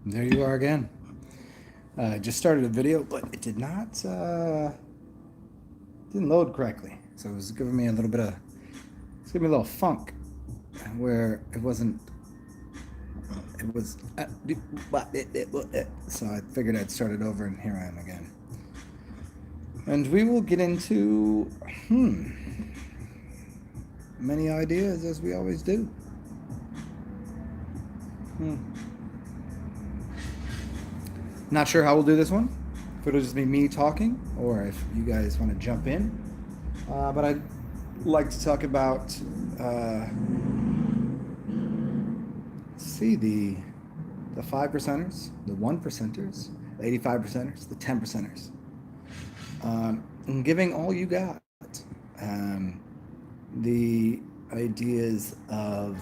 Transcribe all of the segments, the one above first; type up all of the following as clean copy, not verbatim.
There you are again. I just started a video, but it didn't load correctly. So it was giving me a little bit of, it's giving me a little funk where it wasn't, it was, so I figured I'd start it over, and here I am again. And we will get into, many ideas as we always do. Not sure how we'll do this one. If it'll just be me talking, or if you guys want to jump in. But I'd like to talk about, the 5%ers, the 1%ers, the 85%ers, the 10%ers, and giving all you got. The ideas of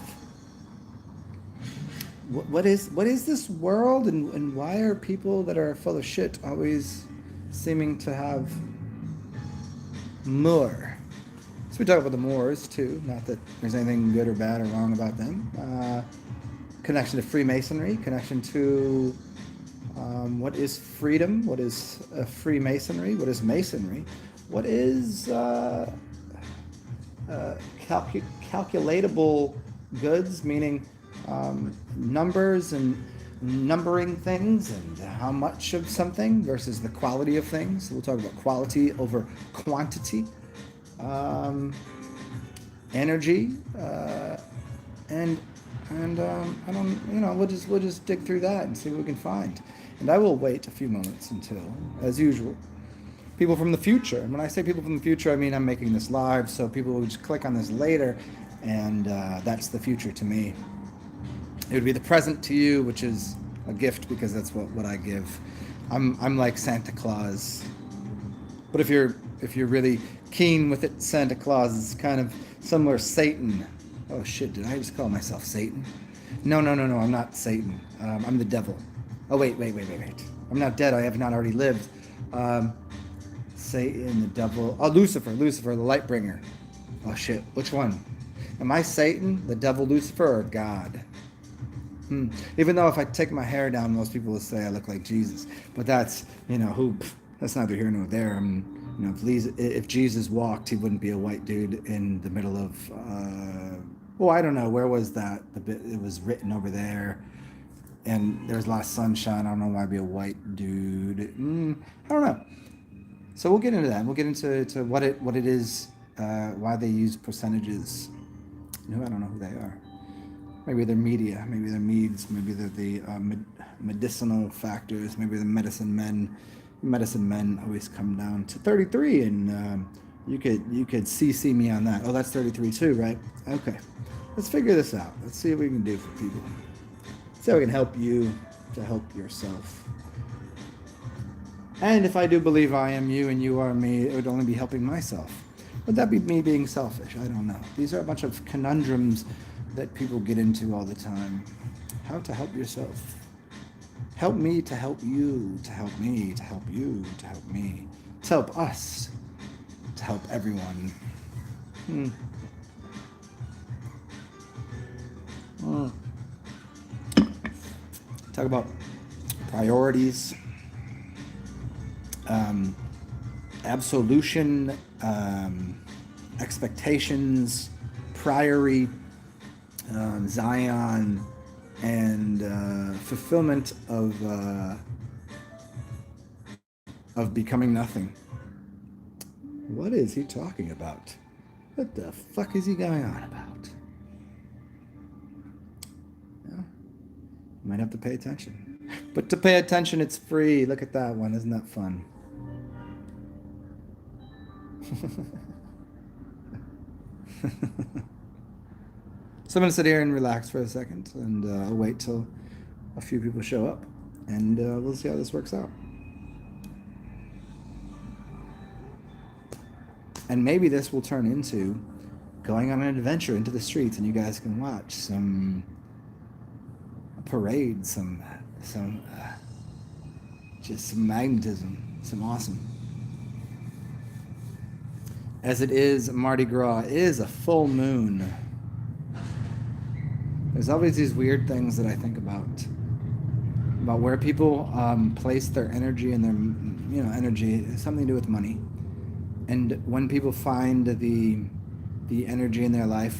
what is this world, and why are people that are full of shit always seeming to have more? So we talk about the Moors too. Not that there's anything good or bad or wrong about them. Connection to Freemasonry, connection to what is freedom, what is Freemasonry, what is Masonry, what is calculatable goods, meaning numbers and numbering things, and how much of something versus the quality of things. So we'll talk about quality over quantity, energy, and I don't, we'll just dig through that and see what we can find. And I will wait a few moments until, as usual, people from the future. And when I say people from the future, I mean I'm making this live, so people will just click on this later, and that's the future to me. It would be the present to you, which is a gift, because that's what I give. I'm like Santa Claus. But if you're really keen with it, Santa Claus is kind of somewhere Satan. Oh shit, did I just call myself Satan? No, I'm not Satan. I'm the devil. Oh wait. I'm not dead. I have not already lived. Satan, the devil. Oh, Lucifer, the light bringer. Oh shit, which one? Am I Satan, the devil, Lucifer, or God? Even though if I take my hair down, most people will say I look like Jesus. But that's, that's neither here nor there. If Jesus walked, he wouldn't be a white dude in the middle of, I don't know, where was that? It was written over there, and there's a lot of sunshine. I don't know why I'd be a white dude. I don't know. So we'll get into that. We'll get into what it is, why they use percentages. I don't know who they are. Maybe they're media, maybe they're meads, maybe they're the medicinal factors, maybe the medicine men. Medicine men always come down to 33, and you could CC me on that. Oh, that's 33 too, right? Okay, let's figure this out. Let's see what we can do for people. See how we can help you to help yourself. And if I do believe I am you and you are me, it would only be helping myself. Would that be me being selfish? I don't know. These are a bunch of conundrums that people get into all the time. How to help yourself. Help me to help you, to help me, to help you, to help me, to help us, to help everyone. Talk about priorities, absolution, expectations, priory, Zion, and fulfillment of becoming nothing. What is he talking about? What the fuck is he going on about? Yeah, you might have to pay attention. But to pay attention, it's free. Look at that one. Isn't that fun? So I'm going to sit here and relax for a second, and I'll wait till a few people show up, and we'll see how this works out. And maybe this will turn into going on an adventure into the streets, and you guys can watch some parade, just some magnetism, some awesome. As it is, Mardi Gras is a full moon. There's always these weird things that I think about. about where people place their energy, and their energy is something to do with money. And when people find the energy in their life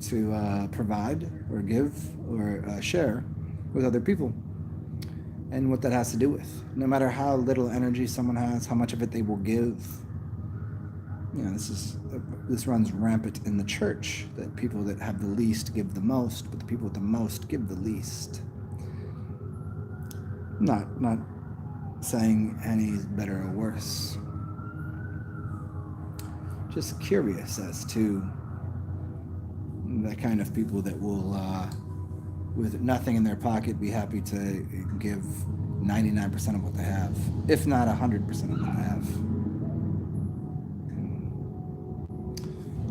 to provide or give or share with other people, and what that has to do with, no matter how little energy someone has, how much of it they will give. This runs rampant in the church, that people that have the least give the most, but the people with the most give the least. Not saying any is better or worse. Just curious as to the kind of people that will, with nothing in their pocket, be happy to give 99% of what they have, if not 100% of what they have.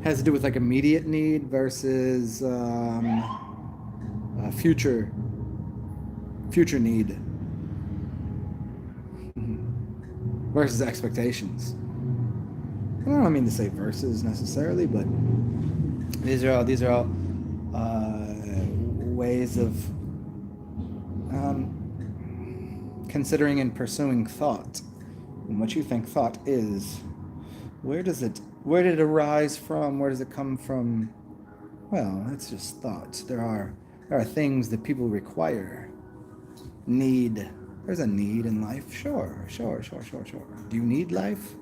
Has to do with like immediate need versus future need versus expectations. I don't mean to say versus necessarily, but these are all ways of considering and pursuing thought, and what you think thought is. Where did it arise from? Where does it come from? Well, it's just thought. There are things that people require, need. There's a need in life. Sure. Do you need life?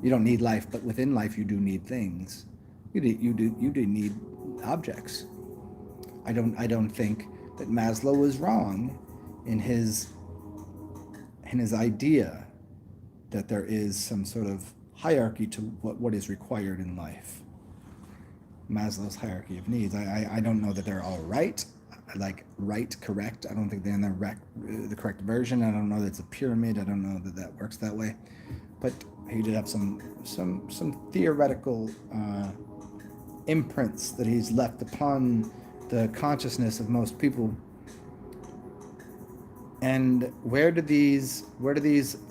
You don't need life, but within life you do need things. You do need objects. I don't think that Maslow was wrong in his idea that there is some sort of hierarchy to what is required in life. Maslow's hierarchy of needs. I don't know that they're all right. Correct. I don't think they're in the correct version. I don't know that it's a pyramid. I don't know that works that way. But he did have some theoretical imprints that he's left upon the consciousness of most people. And where do these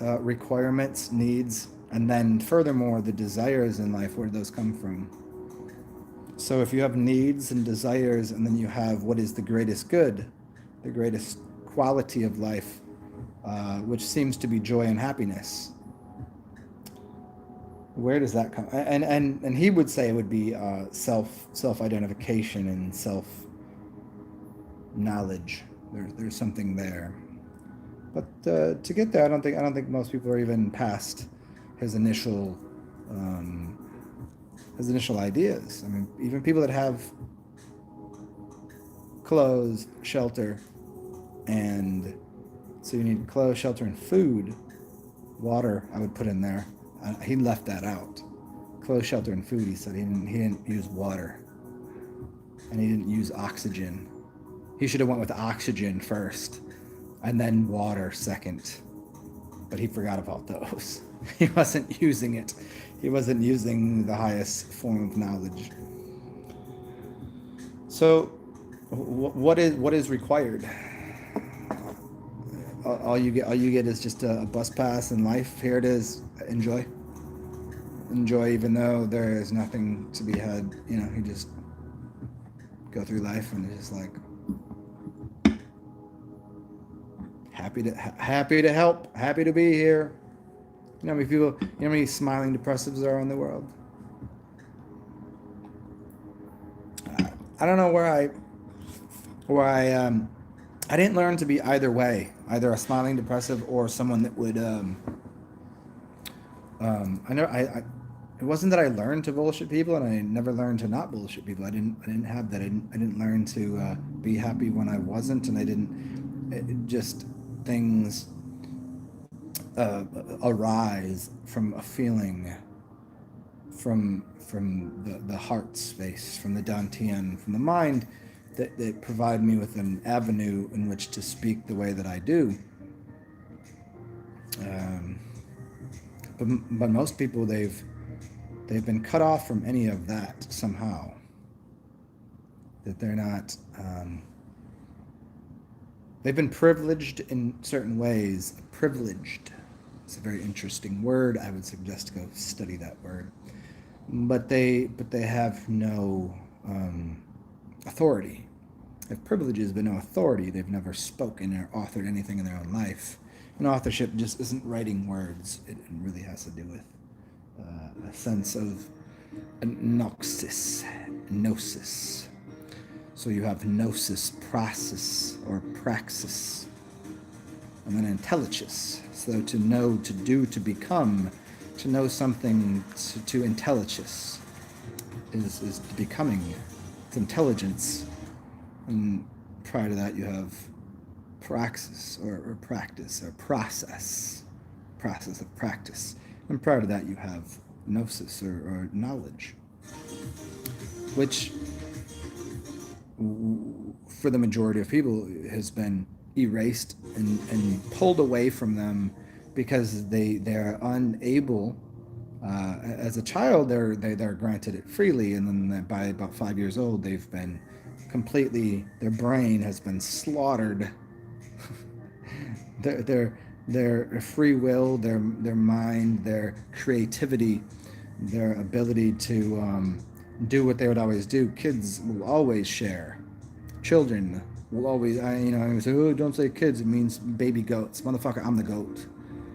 requirements, needs, and then furthermore the desires in life, where do those come from? So if you have needs and desires, and then you have what is the greatest good, the greatest quality of life, which seems to be joy and happiness, where does that come? And he would say it would be self-identification and self-knowledge. There's something there. But to get there, I don't think most people are even past his initial ideas. I mean, even people that have clothes, shelter, and so you need clothes, shelter, and food. Water, I would put in there. He left that out. Clothes, shelter, and food. He said he didn't use water, and he didn't use oxygen. He should have went with oxygen first, and then water second. But he forgot about those. He wasn't using it. He wasn't using the highest form of knowledge. So, what is required? All you get is just a bus pass in life. Here it is. Enjoy, even though there is nothing to be had. You just go through life and it's just like happy to help, happy to be here. You know how many people, how many smiling depressives there are in the world? I don't know where I didn't learn to be either way, either a smiling depressive or someone that would it wasn't that I learned to bullshit people, and I never learned to not bullshit people. I didn't have that. I didn't learn to be happy when I wasn't, and I didn't just things arise from a feeling, from the heart space, from the dantian, from the mind, that provide me with an avenue in which to speak the way that I do. But most people, they've been cut off from any of that somehow. That they're not. They've been privileged in certain ways. Privileged. It's a very interesting word. I would suggest to go study that word. But they have no authority. They have privileges but no authority. They've never spoken or authored anything in their own life. And authorship just isn't writing words. It really has to do with a sense of gnosis. So you have gnosis, process, or praxis, and then intelligus. So to know, to do, to become, to know something, to intelligus is becoming. It's intelligence. And prior to that, you have praxis, or practice, or process of practice. And prior to that, you have gnosis, or knowledge, which for the majority of people has been erased and pulled away from them because they're unable. As a child, they're granted it freely, and then by about 5 years old, they've been completely. Their brain has been slaughtered. their free will, their mind, their creativity, their ability to do what they would always do. Kids will always share. Children will always. I say, oh, don't say kids. It means baby goats. Motherfucker, I'm the goat.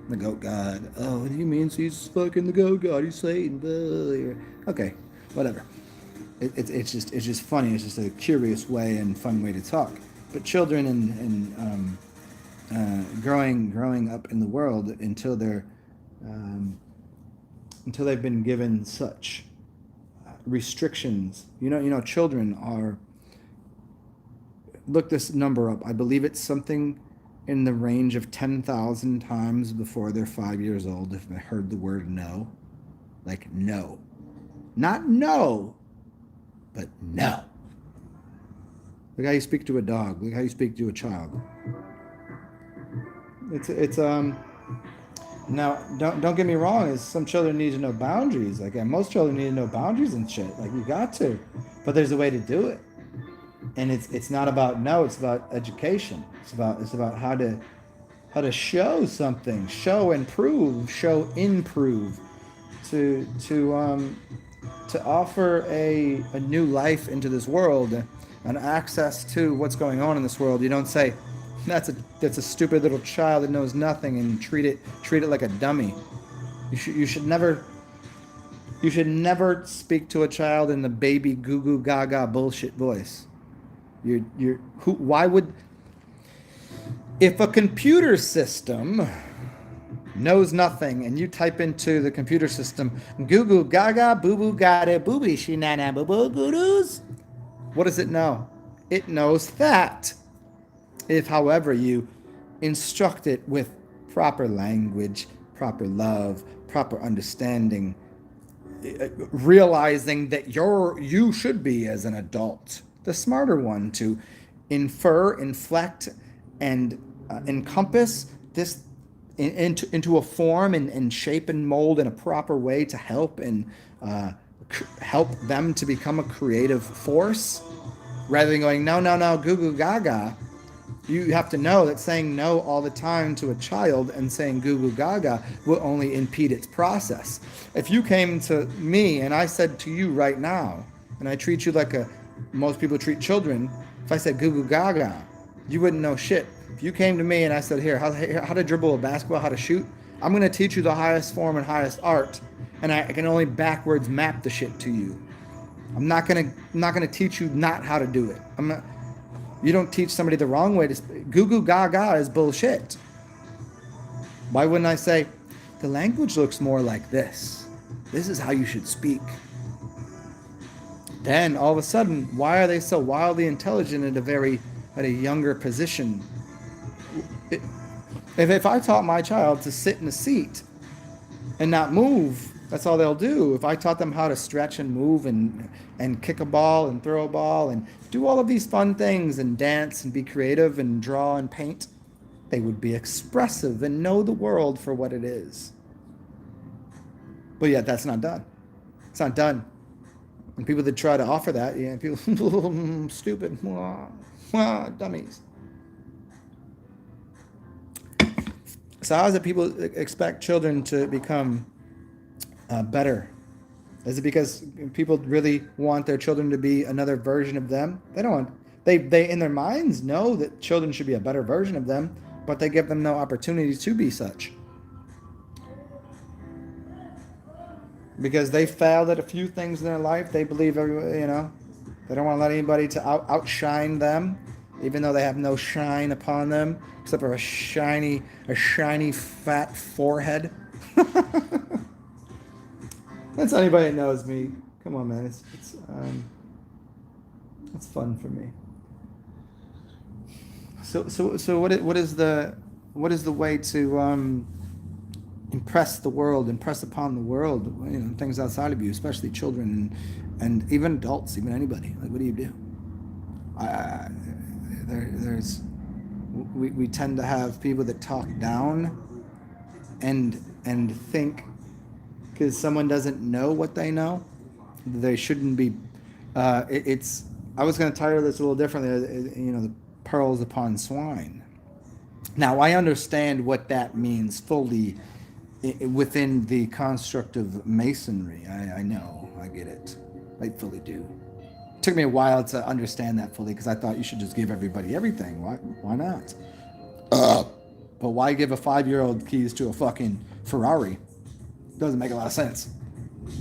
The goat god. Oh, what do you mean? He's fucking the goat god. He's Satan. Okay, whatever. It's just funny. It's just a curious way and fun way to talk. But children and growing up in the world until they've been given such restrictions. Children are. Look this number up. I believe it's something in the range of 10,000 times before they're 5 years old if they heard the word no. Like no. Not no, but no. Look how you speak to a dog. Look how you speak to a child. It's now don't get me wrong, is some children need to know boundaries. Like most children need to know boundaries and shit. Like you got to. But there's a way to do it. And it's not about no, it's about education. It's about how to show something, show and prove, show improve, to offer a new life into this world and access to what's going on in this world. You don't say that's a stupid little child that knows nothing and treat it like a dummy. You should never speak to a child in the baby goo goo gaga bullshit voice. Why would, if a computer system knows nothing and you type into the computer system goo goo gaga boo boo gada booby she nana boo boo goo-doos, what does it know? It knows that. If, however, you instruct it with proper language, proper love, proper understanding, realizing that you should be, as an adult, the smarter one to infer, inflect, and encompass this into a form and shape and mold in a proper way to help and help them to become a creative force, rather than going no goo goo gaga. You have to know that saying no all the time to a child and saying goo goo gaga will only impede its process. If you came to me and I said to you right now, and I treat you like most people treat children, if I said goo goo gaga, you wouldn't know shit. If you came to me and I said, here, how to dribble a basketball, how to shoot, I'm going to teach you the highest form and highest art, and I can only backwards map the shit to you. I'm not gonna teach you not how to do it. You don't teach somebody the wrong way to speak. Goo goo gaga is bullshit. Why wouldn't I say, the language looks more like this. This is how you should speak. Then all of a sudden, why are they so wildly intelligent at a younger position? If I taught my child to sit in a seat and not move, that's all they'll do. If I taught them how to stretch and move and kick a ball and throw a ball and do all of these fun things and dance and be creative and draw and paint, they would be expressive and know the world for what it is. But yet that's not done. It's not done. And people that try to offer that, people, stupid, dummies. So how is it people expect children to become better? Is it because people really want their children to be another version of them? They They in their minds know that children should be a better version of them, but they give them no opportunity to be such. Because they failed at a few things in their life, they believe everybody, they don't want to let anybody to outshine them, even though they have no shine upon them except for a shiny fat forehead. That's anybody that knows me. Come on, man. It's fun for me. So what is the way to impress upon the world, things outside of you, especially children and even adults, even anybody? Like, what do you do? We tend to have people that talk down and think because someone doesn't know what they know, they shouldn't be. I was going to title this a little differently. The pearls upon swine. Now I understand what that means fully within the construct of masonry. I know, I get it. I fully do. It took me a while to understand that fully because I thought you should just give everybody everything. Why not? But why give a 5-year-old keys to a fucking Ferrari? Doesn't make a lot of sense.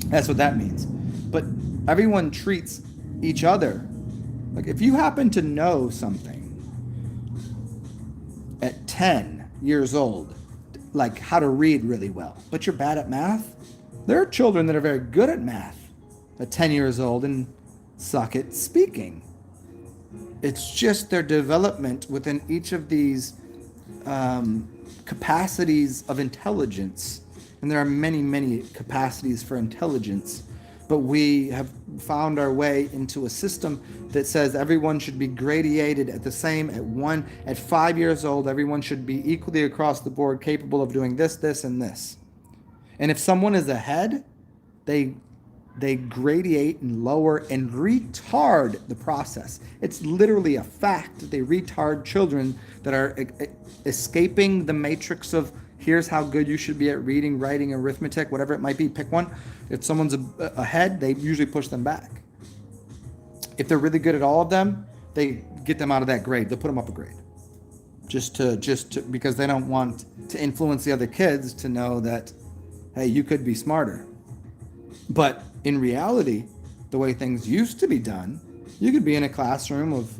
That's what that means. But everyone treats each other. Like, if you happen to know something at 10 years old, like how to read really well, but you're bad at math, there are children that are very good at math at 10 years old and suck at speaking. It's just their development within each of these capacities of intelligence. And there are many, many capacities for intelligence. But we have found our way into a system that says everyone should be gradated at the same at 5 years old. Everyone should be equally across the board capable of doing this, this, and this. And if someone is ahead, they gradiate and lower and retard the process. It's literally a fact that they retard children that are escaping the matrix of here's how good you should be at reading, writing, arithmetic, whatever it might be. Pick one. If someone's ahead, they usually push them back. If they're really good at all of them, they get them out of that grade. They'll put them up a grade. Just to because they don't want to influence the other kids to know that, hey, you could be smarter. But in reality, the way things used to be done, you could be in a classroom of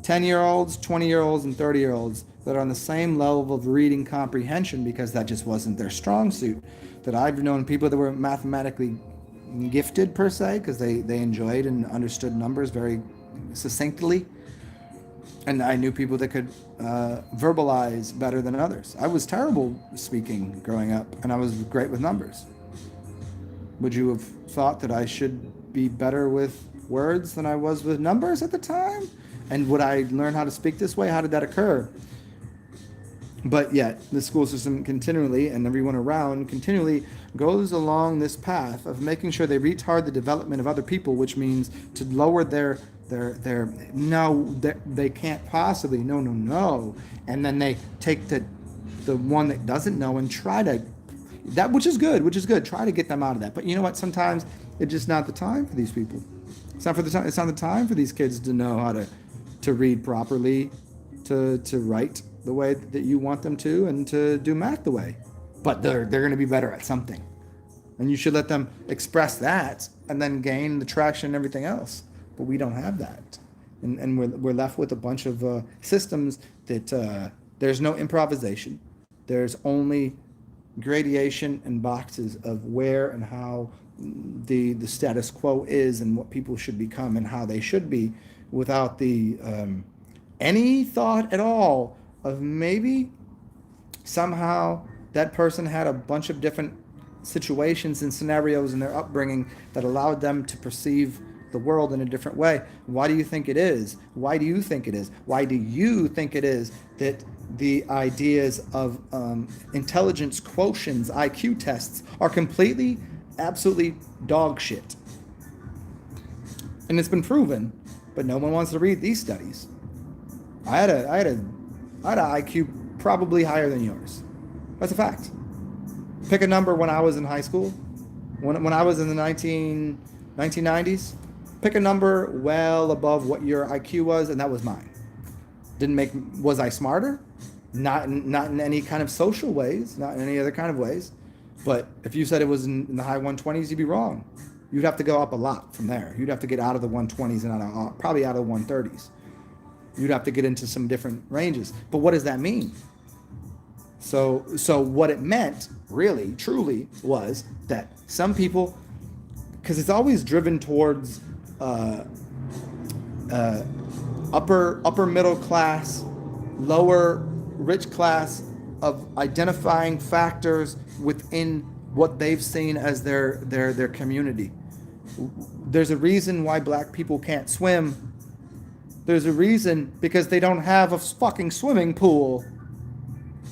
10-year-olds, 20-year-olds, and 30-year-olds that are on the same level of reading comprehension because that just wasn't their strong suit. That I've known people that were mathematically gifted per se because they enjoyed and understood numbers very succinctly. And I knew people that could verbalize better than others. I was terrible speaking growing up and I was great with numbers. Would you have thought that I should be better with words than I was with numbers at the time? And would I learn how to speak this way? How did that occur? But yet, the school system continually, and everyone around continually, goes along this path of making sure they retard the development of other people, which means to lower their they can't possibly, no. And then they take the one that doesn't know and try to, that which is good, try to get them out of that. But you know what? Sometimes it's just not the time for these people. It's not the time for these kids to know how to read properly, to write the way that you want them to, and to do math the way. But they're going to be better at something. And you should let them express that and then gain the traction and everything else. But we don't have that. And we're left with a bunch of systems that there's no improvisation. There's only gradation and boxes of where and how the status quo is and what people should become and how they should be, without the any thought at all of maybe somehow that person had a bunch of different situations and scenarios in their upbringing that allowed them to perceive the world in a different way. Why do you think it is? Why do you think it is? Why do you think it is that the ideas of intelligence quotients, IQ tests, are completely, absolutely dog shit? And it's been proven, but no one wants to read these studies. I had an IQ probably higher than yours. That's a fact. Pick a number when I was in high school. When I was in the 1990s, Pick a number well above what your IQ was, and that was mine. Was I smarter? Not in any kind of social ways, not in any other kind of ways. But if you said it was in the high 120s, you'd be wrong. You'd have to go up a lot from there. You'd have to get out of the 120s and probably out of the 130s. You'd have to get into some different ranges. But what does that mean? So what it meant, really, truly, was that some people, because it's always driven towards upper middle class, lower rich class, of identifying factors within what they've seen as their community. There's a reason why black people can't swim. There's a reason, because they don't have a fucking swimming pool.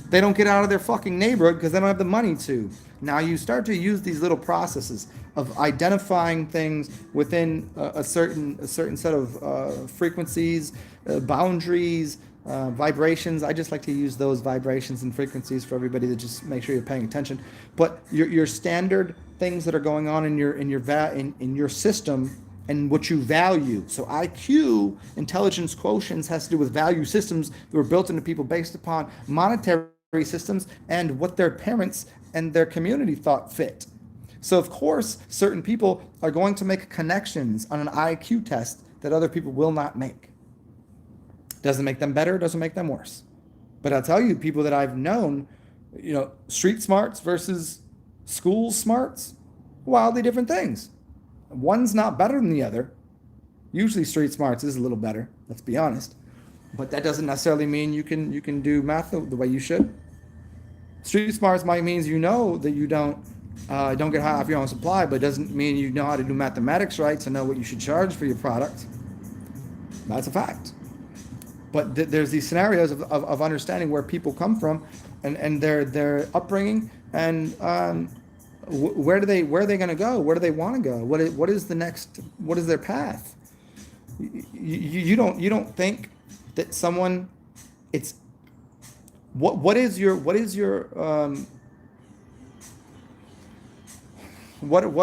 They don't get out of their fucking neighborhood because they don't have the money to. Now you start to use these little processes of identifying things within a certain set of frequencies, boundaries, vibrations. I just like to use those vibrations and frequencies for everybody to just make sure you're paying attention. But your standard things that are going on in your system and what you value. So IQ, intelligence quotients, has to do with value systems that were built into people based upon monetary systems and what their parents and their community thought fit. So of course, certain people are going to make connections on an IQ test that other people will not make. Doesn't make them better, doesn't make them worse. But I'll tell you, people that I've known, street smarts versus school smarts, wildly different things. One's not better than the other. Usually street smarts is a little better, let's be honest. But that doesn't necessarily mean you can do math the way you should. Street smarts might mean that you don't get high off your own supply, but it doesn't mean you know how to do mathematics right to know what you should charge for your product. That's a fact. But there's these scenarios of understanding where people come from and their upbringing and where are they going to go? Where do they want to go? What is their path? You don't think that someone, it's what are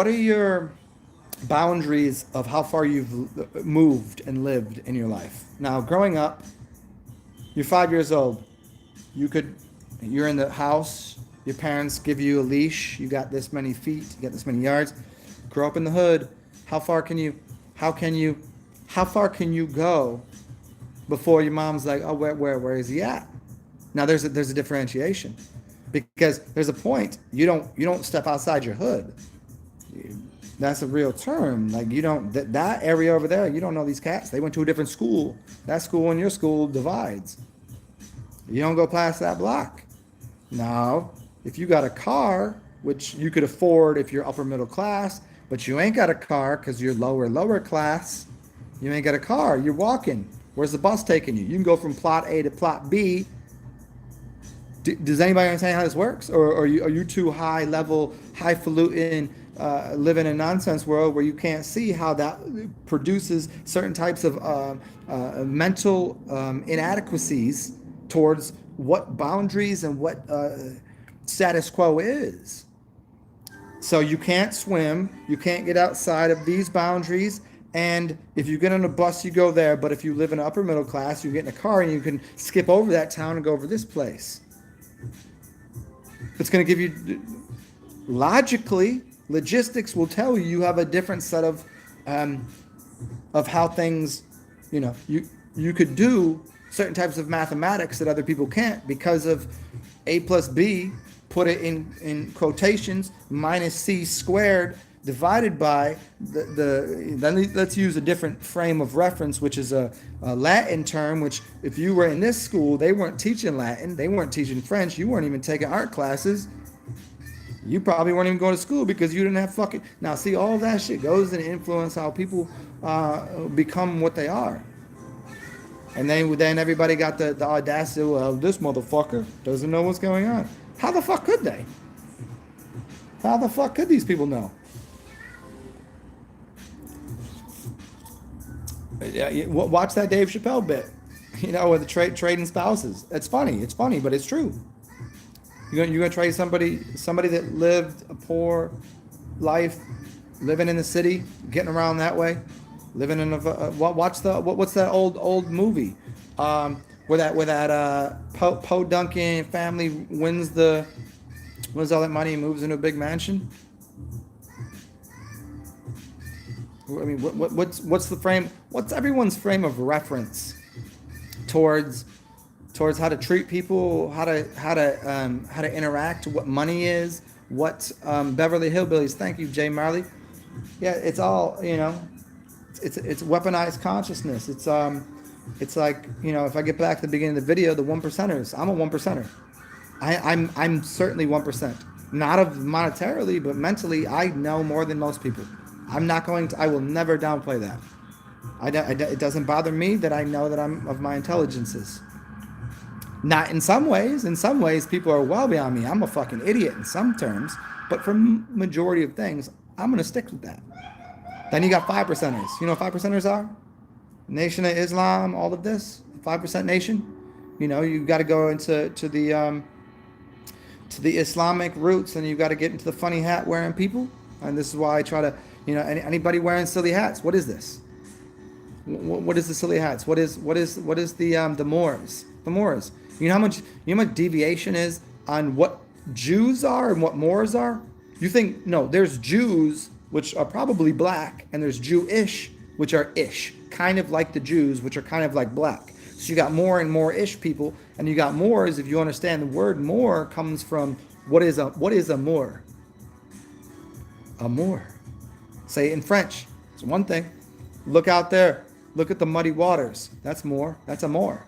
your boundaries of how far you've moved and lived in your life? Now, growing up, you're 5 years old. You're in the house. Your parents give you a leash. You got this many feet. You got this many yards. Grow up in the hood. How far can you go before your mom's like, oh, where is he at? Now there's a differentiation, because there's a point you don't step outside your hood. That's a real term. Like you don't that area over there. You don't know these cats. They went to a different school. That school and your school divides. You don't go past that block. Now, if you got a car, which you could afford if you're upper middle class, but you ain't got a car because you're lower class. You ain't got a car. You're walking. Where's the bus taking you? You can go from plot A to plot B. Does anybody understand how this works? Or are you too high level, highfalutin, live in a nonsense world where you can't see how that produces certain types of mental inadequacies towards what boundaries and what status quo is? So you can't swim, you can't get outside of these boundaries, and if you get on a bus, you go there, but if you live in an upper middle class, you get in a car and you can skip over that town and go over this place. It's going to give you, logically, logistics will tell you have a different set of how things, you could do certain types of mathematics that other people can't because of A plus B, put it in quotations, minus C squared divided by then let's use a different frame of reference, which is a Latin term, which if you were in this school, they weren't teaching Latin, they weren't teaching French, you weren't even taking art classes. You probably weren't even going to school because you didn't have fucking... Now, see, all that shit goes and influence how people become what they are. And then everybody got the audacity, well, this motherfucker doesn't know what's going on. How the fuck could they? How the fuck could these people know? Watch that Dave Chappelle bit, with the trading spouses. It's funny, but it's true. You're gonna trade somebody that lived a poor life, living in the city, getting around that way, living in a what's that old movie, where that Poe Duncan family wins all that money and moves into a big mansion. I mean, what's the frame? What's everyone's frame of reference towards how to treat people, how to interact, what money is, what Beverly Hillbillies. Thank you, Jay Marley. Yeah, it's all, it's weaponized consciousness. It's like, if I get back to the beginning of the video, the one percenters. I'm a one percenter. I'm certainly 1%. Not of monetarily, but mentally, I know more than most people. I will never downplay that. It doesn't bother me that I know that I'm of my intelligences. Not in some ways. In some ways, people are well beyond me. I'm a fucking idiot in some terms. But for majority of things, I'm going to stick with that. Then you got 5%ers. You know what 5%ers are? Nation of Islam, all of this. 5% nation. You got to go into to the Islamic roots, and you got to get into the funny hat wearing people. And this is why I try to, anybody wearing silly hats. What is this? What is the silly hats? What is the Moors? The Moors. You know how much deviation is on what Jews are and what Moors are? You think, no, there's Jews, which are probably black, and there's Jewish, which are ish, kind of like the Jews, which are kind of like black. So you got more and more ish people, and you got Moors. If you understand, the word Moor comes from what is a Moor? A Moor. Say it in French. It's one thing. Look out there. Look at the muddy waters. That's Moor. That's a Moor.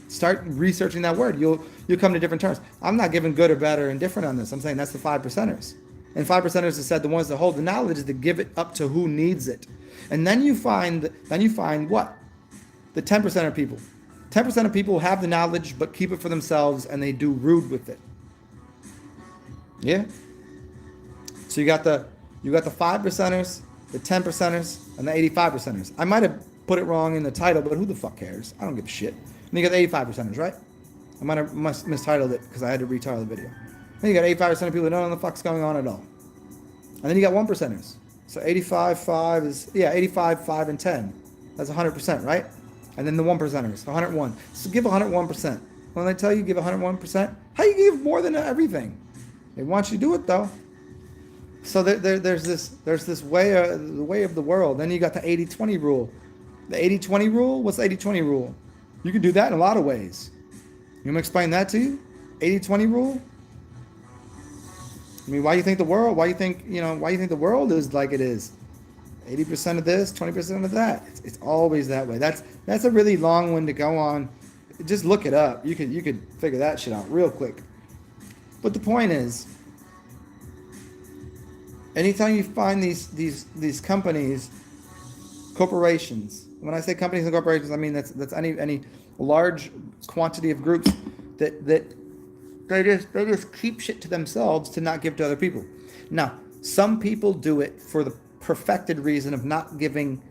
Start researching that word. You'll come to different terms. I'm not giving good or bad or indifferent on this. I'm saying that's the 5%ers. And 5%ers have said the ones that hold the knowledge is to give it up to who needs it. And then you find what? The 10% of people. 10% of people have the knowledge but keep it for themselves, and they do rude with it. Yeah. So you got the 5%ers, the 10%ers, and the 85%ers. I might have put it wrong in the title, but who the fuck cares? I don't give a shit. And you got the 85%ers, right? I might have mistitled it because I had to retitle the video. Then you got 85% of people that don't know what the fuck's going on at all. And then you got 1%ers. So 85, 5 is, 85, 5, and 10. That's 100%, right? And then the 1%ers, 101. So give 101%. When they tell you give 101%, how you give more than everything? They want you to do it though. So there's this way of the world. Then you got the 80-20 rule. The 80-20 rule? What's the 80-20 rule? You can do that in a lot of ways. You want me to explain that to you? 80-20 rule? I mean, why you think the world is like it is? 80% of this, 20% of that. It's always that way. That's a really long one to go on. Just look it up. You could figure that shit out real quick. But the point is, anytime you find these companies, corporations. When I say companies and corporations, I mean that's any large quantity of groups that they just keep shit to themselves to not give to other people. Now, some people do it for the perfected reason of not giving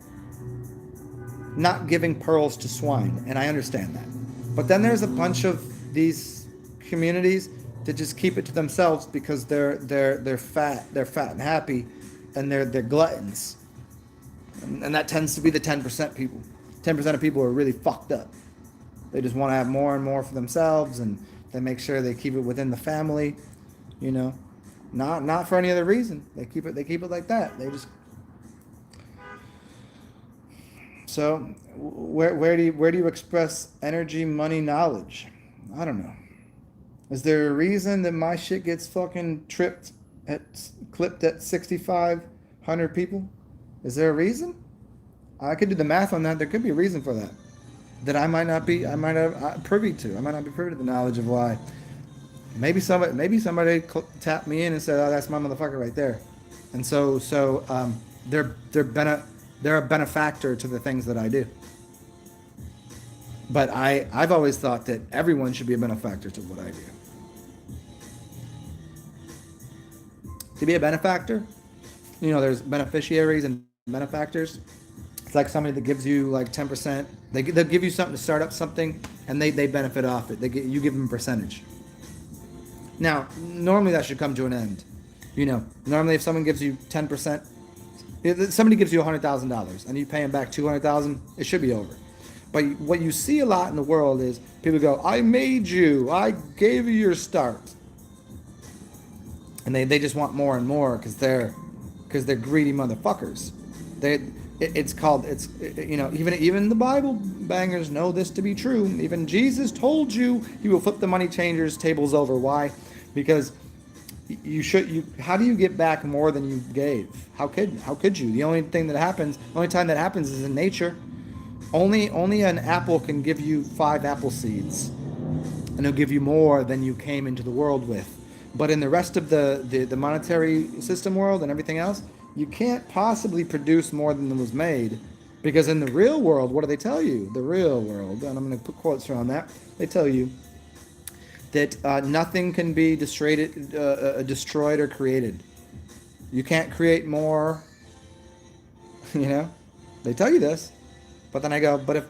pearls to swine, and I understand that. But then there's a bunch of these communities that just keep it to themselves because they're fat and happy, and they're gluttons, and that tends to be the 10% people. 10% of people are really fucked up. They just want to have more and more for themselves, and they make sure they keep it within the family, not for any other reason. They keep it like that. They just. So where do you express energy, money, knowledge? I don't know. Is there a reason that my shit gets fucking clipped at 6,500 people? Is there a reason? I could do the math on that. There could be a reason for that. That I might not be privy to. I might not be privy to the knowledge of why. Maybe somebody tapped me in and said, "Oh, that's my motherfucker right there," and so they're a benefactor to the things that I do. But I've always thought that everyone should be a benefactor to what I do. To be a benefactor, there's beneficiaries and benefactors. It's like somebody that gives you like 10%. They'll give you something to start up something, and they benefit off it. You give them a percentage. Now, normally that should come to an end. Normally if someone gives you 10%, If somebody gives you $100,000 and you pay them back $200,000, it should be over. But what you see a lot in the world is people go, "I made you. I gave you your start," and they just want more and more because they're greedy motherfuckers. Even the Bible bangers know this to be true. Even Jesus told you he will flip the money changers tables over. Why? Because how do you get back more than you gave? How could you? The only time that happens is in nature. Only an apple can give you 5 apple seeds, and it'll give you more than you came into the world with. But in the rest of the monetary system world and everything else, you can't possibly produce more than was made. Because in the real world, what do they tell you? The real world, and I'm going to put quotes around that, they tell you that nothing can be destroyed or created. You can't create more, They tell you this. But then I go, but if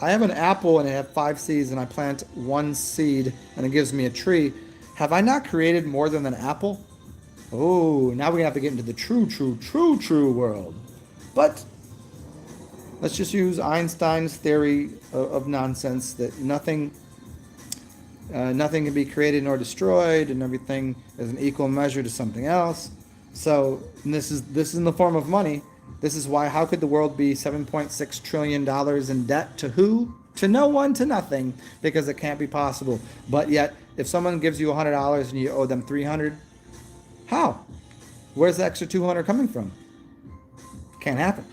I have an apple and it has 5 seeds and I plant 1 seed and it gives me a tree, have I not created more than an apple? Oh, now we're going to have to get into the true world. But let's just use Einstein's theory of nonsense that nothing can be created nor destroyed, and everything is an equal measure to something else. So this is in the form of money. This is why, how could the world be $7.6 trillion in debt to who? To no one, to nothing, because it can't be possible. But yet, if someone gives you $100 and you owe them $300, how? Where's the extra $200 coming from? Can't happen.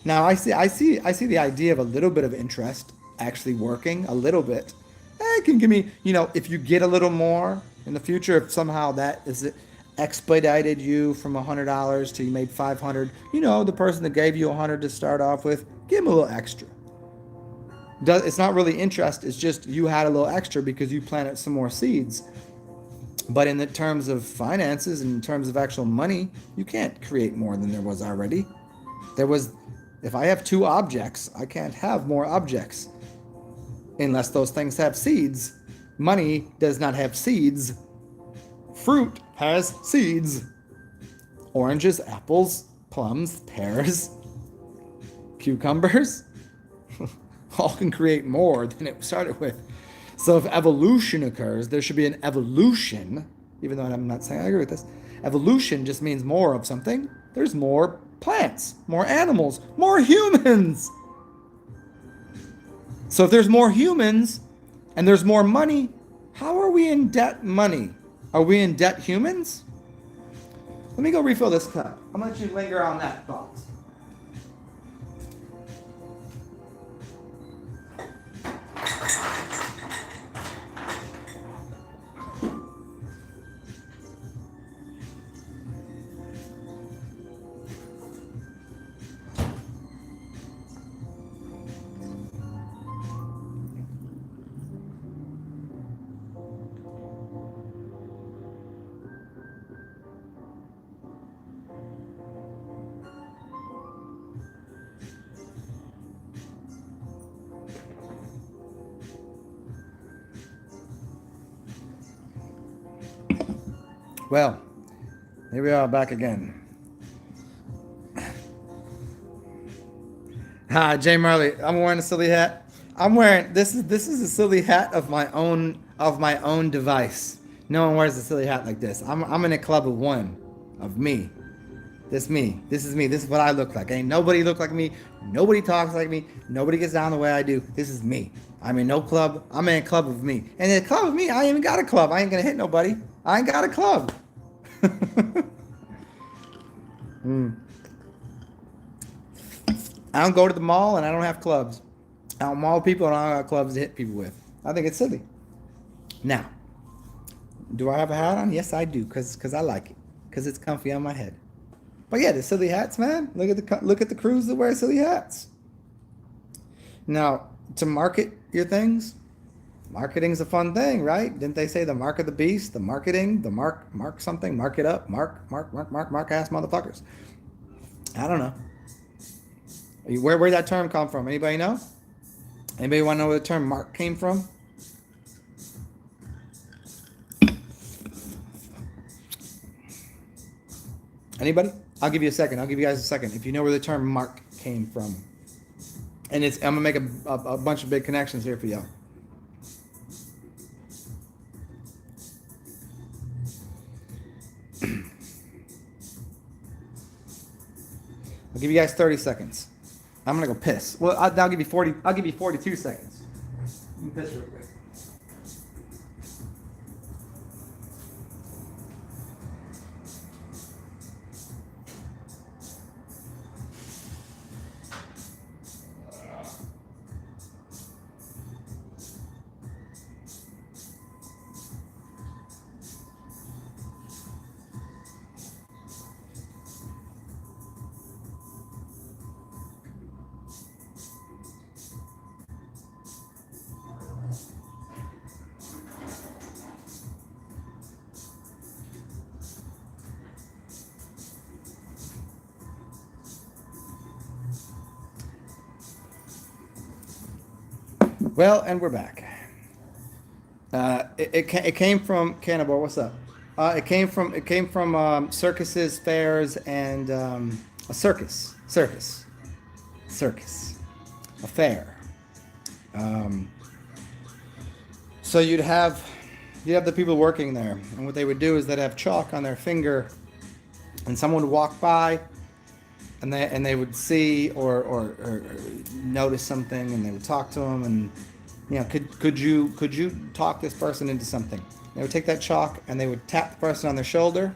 Now, I see the idea of a little bit of interest actually working, a little bit. It can give me, if you get a little more in the future, if somehow that is expedited you from $100 to you made $500, the person that gave you $100 to start off with, give them a little extra. It's not really interest, it's just you had a little extra because you planted some more seeds. But in the terms of finances, in terms of actual money, you can't create more than there was already. If I have 2 objects, I can't have more objects unless those things have seeds. Money does not have seeds. Fruit has seeds. Oranges, apples, plums, pears, cucumbers, all can create more than it started with. So if evolution occurs, there should be an evolution, even though I'm not saying I agree with this. Evolution just means more of something. There's more plants, more animals, more humans. So if there's more humans and there's more money, how are we in debt money? Are we in debt humans? Let me go refill this cup. I'm going to let you linger on that thought. Well, here we are back again. Hi, Jay Marley. I'm wearing a silly hat. This is a silly hat of my own device. No one wears a silly hat like this. I'm in a club of one, of me. This is me. This is what I look like. Ain't nobody look like me. Nobody talks like me. Nobody gets down the way I do. This is me. I'm in no club. I'm in a club of me. And in a club of me, I ain't even got a club. I ain't gonna hit nobody. I ain't got a club. I don't go to the mall and I don't have clubs. I don't maul people and I don't have clubs to hit people with. I think it's silly. Now, do I have a hat on? Yes, I do, because I like it. Because it's comfy on my head. But yeah, the silly hats, man. Look at the crews that wear silly hats. Now, to market your things, marketing's a fun thing, right? Didn't they say the mark of the beast, the marketing, the mark something, mark it up, mark ass motherfuckers. I don't know. Where'd that term come from? Anybody know? Anybody want to know where the term mark came from? Anybody? I'll give you a second. I'll give you guys a second. If you know where the term mark came from. And I'm going to make a bunch of big connections here for y'all. I'll give you guys 30 seconds. I'm going to go piss. Well, I'll give you 40. I'll give you 42 seconds. You can piss real quick. Well, and we're back. It came from Cannibal. What's up? It came from circuses, fairs, and a circus, a fair. So you'd have the people working there, and what they would do is they'd have chalk on their finger, and someone would walk by, and they would see or notice something, and they would talk to them, and could you talk this person into something? They would take that chalk and they would tap the person on their shoulder,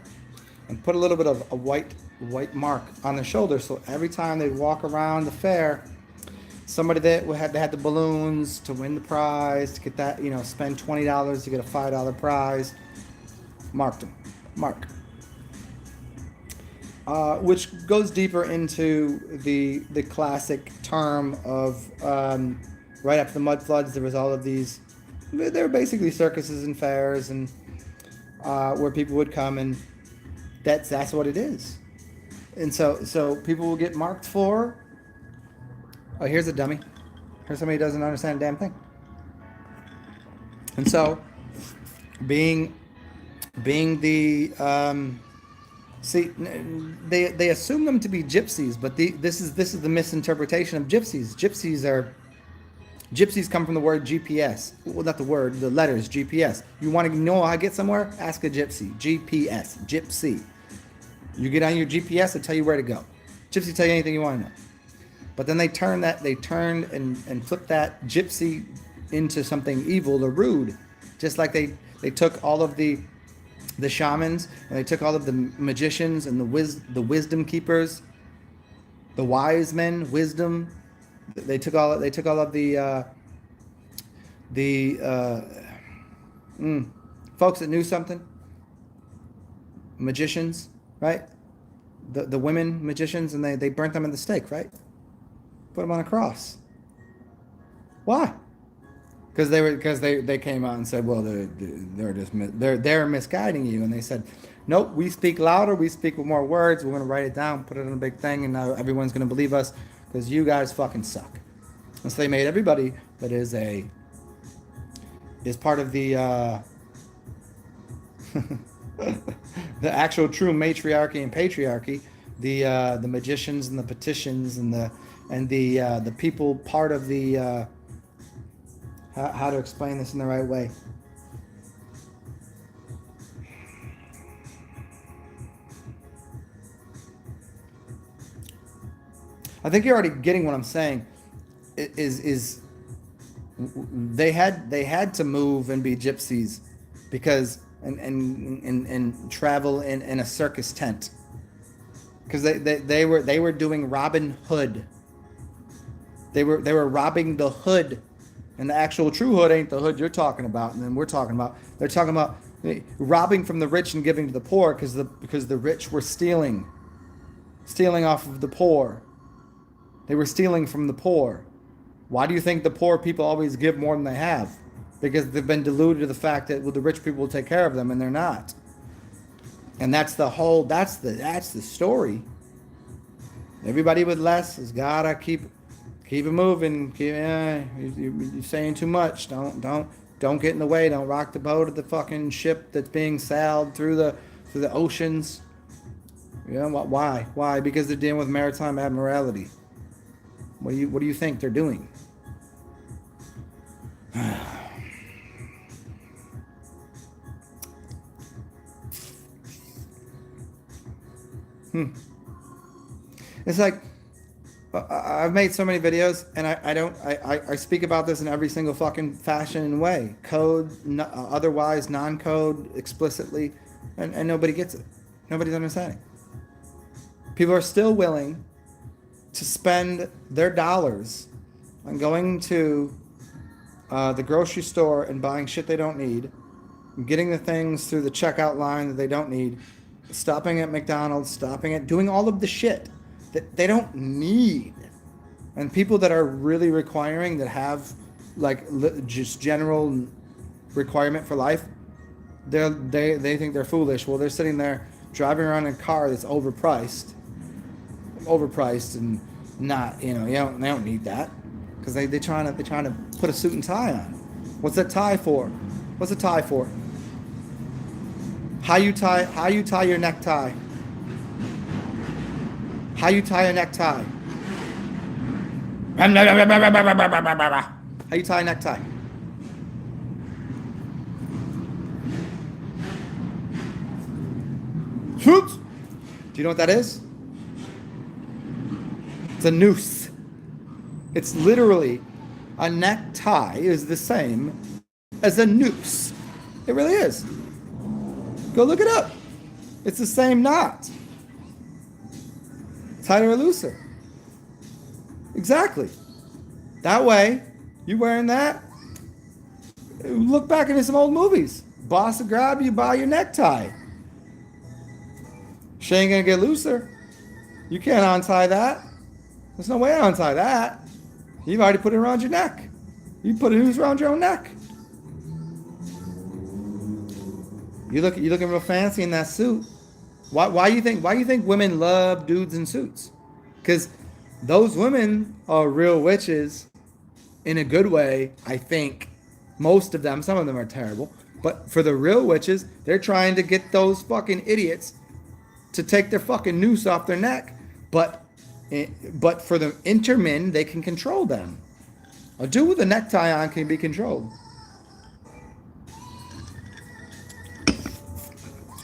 and put a little bit of a white mark on their shoulder. So every time they'd walk around the fair, somebody that had the balloons to win the prize, to get that, spend $20 to get a $5 prize, marked them, mark. Which goes deeper into the classic term of right after the mud floods, there was all of these. They were basically circuses and fairs, and where people would come, and that's what it is. And so people will get marked for. Oh, here's a dummy. Here's somebody who doesn't understand a damn thing. And so, being the see, they assume them to be gypsies, but this is the misinterpretation of gypsies. Gypsies come from the word GPS. Well, not the word, the letters GPS. You want to know how to get somewhere? Ask a gypsy. GPS, gypsy. You get on your GPS, it'll tell you where to go. Gypsy tell you anything you want to know. But then they turned and flipped that gypsy into something evil or rude. Just like they took all of the shamans, and they took all of the magicians and the wisdom keepers, the wise men, wisdom. They took all of the folks that knew something, magicians, right? The women magicians, and they burnt them at the stake, right? Put them on a cross. Why? Because they came out and said, well, they're misguiding you, and they said, nope, we speak louder, we speak with more words, we're going to write it down, put it on a big thing, and now everyone's going to believe us because you guys fucking suck. And so they made everybody that is part of the the actual true matriarchy and patriarchy, the magicians and the petitions and the people part of the how to explain this in the right way. I think you're already getting what I'm saying. Is they had to move and be gypsies because and travel in a circus tent because they were doing Robin Hood. They were robbing the hood, and the actual true hood ain't the hood you're talking about, and then we're talking about. They're talking about robbing from the rich and giving to the poor because the rich were stealing off of the poor. They were stealing from the poor. Why do you think the poor people always give more than they have? Because they've been deluded to the fact that the rich people will take care of them, and they're not. And that's the story. Everybody with less has gotta keep it moving. You're saying too much. Don't get in the way. Don't rock the boat of the fucking ship that's being sailed through the oceans. You know why? Why? Because they're dealing with maritime admiralty. What do you think they're doing? It's like I've made so many videos, and I speak about this in every single fucking fashion and way, code, no, otherwise, non-code, explicitly, and nobody gets it. Nobody's understanding. People are still willing to spend their dollars on going to the grocery store and buying shit they don't need, getting the things through the checkout line that they don't need, stopping at McDonald's, doing all of the shit that they don't need. And people that are really requiring, that have like just general requirement for life, they think they're foolish. Well, they're sitting there driving around in a car that's overpriced and not, they don't need that, because they're trying to put a suit and tie on. What's that tie for? What's a tie for? How you tie your necktie? How you tie a necktie? How you tie a necktie? Do you know what that is? It's a noose. It's literally, a necktie is the same as a noose. It really is. Go look it up. It's the same knot. Tighter or looser. Exactly. That way, you wearing that, look back into some old movies. Boss will grab you by your necktie. She ain't gonna get looser. You can't untie that. There's no way to untie that. You've already put it around your neck. You put a noose around your own neck. You looking real fancy in that suit. Why you think women love dudes in suits? Because those women are real witches in a good way, I think. Most of them, some of them are terrible. But for the real witches, they're trying to get those fucking idiots to take their fucking noose off their neck. But for the intermen, they can control them. A dude with a necktie on can be controlled.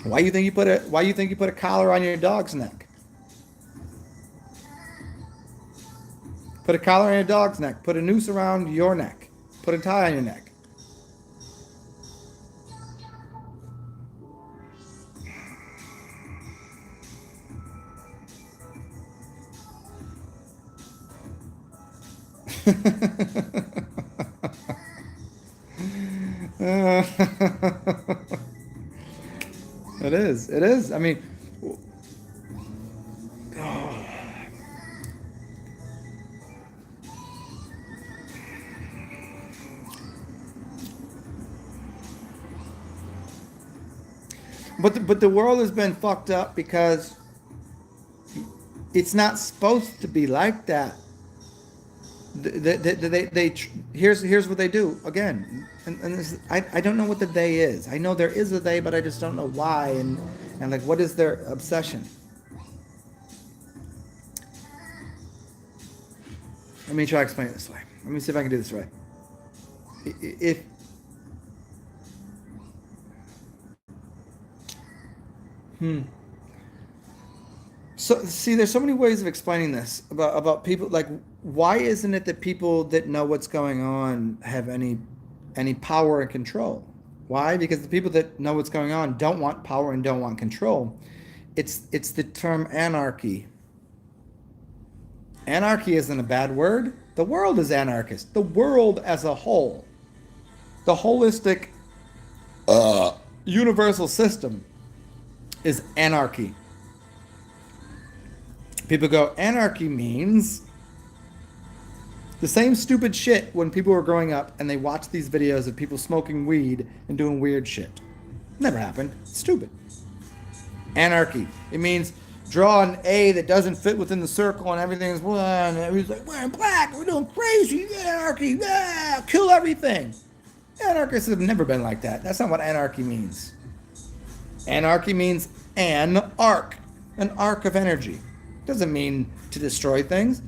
Why you think you put a collar on your dog's neck? Put a collar on your dog's neck. Put a noose around your neck. Put a tie on your neck. It is. I mean, but the world has been fucked up because it's not supposed to be like that. Here's what they do again, and this, I don't know what the they is. I know there is a they, but I just don't know why, and like, what is their obsession? Let me try to explain it this way. Let me see if I can do this right. If So see, there's so many ways of explaining this about people. Like, why isn't it that people that know what's going on have any power and control? Why? Because the people that know what's going on don't want power and don't want control. It's the term anarchy. Anarchy isn't a bad word. The world is anarchist. The world as a whole, the holistic, universal system, is anarchy. People go, anarchy means the same stupid shit when people were growing up and they watched these videos of people smoking weed and doing weird shit. Never happened. It's stupid. Anarchy. It means draw an A that doesn't fit within the circle and everything's one. And everybody's like, we're in black, we're doing crazy, anarchy, kill everything. Anarchists have never been like that. That's not what anarchy means. Anarchy means an arc. an arc of energy. Doesn't mean to destroy things.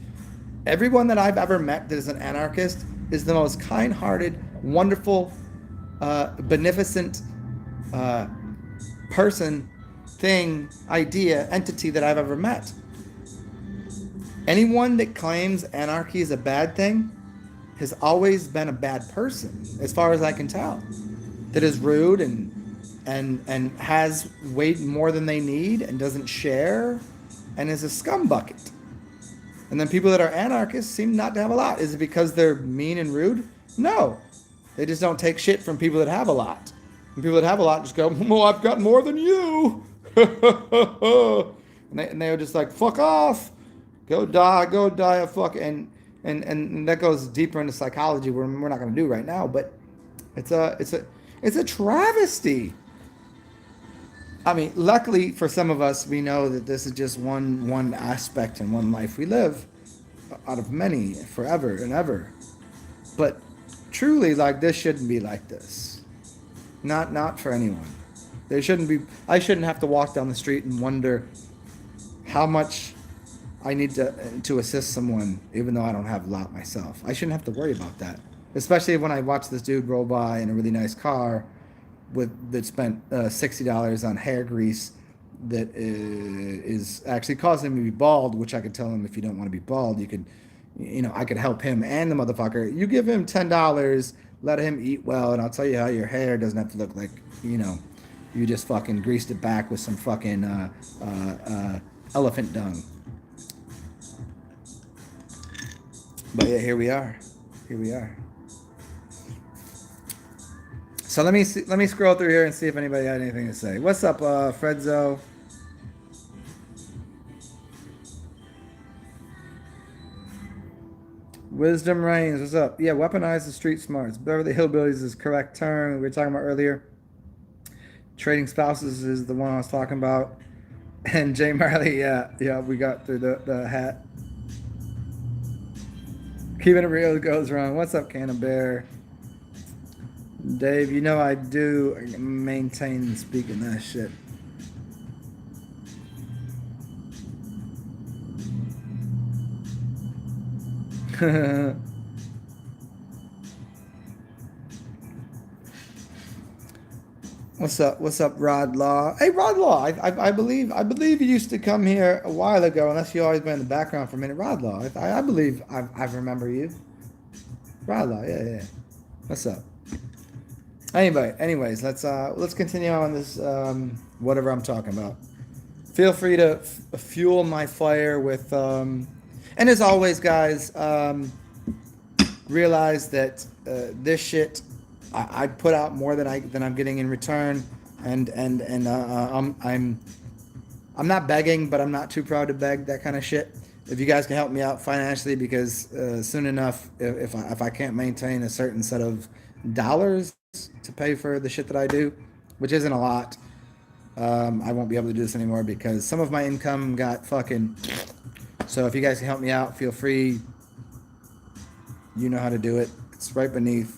Everyone that I've ever met that is an anarchist is the most kind-hearted, wonderful, beneficent uh, person, thing, idea, entity that I've ever met. Anyone that claims anarchy is a bad thing has always been a bad person, as far as I can tell. That is rude and has way more than they need and doesn't share and is a scum bucket. And then people that are anarchists seem not to have a lot. Is it because they're mean and rude? No. They just don't take shit from people that have a lot. And people that have a lot just go, "Oh, I've got more than you." and they're just like, "Fuck off. Go die a fuck." And that goes deeper into psychology, where we're not going to do right now, but it's a travesty. I mean, luckily for some of us, we know that this is just one aspect and one life we live out of many forever and ever. But truly, like, this shouldn't be like this. Not for anyone. There shouldn't be. I shouldn't have to walk down the street and wonder how much I need to assist someone, even though I don't have a lot myself. I shouldn't have to worry about that. Especially when I watch this dude roll by in a really nice car that spent $60 on hair grease that is actually causing him to be bald, which I could tell him, if you don't want to be bald, I could help him and the motherfucker. You give him $10, let him eat well, and I'll tell you how your hair doesn't have to look like, you just fucking greased it back with some fucking elephant dung. But yeah, here we are. So let me scroll through here and see if anybody had anything to say. What's up, Fredzo? Wisdom reigns. What's up? Yeah, weaponize the street smarts. Beverly Hillbillies is correct term. We were talking about earlier. Trading spouses is the one I was talking about. And Jay Marley, yeah, we got through the hat. Keeping it real goes wrong. What's up, Canna Bear? Dave, I do maintain speaking that shit. What's up, Rod Law? Hey, Rod Law, I believe you used to come here a while ago, unless you always been in the background for a minute. Rod Law, I believe I remember you. Rod Law, yeah. What's up? Anyways, let's continue on this whatever I'm talking about. Feel free to fuel my fire with and as always, guys, realize that this shit I put out more than I'm getting in return, and I'm not begging, but I'm not too proud to beg, that kind of shit. If you guys can help me out financially, because soon enough, if I can't maintain a certain set of dollars to pay for the shit that I do, which isn't a lot, I won't be able to do this anymore because some of my income got fucking. So if you guys can help me out, feel free. You know how to do it. It's right beneath.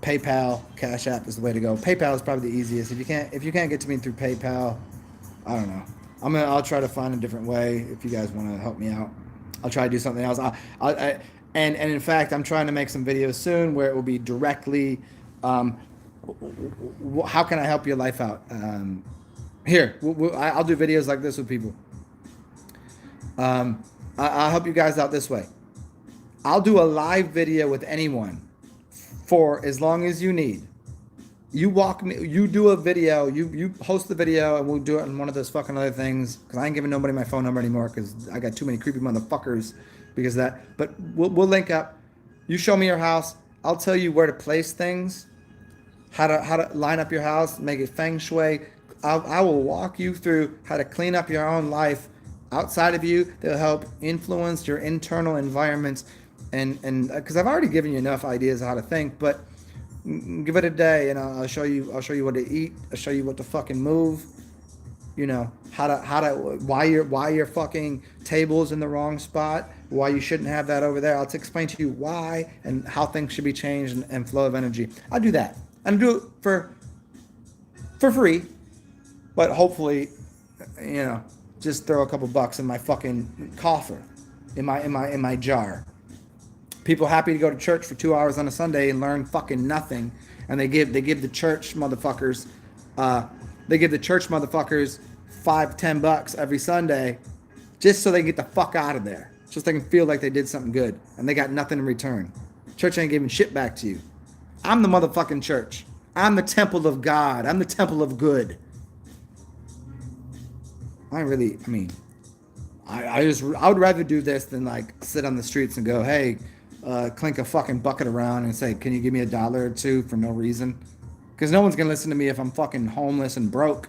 PayPal, Cash App is the way to go. PayPal is probably the easiest. If you can't get to me through PayPal, I don't know. I'll try to find a different way. If you guys want to help me out, I'll try to do something else. And in fact, I'm trying to make some videos soon where it will be directly, how can I help your life out? Here, I'll do videos like this with people. I'll help you guys out this way. I'll do a live video with anyone for as long as you need. You do a video, you host the video, and we'll do it on one of those fucking other things, because I ain't giving nobody my phone number anymore, because I got too many creepy motherfuckers because of that. But we'll link up. You show me your house. I'll tell you where to place things, how to line up your house, make it feng shui. I will walk you through how to clean up your own life outside of you. That'll help influence your internal environments. And because I've already given you enough ideas of how to think, but give it a day, and I'll show you what to eat. I'll show you what to fucking move. Why your fucking table's in the wrong spot, why you shouldn't have that over there. I'll explain to you why and how things should be changed, and flow of energy. I'll do that, and do it for free, but hopefully you know, just throw a couple bucks in my fucking coffer, in my jar. People happy to go to church for 2 hours on a Sunday and learn fucking nothing, and they give the church motherfuckers, they give the church motherfuckers $5-10 every Sunday, just so they can get the fuck out of there, just so they can feel like they did something good, and they got nothing in return. Church ain't giving shit back to you. I'm the motherfucking church. I'm the temple of God. I'm the temple of good. I mean, I would rather do this than like sit on the streets and go, hey, clink a fucking bucket around and say, can you give me $1 or $2 for no reason? Because no one's gonna listen to me if I'm fucking homeless and broke,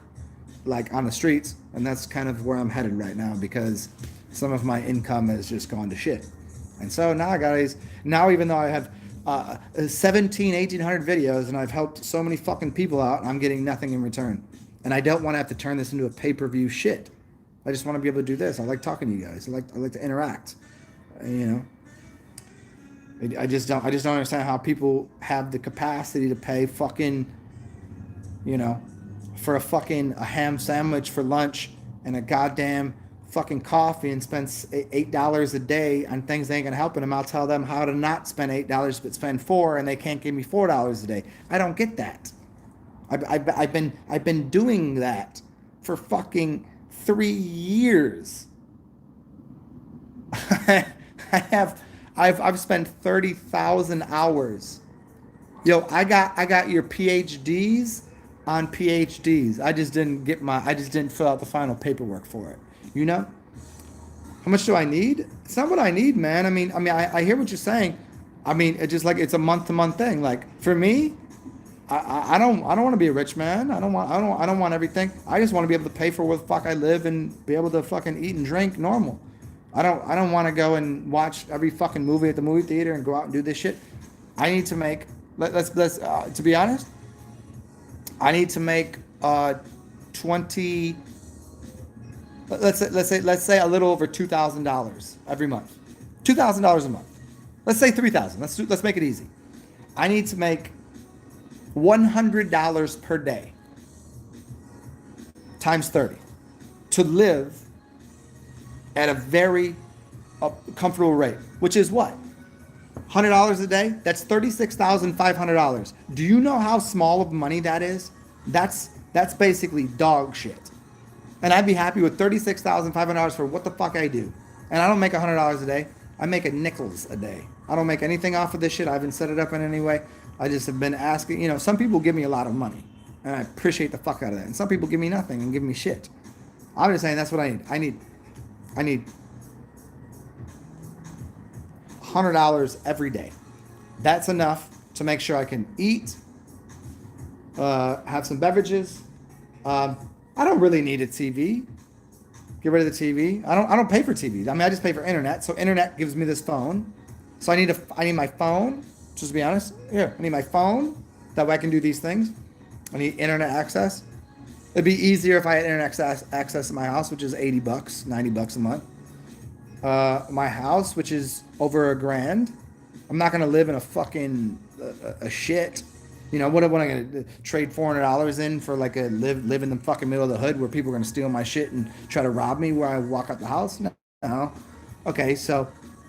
like on the streets. And that's kind of where I'm headed right now, because some of my income has just gone to shit. And so now, guys, even though I have 1,800 videos and I've helped so many fucking people out, I'm getting nothing in return. And I don't want to have to turn this into a pay-per-view shit. I just want to be able to do this. I like talking to you guys. I like to interact. You know, I just don't understand how people have the capacity to pay fucking, you know, for a ham sandwich for lunch and a goddamn fucking coffee and spend $8 a day on things that ain't gonna help them. I'll tell them how to not spend $8 but spend $4, and they can't give me $4 a day. I don't get that. I've been doing that for fucking 3 years. I've spent 30,000 hours. Yo, I got your PhDs on PhDs. I just didn't fill out the final paperwork for it. You know? How much do I need? It's not what I need, man. I hear what you're saying. I mean, it's just like it's a month-to-month thing. Like for me, I don't want to be a rich man. I don't want everything. I just want to be able to pay for where the fuck I live and be able to fucking eat and drink normal. I don't want to go and watch every fucking movie at the movie theater and go out and do this shit. I need to make let's to be honest, I need to make 20 let's say a little over $2,000 every month. $2,000 a month. Let's say 3,000. Let's make it easy. I need to make $100 per day times 30 to live at a very comfortable rate, which is what? $100 a day? That's $36,500. Do you know how small of money that is? That's basically dog shit. And I'd be happy with $36,500 for what the fuck I do. And I don't make $100 a day. I make a nickels a day. I don't make anything off of this shit. I haven't set it up in any way. I just have been asking, you know, some people give me a lot of money, and I appreciate the fuck out of that. And some people give me nothing and give me shit. I'm just saying that's what I need. I need $100 every day. That's enough to make sure I can eat, have some beverages. I don't really need a TV. Get rid of the TV. I don't pay for TV. I mean, I just pay for internet. So internet gives me this phone. So I need my phone. Just to be honest, here, I need my phone. That way I can do these things. I need internet access. It'd be easier if I had internet access at my house, which is $80, $90 a month. My house, which is over $1,000. I'm not gonna live in a fucking a shit. You know, what am I gonna trade $400 in for like live in the fucking middle of the hood where people are gonna steal my shit and try to rob me where I walk out the house? No. Okay, so.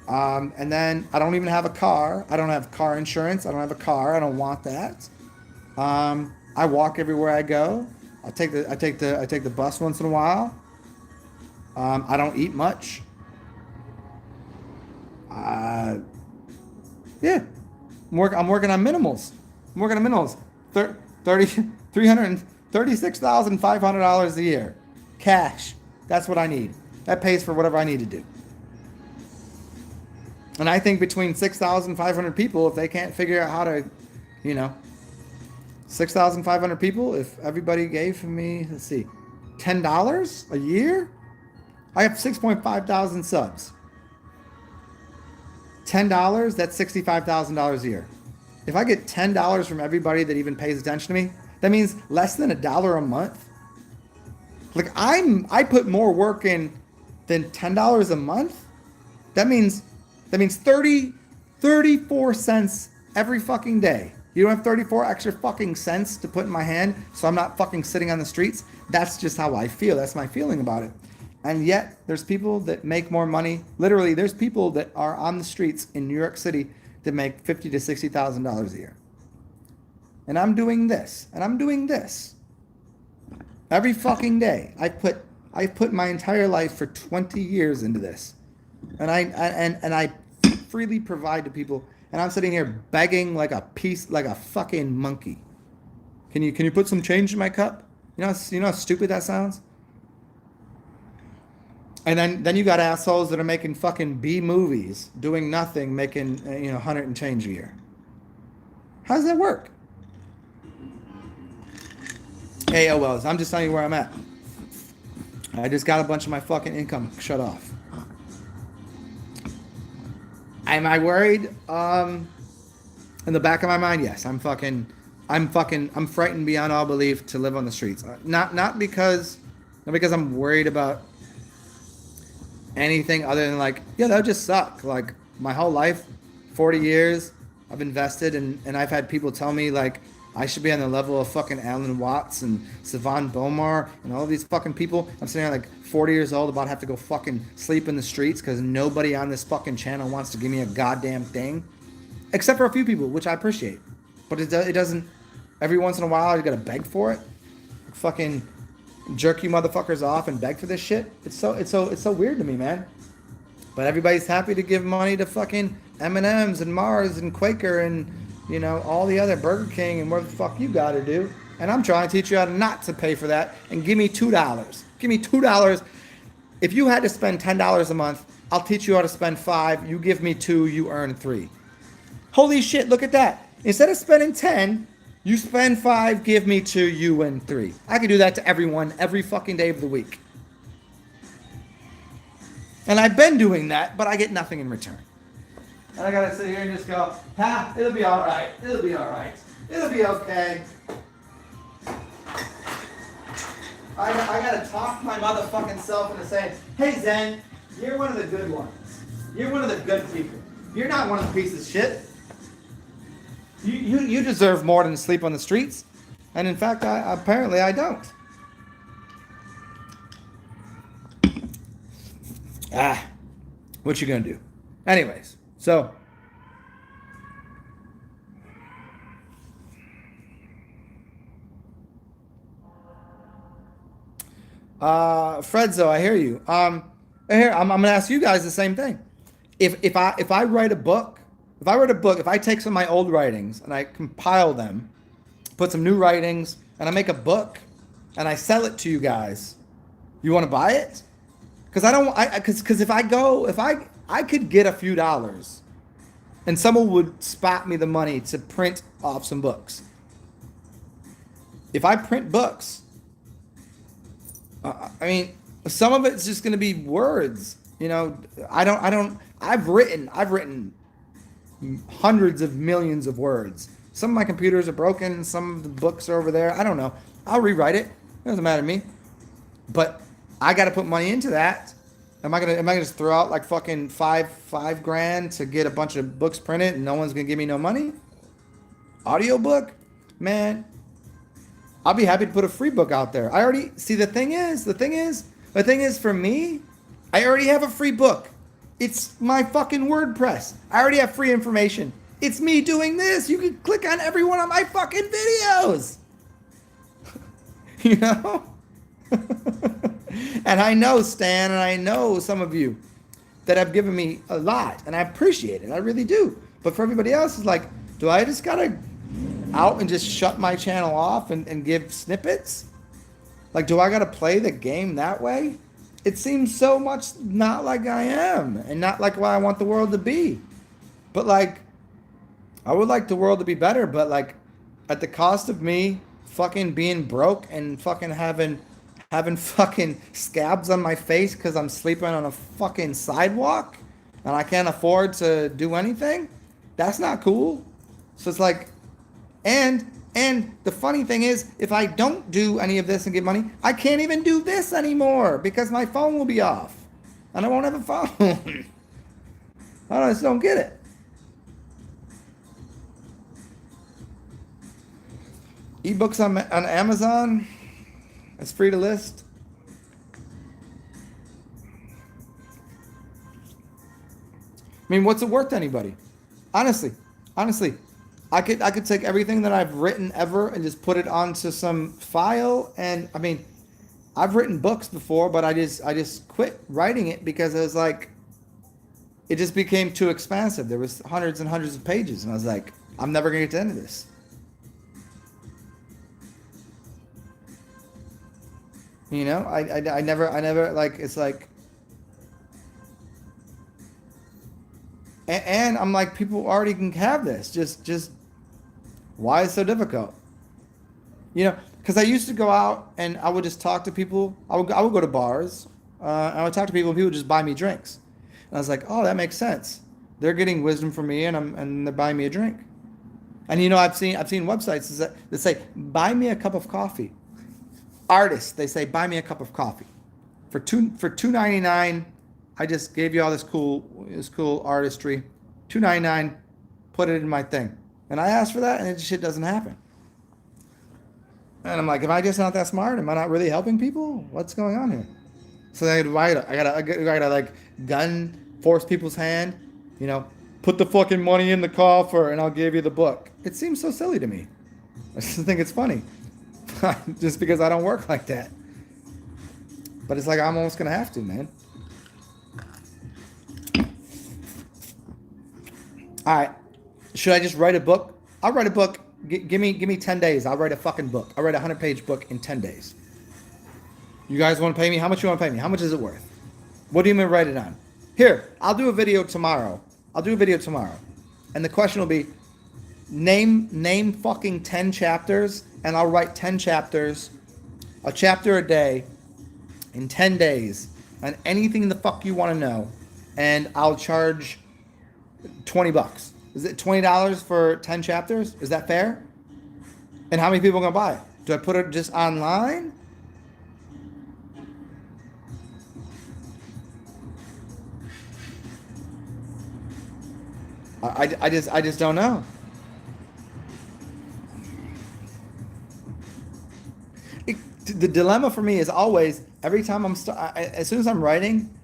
And then I don't even have a car. I don't have car insurance. I don't have a car. I don't want that. I walk everywhere I go. I take the bus once in a while. I don't eat much. Yeah. I'm working on minimals. $336,500 a year. Cash. That's what I need. That pays for whatever I need to do. And I think between 6,500 people, if they can't figure out how to, you know, 6,500 people, if everybody gave me, let's see, $10 a year, I have 6.5 thousand subs. $10, that's $65,000 a year. If I get $10 from everybody that even pays attention to me, that means less than $1 a month. Like I put more work in than $10 a month. That means 34 cents every fucking day. You don't have 34 extra fucking cents to put in my hand, so I'm not fucking sitting on the streets. That's just how I feel. That's my feeling about it. And yet, there's people that make more money. Literally, there's people that are on the streets in New York City that make $50,000 to $60,000 a year. And I'm doing this, and I'm doing this every fucking day. I put my entire life for 20 years into this, and I freely provide to people. And I'm sitting here begging like a fucking monkey. Can you put some change in my cup? You know how stupid that sounds. And then you got assholes that are making fucking B movies, doing nothing, making 100 and change a year. How does that work? AOLs. I'm just telling you where I'm at. I just got a bunch of my fucking income shut off. Am I worried? In the back of my mind, yes. I'm frightened beyond all belief to live on the streets. Not because I'm worried about anything other than like, yeah, that would just suck. Like my whole life, 40 years, I've invested and I've had people tell me like I should be on the level of fucking Alan Watts and Savan Bomar and all these fucking people. I'm sitting there like 40 years old about to have to go fucking sleep in the streets because nobody on this fucking channel wants to give me a goddamn thing. Except for a few people, which I appreciate. But it doesn't, every once in a while you gotta beg for it. Fucking jerk you motherfuckers off and beg for this shit. It's so weird to me, man. But everybody's happy to give money to fucking M&M's and Mars and Quaker and all the other Burger King and whatever the fuck you gotta do. And I'm trying to teach you how not to pay for that and give me $2. Give me $2. If you had to spend $10 a month, I'll teach you how to spend $5. You give me $2, you earn $3. Holy shit, look at that. Instead of spending 10, you spend 5, give me 2, you win 3. I can do that to everyone every fucking day of the week. And I've been doing that, but I get nothing in return. And I gotta sit here and just go, it'll be alright. It'll be alright. It'll be okay. I gotta talk my motherfucking self into saying, hey Zen, you're one of the good ones. You're one of the good people. You're not one of the pieces of shit. You deserve more than to sleep on the streets. And in fact, apparently I don't. What you gonna do? Anyways, so Fredzo, I hear you. I'm gonna ask you guys the same thing. If I write a book, if I take some of my old writings and I compile them, put some new writings, and I make a book, and I sell it to you guys, you want to buy it? Because if I could get a few dollars, and someone would spot me the money to print off some books. If I print books, some of it's just going to be words. I've written hundreds of millions of words. Some of my computers are broken. Some of the books are over there. I don't know. I'll rewrite it. It doesn't matter to me. But I got to put money into that. Am I gonna just throw out like fucking five grand to get a bunch of books printed and no one's gonna give me no money? Audiobook? Man, I'll be happy to put a free book out there. I already see the thing is for me, I already have a free book. It's my fucking WordPress. I already have free information. It's me doing this. You can click on every one of my fucking videos. And I know Stan and I know some of you that have given me a lot and I appreciate it. I really do. But for everybody else, it's like, do I just gotta out and just shut my channel off and give snippets? Like, do I gotta play the game that way? It seems so much not like I am and not like what I want the world to be. But like, I would like the world to be better, but like at the cost of me fucking being broke and fucking having fucking scabs on my face because I'm sleeping on a fucking sidewalk and I can't afford to do anything. That's not cool. So it's like, and the funny thing is, if I don't do any of this and get money, I can't even do this anymore because my phone will be off and I won't have a phone. I just don't get it. Ebooks on Amazon. It's free to list. I mean, what's it worth to anybody? Honestly, honestly, I could take everything that I've written ever and just put it onto some file. And I mean, I've written books before, but I just quit writing it because it was like it just became too expansive. There was hundreds and hundreds of pages, and I was like, I'm never gonna get to the end of this. You know, I never like it's like, and I'm like, people already can have this. Just why is it so difficult? You know, because I used to go out and I would just talk to people. I would go to bars. And I would talk to people. And people would just buy me drinks, and I was like, oh, that makes sense. They're getting wisdom from me, and they're buying me a drink. And you know, I've seen websites that say, buy me a cup of coffee. Artists, they say, buy me a cup of coffee for $2.99. I just gave you all this cool artistry. $2.99, put it in my thing. And I asked for that, and it shit doesn't happen. And I'm like, am I just not that smart? Am I not really helping people? What's going on here? So then I gotta like gun force people's hand, you know, put the fucking money in the coffer and I'll give you the book. It seems so silly to me. I just think it's funny. Just because I don't work like that. But it's like I'm almost gonna have to, man. All right. Should I just write a book? I'll write a book. Give me 10 days. I'll write a fucking book. I'll write a 100-page book in 10 days. You guys want to pay me? How much you want to pay me? How much is it worth? What do you mean write it on? Here, I'll do a video tomorrow. And the question will be, name fucking 10 chapters, and I'll write 10 chapters, a chapter a day, in 10 days, on anything the fuck you want to know, and I'll charge $20. Is it $20 for 10 chapters? Is that fair? And how many people are gonna buy it? Do I put it just online? I just don't know. It, the dilemma for me is always every time as soon as I'm writing,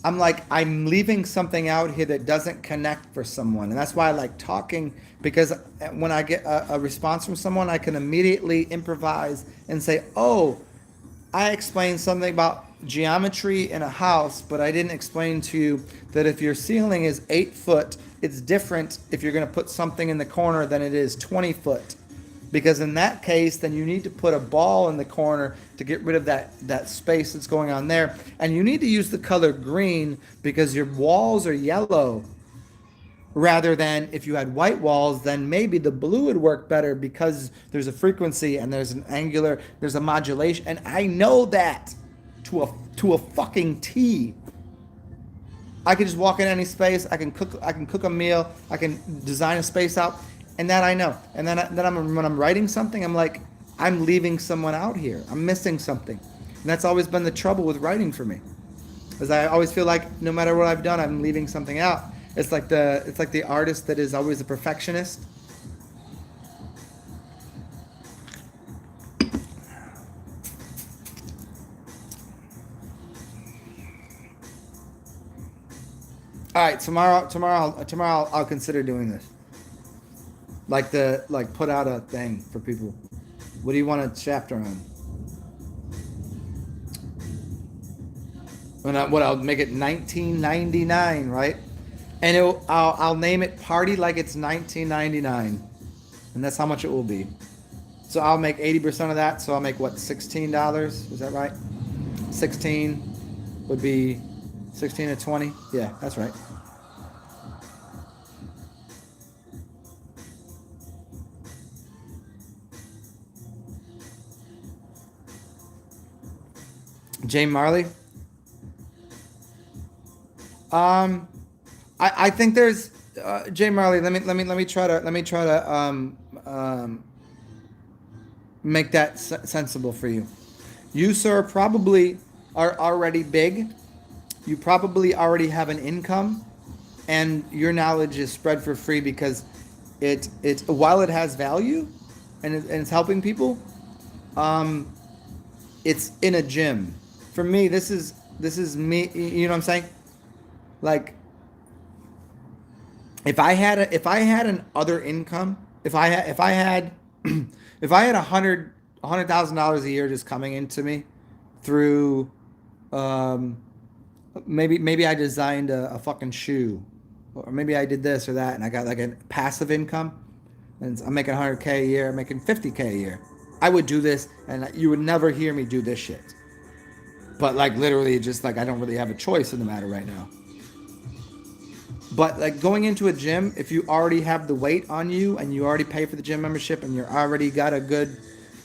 I'm like, I'm leaving something out here that doesn't connect for someone. And that's why I like talking, because when I get a response from someone, I can immediately improvise and say, oh, I explained something about geometry in a house, but I didn't explain to you that if your ceiling is 8 foot, it's different if you're going to put something in the corner than it is 20 foot. Because in that case, then you need to put a ball in the corner to get rid of that space that's going on there. And you need to use the color green because your walls are yellow. Rather than if you had white walls, then maybe the blue would work better because there's a frequency and there's a modulation. And I know that to a fucking T. I can just walk in any space. I can cook a meal. I can design a space out. And that I know. And then when I'm writing something, I'm like, I'm leaving someone out here. I'm missing something. And that's always been the trouble with writing for me. Because I always feel like no matter what I've done, I'm leaving something out. It's like the artist that is always a perfectionist. All right, tomorrow I'll consider doing this. Like put out a thing for people. What do you want a chapter on? I'll make it 1999, right? And I'll name it Party Like It's 1999, and that's how much it will be. So I'll make 80% of that. So I'll make what, $16? Is that right? 16 would be 16 to 20. Yeah, that's right. Jay Marley. Um, I think there's Jay Marley. Let me try to make that sensible for you. You, sir, probably are already big. You probably already have an income, and your knowledge is spread for free because it while it has value, and it's helping people, it's in a gym. For me, this is me. You know what I'm saying? Like, if I had an other income, if I had if I had $100,000 a year just coming into me through, um, maybe I designed a fucking shoe, or maybe I did this or that, and I got like a passive income, and I'm making 100K a year, I'm making 50K a year. I would do this, and you would never hear me do this shit. But like literally, just like I don't really have a choice in the matter right now. But like going into a gym, if you already have the weight on you and you already pay for the gym membership and you're already got a good,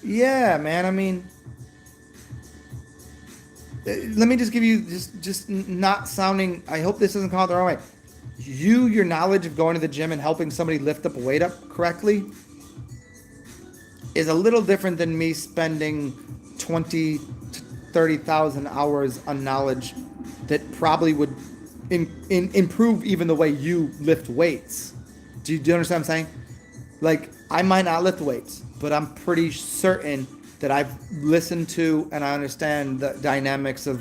yeah, man. I mean, let me just give you just not sounding. I hope this doesn't come out the wrong way. Your knowledge of going to the gym and helping somebody lift up a weight up correctly is a little different than me spending 20 to 30,000 hours on knowledge that probably would improve even the way you lift weights. Do you understand what I'm saying? Like, I might not lift weights, but I'm pretty certain that I've listened to and I understand the dynamics of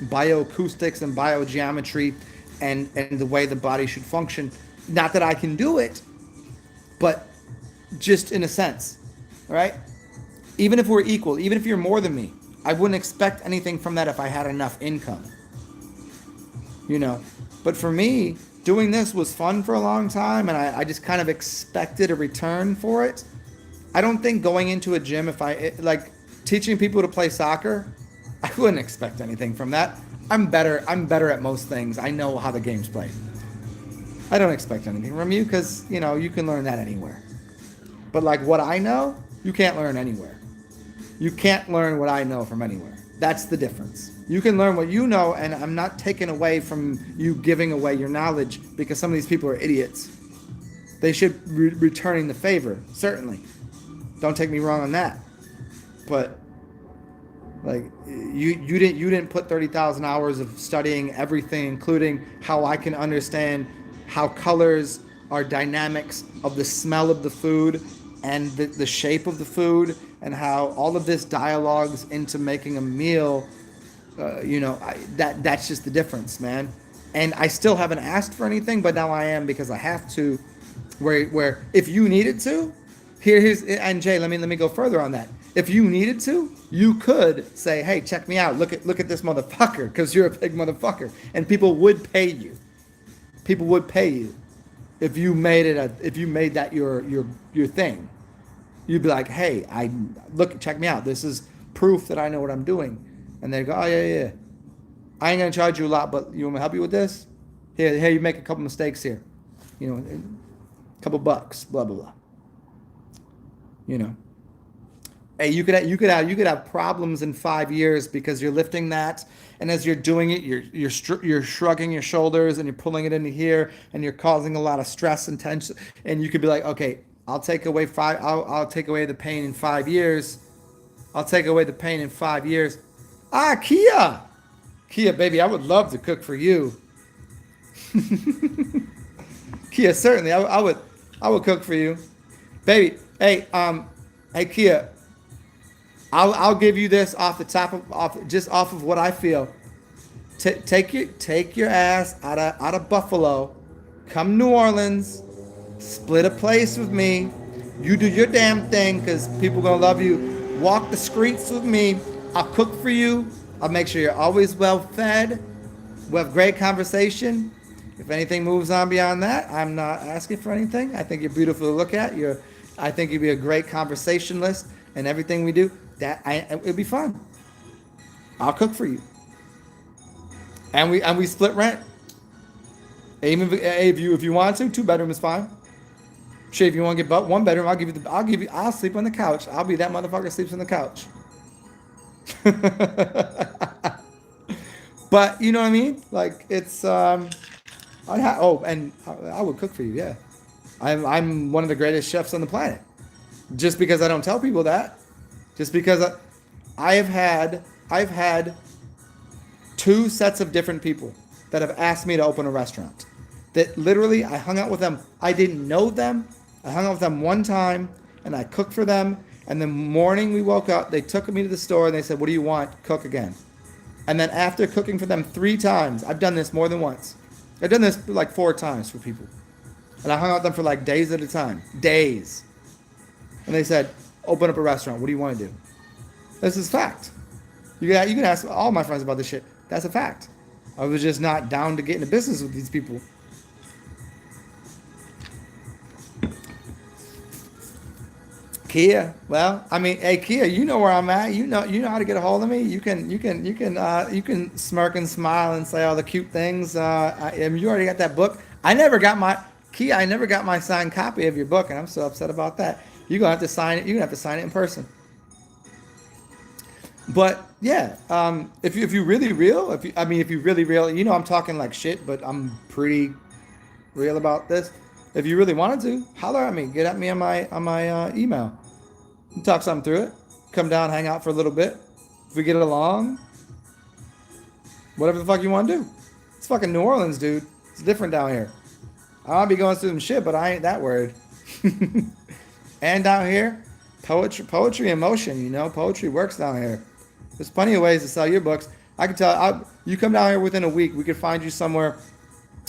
bioacoustics and biogeometry and the way the body should function. Not that I can do it, but just in a sense, right? Even if we're equal, even if you're more than me, I wouldn't expect anything from that if I had enough income. You know, but for me, doing this was fun for a long time, and I just kind of expected a return for it. I don't think going into a gym, like teaching people to play soccer, I wouldn't expect anything from that. I'm better at most things. I know how the game's played. I don't expect anything from you because, you know, you can learn that anywhere. But like what I know, you can't learn anywhere. You can't learn what I know from anywhere. That's the difference. You can learn what you know, and I'm not taking away from you giving away your knowledge because some of these people are idiots. They should be returning the favor, certainly. Don't take me wrong on that. But like you didn't put 30,000 hours of studying everything, including how I can understand how colors are dynamics of the smell of the food and the shape of the food, and how all of this dialogues into making a meal. That's just the difference, man. And I still haven't asked for anything, but now I am because I have to. Where if you needed to, here's and Jay, let me go further on that. If you needed to, you could say, "Hey, check me out. Look at this motherfucker," because you're a big motherfucker, and people would pay you. People would pay you if you made that your thing. You'd be like, "Hey, check me out. This is proof that I know what I'm doing." And they go, "Oh yeah. I ain't gonna charge you a lot, but you want me to help you with this? Here, you make a couple mistakes here. You know, a couple bucks, blah blah blah. You know, hey, you could have problems in 5 years because you're lifting that, and as you're doing it, you're shrugging your shoulders and you're pulling it into here, and you're causing a lot of stress and tension. And you could be like, okay, I'll take away the pain in 5 years. I'll take away the pain in 5 years. Kia, baby, I would love to cook for you. Kia, certainly, I would cook for you, baby. Hey, Kia, I'll give you this off the top of off of what I feel. Take your ass out of Buffalo, come New Orleans, split a place with me. You do your damn thing, because people gonna love you. Walk the streets with me. I'll cook for you. I'll make sure you're always well fed. We'll have great conversation. If anything moves on beyond that, I'm not asking for anything. I think you're beautiful to look at. I think you'd be a great conversationalist, and everything we do, it'd be fun. I'll cook for you, and we split rent. Even if you want to, 2-bedroom is fine. Shit, if you want to get 1 bedroom, I'll sleep on the couch. I'll be that motherfucker that sleeps on the couch. But you know what I mean? Like it's and I would cook for you. Yeah, I'm one of the greatest chefs on the planet. Just because I don't tell people that, just because I've had 2 sets of different people that have asked me to open a restaurant. That literally I hung out with them. I didn't know them. I hung out with them one time, and I cooked for them. And the morning we woke up, they took me to the store and they said, "What do you want? Cook again." And then after cooking for them 3 times, I've done this more than once. I've done this like 4 times for people. And I hung out with them for like days at a time. Days. And they said, "Open up a restaurant. What do you want to do?" This is fact. You can ask all my friends about this shit. That's a fact. I was just not down to get into business with these people. Kia, well, I mean, hey Kia, you know where I'm at. You know how to get a hold of me. You can smirk and smile and say all the cute things. You already got that book. I never got my signed copy of your book, and I'm so upset about that. You're gonna have to sign it. You're gonna have to sign it in person. But yeah, if you're really real, if you're really real, you know I'm talking like shit, but I'm pretty real about this. If you really wanted to, holler at me. Get at me on my email. Talk something through it. Come down, hang out for a little bit. If we get it along, whatever the fuck you want to do. It's fucking New Orleans, dude. It's different down here. I'll be going through some shit, but I ain't that worried. And down here, poetry in motion. You know, poetry works down here. There's plenty of ways to sell your books. I can tell. You come down here within a week, we could find you somewhere.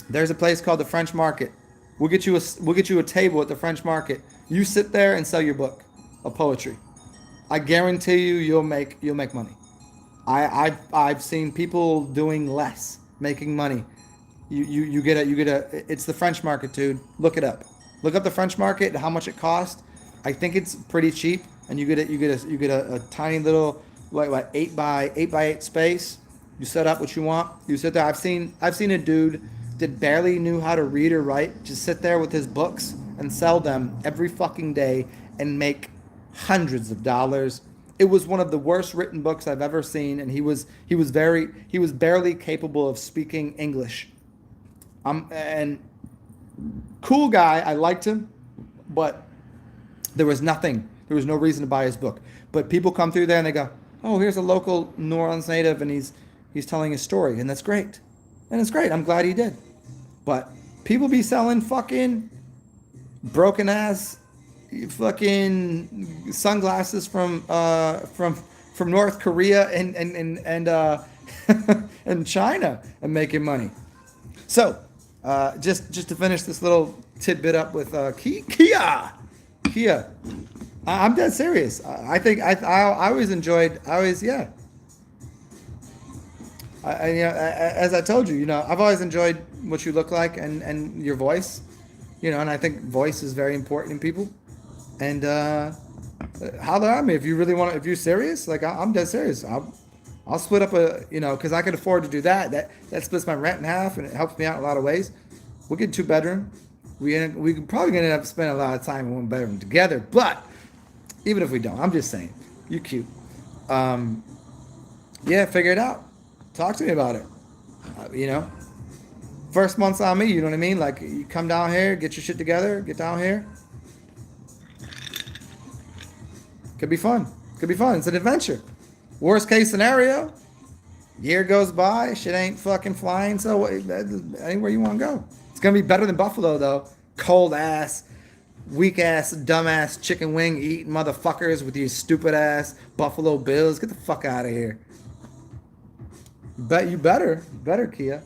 There's a place called the French Market. We'll get you a table at the French Market. You sit there and sell your book of poetry. I guarantee you'll make money. I've seen people doing less, making money. You get a. It's the French Market, dude. Look it up. Look up the French Market and how much it costs. I think it's pretty cheap, and you get a tiny little like 8 by 8 space. You set up what you want. You sit there. I've seen a dude that barely knew how to read or write just sit there with his books and sell them every fucking day and make hundreds of dollars. It was one of the worst written books I've ever seen, and he was barely capable of speaking English. And cool guy, I liked him, but there was no reason to buy his book. But people come through there and they go, "Oh, here's a local New Orleans native, and he's telling his story," and that's great. And it's great. I'm glad he did. But people be selling fucking broken ass fucking sunglasses from North Korea and and China and making money. So just to finish this little tidbit up with Kia. I'm dead serious. I think I always enjoyed. As I told you, you know, I've always enjoyed what you look like and your voice, you know, and I think voice is very important in people. And holler at me if you really want to, if you're serious. Like I'm dead serious. I'll split up because I could afford to do that. That splits my rent in half and it helps me out in a lot of ways. We'll get 2 bedroom. We probably gonna end up spending a lot of time in 1 bedroom together. But even if we don't, I'm just saying, you cute. Figure it out. Talk to me about it. First month's on me, you know what I mean? Like, you come down here, get your shit together, get down here. Could be fun. It's an adventure. Worst case scenario, year goes by, shit ain't fucking flying, so anywhere you want to go. It's going to be better than Buffalo, though. Cold ass, weak ass, dumb ass chicken wing eating motherfuckers with your stupid ass Buffalo Bills. Get the fuck out of here. Bet you better, Kia.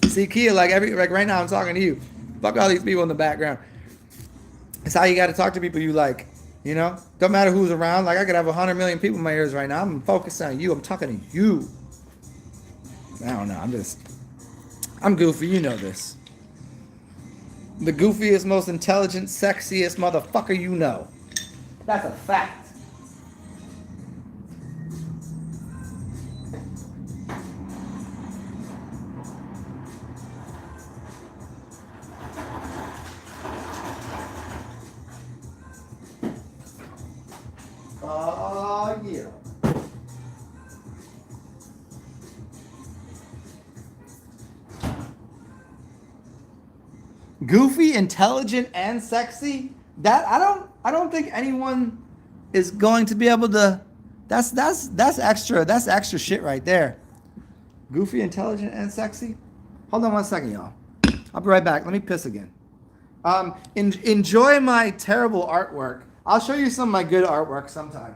See, Kia, like right now I'm talking to you. Fuck all these people in the background. It's how you got to talk to people you like. You know, don't matter who's around. Like I could have 100 million people in my ears right now. I'm focused on you. I'm talking to you. I don't know. I'm goofy. You know this. The goofiest, most intelligent, sexiest motherfucker you know. That's a fact. Yeah. Goofy, intelligent, and sexy. That I don't think anyone is going to be able to. That's extra. That's extra shit right there. Goofy, intelligent, and sexy. Hold on 1 second, y'all. I'll be right back. Let me piss again. Enjoy my terrible artwork. I'll show you some of my good artwork sometime.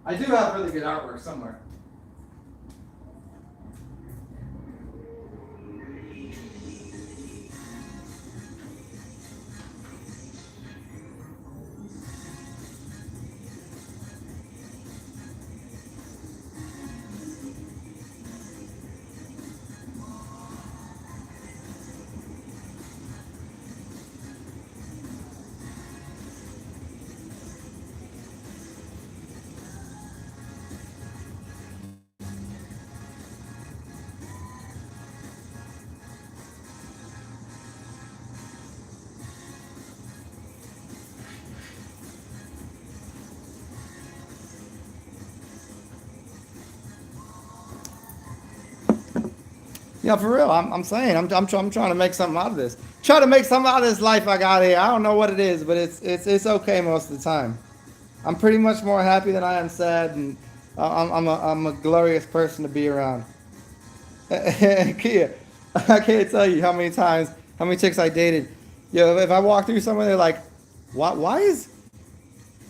I do have really good artwork somewhere. Yeah, for real. I'm saying I'm trying to make something out of this. Try to make something out of this life I got here. I don't know what it is, but it's okay most of the time. I'm pretty much more happy than I am sad, and I'm a glorious person to be around. Kia, I can't tell you how many chicks I dated. Yo, if I walk through somewhere, they're like, why is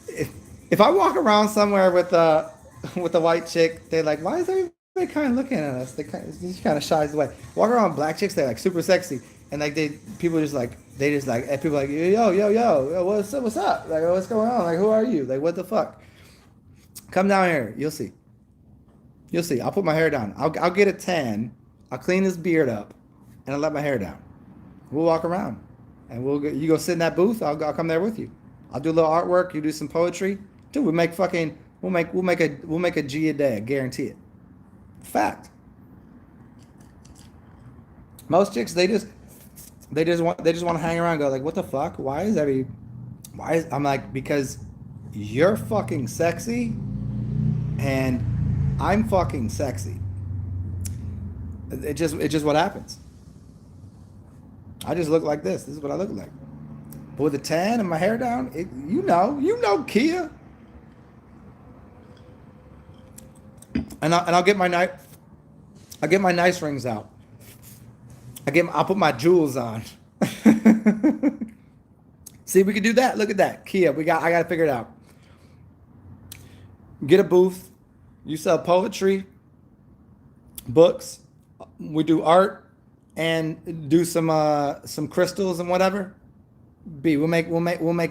if, if I walk around somewhere with a white chick, they're like, why is everybody kind of looking at us? She kind of shies away. Walk around with black chicks, they're like super sexy, and like people just like and people like yo, what's up? Like what's going on? Like who are you? Like what the fuck? Come down here, you'll see. You'll see. I'll put my hair down. I'll get a tan. I'll clean this beard up, and I'll let my hair down. We'll walk around, and you go sit in that booth. I'll come there with you. I'll do a little artwork. You do some poetry. Dude, we'll make a G a day. I guarantee it. Fact. Most chicks they just want to hang around. And go like, what the fuck? I'm like, because you're fucking sexy, and I'm fucking sexy. It just what happens. I just look like this. This is what I look like. But with the tan and my hair down, you know, Kia. And I'll get my nice rings out. I'll put my jewels on. See, we can do that. Look at that, Kia. I gotta figure it out. Get a booth. You sell poetry, books. We do art and do some crystals and whatever. We'll make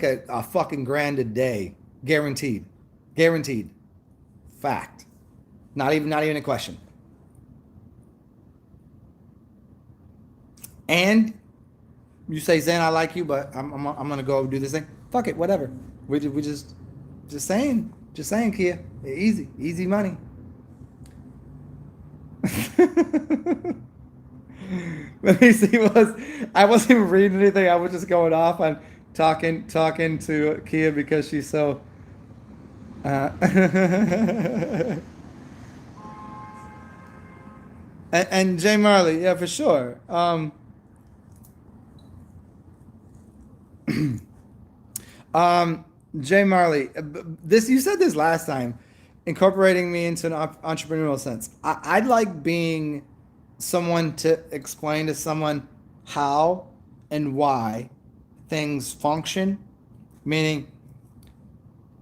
a fucking grand a day, guaranteed, fact. Not even a question. And you say, Zen, I like you, but I'm gonna go do this thing. Fuck it, whatever. We just saying, Kia. Easy money. Let me see. I wasn't even reading anything. I was just going off on talking to Kia because she's so. And Jay Marley, yeah, for sure. Jay Marley, you said this last time, incorporating me into an entrepreneurial sense. I'd like being someone to explain to someone how and why things function. Meaning,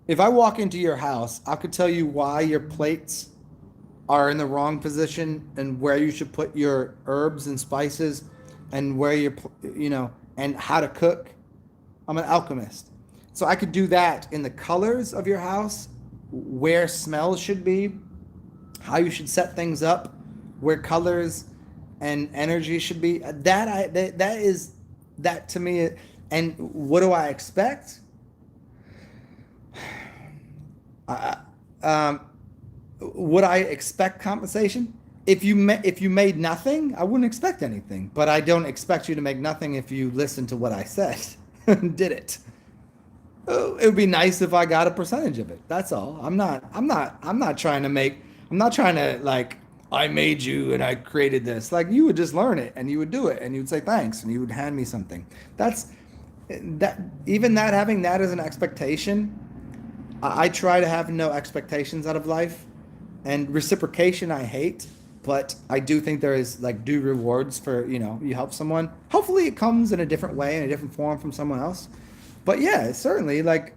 if I walk into your house, I could tell you why your plates are in the wrong position and where you should put your herbs and spices and where and how to cook. I'm an alchemist. So I could do that in the colors of your house, where smells should be, how you should set things up, where colors and energy should be. That to me. And what do I expect? Would I expect compensation? If you made nothing, I wouldn't expect anything. But I don't expect you to make nothing if you listen to what I said and did it. It would be nice if I got a percentage of it. That's all. I'm not trying to like, I made you and I created this. Like, you would just learn it and you would do it and you would say thanks and you would hand me something. Having that as an expectation, I try to have no expectations out of life. And reciprocation I hate, but I do think there is like due rewards for, you help someone. Hopefully it comes in a different way, in a different form from someone else. But yeah, certainly like,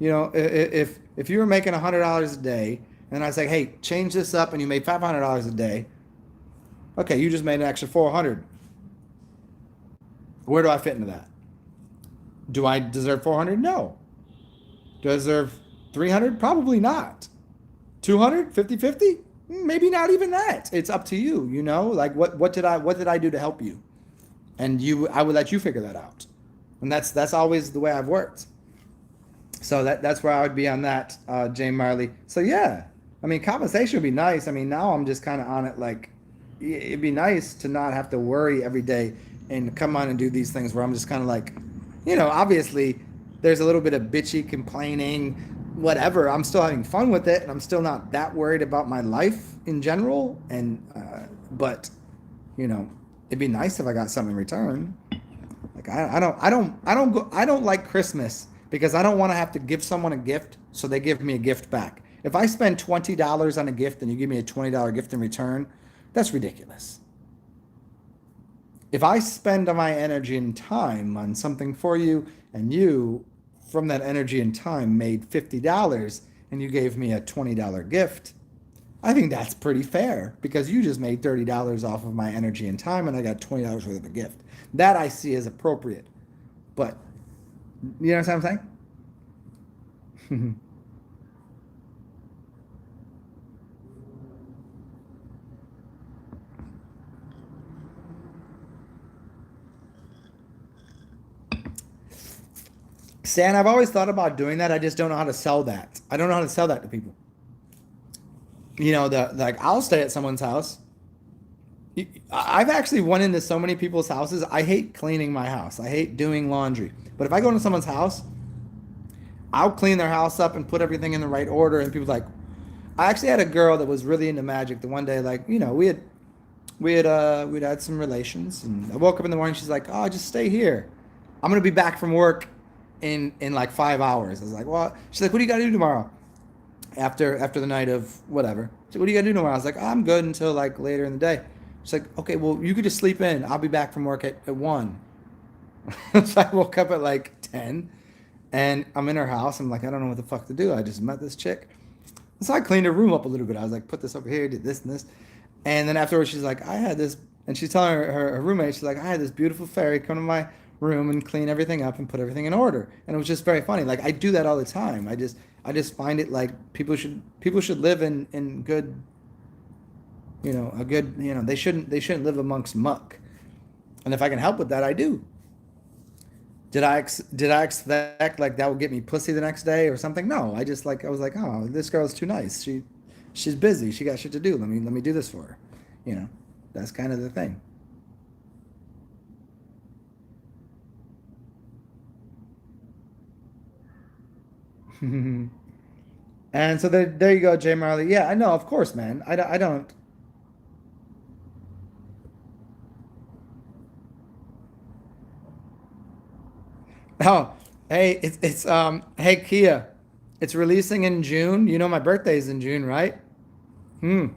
if you were making $100 a day and I say, hey, change this up and you made $500 a day, okay, you just made an extra 400. Where do I fit into that? Do I deserve 400? No. Do I deserve 300? Probably not. 200? 50-50? Maybe not even that. It's up to you, Like what did I do to help you? And I would let you figure that out. And that's always the way I've worked. So that's where I would be on that, Jane Marley. So yeah, I mean, compensation would be nice. I mean, now I'm just kind of on it like it'd be nice to not have to worry every day and come on and do these things where I'm just kind of like, obviously there's a little bit of bitchy complaining, whatever. I'm still having fun with it, and I'm still not that worried about my life in general. And but it'd be nice if I got something in return. Like I don't like Christmas because I don't want to have to give someone a gift so they give me a gift back. If I spend $20 on a gift and you give me a $20 gift in return, that's ridiculous. If I spend my energy and time on something for you and you from that energy and time made $50 and you gave me a $20 gift, I think that's pretty fair because you just made $30 off of my energy and time and I got $20 worth of a gift. That I see as appropriate. But you know what I'm saying? Stan, I've always thought about doing that. I just don't know how to sell that. I don't know how to sell that to people. Like I'll stay at someone's house. I've actually went into so many people's houses. I hate cleaning my house. I hate doing laundry. But if I go into someone's house, I'll clean their house up and put everything in the right order. And people like, I actually had a girl that was really into magic. The one day, like we'd had some relations, and I woke up in the morning. She's like, "Oh, just stay here. I'm gonna be back from work in like 5 hours." I was like, "Well," she's like, "What do you got to do tomorrow?" After the night of whatever. So what do you got to do tomorrow? I was like, "I'm good until like later in the day." She's like, "Okay, well you could just sleep in. I'll be back from work at 1." So I woke up at like 10, and I'm in her house. I'm like, I don't know what the fuck to do. I just met this chick. So I cleaned her room up a little bit. I was like, put this over here, did this and this. And then afterwards, she's like, I had this, and she's telling her roommate, she's like, I had this beautiful fairy come to my room and clean everything up and put everything in order. And it was just very funny. Like I do that all the time. I just find it like people should live in good, a good, they shouldn't live amongst muck. And if I can help with that, I do. Did I expect like that would get me pussy the next day or something? No, I was like, oh, this girl's too nice. She's busy. She got shit to do. Let me do this for her. You know, that's kind of the thing. And so there you go, Jay Marley. Yeah, I know, of course, man. I don't. Oh, hey, hey Kia, it's releasing in June. You know my birthday's in June, right? Hmm.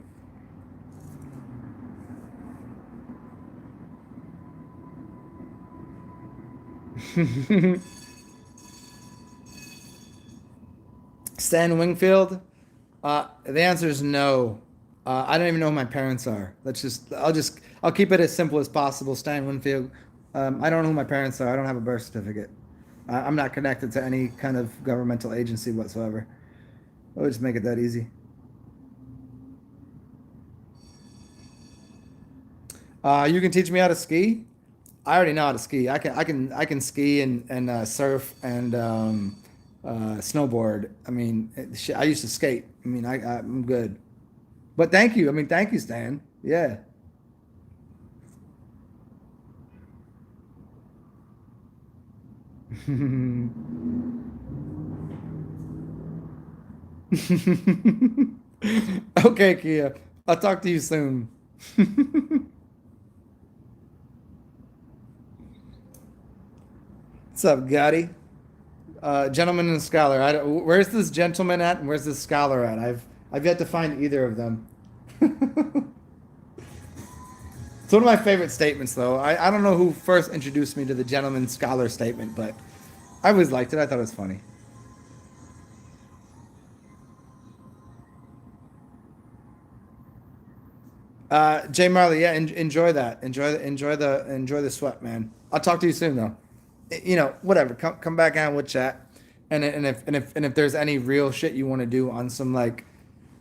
Stan Wingfield. The answer is no. I don't even know who my parents are. I'll keep it as simple as possible. Stan Winfield. I don't know who my parents are. I don't have a birth certificate. I'm not connected to any kind of governmental agency whatsoever. I'll just make it that easy. You can teach me how to ski. I already know how to ski. I can ski and surf and snowboard. I mean, I used to skate. I mean, I'm good. But thank you. I mean, thank you, Stan. Yeah. Okay, Kia. I'll talk to you soon. What's up, Gotti? Gentleman and scholar. Where's this gentleman at, and where's this scholar at? I've yet to find either of them. It's one of my favorite statements, though. I don't know who first introduced me to the gentleman scholar statement, but I always liked it. I thought it was funny. Jay Marley, yeah, enjoy that. Enjoy the sweat, man. I'll talk to you soon, though. Whatever. Come back on, we'll chat. And if there's any real shit you want to do on some like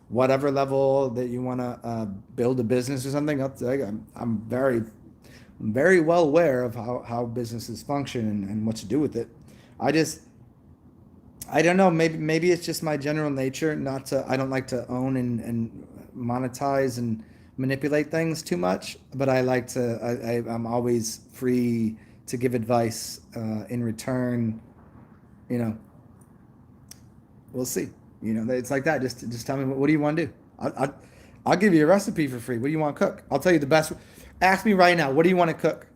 whatever level that you want to build a business or something, I'm very well aware of how businesses function and what to do with it. I just I don't know. Maybe it's just my general nature not to. I don't like to own and monetize and manipulate things too much. But I like to. I'm always free to give advice in return. You know, we'll see. It's like that. Just tell me what do you want to do. I'll give you a recipe for free. What do you want to cook? I'll tell you the best. Ask me right now. What do you want to cook?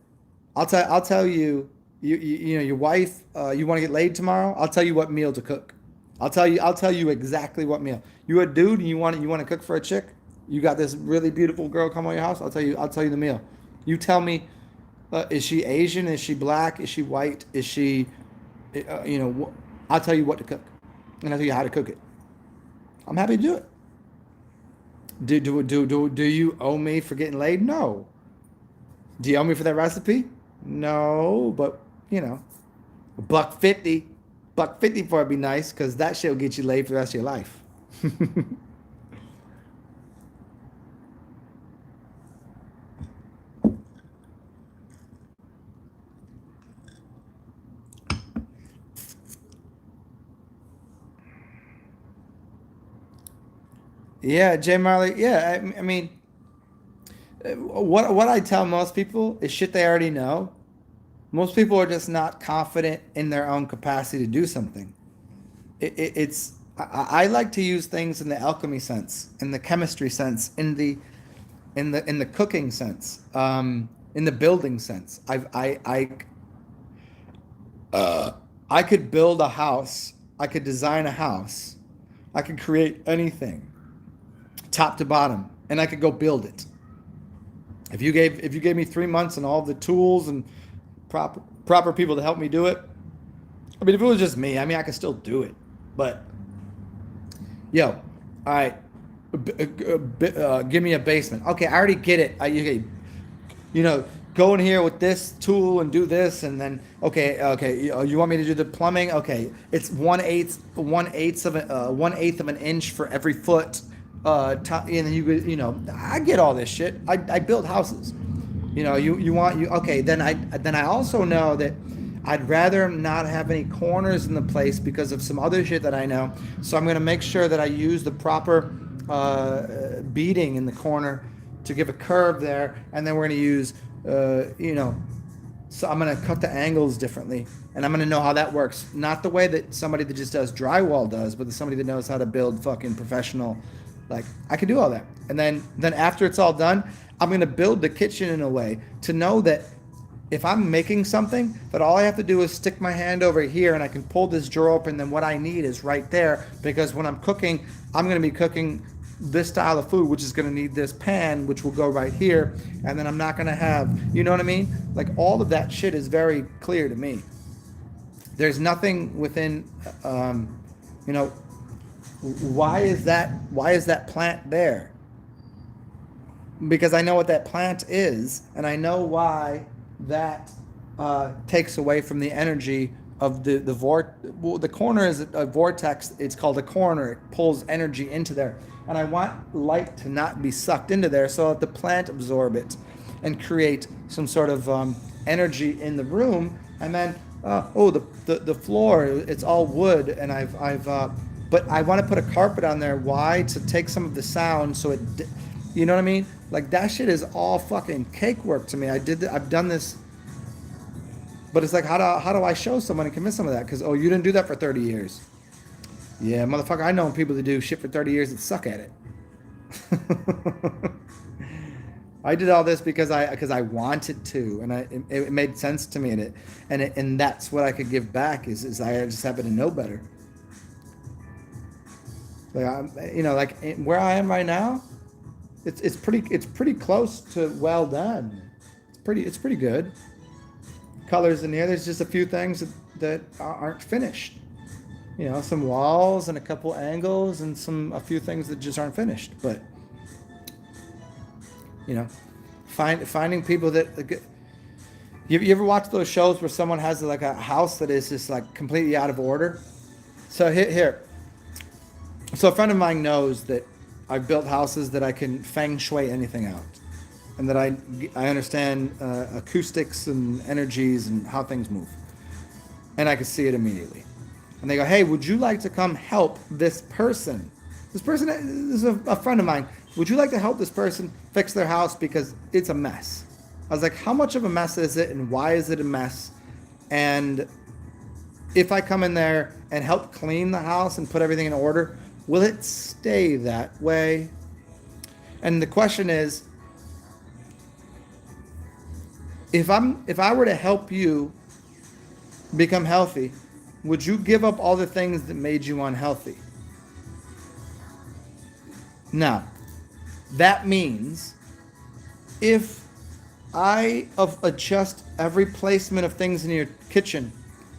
I'll tell you. Your wife. You want to get laid tomorrow? I'll tell you what meal to cook. I'll tell you exactly what meal. You a dude and you want to cook for a chick? You got this really beautiful girl come on your house. I'll tell you the meal. You tell me. Is she Asian? Is she black? Is she white? Is she? I'll tell you what to cook, and I'll tell you how to cook it. I'm happy to do it. Do you owe me for getting laid? No. Do you owe me for that recipe? No, but $1.50, $1.50 for it'd be nice because that shit will get you laid for the rest of your life. Yeah, Jay Marley. Yeah, I mean, what I tell most people is shit they already know. Most people are just not confident in their own capacity to do something. I like to use things in the alchemy sense, in the chemistry sense, in the cooking sense, in the building sense. I could build a house. I could design a house. I could create anything, top to bottom, and I could go build it. If you gave me 3 months and all the tools and proper people to help me do it, I mean, if it was just me, I mean, I could still do it. But yo, all right, give me a basement. Okay, I already get it. You know, go in here with this tool and do this, and then okay. You want me to do the plumbing? Okay, it's one eighth of an inch for every foot. And then I get all this shit. I build houses. Okay. Then I also know that I'd rather not have any corners in the place because of some other shit that I know. So I'm gonna make sure that I use the proper beading in the corner to give a curve there, and then we're gonna use so I'm gonna cut the angles differently, and I'm gonna know how that works. Not the way that somebody that just does drywall does, but somebody that knows how to build fucking professional. Like I can do all that, and then after it's all done, I'm gonna build the kitchen in a way to know that if I'm making something, that all I have to do is stick my hand over here, and I can pull this drawer open. Then what I need is right there, because when I'm cooking, I'm gonna be cooking this style of food, which is gonna need this pan, which will go right here, and then I'm not gonna have, you know what I mean? Like all of that shit is very clear to me. There's nothing within, you know. Why is that plant there? Because I know what that plant is, and I know why that takes away from the energy of the corner is a vortex. It's called a corner. It pulls energy into there, and I want light to not be sucked into there, so that the plant absorb it and create some sort of energy in the room. And then the floor, it's all wood, and I've but I want to put a carpet on there. Why? To take some of the sound, so you know what I mean? Like that shit is all fucking cake work to me. I've done this, but it's like, how do I show someone and convince some of that? Because you didn't do that for 30 years. Yeah, motherfucker, I know people that do shit for 30 years that suck at it. I did all this because I wanted to, and it made sense to me, and that's what I could give back is I just happen to know better. Like, like where I am right now, it's pretty close to well done. It's pretty good. Colors in here. There's just a few things that aren't finished. You know, some walls and a couple angles and a few things that just aren't finished. But you know, finding people that you ever watch those shows where someone has like a house that is just like completely out of order? So here. So a friend of mine knows that I've built houses that I can feng shui anything out, and that I understand acoustics and energies and how things move, and I can see it immediately. And they go, "Hey, would you like to come help this person? This person is a friend of mine. Would you like to help this person fix their house because it's a mess?" I was like, "How much of a mess is it, and why is it a mess? And if I come in there and help clean the house and put everything in order, will it stay that way?" And the question is, if I were to help you become healthy, would you give up all the things that made you unhealthy? Now, that means if I adjust every placement of things in your kitchen,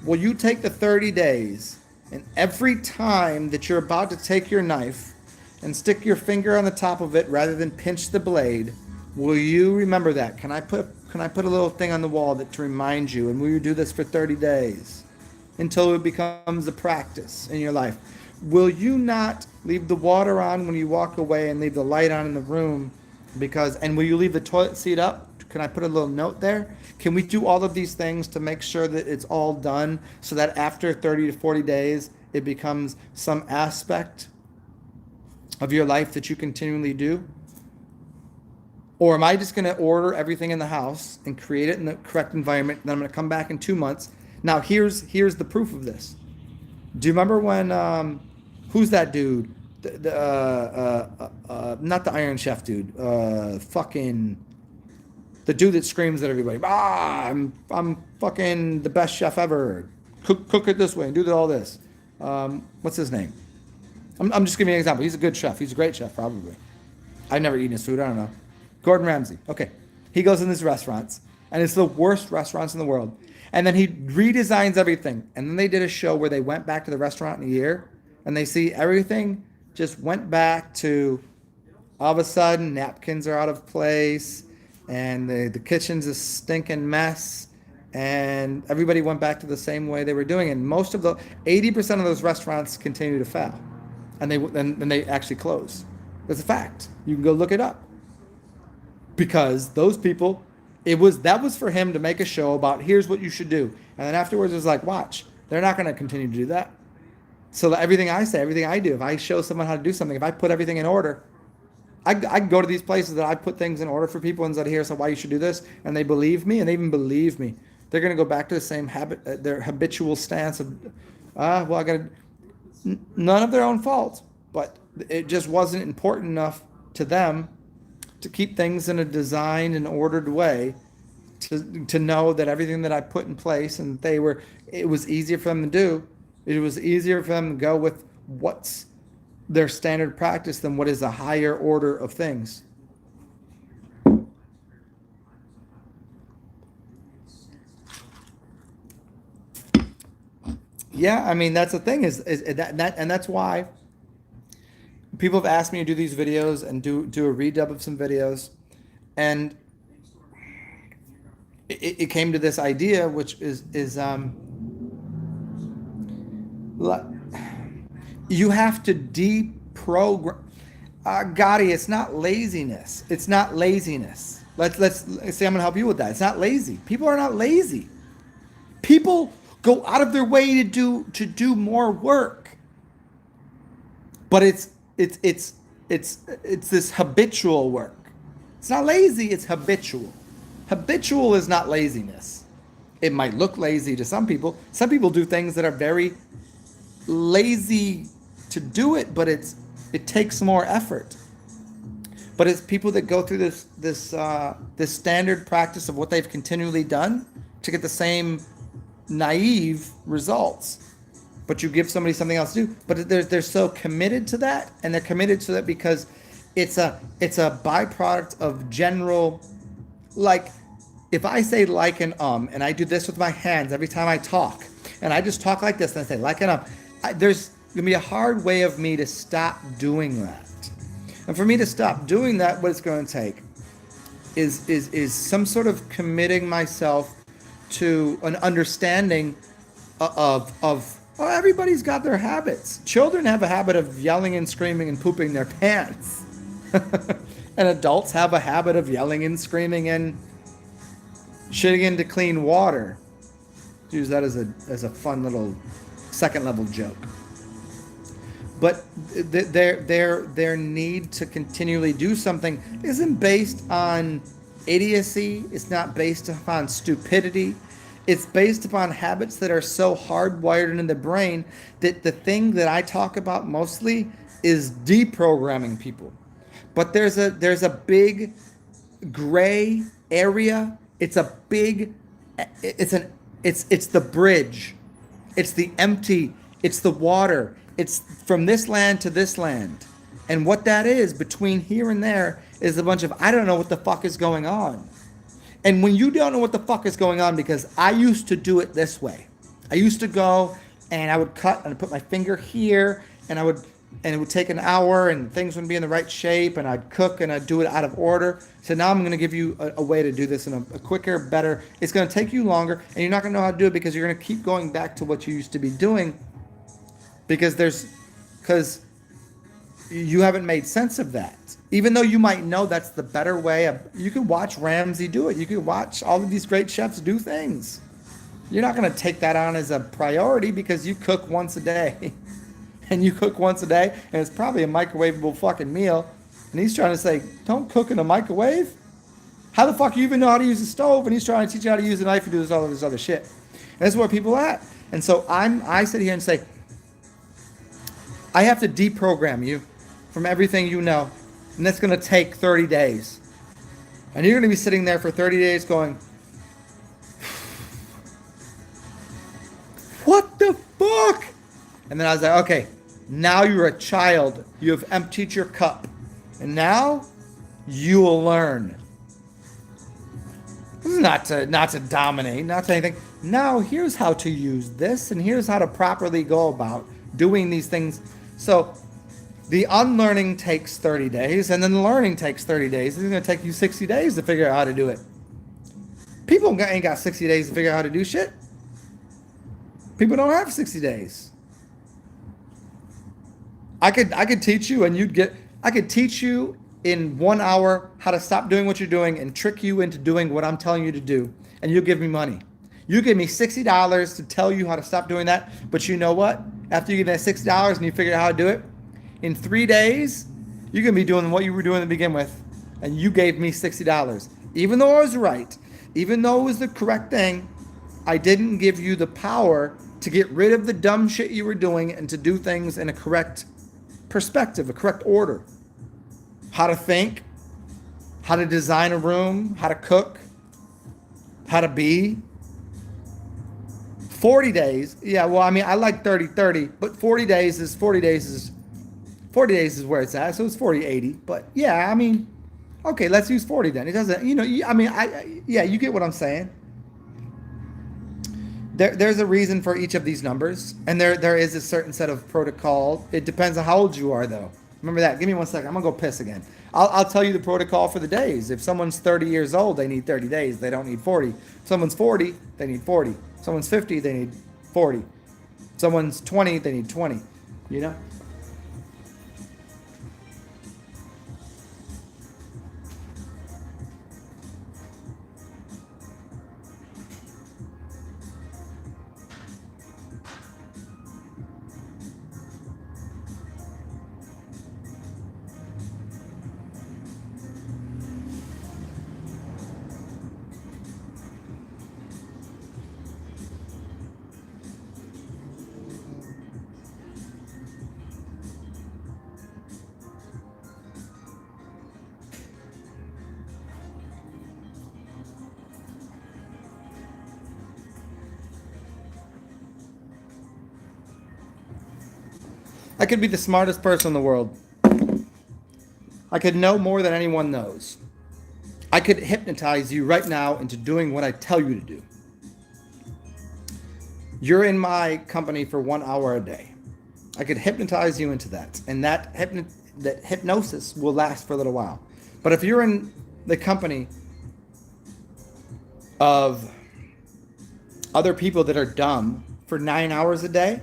will you take the 30 days and every time that you're about to take your knife and stick your finger on the top of it rather than pinch the blade, will you remember that? Can I put a little thing on the wall to remind you? And will you do this for 30 days until it becomes a practice in your life? Will you not leave the water on when you walk away and leave the light on in the room? And will you leave the toilet seat up? Can I put a little note there? Can we do all of these things to make sure that it's all done so that after 30 to 40 days, it becomes some aspect of your life that you continually do? Or am I just going to order everything in the house and create it in the correct environment, and then I'm going to come back in 2 months? Now, here's the proof of this. Do you remember when, who's that dude? Not the Iron Chef dude. The dude that screams at everybody. I'm fucking the best chef ever. Cook it this way and do all this. What's his name? I'm just giving you an example. He's a good chef. He's a great chef, probably. I've never eaten his food. I don't know. Gordon Ramsay. Okay. He goes in these restaurants, and it's the worst restaurants in the world. And then he redesigns everything. And then they did a show where they went back to the restaurant in a year, and they see everything just went back to, all of a sudden, napkins are out of place, and the kitchen's a stinking mess, and everybody went back to the same way they were doing. And 80% of those restaurants continue to fail, and they actually close. That's a fact. You can go look it up, because those people, that was for him to make a show about here's what you should do, and then afterwards it was like, watch, they're not going to continue to do that. So everything I say, everything I do, if I show someone how to do something, if I put everything in order, I go to these places that I put things in order for people and said, here's why you should do this, and they believe me, and they even believe me. They're going to go back to the same habit, their habitual stance of, none of their own fault, but it just wasn't important enough to them to keep things in a designed and ordered way, to know that everything that I put in place, and it was easier for them to do. It was easier for them to go with what's their standard practice than what is a higher order of things. Yeah, I mean, that's the thing is that, and that's why people have asked me to do these videos and do a redub of some videos, and it came to this idea, which is you have to deprogram. Gotti, it's not laziness. It's not laziness. Let's say I'm gonna help you with that. It's not lazy. People are not lazy. People go out of their way to do more work, but it's this habitual work. It's not lazy. It's habitual. Habitual is not laziness. It might look lazy to some people. Some people do things that are very lazy to do it, but it takes more effort. But it's people that go through this standard practice of what they've continually done to get the same naive results. But you give somebody something else to do. But they're so committed to that, and they're committed to that because it's a byproduct of general, like, if I say like and I do this with my hands every time I talk, and I just talk like this and I say like and there's gonna be a hard way of me to stop doing that. And for me to stop doing that, what it's going to take is some sort of committing myself to an understanding of oh, everybody's got their habits. Children have a habit of yelling and screaming and pooping their pants. And adults have a habit of yelling and screaming and shitting into clean water. Use that as a fun little second level joke. But their need to continually do something isn't based on idiocy. It's not based upon stupidity. It's based upon habits that are so hardwired into the brain that the thing that I talk about mostly is deprogramming people. But there's a big gray area. It's the bridge. It's the empty. It's the water. It's from this land to this land. And what that is between here and there is a bunch of, I don't know what the fuck is going on. And when you don't know what the fuck is going on, because I used to do it this way. I used to go and I would cut and I'd put my finger here and it would take an hour and things wouldn't be in the right shape and I'd cook and I'd do it out of order. So now I'm going to give you a way to do this in a quicker, better. It's going to take you longer and you're not going to know how to do it because you're going to keep going back to what you used to be doing. Because you haven't made sense of that. Even though you might know that's the better way. You could watch Ramsay do it. You could watch all of these great chefs do things. You're not going to take that on as a priority because you cook once a day. And you cook once a day, and it's probably a microwavable fucking meal. And he's trying to say, don't cook in a microwave? How the fuck do you even know how to use a stove? And he's trying to teach you how to use a knife and do all of this other shit. And that's where people are at. And so I sit here and say, I have to deprogram you from everything you know. And that's going to take 30 days. And you're going to be sitting there for 30 days going, what the fuck? And then I was like, okay, now you're a child. You have emptied your cup. And now you will learn. This is not to dominate, not to anything. Now here's how to use this, and here's how to properly go about doing these things. So the unlearning takes 30 days, and then the learning takes 30 days. It's going to take you 60 days to figure out how to do it. People ain't got 60 days to figure out how to do shit. People don't have 60 days. I could teach you, and I could teach you in 1 hour how to stop doing what you're doing and trick you into doing what I'm telling you to do, and you'll give me money. You give me $60 to tell you how to stop doing that, but you know what? After you give that $60 and you figure out how to do it, in 3 days, you're going to be doing what you were doing to begin with, and you gave me $60. Even though I was right, even though it was the correct thing, I didn't give you the power to get rid of the dumb shit you were doing and to do things in a correct perspective, a correct order. How to think, how to design a room, how to cook, how to be. 40 days. Yeah, well, I mean, I like 30-30, but 40 days is where it's at. So it's 40-80. But yeah, I mean, okay, let's use 40 then. It doesn't, you get what I'm saying. There's a reason for each of these numbers, and there is a certain set of protocol. It depends on how old you are, though. Remember that. Give me 1 second. I'm gonna go piss again. I'll tell you the protocol for the days. If someone's 30 years old, they need 30 days. They don't need 40. If someone's 40, they need 40. If someone's 50, they need 40. If someone's 20, they need 20. You know? I could be the smartest person in the world. I could know more than anyone knows. I could hypnotize you right now into doing what I tell you to do. You're in my company for 1 hour a day. I could hypnotize you into that. And that hypnosis will last for a little while. But if you're in the company of other people that are dumb for 9 hours a day,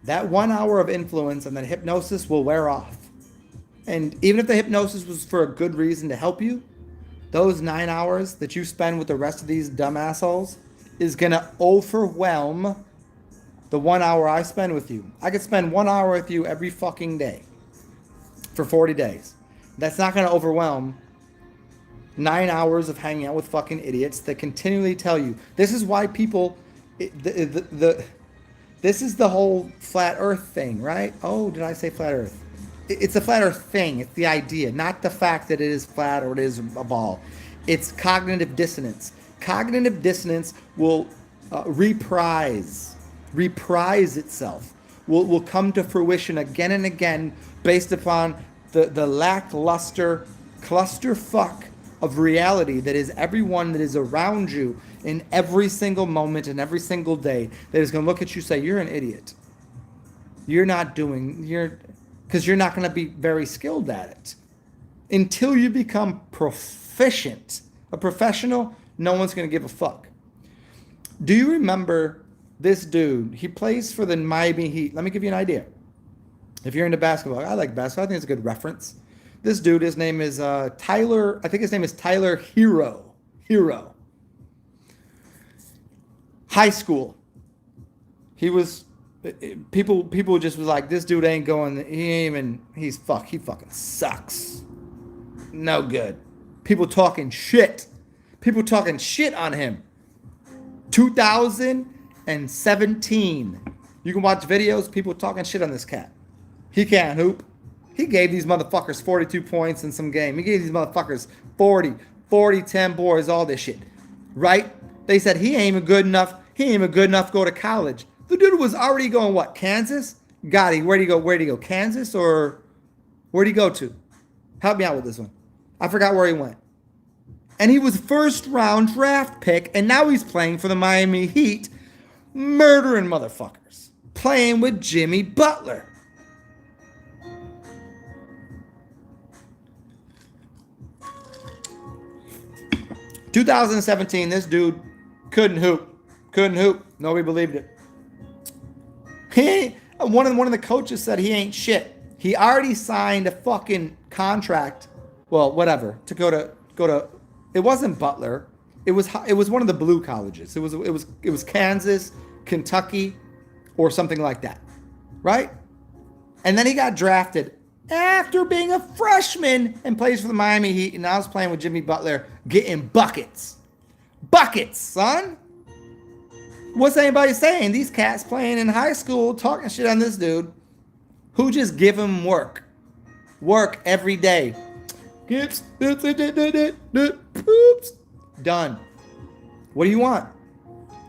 that 1 hour of influence and that hypnosis will wear off. And even if the hypnosis was for a good reason to help you, those 9 hours that you spend with the rest of these dumb assholes is going to overwhelm the 1 hour I spend with you. I could spend 1 hour with you every fucking day for 40 days. That's not going to overwhelm 9 hours of hanging out with fucking idiots that continually tell you. This is why people, this is the whole flat earth thing, right? Oh, did I say flat earth? It's a flat earth thing. It's the idea, not the fact that it is flat or it is a ball. It's cognitive dissonance. Cognitive dissonance will reprise itself, will come to fruition again and again based upon the lackluster clusterfuck of reality that is everyone that is around you in every single moment and every single day that is going to look at you and say, you're an idiot. Because you're not going to be very skilled at it. Until you become proficient, a professional, no one's going to give a fuck. Do you remember this dude? He plays for the Miami Heat. Let me give you an idea. If you're into basketball, I like basketball. I think it's a good reference. This dude, his name is Tyler. I think his name is Tyler Hero. High school. He was. People just was like, this dude ain't going. He fucking sucks. No good. People talking shit. People talking shit on him. 2017. You can watch videos. People talking shit on this cat. He can't hoop. He gave these motherfuckers 42 points in some game. He gave these motherfuckers 40, 10 boards, all this shit. Right? They said he ain't even good enough. He ain't even good enough to go to college. The dude was already going, what, Kansas? Got it. Where'd he go? Kansas or where'd he go to? Help me out with this one. I forgot where he went. And he was first round draft pick, and now he's playing for the Miami Heat, murdering motherfuckers. Playing with Jimmy Butler. – 2017, this dude couldn't hoop. Nobody believed it. One of the coaches said he ain't shit. He already signed a fucking contract. Well, whatever, to go to. It wasn't Butler. It was one of the blue colleges. It was Kansas, Kentucky, or something like that, right? And then he got drafted after being a freshman and plays for the Miami Heat. And now he's playing with Jimmy Butler, getting buckets, son. What's anybody saying? These cats playing in high school talking shit on this dude who just give him work every day. Done. What do you want?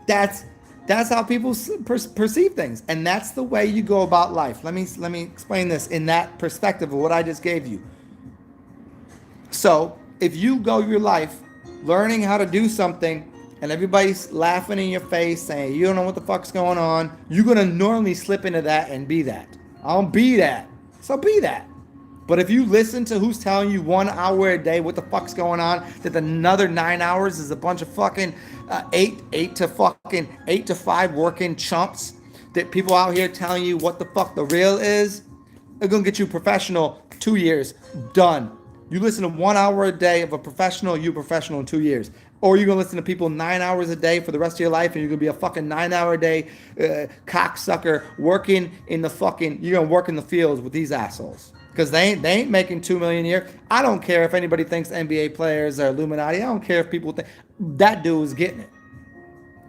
That's how people perceive things, and that's the way you go about life. Let me explain this in that perspective of what I just gave you. So if you go your life learning how to do something and everybody's laughing in your face saying you don't know what the fuck's going on, you're going to normally slip into that and be that. I'll be that. So be that. But if you listen to who's telling you 1 hour a day what the fuck's going on, that another 9 hours is a bunch of fucking 8 to 5 working chumps, that people out here telling you what the fuck the real is, they're going to get you professional 2 years. Done. You listen to 1 hour a day of a professional, you're professional in 2 years. Or you're going to listen to people 9 hours a day for the rest of your life, and you're going to be a fucking 9 hour a day cocksucker working in the fucking, you're going to work in the fields with these assholes. Because they ain't making $2 million a year. I don't care if anybody thinks NBA players are Illuminati. I don't care if people think that dude is getting it.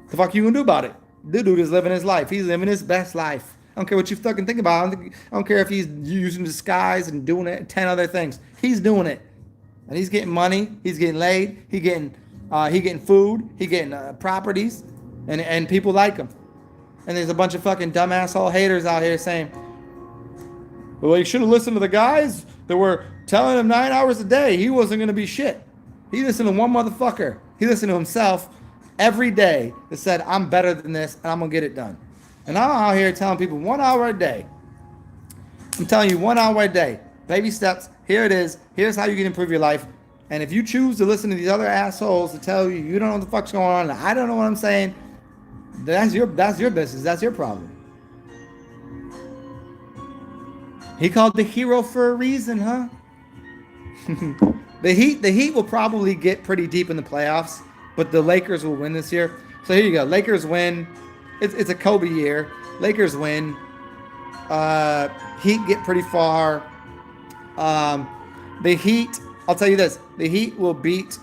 The fuck you gonna do about it? The dude is living his life. He's living his best life. I don't care what you fucking think about. I don't care if he's using disguise and doing it, 10 other things. He's doing it, and he's getting money. He's getting laid. He getting food. He getting properties, and people like him. And there's a bunch of fucking dumb asshole haters out here saying, well, you should have listened to the guys that were telling him 9 hours a day he wasn't going to be shit. He listened to one motherfucker. He listened to himself every day that said, I'm better than this and I'm going to get it done. And I'm out here telling people 1 hour a day. I'm telling you 1 hour a day. Baby steps. Here it is. Here's how you can improve your life. And if you choose to listen to these other assholes to tell you you don't know what the fuck's going on, and I don't know what I'm saying, that's your business. That's your problem. He called the hero for a reason, huh? The Heat will probably get pretty deep in the playoffs, but the Lakers will win this year. So here you go. Lakers win. It's a Kobe year. Lakers win. Heat get pretty far. The Heat, I'll tell you this. The Heat will beat.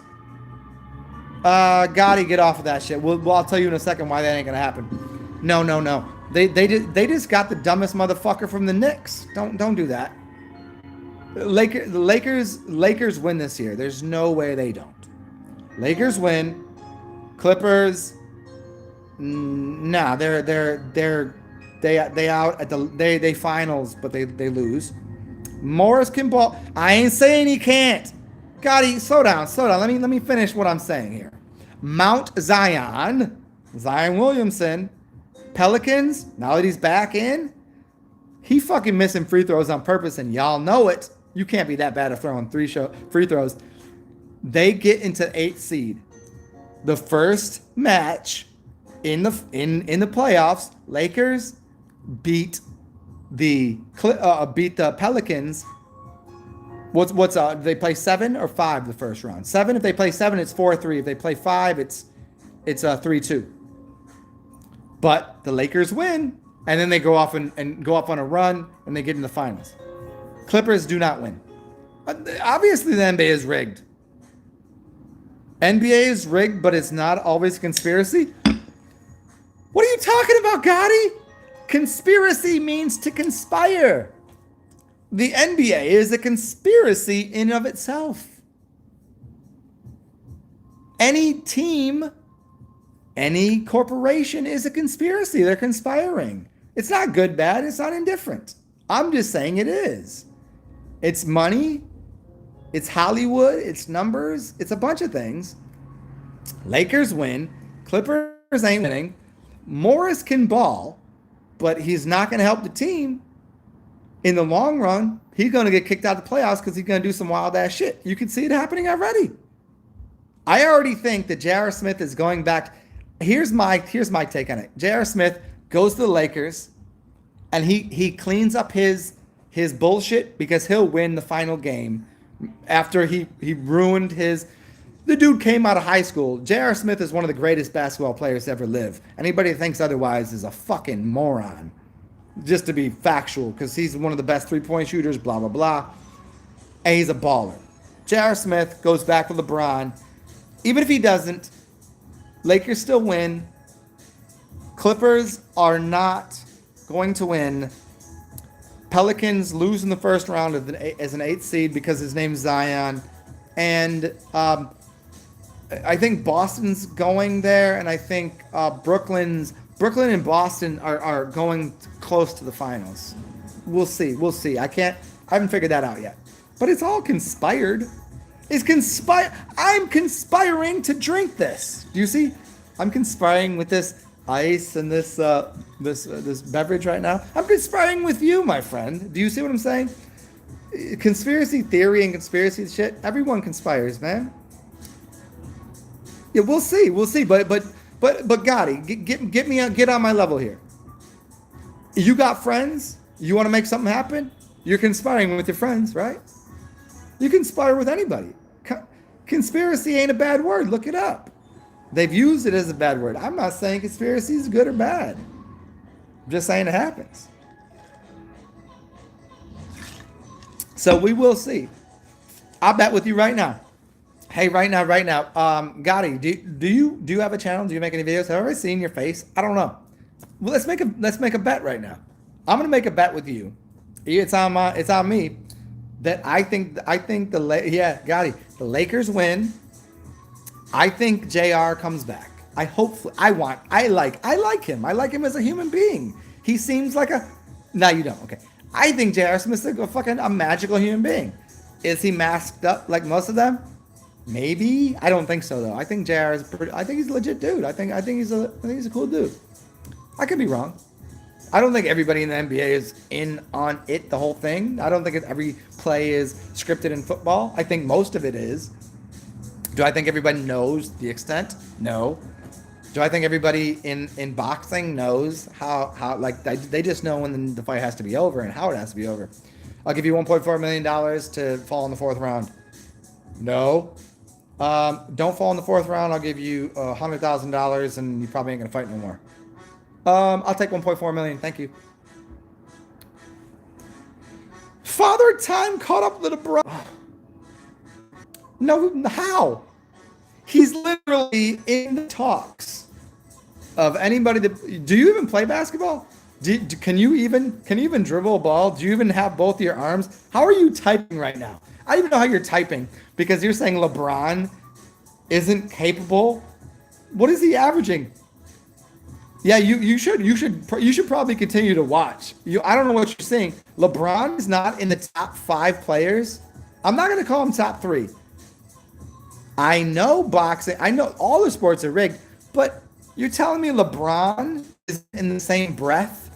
Gotti, get off of that shit. Well, I'll tell you in a second why that ain't gonna happen. No. They just got the dumbest motherfucker from the Knicks. Don't do that. The Lakers win this year. There's no way they don't. Lakers win. Clippers. Nah, they out at they finals, but they lose. Morris can ball. I ain't saying he can't. Gotti, slow down. Let me finish what I'm saying here. Mount Zion Williamson, Pelicans. Now that he's back in, he fucking missing free throws on purpose, and y'all know it. You can't be that bad at throwing free throws. They get into 8th seed. The first match in the playoffs, Lakers beat the Pelicans. What's they play 7 or 5 the first round? 7. If they play 7, it's 4-3. If they play 5, it's 3-2. But the Lakers win, and then they go off and go off on a run, and they get in the finals. Clippers do not win. Obviously, the NBA is rigged. NBA is rigged, but it's not always conspiracy. What are you talking about, Gotti? Conspiracy means to conspire. The NBA is a conspiracy in and of itself. Any team, any corporation is a conspiracy. They're conspiring. It's not good, bad. It's not indifferent. I'm just saying it is. It's money. It's Hollywood. It's numbers. It's a bunch of things. Lakers win. Clippers ain't winning. Morris can ball, but he's not going to help the team. In the long run, he's going to get kicked out of the playoffs because he's going to do some wild ass shit. You can see it happening already. I already think that J.R. Smith is going back. Here's my take on it. J.R. Smith goes to the Lakers, and he cleans up his bullshit because he'll win the final game after he ruined his. The dude came out of high school. J.R. Smith is one of the greatest basketball players to ever live. Anybody that thinks otherwise is a fucking moron. Just to be factual, because he's one of the best three-point shooters, blah, blah, blah. And he's a baller. J.R. Smith goes back with LeBron. Even if he doesn't, Lakers still win. Clippers are not going to win. Pelicans lose in the first round as an 8th seed because his name's Zion. And I think Boston's going there, and I think Brooklyn and Boston are going close to the finals. We'll see. I haven't figured that out yet. But it's all conspired. I'm conspiring to drink this. Do you see? I'm conspiring with this ice and this beverage right now. I'm conspiring with you, my friend. Do you see what I'm saying? Conspiracy theory and conspiracy shit. Everyone conspires, man. Yeah, we'll see. But Gotti, get on my level here. You got friends? You want to make something happen? You're conspiring with your friends, right? You conspire with anybody. Conspiracy ain't a bad word. Look it up. They've used it as a bad word. I'm not saying conspiracy is good or bad. I'm just saying it happens. So we will see. I'll bet with you right now. Hey, right now. Gotti, do you have a channel? Do you make any videos? Have I ever seen your face? I don't know. Well, let's make a bet right now. I'm gonna make a bet with you. It's on me. That I think Gotti, the Lakers win. I think JR comes back. I like him. I like him as a human being. He seems like a. No, you don't. Okay. I think J.R. Smith's a magical human being. Is he masked up like most of them? Maybe. I don't think so though. I think J.R. is pretty. I think he's a legit dude. I think he's a cool dude. I could be wrong. I don't think everybody in the NBA is in on it the whole thing. I don't think every play is scripted in football. I think most of it is. Do I think everybody knows the extent? No. Do I think everybody in boxing knows how like they just know when the fight has to be over and how it has to be over? I'll give you $1.4 million to fall in the fourth round. No. Don't fall in the fourth round. I'll give you $100,000 and you probably ain't gonna fight no more. I'll take 1.4 million. Thank you. Father Time caught up with LeBron. No, how? He's literally in the talks of anybody that. Do you even play basketball? Can you even dribble a ball? Do you even have both your arms? How are you typing right now? I don't even know how you're typing because you're saying LeBron isn't capable. What is he averaging? Yeah, you should probably continue to watch. I don't know what you're saying. LeBron is not in the top 5 players. I'm not gonna call him top 3. I know boxing. I know all the sports are rigged, but you're telling me LeBron is in the same breath?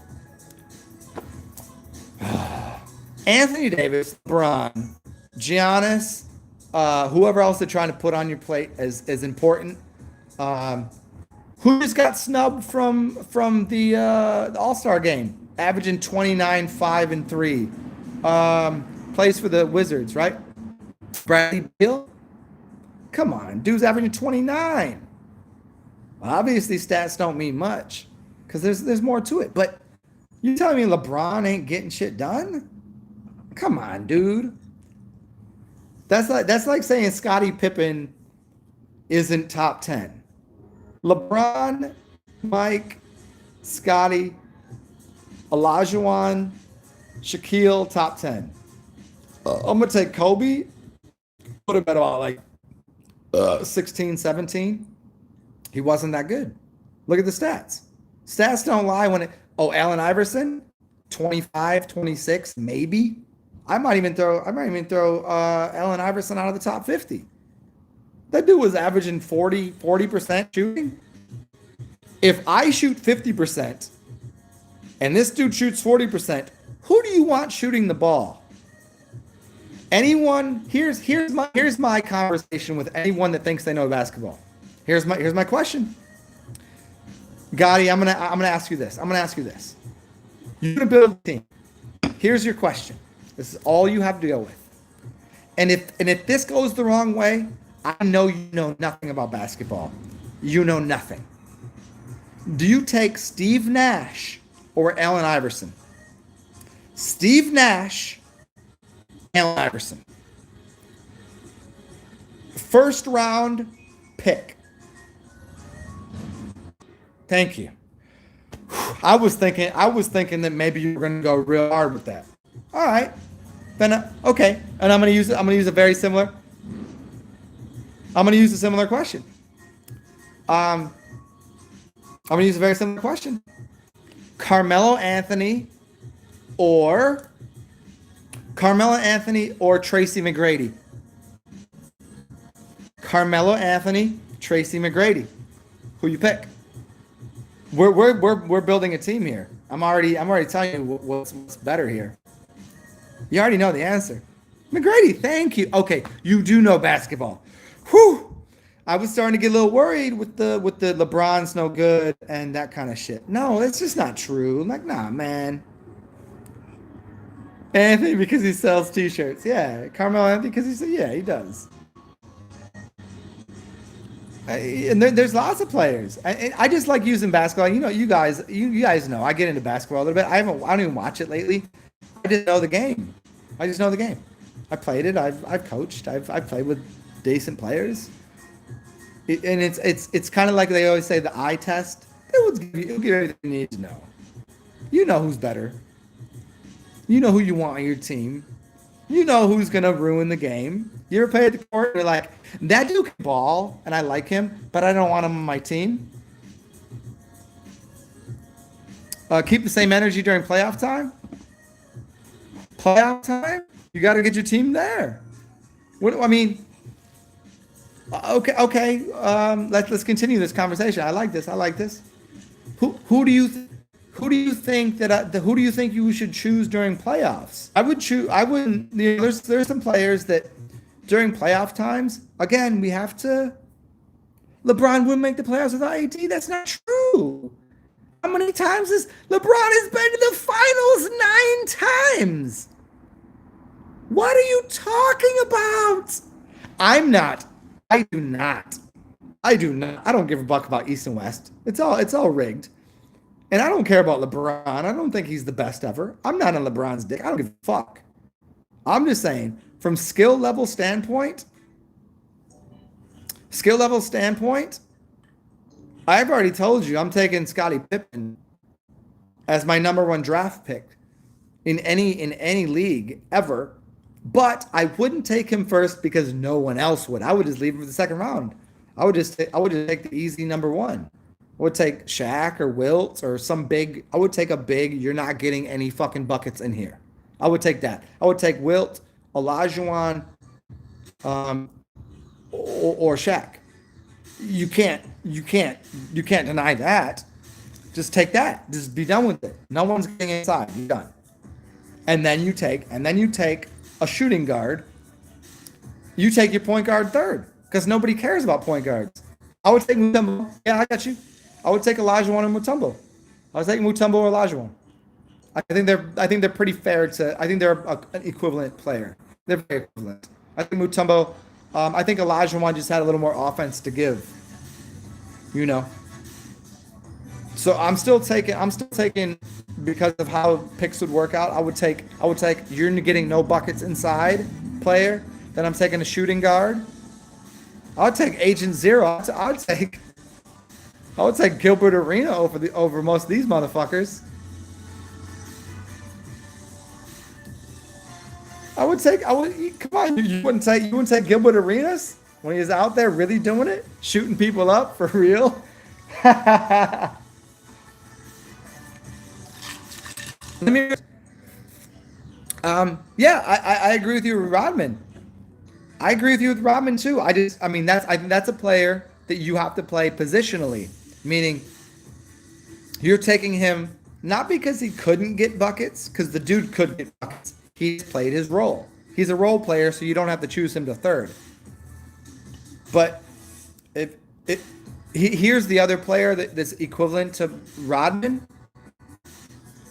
Anthony Davis, LeBron, Giannis, whoever else they're trying to put on your plate is important. Who just got snubbed from the All-Star game, averaging 29, 5, and 3. Plays for the Wizards, right? Bradley Beal. Come on, dude's averaging 29. Well, obviously, stats don't mean much because there's more to it. But you telling me LeBron ain't getting shit done? Come on, dude. That's like saying Scottie Pippen isn't top 10. LeBron, Mike, Scottie, Olajuwon, Shaquille, top 10. I'm going to take Kobe, put him at about like 16, 17. He wasn't that good. Look at the stats. Stats don't lie when it. Oh, Allen Iverson, 25, 26, maybe. I might even throw Allen Iverson out of the top 50. That dude was averaging 40% shooting. If I shoot 50% and this dude shoots 40%, who do you want shooting the ball? Anyone? Here's my conversation with anyone that thinks they know basketball. Here's my question. Gotti, I'm gonna ask you this. You're gonna build a team. Here's your question. This is all you have to deal with. And if this goes the wrong way, I know you know nothing about basketball. You know nothing. Do you take Steve Nash or Allen Iverson? Steve Nash, Allen Iverson. First round pick. Thank you. I was thinking that maybe you were going to go real hard with that. All right. Then okay. And I'm going to use a very similar. I'm going to use a similar question. I'm going to use a very similar question. Carmelo Anthony or Tracy McGrady? Carmelo Anthony, Tracy McGrady. Who you pick? We're building a team here. I'm already telling you what's better here. You already know the answer. McGrady, thank you. Okay, you do know basketball. Whew. I was starting to get a little worried with the LeBron's no good and that kind of shit. No, it's just not true. I'm like, nah, man. Anthony because he sells t-shirts. Yeah. Carmelo Anthony because he does. And there's lots of players. I just like using basketball. You know, you guys know I get into basketball a little bit. I don't even watch it lately. I just know the game. I played it. I've coached. I've played with decent players. And it's kind of like they always say the eye test. It'll give you everything you need to know. You know who's better. You know who you want on your team. You know who's gonna ruin the game. You ever play at the court and you're like, that dude can ball and I like him, but I don't want him on my team. Keep the same energy during playoff time. playoff time, you got to get your team there. What I mean, okay. Let's continue this conversation. I like this. I like this. Who do you who do you think who do you think you should choose during playoffs? I would choose. I wouldn't. You know, there's some players that during playoff times. Again, we have to. LeBron wouldn't make the playoffs without AD. That's not true. How many times has LeBron has been to the finals? 9 times. What are you talking about? I'm not. I do not. I do not. I don't give a buck about East and West. It's all rigged. And I don't care about LeBron. I don't think he's the best ever. I'm not on LeBron's dick. I don't give a fuck. I'm just saying, from skill level standpoint, I've already told you I'm taking Scottie Pippen as my #1 draft pick in any league ever. But I wouldn't take him first because no one else would. I would just leave him for the second round. I would just take the easy #1. I would take Shaq or Wilt or some big. I would take a big. You're not getting any fucking buckets in here. I would take that. I would take Wilt, Olajuwon, or Shaq. You can't deny that. Just take that. Just be done with it. No one's getting inside. You're done. And then you take a shooting guard. You take your point guard third because nobody cares about point guards. I would take Mutombo. Yeah, I got you. I would take Olajuwon and Mutombo. I would take Mutombo or Olajuwon. I think they're pretty fair to. I think they're an equivalent player. They're very equivalent. I think Mutombo. I think Olajuwon just had a little more offense to give. You know. So I'm still taking because of how picks would work out. I would take you're getting no buckets inside player. Then I'm taking a shooting guard. I would take Agent Zero. I would take Gilbert Arena over most of these motherfuckers. Come on, you wouldn't take Gilbert Arenas when he was out there really doing it, shooting people up for real. I agree with you with Rodman. I agree with you with Rodman too. I think that's a player that you have to play positionally, meaning you're taking him not because he couldn't get buckets, because the dude could get buckets. He's played his role. He's a role player, so you don't have to choose him to third. But here's the other player that's equivalent to Rodman.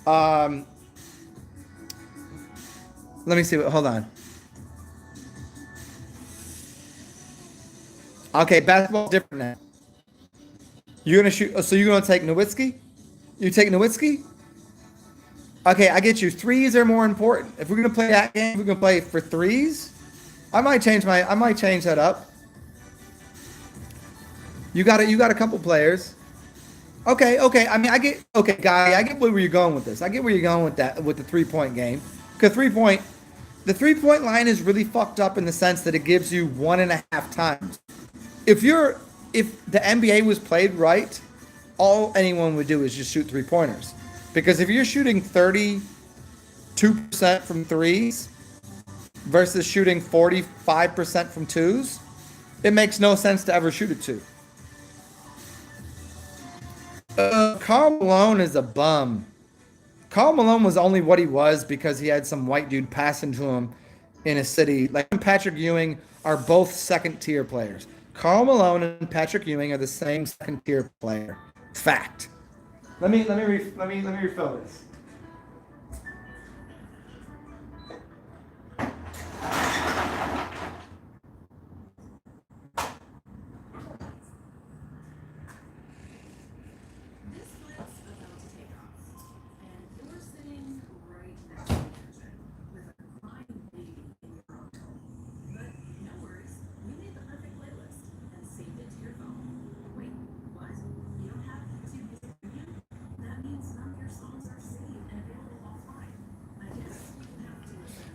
Let me see. Hold on. Okay, basketball's different now. You're gonna shoot. So you're gonna take Nowitzki? You take Nowitzki? Okay, I get you. Threes are more important. If we're gonna play that game, we're gonna play for threes. I might change that up. You got a couple players. Okay. I mean, I get where you're going with this. I get where you're going with that with the 3-point game. Because the 3-point line is really fucked up in the sense that it gives you 1.5 times. If the NBA was played right, all anyone would do is just shoot 3-pointers. Because if you're shooting 32% from threes versus shooting 45% from twos, it makes no sense to ever shoot a two. Karl Malone is a bum. Karl Malone was only what he was because he had some white dude passing to him in a city. Like him and Patrick Ewing are both second-tier players. Karl Malone and Patrick Ewing are the same second-tier player. Fact. Let me refill this.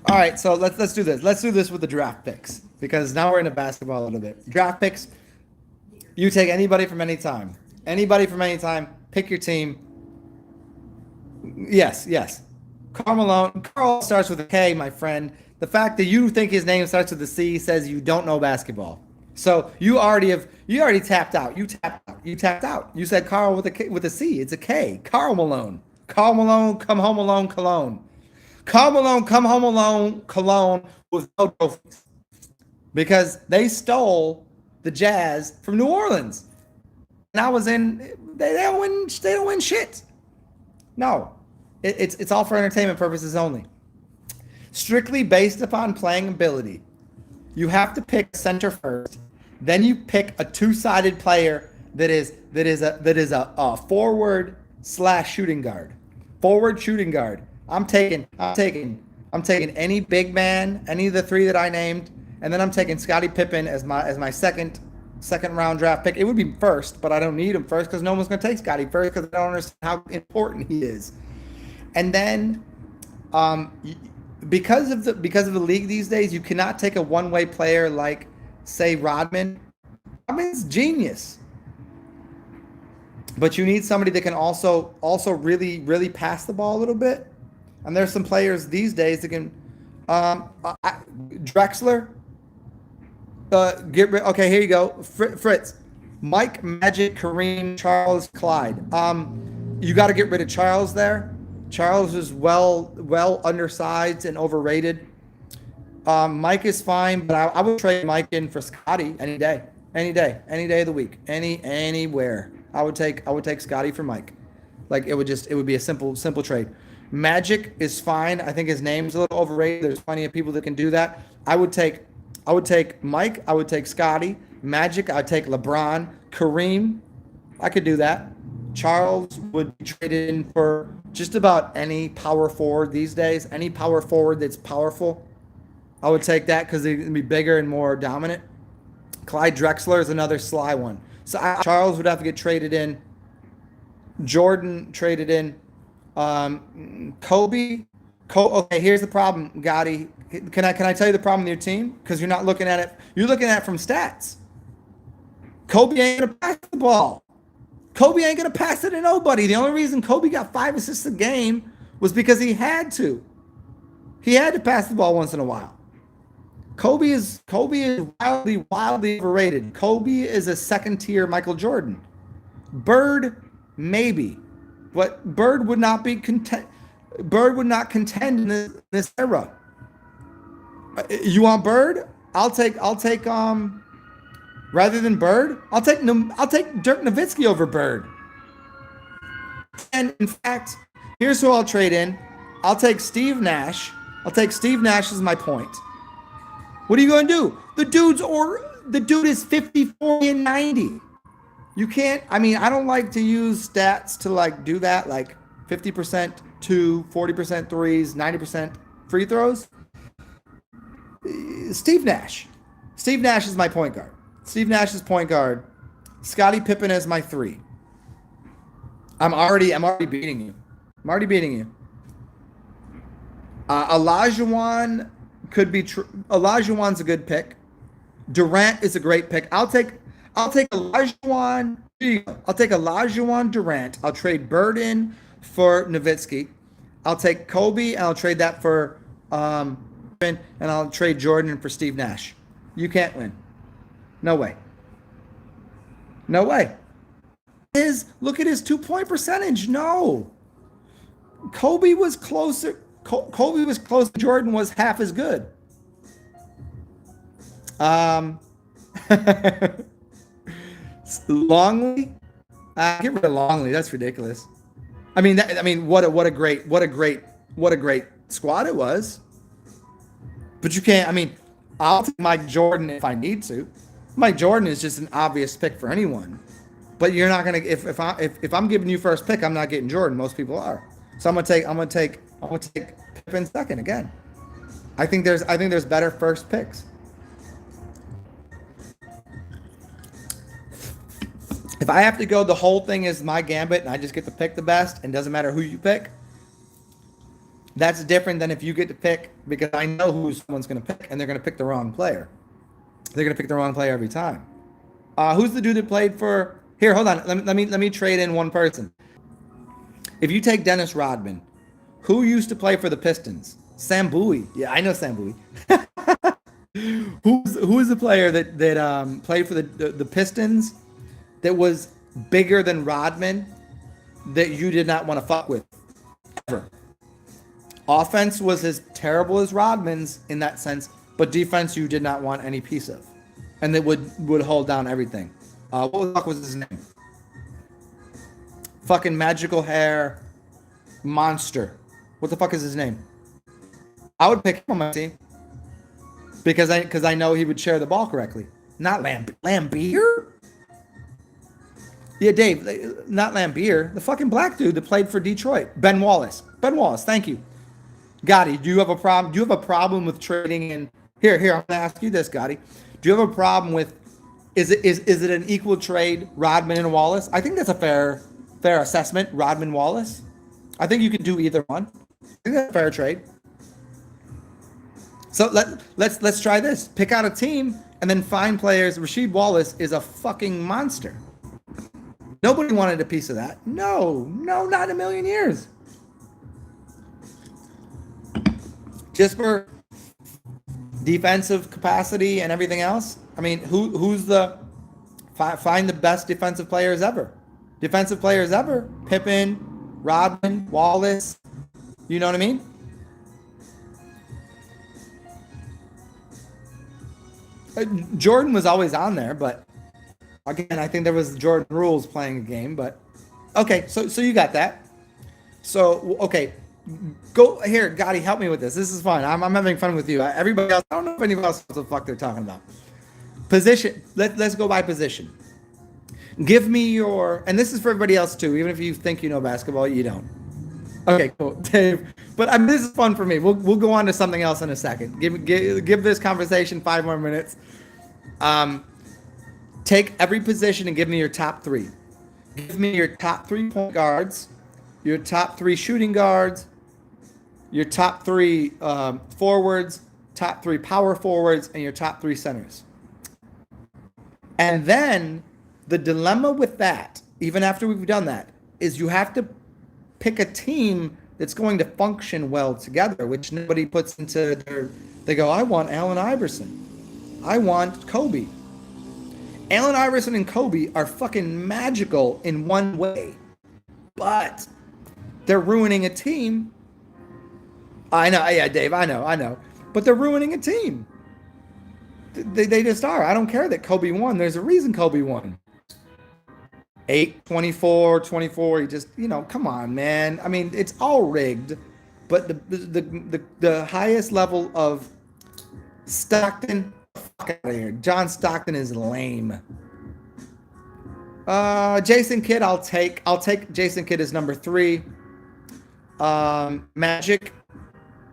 All right, so let's do this. Let's do this with the draft picks because now we're into basketball a little bit. Draft picks. You take anybody from any time. Anybody from any time. Pick your team. Yes. Karl Malone. Karl starts with a K, my friend. The fact that you think his name starts with a C says you don't know basketball. So you already tapped out. You tapped out. You tapped out. You said Carl with a K, with a C. It's a K. Karl Malone. Karl Malone, come home alone, Cologne. Karl Malone, come home alone, Cologne with no trophies because they stole the Jazz from New Orleans. And I was in. They don't win. They don't win shit. No, it's all for entertainment purposes only. Strictly based upon playing ability. You have to pick center first. Then you pick a two-sided player that is a forward slash shooting guard. Forward shooting guard. I'm taking any big man, any of the three that I named, and then I'm taking Scottie Pippen as my second round draft pick. It would be first, but I don't need him first because no one's going to take Scottie first because I don't understand how important he is. And then, because of the league these days, you cannot take a one-way player like, say, Rodman. Rodman's genius, but you need somebody that can also really pass the ball a little bit. And there's some players these days that can. Drexler. Okay, here you go. Fritz, Mike, Magic, Kareem, Charles, Clyde. You got to get rid of Charles there. Charles is well undersized and overrated. Mike is fine, but I would trade Mike in for Scotty any day of the week, anywhere. I would take Scotty for Mike. Like it would be a simple trade. Magic is fine. I think his name's a little overrated. There's plenty of people that can do that. I would take Mike. I would take Scotty. Magic. I'd take LeBron. Kareem. I could do that. Charles would be traded in for just about any power forward these days. Any power forward that's powerful, I would take that because they're going to be bigger and more dominant. Clyde Drexler is another sly one. So Charles would have to get traded in. Jordan traded in. Kobe. Okay, here's the problem, Gotti. Can I tell you the problem with your team? Because you're not looking at it. You're looking at it from stats. Kobe ain't gonna pass the ball. Kobe ain't gonna pass it to nobody. The only reason Kobe got 5 assists a game was because he had to. He had to pass the ball once in a while. Kobe is wildly overrated. Kobe is a second-tier Michael Jordan. Bird, maybe. But Bird would not be content. Bird would not contend in this era. You want Bird? I'll take rather than Bird, I'll take Dirk Nowitzki over Bird. And in fact, here's who I'll trade in. I'll take Steve Nash. I'll take Steve Nash as my point. What are you going to do? The dude is 50, 40, and 90. You can't, I don't like to use stats to like do that, like 50% 2, 40% threes, 90% free throws. Steve Nash. Steve Nash is my point guard. Steve Nash is point guard. Scottie Pippen is my 3. I'm already beating you. Olajuwon could be Olajuwon's a good pick. Durant is a great pick. I'll take Olajuwon. I'll take Olajuwon, Durant. I'll trade Bird in for Nowitzki. I'll take Kobe and I'll trade that for and I'll trade Jordan for Steve Nash. You can't win. No way. Look at his 2-point percentage. No. Kobe was closer. Kobe was close. Jordan was half as good. Longley. Get rid of Longley. That's ridiculous. What a great squad it was. But you can't. I'll take Mike Jordan if I need to. Mike Jordan is just an obvious pick for anyone. But you're not gonna. If I'm giving you first pick, I'm not getting Jordan. Most people are. So I'm gonna take Pippen second again. I think there's better first picks. If I have to go, the whole thing is my gambit, and I just get to pick the best, and doesn't matter who you pick. That's different than if you get to pick because I know who someone's going to pick, and they're going to pick the wrong player. They're going to pick the wrong player every time. Who's the dude that played for? Here, hold on. Let me trade in one person. If you take Dennis Rodman, Who used to play for the Pistons? Sam Bowie. Yeah, I know Sam Bowie. Who's the player that played for the Pistons that was bigger than Rodman that you did not want to fuck with ever? Offense was as terrible as Rodman's in that sense, but defense you did not want any piece of, and that would hold down everything. What the fuck was his name? Fucking magical hair monster. What the fuck is his name? I would pick him on my team because I know he would share the ball correctly. Not Lambeer? Yeah, Dave, not Lambeer. The fucking black dude that played for Detroit. Ben Wallace. Ben Wallace, thank you. Gotti, do you have a problem? Do you have a problem with trading in here, I'm gonna ask you this, Gotti. Do you have a problem with is it an equal trade, Rodman and Wallace? I think that's a fair assessment, Rodman Wallace. I think you can do either one. I think that's a fair trade. So let's try this. Pick out a team and then find players. Rasheed Wallace is a fucking monster. Nobody wanted a piece of that. No, not in a million years. Just for defensive capacity and everything else. I mean, who's the find the best defensive players ever? Defensive players ever. Pippen, Rodman, Wallace. You know what I mean? Jordan was always on there, but again, I think there was Jordan rules playing a game, but okay, so you got that. So, okay, go here, Gotti, help me with this. This is fun. I'm having fun with you. Everybody else, I don't know if anybody else knows what the fuck they're talking about. Position, let's go by position. Give me your, and this is for everybody else too, even if you think you know basketball, you don't. Okay, cool, Dave. But this is fun for me. We'll go on to something else in a second. Give this conversation 5 more minutes. Take every position and give me your top 3. Give me your top 3 point guards, your top 3 shooting guards, your top 3 forwards, top 3 power forwards, and your top 3 centers. And then the dilemma with that, even after we've done that, is you have to pick a team that's going to function well together, which nobody puts into their, they go, I want Allen Iverson. I want Kobe. Allen Iverson and Kobe are fucking magical in one way, but they're ruining a team. I know, yeah, Dave, I know. But they're ruining a team. They just are. I don't care that Kobe won. There's a reason Kobe won. 8, 24, 24. He just, come on, man. I mean, it's all rigged, but the highest level of Stockton, fuck out of here. John Stockton is lame. Jason Kidd, I'll take Jason Kidd as number 3. Magic,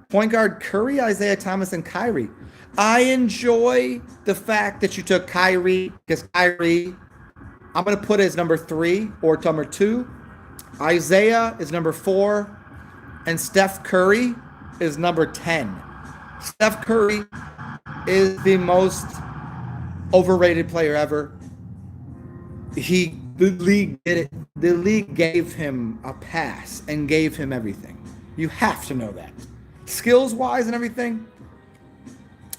point guard Curry, Isaiah Thomas, and Kyrie. I enjoy the fact that you took Kyrie because Kyrie, I'm going to put as number 3 or number 2. Isaiah is number 4. And Steph Curry is number 10. Steph Curry is the most overrated player ever. The league did it. The league gave him a pass and gave him everything. You have to know that. Skills-wise and everything.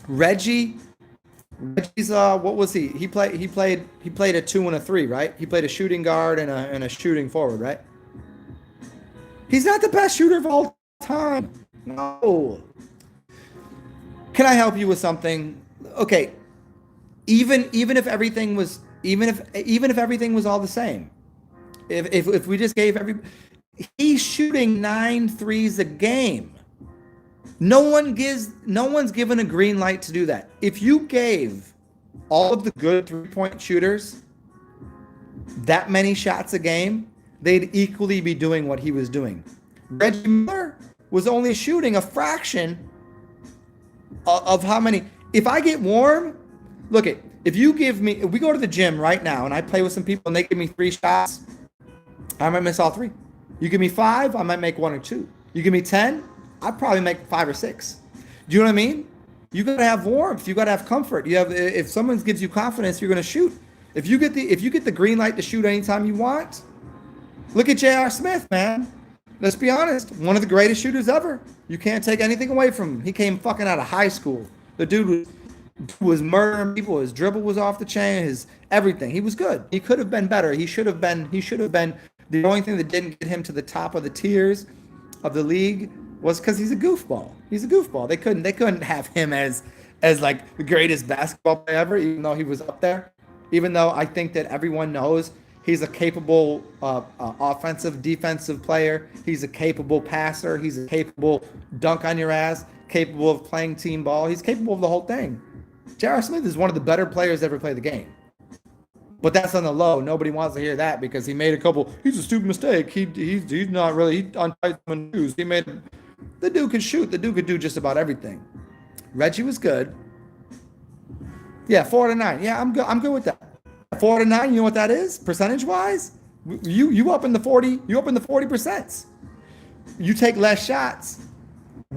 Reggie's what was he? He played a 2 and a 3, right? He played a shooting guard and a shooting forward, right? He's not the best shooter of all time. No. Can I help you with something? Okay. Even if everything was everything was all the same. If we just gave he's shooting 9 threes a game. No one's given a green light to do that. If you gave all of the good 3-point shooters that many shots a game, they'd equally be doing what he was doing. Reggie Miller was only shooting a fraction of how many. If I get warm, look at, if we go to the gym right now and I play with some people and they give me 3 shots, I might miss all 3. You give me 5, I might make 1 or 2. You give me 10, I'd probably make 5 or 6. Do you know what I mean? You gotta have warmth. You gotta have comfort. If someone gives you confidence, you're gonna shoot. If you get the green light to shoot anytime you want, look at J.R. Smith, man. Let's be honest. One of the greatest shooters ever. You can't take anything away from him. He came fucking out of high school. The dude was murdering people. His dribble was off the chain. His everything. He was good. He could have been better. He should have been. He should have been. The only thing that didn't get him to the top of the tiers of the league was because he's a goofball. He's a goofball. They couldn't have him as like the greatest basketball player ever, even though he was up there. Even though I think that everyone knows he's a capable offensive, defensive player. He's a capable passer. He's a capable dunk on your ass. Capable of playing team ball. He's capable of the whole thing. J.R. Smith is one of the better players to ever play the game. But that's on the low. Nobody wants to hear that because he made a couple. He's a stupid mistake. He's not really. He untied some shoes. He made. The dude could shoot. The dude could do just about everything. Reggie was good. Yeah, 4 out of 9. Yeah, I'm good. I'm good with that. 4 out of 9. You know what that is percentage wise? You up in the 40. You up in the 40%. You take less shots.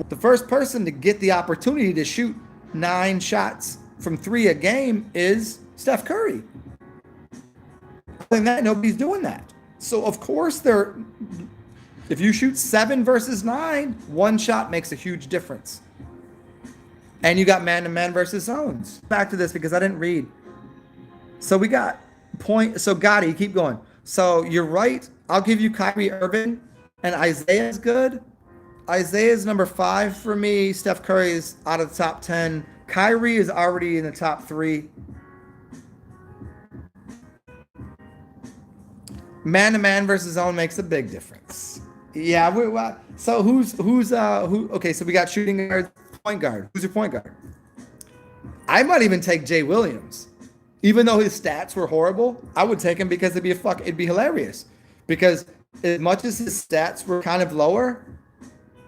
The first person to get the opportunity to shoot 9 shots from 3 a game is Steph Curry. Other than that, nobody's doing that. So of course if you shoot 7 versus 9, 1 shot makes a huge difference. And you got man-to-man versus zones. Back to this because I didn't read. So we got So Gotti, keep going. So you're right. I'll give you Kyrie Irving, and Isaiah's good. Isaiah's number 5 for me. Steph Curry's out of the top 10. Kyrie is already in the top 3. Man-to-man versus zone makes a big difference. Yeah. So who? Okay, so we got shooting guard, point guard. Who's your point guard? I might even take Jay Williams, even though his stats were horrible. I would take him because it'd be hilarious. Because as much as his stats were kind of lower,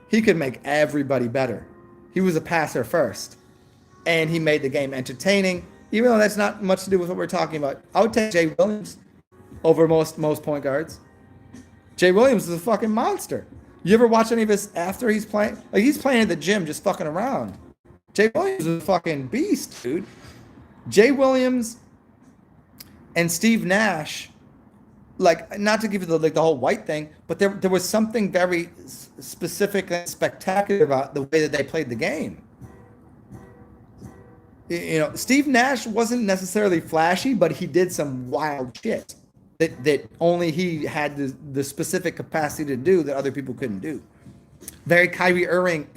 he could make everybody better. He was a passer first, and he made the game entertaining. Even though that's not much to do with what we're talking about, I would take Jay Williams over most point guards. Jay Williams is a fucking monster. You ever watch any of his after he's playing? Like he's playing at the gym just fucking around. Jay Williams is a fucking beast, dude. Jay Williams and Steve Nash, like not to give you the whole white thing, but there was something very specific and spectacular about the way that they played the game. You know, Steve Nash wasn't necessarily flashy, but he did some wild shit that only he had the specific capacity to do that other people couldn't do. Very Kyrie Irving.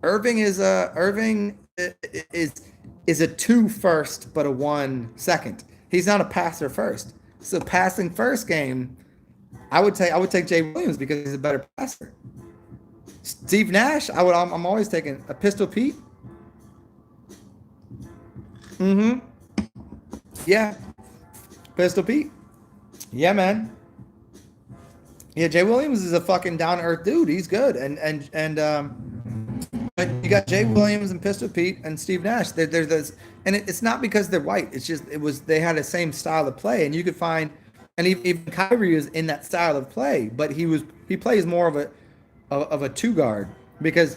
Irving is a 2 first, but a 1 second. He's not a passer first. So passing first game, I would take Jay Williams because he's a better passer. Steve Nash, I'm always taking a Pistol Pete. Yeah. Pistol Pete. Yeah, man. Yeah, Jay Williams is a fucking down-to-earth dude. He's good. And you got Jay Williams and Pistol Pete and Steve Nash. There's this, and it's not because they're white. It's just they had the same style of play, and you could find, and even Kyrie is in that style of play, but he plays more of a 2 guard because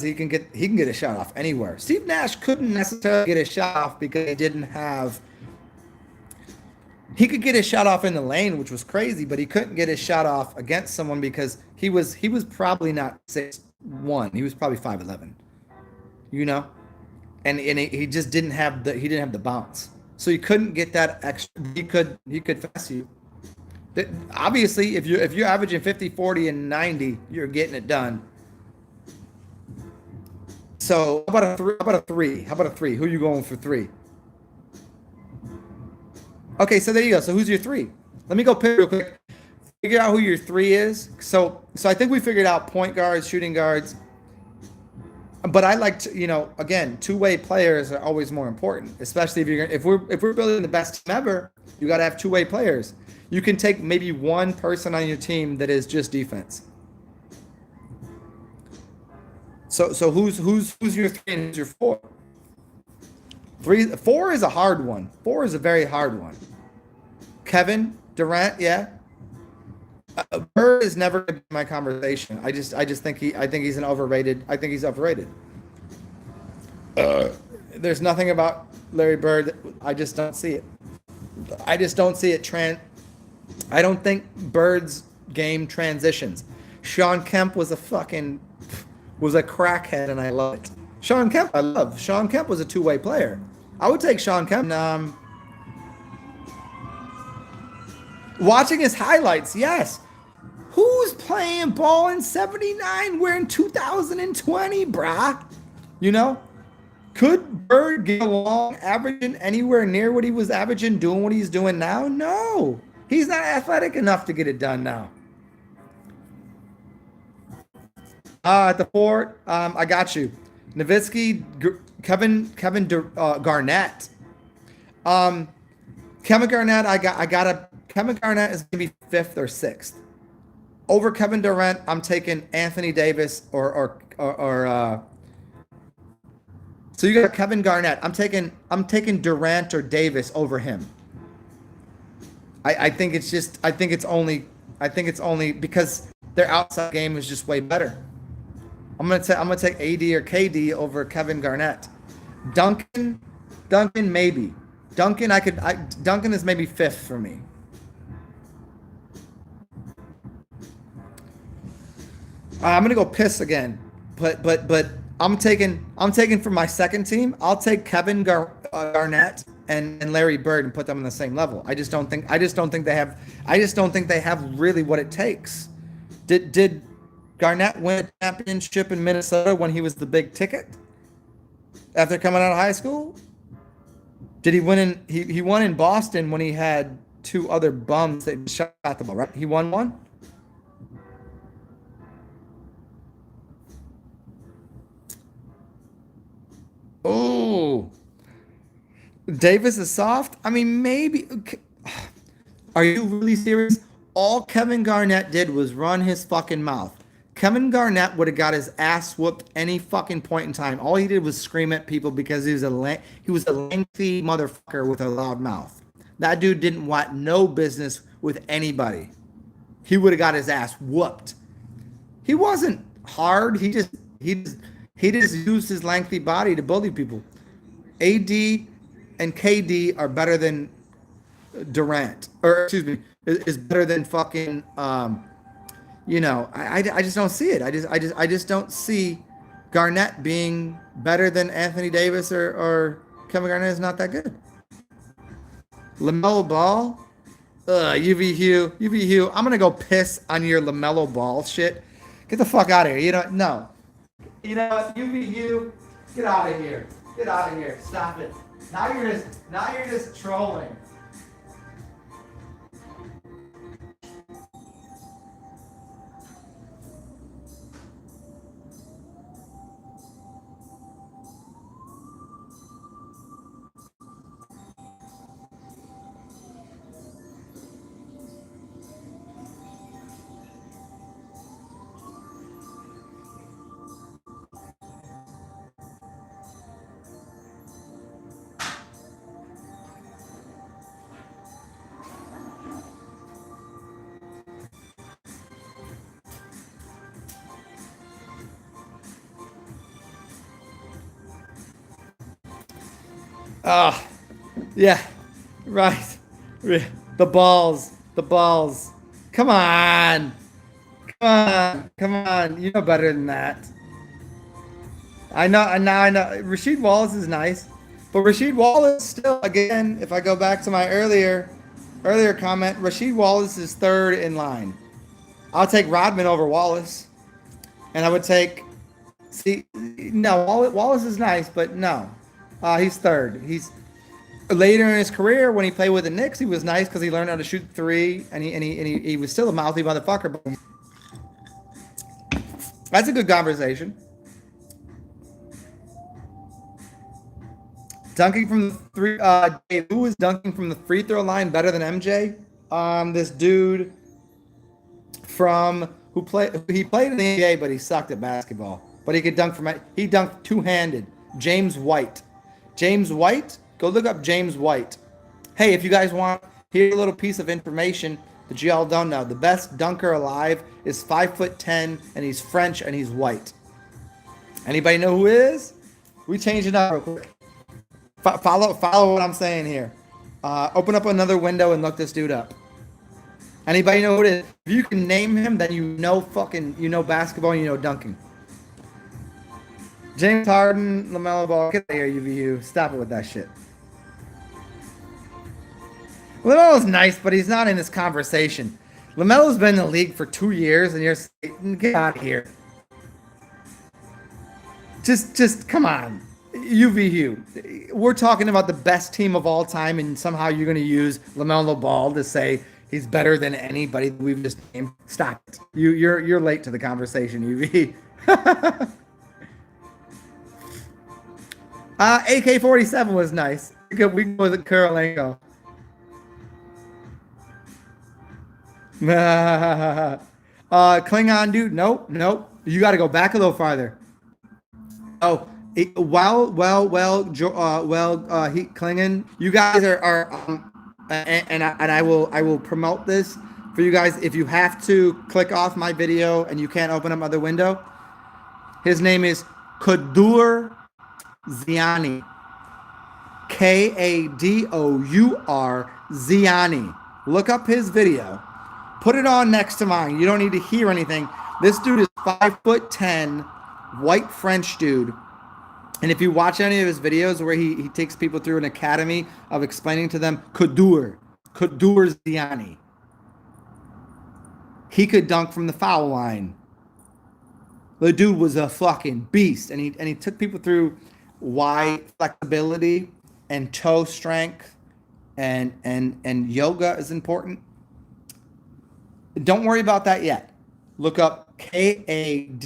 he can get a shot off anywhere. Steve Nash couldn't necessarily get a shot off because he didn't have. He could get his shot off in the lane, which was crazy, but he couldn't get his shot off against someone because he was probably not 6'1". He was probably 5'11". You know, and he just didn't have the bounce, so he couldn't get that extra. He could fast you. Obviously, if you're averaging 50, 40, and 90, you're getting it done. So how about a three? How about a 3? Who are you going for 3? Okay, so there you go. So who's your 3? Let me go pick real quick. Figure out who your 3 is. So I think we figured out point guards, shooting guards. But I like to, again, 2-way players are always more important, especially if we're building the best team ever. You got to have 2-way players. You can take maybe one person on your team that is just defense. So who's your 3 and who's your 4? 4 is a hard one. 4 is a very hard one. Kevin Durant, yeah. Bird is never in my conversation. I think he's overrated. I think he's overrated. There's nothing about Larry Bird. I just don't see it. I just don't see it. I don't think Bird's game transitions. Sean Kemp was a crackhead, and I love it. Sean Kemp, I love. Sean Kemp was a two-way player. I would take Sean Kemp. Watching his highlights, yes. Who's playing ball in 79? We're in 2020, brah. You know? Could Bird get along averaging anywhere near what he was averaging, doing what he's doing now? No. He's not athletic enough to get it done now. At the four, I got you. Nowitzki, Kevin Garnett. Kevin Garnett, Kevin Garnett is gonna be 5th or 6th. Over Kevin Durant, I'm taking Anthony Davis or so you got Kevin Garnett. I'm taking Durant or Davis over him. I think it's only because their outside game is just way better. I'm gonna take AD or KD over Kevin Garnett. Duncan maybe. Duncan is maybe 5th for me. I'm gonna go piss again, but I'm taking for my second team. I'll take Kevin Garnett and Larry Bird and put them on the same level. I just don't think they have really what it takes. Did Garnett win a championship in Minnesota when he was the big ticket after coming out of high school? Did he win he won in Boston when he had 2 other bums that shot the ball, right? He won one? Oh, Davis is soft. I mean, maybe. Are you really serious? All Kevin Garnett did was run his fucking mouth. Kevin Garnett would have got his ass whooped any fucking point in time. All he did was scream at people because he was a lengthy motherfucker with a loud mouth. That dude didn't want no business with anybody. He would have got his ass whooped. He wasn't hard. He just used his lengthy body to bully people. AD and KD are better than Durant, or excuse me, is better than fucking. I just don't see it. I just don't see Garnett being better than Anthony Davis or Kevin Garnett is not that good. LaMelo Ball, UV Hugh. I'm gonna go piss on your LaMelo Ball shit. Get the fuck out of here. No. You know what, UVU, get out of here. Get out of here. Stop it. Now you're just trolling. Yeah, right. The balls. Come on. You know better than that. I know. Rasheed Wallace is nice, but Rasheed Wallace still, again, if I go back to my earlier comment, Rasheed Wallace is 3rd in line. I'll take Rodman over Wallace, and I would take. Wallace is nice, but no, he's 3rd. He's later in his career when he played with the Knicks. He was nice because he learned how to shoot 3, and he was still a mouthy motherfucker. But that's a good conversation. Dunking from the 3. Dave, who is dunking from the free throw line better than MJ? This dude he played in the NBA, but he sucked at basketball. But he could dunk he dunked 2-handed. James White. Go look up James White. Hey, if you guys want, here's a little piece of information that you all don't know. The best dunker alive is 5'10", and he's French and he's white. Anybody know who he is? We change it up real quick. Follow what I'm saying here. Open up another window and look this dude up. Anybody know who it is? If you can name him, then you know basketball and you know dunking. James Harden, LaMelo Ball, get out of here, UVU. Stop it with that shit. LaMelo's nice, but he's not in this conversation. LaMelo's been in the league for 2 years, and you're saying, get out of here. Just come on, UVU. We're talking about the best team of all time, and somehow you're going to use LaMelo Ball to say he's better than anybody we've just named. Stop it. You're late to the conversation, UV. AK-47 was nice. We go with Kurolenko. Klingon dude, nope. You got to go back a little farther. Oh, he Klingon, you guys are and I will promote this for you guys. If you have to click off my video and you can't open up other window, his name is Kadur Ziani. Kadour Ziani. Look up his video. Put it on next to mine. You don't need to hear anything. This dude is 5'10", white French dude. And if you watch any of his videos where he takes people through an academy of explaining to them Kadur Ziani. He could dunk from the foul line. The dude was a fucking beast. And he took people through why flexibility and toe strength and yoga is important. Don't worry about that yet. Look up Kadourzian.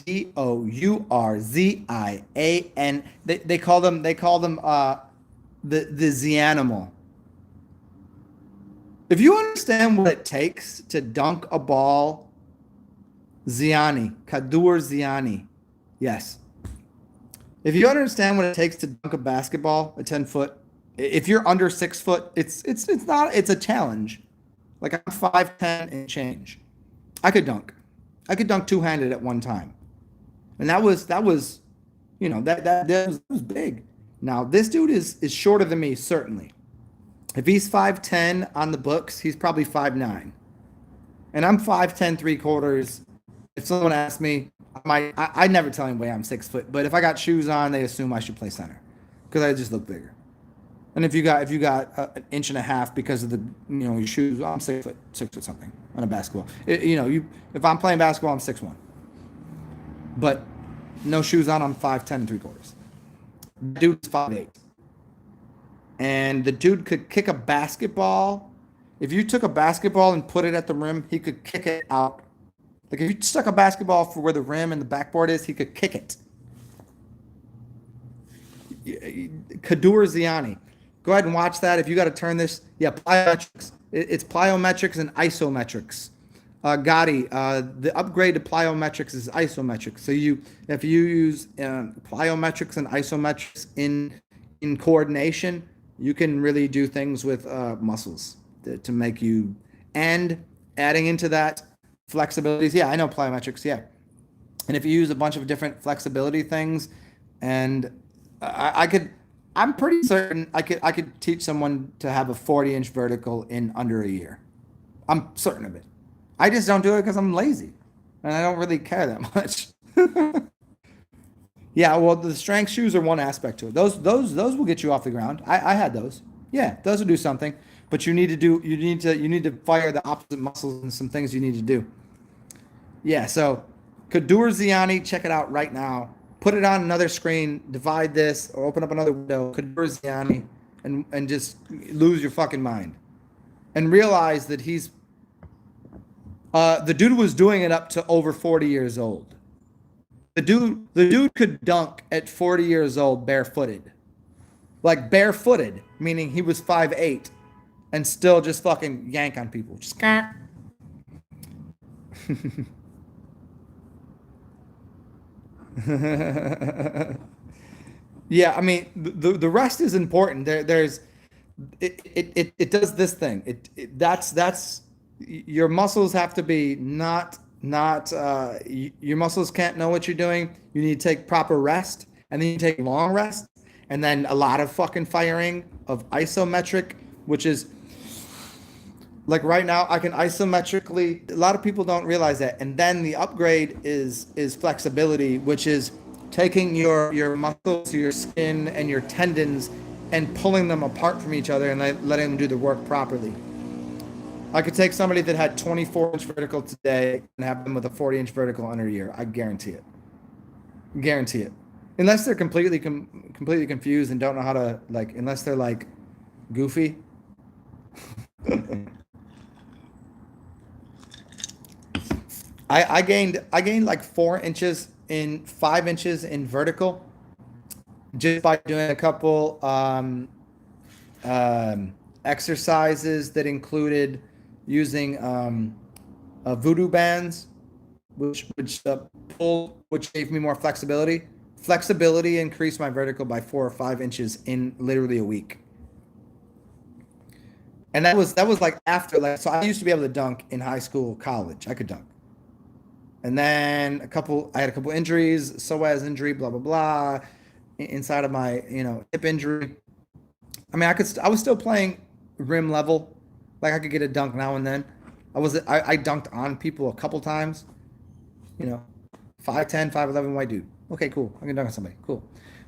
They call them the Z animal. If you understand what it takes to dunk a ball, Ziani, Kadur Ziani, yes. If you understand what it takes to dunk a basketball, a 10-foot, if you're under 6 foot, it's a challenge. Like I'm 5'10" and change. I could dunk two-handed at one time. And that was that was big. Now this dude is shorter than me, certainly. If he's 5'10" on the books, he's probably 5'9". And I'm 5'10" 3/4. If someone asks me, I never tell anybody I'm 6 foot, but if I got shoes on, they assume I should play center because I just look bigger. And if you got an inch and a half because of the your shoes, I'm 6 foot something on a basketball. If I'm playing basketball, I'm 6'1". But no shoes on, I'm 5'10" 3/4. The dude's 5'8". And the dude could kick a basketball. If you took a basketball and put it at the rim, he could kick it out. Like if you stuck a basketball for where the rim and the backboard is, he could kick it. Kadur Ziani. Go ahead and watch that. If you got to turn this, plyometrics. It's plyometrics and isometrics. Gotti, the upgrade to plyometrics is isometrics. So if you use plyometrics and isometrics in coordination, you can really do things with muscles to make you, and adding into that flexibilities. Yeah, I know plyometrics. Yeah, and if you use a bunch of different flexibility things, and I'm pretty certain I could teach someone to have a 40-inch vertical in under a year. I'm certain of it. I just don't do it because I'm lazy, and I don't really care that much. Yeah, well, the strength shoes are one aspect to it. Those will get you off the ground. I had those. Yeah, those will do something, but you need to fire the opposite muscles and some things you need to do. Yeah, so Kadur Ziani, check it out right now. Put it on another screen, divide this, or open up another window, Kadur Ziani, and just lose your fucking mind. And realize that he's the dude was doing it up to over 40 years old. The dude could dunk at 40 years old barefooted. Like barefooted, meaning he was 5'8", and still just fucking yank on people. Just yeah, I mean the rest is important. There's it does this thing. That's your muscles have to be not your muscles can't know what you're doing. You need to take proper rest, and then you take long rest, and then a lot of fucking firing of isometric, which is Like right now, I can isometrically. A lot of people don't realize that. And then the upgrade is flexibility, which is taking your muscles, your skin, and your tendons, and pulling them apart from each other and letting them do the work properly. I could take somebody that had 24-inch vertical today and have them with a 40-inch vertical under a year. I guarantee it. Guarantee it. Unless they're completely confused and don't know how to like. Unless they're like goofy. I gained like 4 inches in 5 inches in vertical just by doing a couple exercises that included using voodoo bands, which gave me more flexibility. Flexibility increased my vertical by 4 or 5 inches in literally a week. And that was like after, like, so I used to be able to dunk in high school, college. I could dunk. And then I had a couple injuries, psoas injury, blah blah blah, inside of my hip injury. I mean, I was still playing rim level, like I could get a dunk now and then. I dunked on people a couple times, you know, 5'10", 5'11" white dude. Okay, cool. I can dunk on somebody. Cool.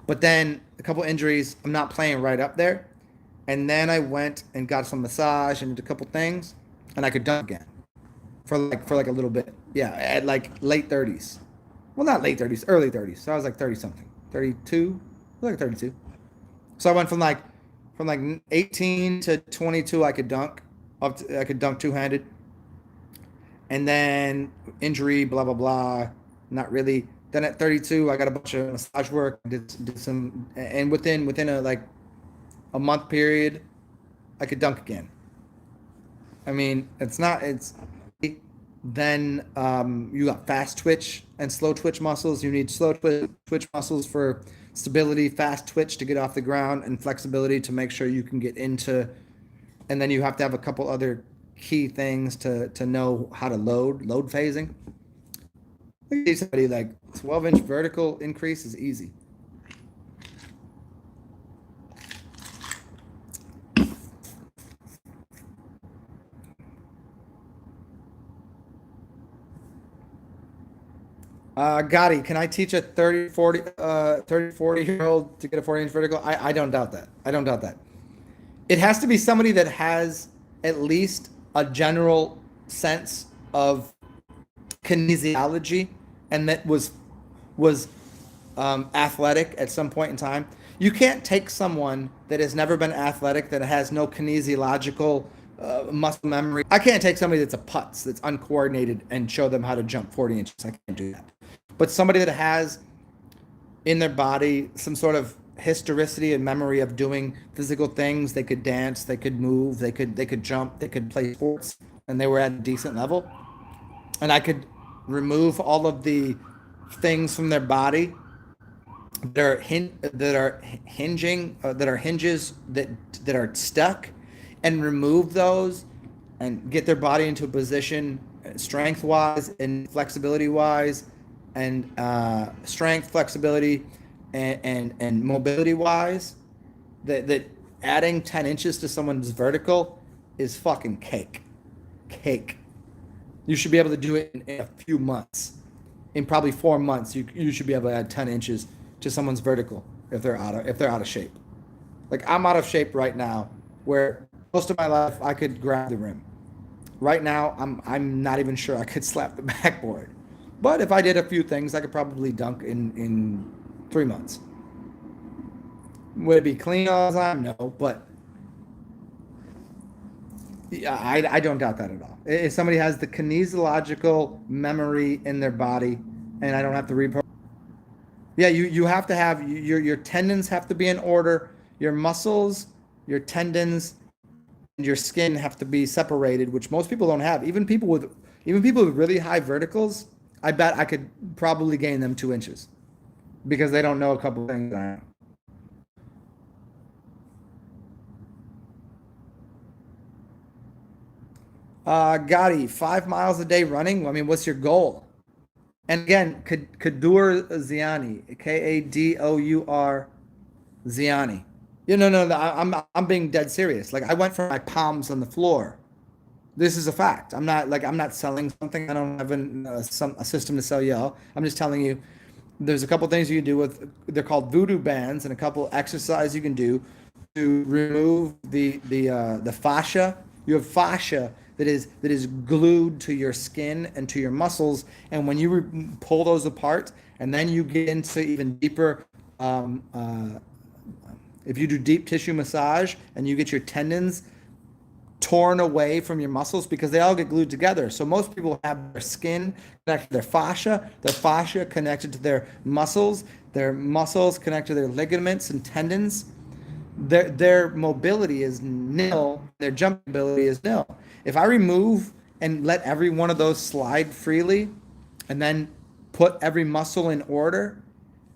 But then a couple injuries, I'm not playing right up there. And then I went and got some massage and did a couple things, and I could dunk again for like a little bit. Yeah, at like late 30s. Well, not late 30s, early 30s. So I was like 30 something, 32, like 32. So I went from like 18 to 22. I could dunk I could dunk two-handed, and then injury, blah blah blah. Not really. Then at 32, I got a bunch of massage work. Did some, and within a month period, I could dunk again. I mean, it's then you got fast twitch and slow twitch muscles. You need slow twitch muscles for stability, fast twitch to get off the ground, and flexibility to make sure you can get into. And then you have to have a couple other key things to know how to load phasing. Somebody like 12-inch vertical increase is easy. Gotti, can I teach a 40 year old to get a 40-inch vertical? I don't doubt that. I don't doubt that. It has to be somebody that has at least a general sense of kinesiology and that was athletic at some point in time. You can't take someone that has never been athletic, that has no kinesiological muscle memory. I can't take somebody that's a putz, that's uncoordinated, and show them how to jump 40 inches. I can't do that. But somebody that has in their body some sort of historicity and memory of doing physical things, they could dance, they could move, they could jump, they could play sports, and they were at a decent level. And I could remove all of the things from their body that are hinging that are hinges that are stuck, and remove those and get their body into a position strength wise and flexibility wise, and strength, flexibility, and mobility wise, that adding 10 inches to someone's vertical is fucking cake. You should be able to do it in a few months. In probably 4 months, you should be able to add 10 inches to someone's vertical if they're out of shape. Like, I'm out of shape right now, where most of my life I could grab the rim. Right now, I'm not even sure I could slap the backboard. But if I did a few things, I could probably dunk in 3 months. Would it be clean all the time? No, but yeah, I don't doubt that at all. If somebody has the kinesiological memory in their body, and I don't have to reprogram. Yeah, you have to have your tendons have to be in order. Your muscles, your tendons, and your skin have to be separated, which most people don't have. Even people with really high verticals, I bet I could probably gain them 2 inches because they don't know a couple things. Gotti, 5 miles a day running. I mean, what's your goal? And again, Kadur Ziani, Kadour Ziani. No. I'm being dead serious. Like, I went from my palms on the floor. This is a fact. I'm not selling something. I don't have a system to sell you. I'm just telling you there's a couple things you can do with, they're called voodoo bands, and a couple exercises you can do to remove the fascia. You have fascia that is glued to your skin and to your muscles, and when you pull those apart, and then you get into even deeper. Um, uh, if you do deep tissue massage and you get your tendons torn away from your muscles because they all get glued together. So most people have their skin connected to their fascia connected to their muscles connected to their ligaments and tendons. Their mobility is nil, their jump ability is nil. If I remove and let every one of those slide freely and then put every muscle in order,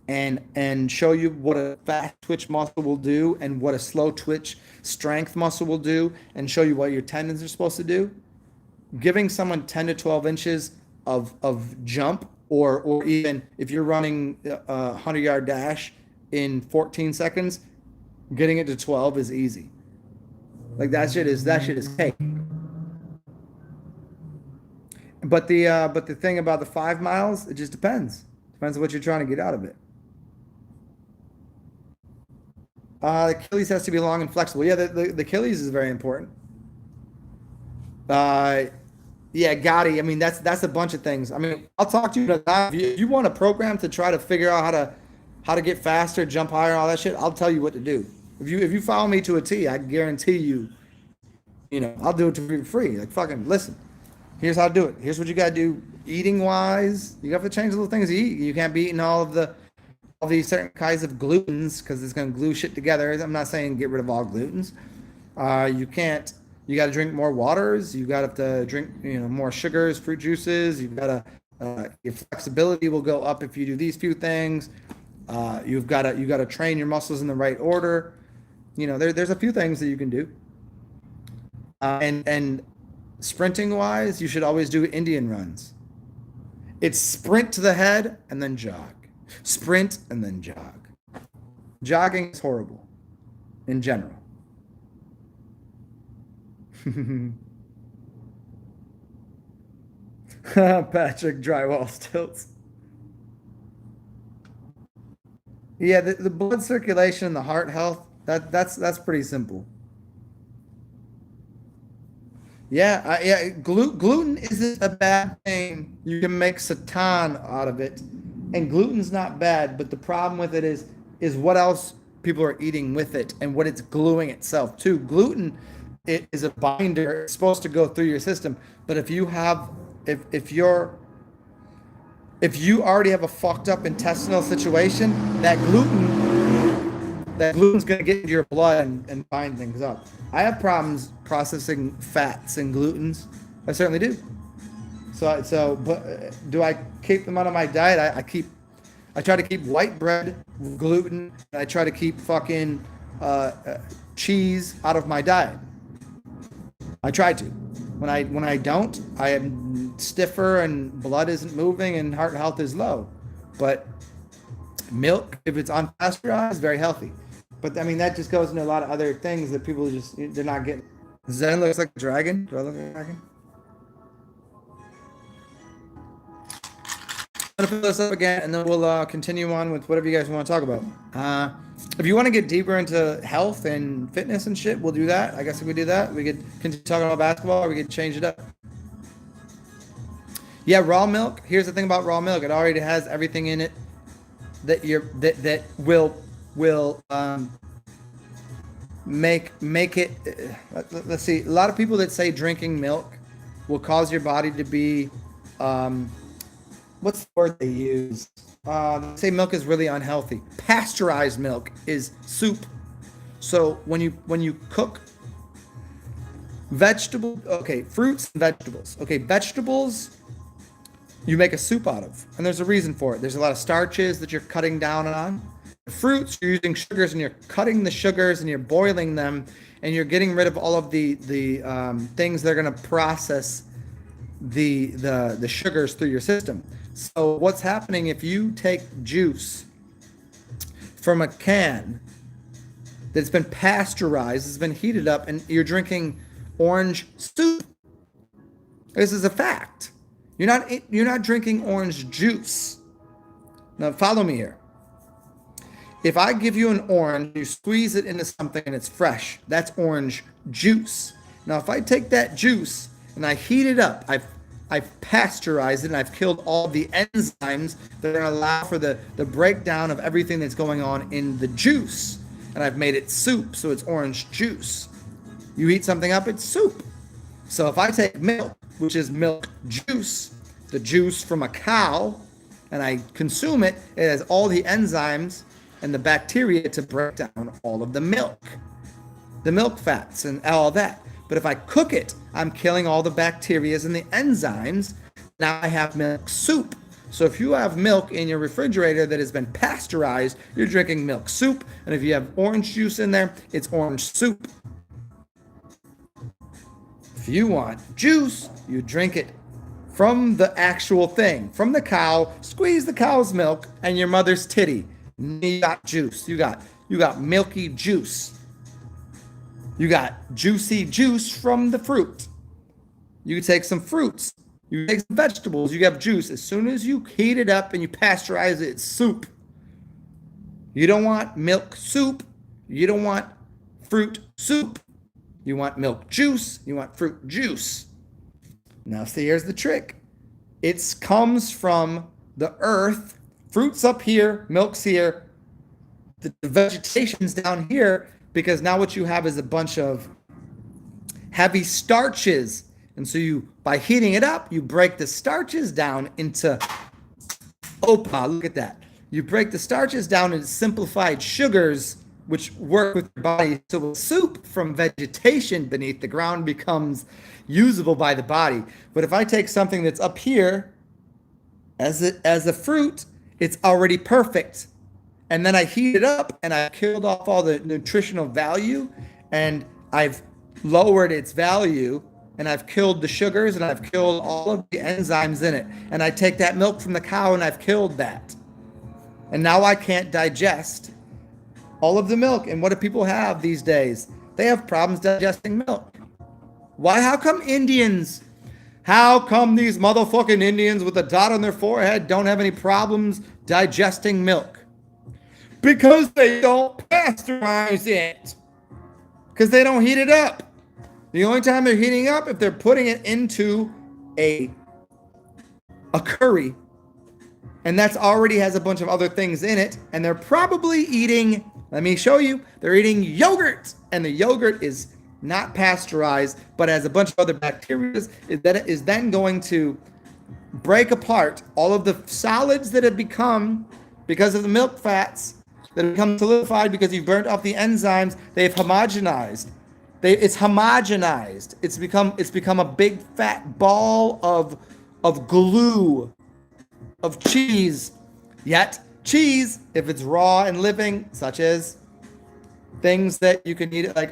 and show you what a fast twitch muscle will do and what a slow twitch strength muscle will do, and show you what your tendons are supposed to do, giving someone 10 to 12 inches of jump, or even if you're running a 100-yard dash in 14 seconds, getting it to 12 is easy. Like that shit is cake. But the thing about the 5 miles, it just depends. Depends on what you're trying to get out of it. The Achilles has to be long and flexible. Yeah, the Achilles is very important. Uh, yeah, Gotti. I mean, that's a bunch of things. I mean, I'll talk to you about, if you want a program to try to figure out how to get faster, jump higher, all that shit. I'll tell you what to do. If you follow me to a T, I guarantee you, I'll do it for free. Like, fucking listen. Here's how to do it. Here's what you got to do eating wise. You have to change the little things you eat. You can't be eating all these certain kinds of glutens because it's going to glue shit together. I'm not saying get rid of all glutens. You can't. You got to drink more waters. You got to drink, more sugars, fruit juices. You've got to. Your flexibility will go up if you do these few things. You got to train your muscles in the right order. There's a few things that you can do. And sprinting wise, you should always do Indian runs. It's sprint to the head and then jog. Sprint and then jog. Jogging is horrible in general. Patrick drywall stilts. Yeah, the blood circulation and the heart health, that's pretty simple. Yeah, gluten isn't a bad thing. You can make seitan out of it, and gluten's not bad. But the problem with it is what else people are eating with it, and what it's gluing itself to. Gluten, it is a binder. It's supposed to go through your system, but if you already have a fucked up intestinal situation, that gluten's gonna get into your blood and bind things up. I have problems processing fats and glutens. I certainly do. But do I keep them out of my diet? I try to keep white bread, gluten, and I try to keep fucking cheese out of my diet. I try to. When I don't, I am stiffer and blood isn't moving and heart health is low. But milk, if it's unpasteurized, is very healthy. But I mean, that just goes into a lot of other things that people they're not getting. Zen looks like a dragon. Do I look like a dragon? I'm gonna fill this up again, and then we'll continue on with whatever you guys want to talk about. If you want to get deeper into health and fitness and shit, we'll do that. I guess if we do that, we could continue talking about basketball, or we could change it up. Yeah, raw milk. Here's the thing about raw milk: it already has everything in it that will make it. Let's see. A lot of people that say drinking milk will cause your body to be. What's the word they use? They say milk is really unhealthy. Pasteurized milk is soup. So when you cook fruits and vegetables. Okay, vegetables you make a soup out of, and there's a reason for it. There's a lot of starches that you're cutting down on. Fruits, you're using sugars, and you're cutting the sugars and you're boiling them, and you're getting rid of all of the things that are going to process the sugars through your system. So what's happening if you take juice from a can that's been pasteurized, it's been heated up, and you're drinking orange soup? This is a fact. You're not drinking orange juice. Now follow me here. If I give you an orange, you squeeze it into something and it's fresh, that's orange juice. Now, if I take that juice and I heat it up, I've pasteurized it and I've killed all the enzymes that are allow for the breakdown of everything that's going on in the juice. And I've made it soup, so it's orange juice. You heat something up, it's soup. So if I take milk, which is milk juice, the juice from a cow, and I consume it, it has all the enzymes and the bacteria to break down all of the milk fats and all that. But if I cook it, I'm killing all the bacteria and the enzymes. Now I have milk soup. So if you have milk in your refrigerator that has been pasteurized, you're drinking milk soup. And if you have orange juice in there, it's orange soup. If you want juice, you drink it from the actual thing, from the cow, squeeze the cow's milk and your mother's titty. You got juice. You got milky juice. You got juicy juice from the fruit. You take some fruits. You take some vegetables. You have juice. As soon as you heat it up and you pasteurize it, it's soup. You don't want milk soup. You don't want fruit soup. You want milk juice. You want fruit juice. Now, see, here's the trick. It comes from the earth. Fruit's up here, milk's here. The vegetation's down here because now what you have is a bunch of heavy starches. And so by heating it up, you break the starches down into, opa, look at that. You break the starches down into simplified sugars, which work with your body. So soup from vegetation beneath the ground becomes usable by the body. But if I take something that's up here as a fruit, it's already perfect. And then I heat it up and I killed off all the nutritional value and I've lowered its value and I've killed the sugars and I've killed all of the enzymes in it. And I take that milk from the cow and I've killed that. And now I can't digest all of the milk. And what do people have these days? They have problems digesting milk. Why? How come these motherfucking Indians with a dot on their forehead don't have any problems digesting milk? Because they don't pasteurize it. Because they don't heat it up. The only time they're heating up if they're putting it into a curry. And that's already has a bunch of other things in it. And they're probably eating, let me show you, they're eating yogurt. And the yogurt is not pasteurized, but has a bunch of other bacteria that is then going to break apart all of the solids that have become, because of the milk fats, that have become solidified because you've burnt off the enzymes. They've homogenized. It's homogenized. It's become a big fat ball of glue, of cheese. Yet cheese, if it's raw and living, such as things that you can eat, like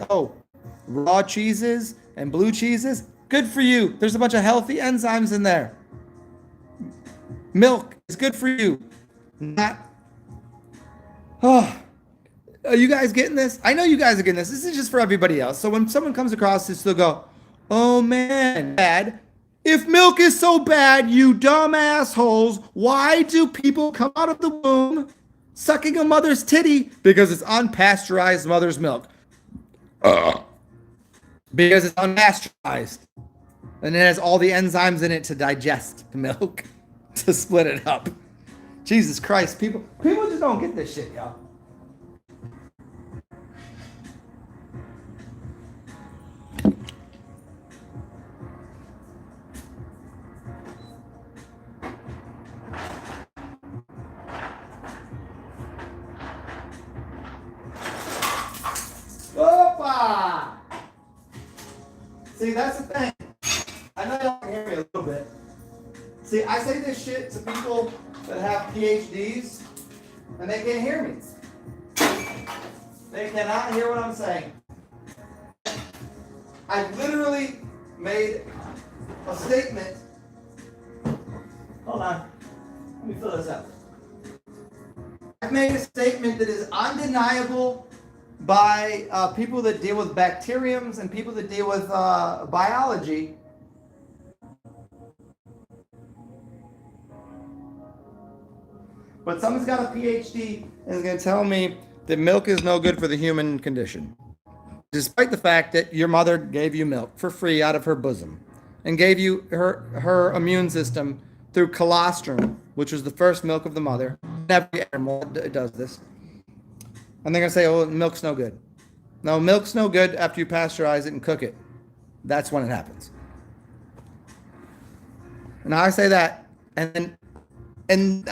raw cheeses and blue cheeses, good for you. There's a bunch of healthy enzymes in there. Milk is good for you. Are you guys getting this? I know you guys are getting this. This is just for everybody else. So when someone comes across this, they'll go, oh man, bad. If milk is so bad, you dumb assholes, why do people come out of the womb sucking a mother's titty? Because it's unpasteurized mother's milk. Because it's unpasteurized. And it has all the enzymes in it to digest the milk, to split it up. Jesus Christ, people just don't get this shit, y'all. Opa! See, that's the thing. I know y'all can hear me a little bit. See, I say this shit to people that have PhDs, and they can't hear me. They cannot hear what I'm saying. I literally made a statement. Hold on. Let me fill this out. I've made a statement that is undeniable by people that deal with bacteriums and people that deal with biology. But someone's got a PhD and is going to tell me that milk is no good for the human condition, despite the fact that your mother gave you milk for free out of her bosom and gave you her immune system through colostrum, which was the first milk of the mother. Every animal does this. And they're going to say, oh, milk's no good. No, milk's no good after you pasteurize it and cook it. That's when it happens. And I say that, and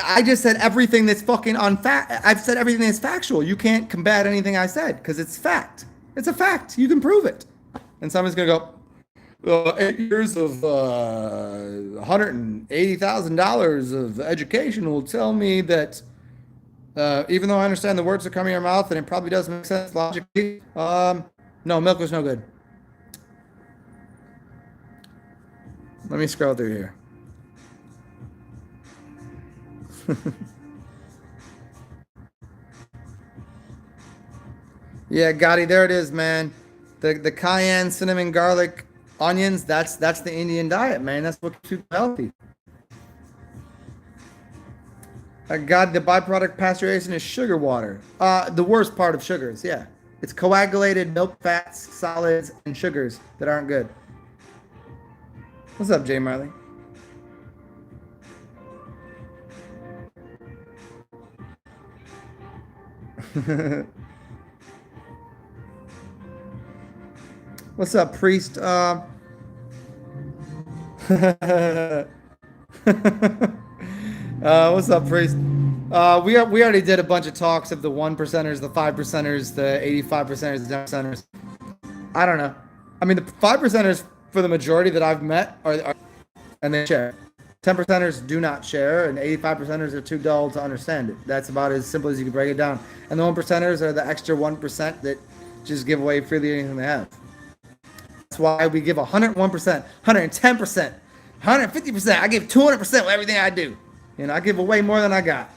I just said everything that's fucking I've said everything that's factual. You can't combat anything I said because it's fact. It's a fact. You can prove it. And someone's going to go, 8 years of $180,000 of education will tell me that even though I understand the words that come in your mouth and it probably does make sense logically, no, milk was no good. Let me scroll through here. Yeah, Gotti, there it is, man. The cayenne, cinnamon, garlic, onions, that's the Indian diet, man. That's what keeps people healthy. God, the byproduct pasteurization is sugar water. The worst part of sugars, yeah. It's coagulated milk, fats, solids, and sugars that aren't good. What's up, Jay Marley? What's up, priest? What's up, priest? We already did a bunch of talks of the 1%ers, the 5%ers, the 85%ers, the 10%ers. I don't know. I mean, the 5%ers for the majority that I've met are and they share. 10%ers do not share, and 85%ers are too dull to understand it. That's about as simple as you can break it down. And the 1%ers are the extra 1% that just give away freely anything they have. That's why we give 101%, 110%, 150%. I give 200% with everything I do. You know, I give away more than I got.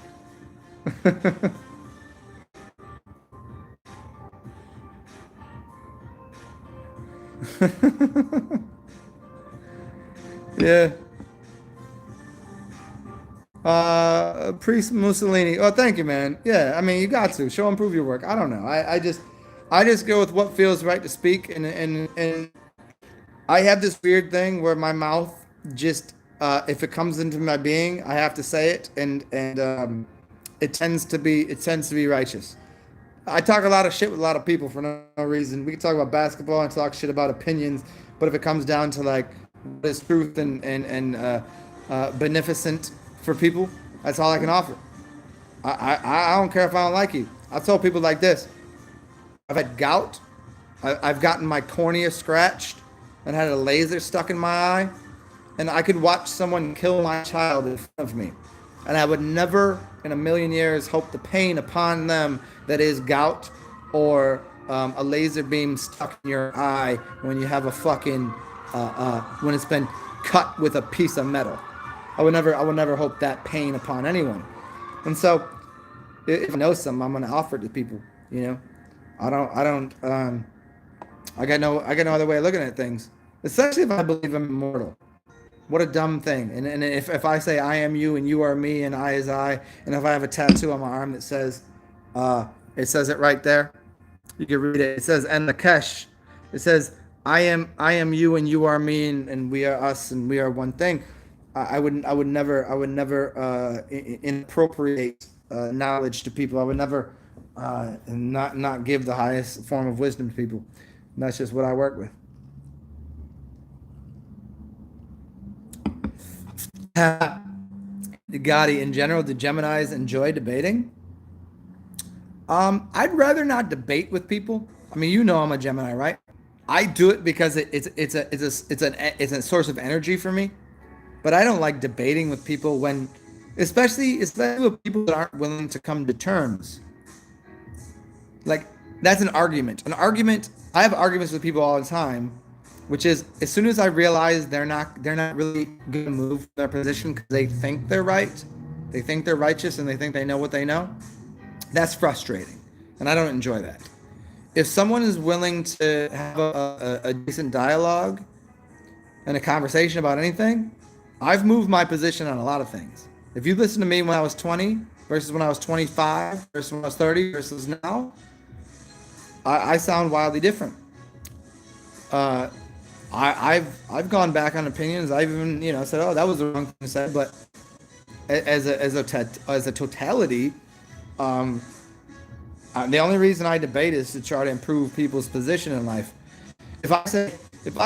Yeah. Priest Mussolini. Oh, thank you, man. Yeah, I mean, you got to show and prove your work. I don't know. I just go with what feels right to speak, and I have this weird thing where my mouth just if it comes into my being, I have to say it, and it tends to be righteous. I talk a lot of shit with a lot of people for no reason. We can talk about basketball and talk shit about opinions, but if it comes down to like what is truth and beneficent for people, that's all I can offer. I don't care if I don't like you. I tell people like this. I've had gout. I've gotten my cornea scratched and had a laser stuck in my eye. And I could watch someone kill my child in front of me. And I would never in a million years hope the pain upon them that is gout or a laser beam stuck in your eye when you have a fucking, when it's been cut with a piece of metal. I would never hope that pain upon anyone. And so, if I know something, I'm gonna offer it to people. You know, I got no other way of looking at things. Especially if I believe I'm immortal. What a dumb thing. And if I say I am you and you are me and I is I, and if I have a tattoo on my arm that says, it says it right there. You can read it. It says en Lakesh. It says I am you and you are me and we are us and we are one thing. I would never inappropriate knowledge to people. I would never not give the highest form of wisdom to people. And that's just what I work with. Gotti, in general, do Geminis enjoy debating? I'd rather not debate with people. I mean, you know, I'm a Gemini, right? I do it because it's a source of energy for me. But I don't like debating with people when, especially with people that aren't willing to come to terms. Like, that's an argument. An argument. I have arguments with people all the time, which is as soon as I realize they're not really going to move from their position because they think they're right, they think they're righteous, and they think they know what they know. That's frustrating, and I don't enjoy that. If someone is willing to have a decent dialogue and a conversation about anything, I've moved my position on a lot of things. If you listen to me when I was 20 versus when I was 25 versus when I was 30 versus now, I sound wildly different. Uh, I've gone back on opinions. I've even said, oh, that was the wrong thing to say. But as a totality, um, the only reason I debate is to try to improve people's position in life. If I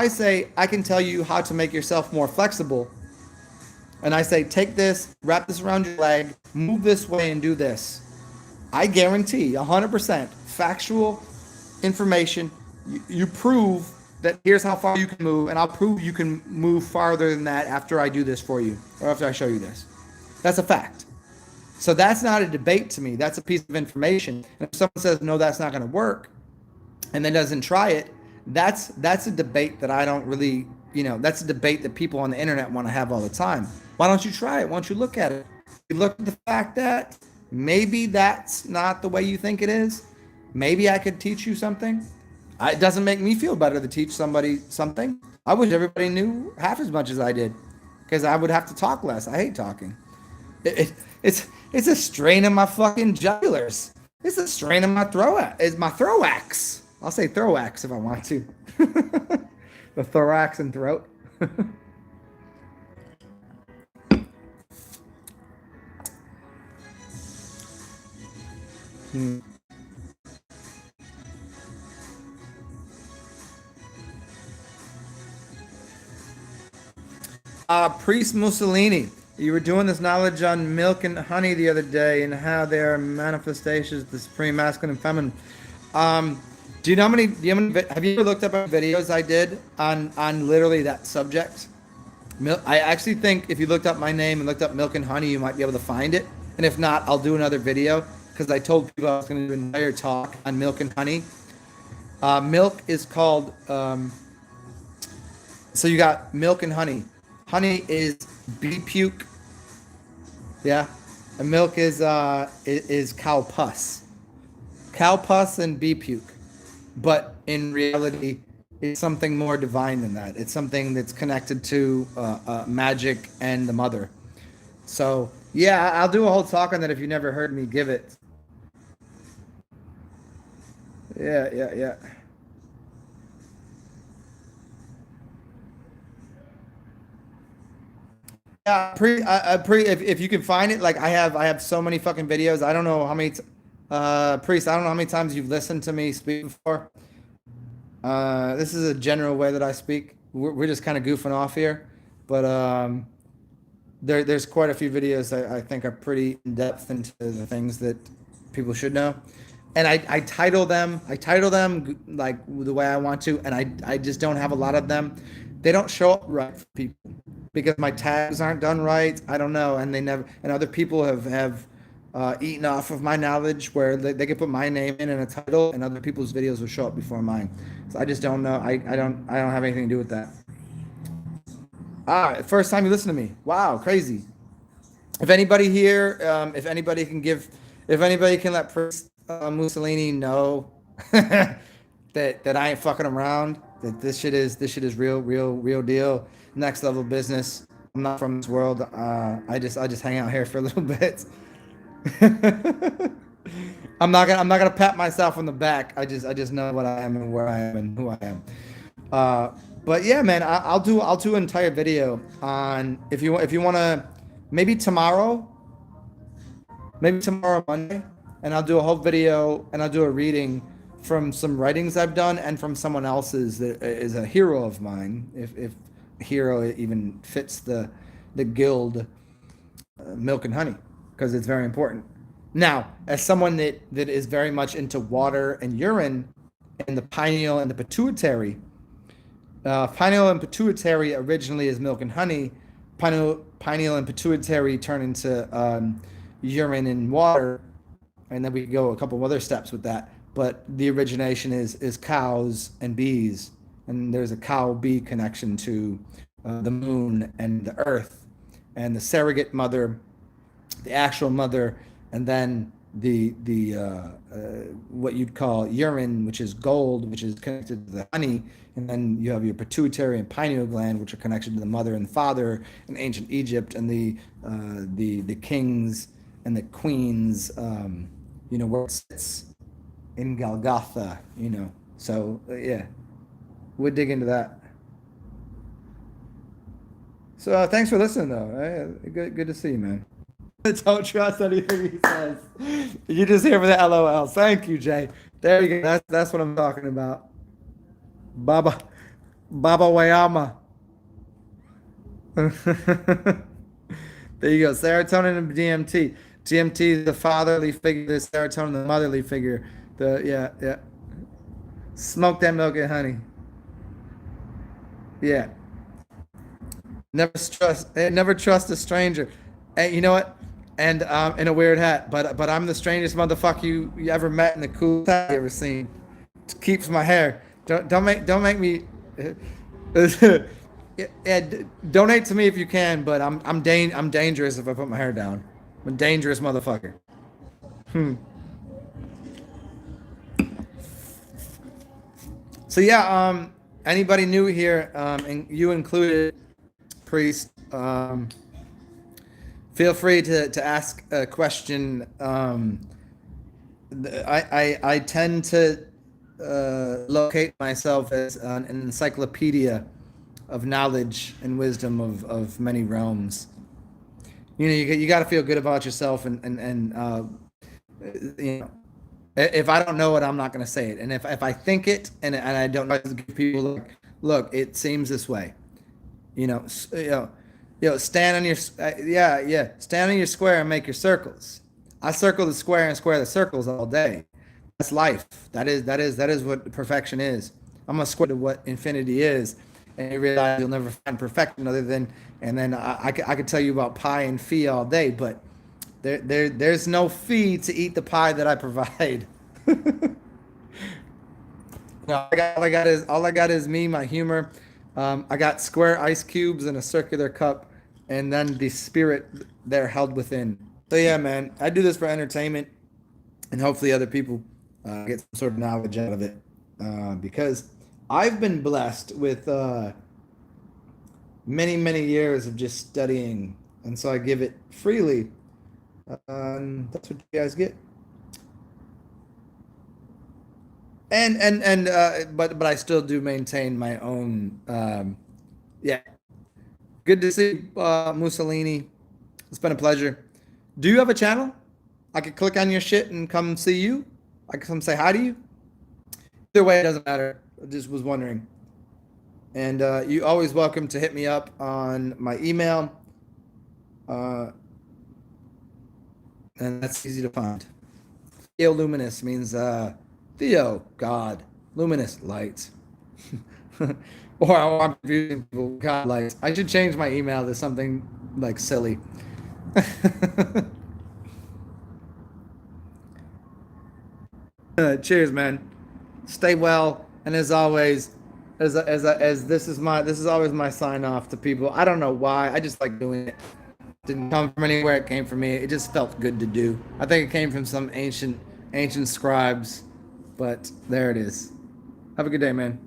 say I can tell you how to make yourself more flexible, and I say take this, wrap this around your leg, move this way, and do this, I guarantee 100% factual information. You prove that here's how far you can move, and I'll prove you can move farther than that after I do this for you, or after I show you this. That's a fact. So that's not a debate to me. That's a piece of information. And if someone says, no, that's not going to work, and then doesn't try it, that's a debate that I don't really, that's a debate that people on the internet want to have all the time. Why don't you try it? Why don't you look at it? You look at the fact that maybe that's not the way you think it is. Maybe I could teach you something. It doesn't make me feel better to teach somebody something. I wish everybody knew half as much as I did, because I would have to talk less. I hate talking. It's a strain in my fucking jugulars. It's a strain in my thorax. I'll say thorax if I want to. The thorax and throat. Priest Mussolini, you were doing this knowledge on milk and honey the other day and how they are manifestations of the supreme masculine and feminine. Do you know how many? Have you ever looked up videos I did on literally that subject? I actually think if you looked up my name and looked up milk and honey, you might be able to find it. And if not, I'll do another video, because I told people I was going to do an entire talk on milk and honey. Milk is called. So you got milk and honey. Honey is bee puke. Yeah, and milk is cow pus. Cow pus and bee puke. But in reality, it's something more divine than that. It's something that's connected to magic and the mother. So yeah, I'll do a whole talk on that if you never heard me give it. Yeah. Yeah, if you can find it, like I have so many fucking videos. I don't know how many, Priest, I don't know how many times you've listened to me speak before. This is a general way that I speak. We're just kind of goofing off here, but there's quite a few videos that I think are pretty in depth into the things that people should know, and I title them like the way I want to, and I just don't have a lot of them. They don't show up right for people because my tags aren't done right. I don't know, and other people have eaten off of my knowledge where they could put my name in a title, and other people's videos will show up before mine. So I just don't know. I don't have anything to do with that. First time you listen to me. Wow, crazy. If anybody here, if anybody can let Prince Mussolini know that I ain't fucking around, that this shit is real deal, next level business. I'm not from this world. I just hang out here for a little bit. I'm not gonna pat myself on the back. I just know what I am and where I am and who I am. But yeah, man, I'll do an entire video on if you want to, maybe tomorrow Monday, and I'll do a whole video and I'll do a reading from some writings I've done and from someone else's that is a hero of mine, if hero even fits the guild, milk and honey, because it's very important. Now, as someone that is very much into water and urine and the pineal and the pituitary, pineal and pituitary originally is milk and honey. Pineal and pituitary turn into urine and water, and then we can go a couple of other steps with that. But the origination is cows and bees, and there's a cow-bee connection to the moon and the earth, and the surrogate mother, the actual mother, and then the what you'd call urine, which is gold, which is connected to the honey, and then you have your pituitary and pineal gland, which are connected to the mother and father in ancient Egypt, and the kings and the Queen's, where it sits in Golgotha, So yeah, we'll dig into that. So thanks for listening, though. Good to see you, man. Don't trust anything he says. You just here for the LOL. Thank you, Jay. There you go. That's what I'm talking about. Baba, Baba Wayama. There you go. Serotonin and DMT. DMT is the fatherly figure. The serotonin, the motherly figure. Yeah. Smoke that milk and honey. Yeah. Never trust a stranger. And you know what? And in a weird hat, but I'm the strangest motherfucker you ever met in the coolest hat you ever seen. It keeps my hair. Don't make me. Yeah, donate to me if you can, but I'm dangerous if I put my hair down. I'm a dangerous motherfucker. So yeah, anybody new here, and you included, priest, feel free to ask a question. I tend to locate myself as an encyclopedia of knowledge and wisdom of many realms. You got to feel good about yourself, and if I don't know it, I'm not going to say it. And if I think it and I don't know, give people look, it seems this way. Stand on your stand on your square and make your circles. I circle the square and square the circles all day. That's life. That is what perfection is. I'm gonna square to what infinity is, and you realize you'll never find perfection other than. And then I could tell you about pie and fee all day, but there's no fee to eat the pie that I provide. No, all I got is me, my humor. I got square ice cubes in a circular cup, and then the spirit there held within. So yeah, man, I do this for entertainment, and hopefully other people get some sort of knowledge out of it, because I've been blessed with many years of just studying, and so I give it freely. That's what you guys get. But I still do maintain my own. Yeah, good to see Mussolini. It's been a pleasure. Do you have a channel? I could click on your shit and come see you. I could come say hi to you. Either way, it doesn't matter. I just was wondering. And you always welcome to hit me up on my email. And that's easy to find. Theo Luminous means Theo, God, luminous, light. Or I'm confusing people, God, light. I should change my email to something like silly. Cheers, man. Stay well, and as always, as this is always my sign off to people. I don't know why. I just like doing it. Didn't come from anywhere. It came from me. It just felt good to do. I think it came from some ancient scribes, but there it is. Have a good day, man.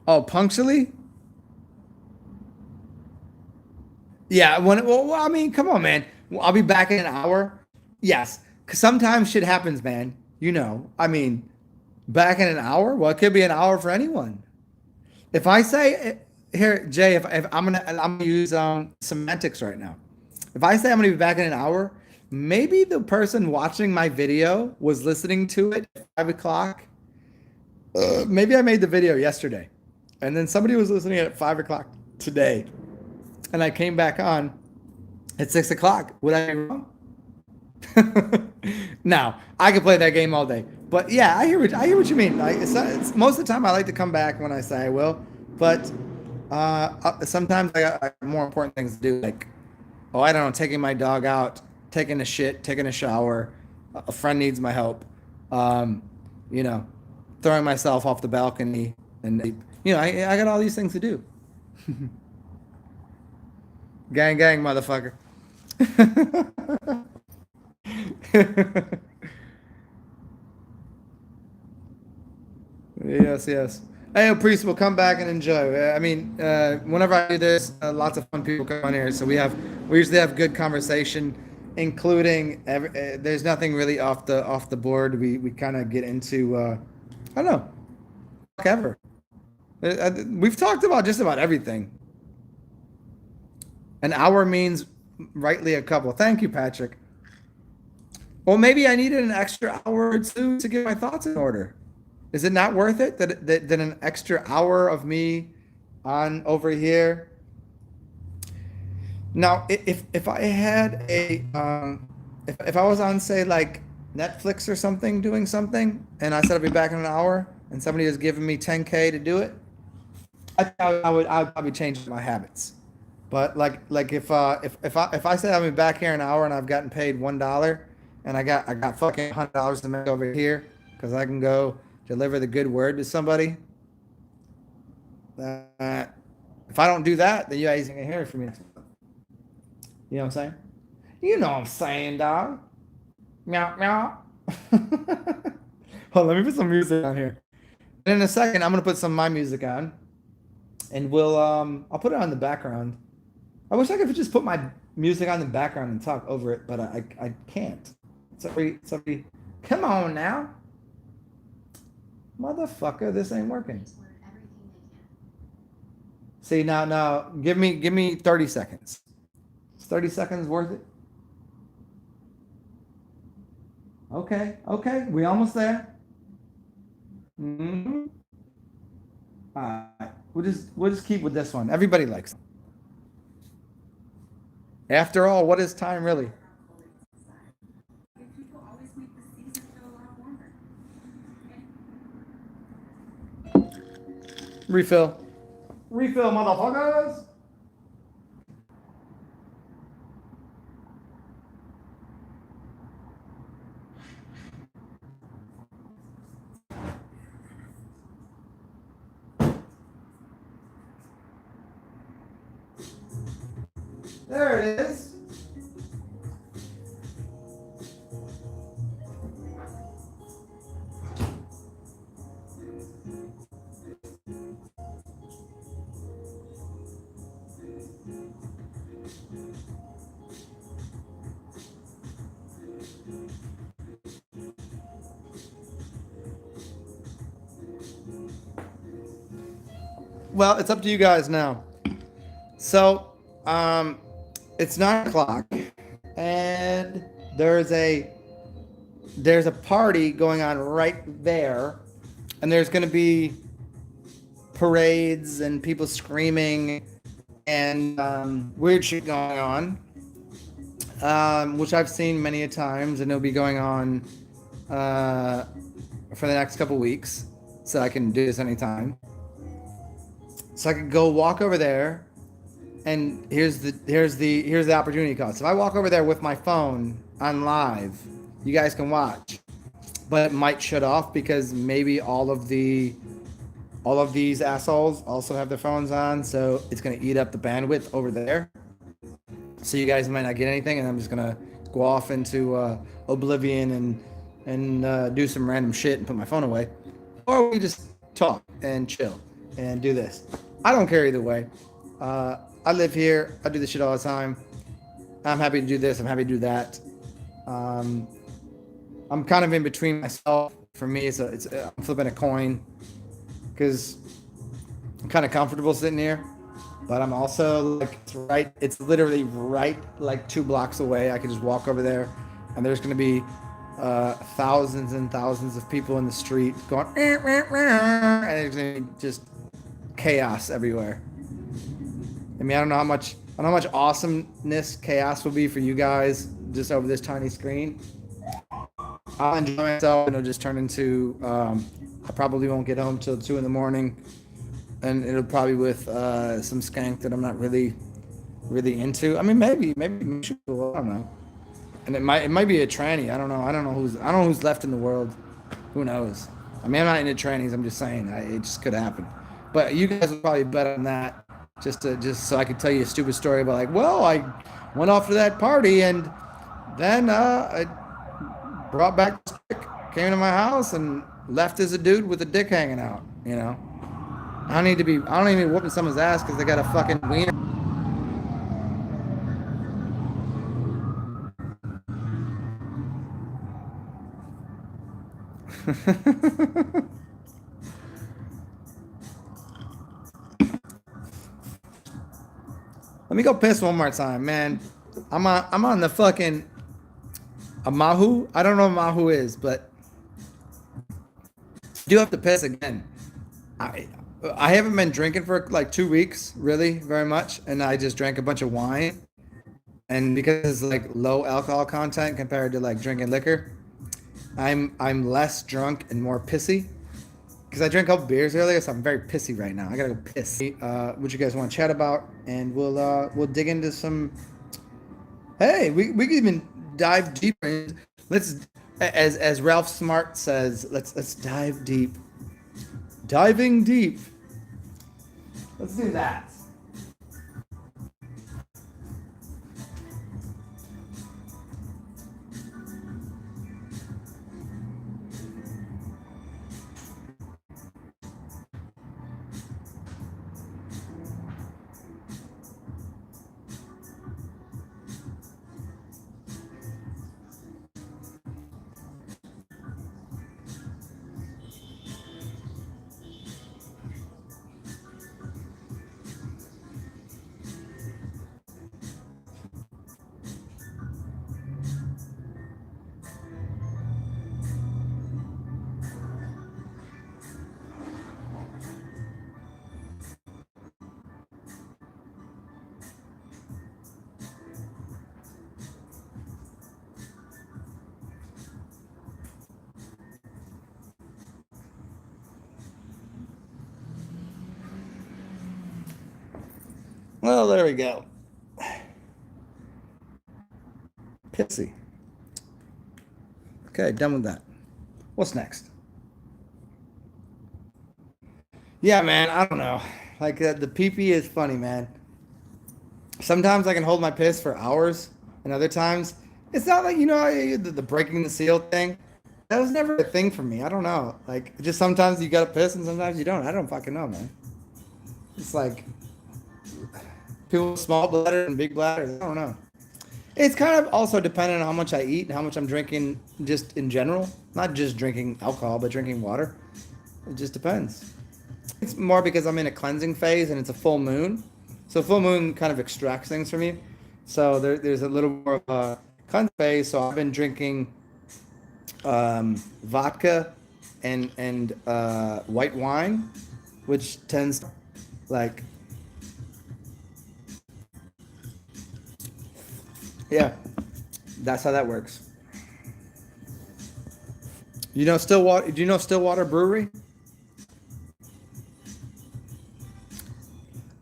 Oh, punctually? Yeah. Well, I mean, come on, man. Well, I'll be back in an hour. Yes, because sometimes shit happens, man. I mean, back in an hour. Well, it could be an hour for anyone. If I say here, Jay, if I'm gonna use semantics right now. If I say I'm gonna be back in an hour, maybe the person watching my video was listening to it at 5 o'clock. Maybe I made the video yesterday, and then somebody was listening at 5 o'clock today, and I came back on at 6 o'clock. Would I be wrong? Now I could play that game all day, but yeah, I hear what you mean. Like it's most of the time I like to come back when I say I will, but sometimes I got more important things to do, like I don't know, taking my dog out, taking a shit, taking a shower, a friend needs my help, you know, throwing myself off the balcony, and I got all these things to do. Gang, motherfucker. Yes. Hey, priest, will come back and enjoy. I mean, whenever I do this, lots of fun people come on here, so we usually have good conversation, including there's nothing really off the board. We kind of get into I don't know, whatever. We've talked about just about everything. An hour means rightly a couple. Thank you, Patrick. Well, maybe I needed an extra hour or two to get my thoughts in order. Is it not worth it that an extra hour of me on over here? Now, if I had if I was on, say, like Netflix or something doing something, and I said I'd be back in an hour, and somebody was giving me 10K to do it, I would probably change my habits. But like if I said I'll be back here in an hour and I've gotten paid $1, and I got fucking $100 to make over here because I can go deliver the good word to somebody. Uh, if I don't do that, then you guys ain't gonna hear from me. You know what I'm saying? You know what I'm saying, dog. Meow meow. Hold on, let me put some music on here. And in a second, I'm gonna put some of my music on, and I'll put it on the background. I wish I could just put my music on the background and talk over it, but I can't. Sorry. Come on now, motherfucker, this ain't working. See, now give me 30 seconds. Is 30 seconds worth it? Okay, we almost there. Hmm. All right, we'll just keep with this one. Everybody likes it. After all, what is time really? Refill. Refill, motherfuckers. There it is. Well, it's up to you guys now. So, um, it's 9 o'clock, and there's a there's a party going on right there, and there's going to be parades and people screaming and weird shit going on, which I've seen many a times, and it'll be going on uh, for the next couple weeks, so I can do this anytime. So I could go walk over there, and here's the opportunity cost. If I walk over there with my phone on live, you guys can watch, but it might shut off because maybe all of these assholes also have their phones on, so it's gonna eat up the bandwidth over there. So you guys might not get anything, and I'm just gonna go off into oblivion and do some random shit and put my phone away, or we just talk and chill and do this. I don't care either way. I live here. I do this shit all the time. I'm happy to do this. I'm happy to do that. Um, I'm kind of in between myself. For me, I'm flipping a coin because I'm kind of comfortable sitting here, but I'm also like it's right. It's literally right like 2 blocks away. I could just walk over there, and there's gonna be thousands and thousands of people in the street going, and there's gonna be just chaos everywhere. I mean, I don't know how much awesomeness chaos will be for you guys just over this tiny screen. I'll enjoy myself, and it'll just turn into. I probably won't get home till 2 in the morning, and it'll probably with some skank that I'm not really into. I mean, maybe I don't know, and it might be a tranny. I don't know who's left in the world. Who knows? I mean, I'm not into trannies. I'm just saying it just could happen. But you guys will probably bet on that, just so I could tell you a stupid story about like, well, I went off to that party and then I brought back this chick, came to my house and left as a dude with a dick hanging out. You know, I don't need to be. I don't need to be whooping someone's ass because they got a fucking wiener. Let me go piss one more time, man. I'm on the fucking Mahu. I don't know what Mahu is, but I do have to piss again. I I haven't been drinking for like 2 weeks, really, very much, and I just drank a bunch of wine. And because it's like low alcohol content compared to like drinking liquor, I'm less drunk and more pissy. Because I drank a couple beers earlier, so I'm very pissy right now. I gotta go piss. What you guys want to chat about, and we'll dig into some. Hey, we can even dive deeper. Let's, as Ralph Smart says, let's dive deep. Diving deep. Let's do that. Well, there we go. Pissy. Okay, done with that. What's next? Yeah, man, I don't know. Like the pee is funny, man. Sometimes I can hold my piss for hours, and other times it's not like the breaking the seal thing. That was never a thing for me. I don't know. Like just sometimes you gotta piss and sometimes you don't. I don't fucking know, man. It's like people with small bladder and big bladders. I don't know. It's kind of also dependent on how much I eat and how much I'm drinking just in general. Not just drinking alcohol, but drinking water. It just depends. It's more because I'm in a cleansing phase and it's a full moon. So full moon kind of extracts things from you. So there's a little more of a cleansing phase. So I've been drinking vodka and white wine, which tends to, like, yeah, that's how that works. You know Stillwater? Do you know Stillwater Brewery?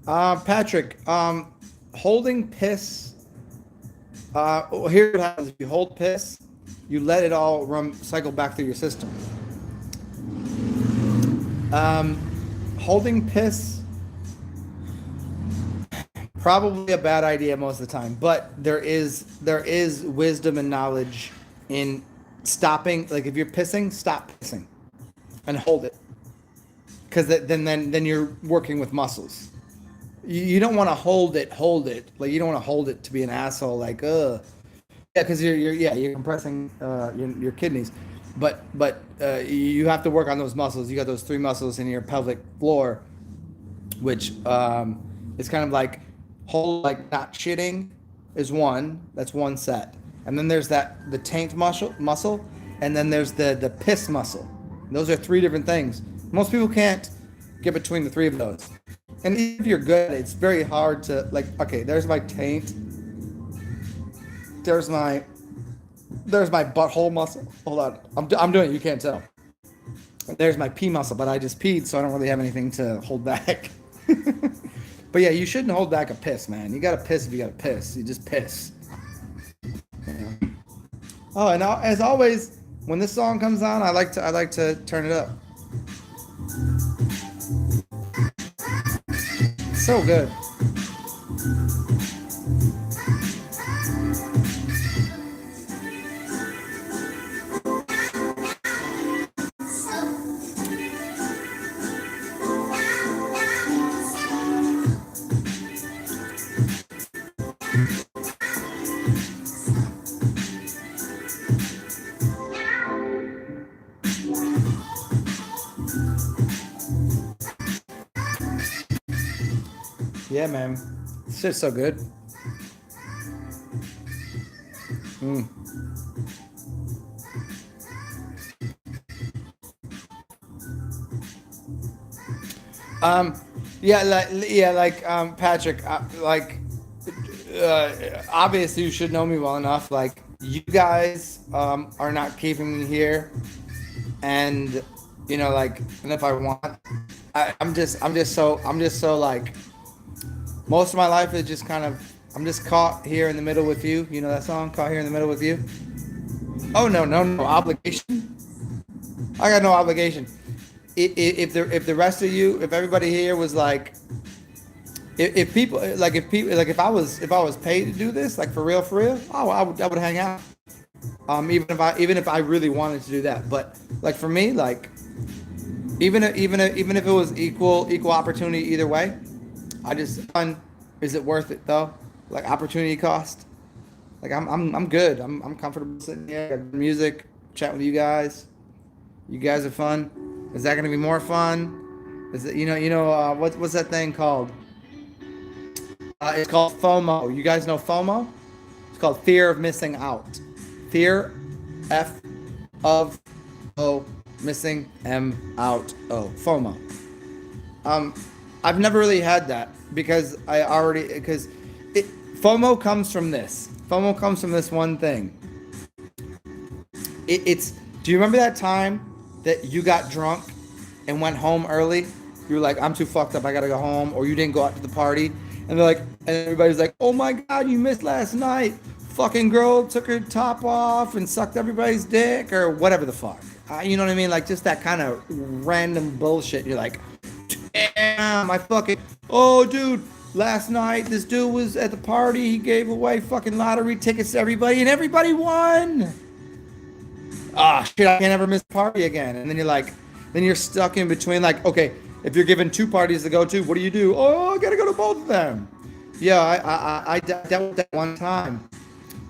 Patrick, holding piss. Well, here's what happens: if you hold piss, you let it all run cycle back through your system. Um, Holding piss, probably a bad idea most of the time, but there is wisdom and knowledge in stopping. Like if you're pissing, stop pissing and hold it, because then you're working with muscles. You don't want to hold it. Like you don't want to hold it to be an asshole. Like, yeah, because you're compressing your kidneys, but you have to work on those muscles. You got those three muscles in your pelvic floor, which is kind of like hold, like not shitting is one. That's one set, and then there's the taint muscle, and then there's the piss muscle. Those are three different things. Most people can't get between the three of those. And if you're good, it's very hard to like. Okay, there's my taint. There's my butthole muscle. Hold on, I'm doing it. You can't tell. There's my pee muscle, but I just peed, so I don't really have anything to hold back. But yeah, you shouldn't hold back a piss, man. You gotta piss if you gotta piss. You just piss. Yeah. Oh, and as always, when this song comes on, I like to turn it up. So good. Yeah, man. This shit's so good. Mm. Um, Patrick, obviously you should know me well enough. Like, you guys are not keeping me here, and and if I want, I'm just so like, most of my life is just kind of, I'm just caught here in the middle with you. You know that song, "Caught Here in the Middle with You." Oh no, no, no obligation. I got no obligation. If the rest of you, if everybody here was like, if people like, if I was paid to do this, like for real, oh, I would hang out. Even if I really wanted to do that, but like for me, like, even if it was equal opportunity either way, I just fun. Is it worth it though? Like, opportunity cost. Like, I'm good. I'm comfortable sitting here, got music, chatting with you guys. You guys are fun. Is that gonna be more fun? Is it, what's that thing called? It's called FOMO. You guys know FOMO? It's called fear of missing out. Fear, F of O, missing M out O. FOMO. Um, I've never really had that because FOMO comes from this. FOMO comes from this one thing. It's. Do you remember that time that you got drunk and went home early? You were like, "I'm too fucked up. I gotta go home," or you didn't go out to the party, and they're like, and everybody's like, "Oh my god, you missed last night. Fucking girl took her top off and sucked everybody's dick," or whatever the fuck. You know what I mean? Like, just that kind of random bullshit. You're like, "Damn, I fucking, oh dude, last night this dude was at the party. He gave away fucking lottery tickets to everybody, and everybody won. Ah, shit, I can't ever miss a party again." And then then you're stuck in between, like, okay, if you're given two parties to go to, what do you do? Oh, I gotta go to both of them. Yeah, I dealt with that one time,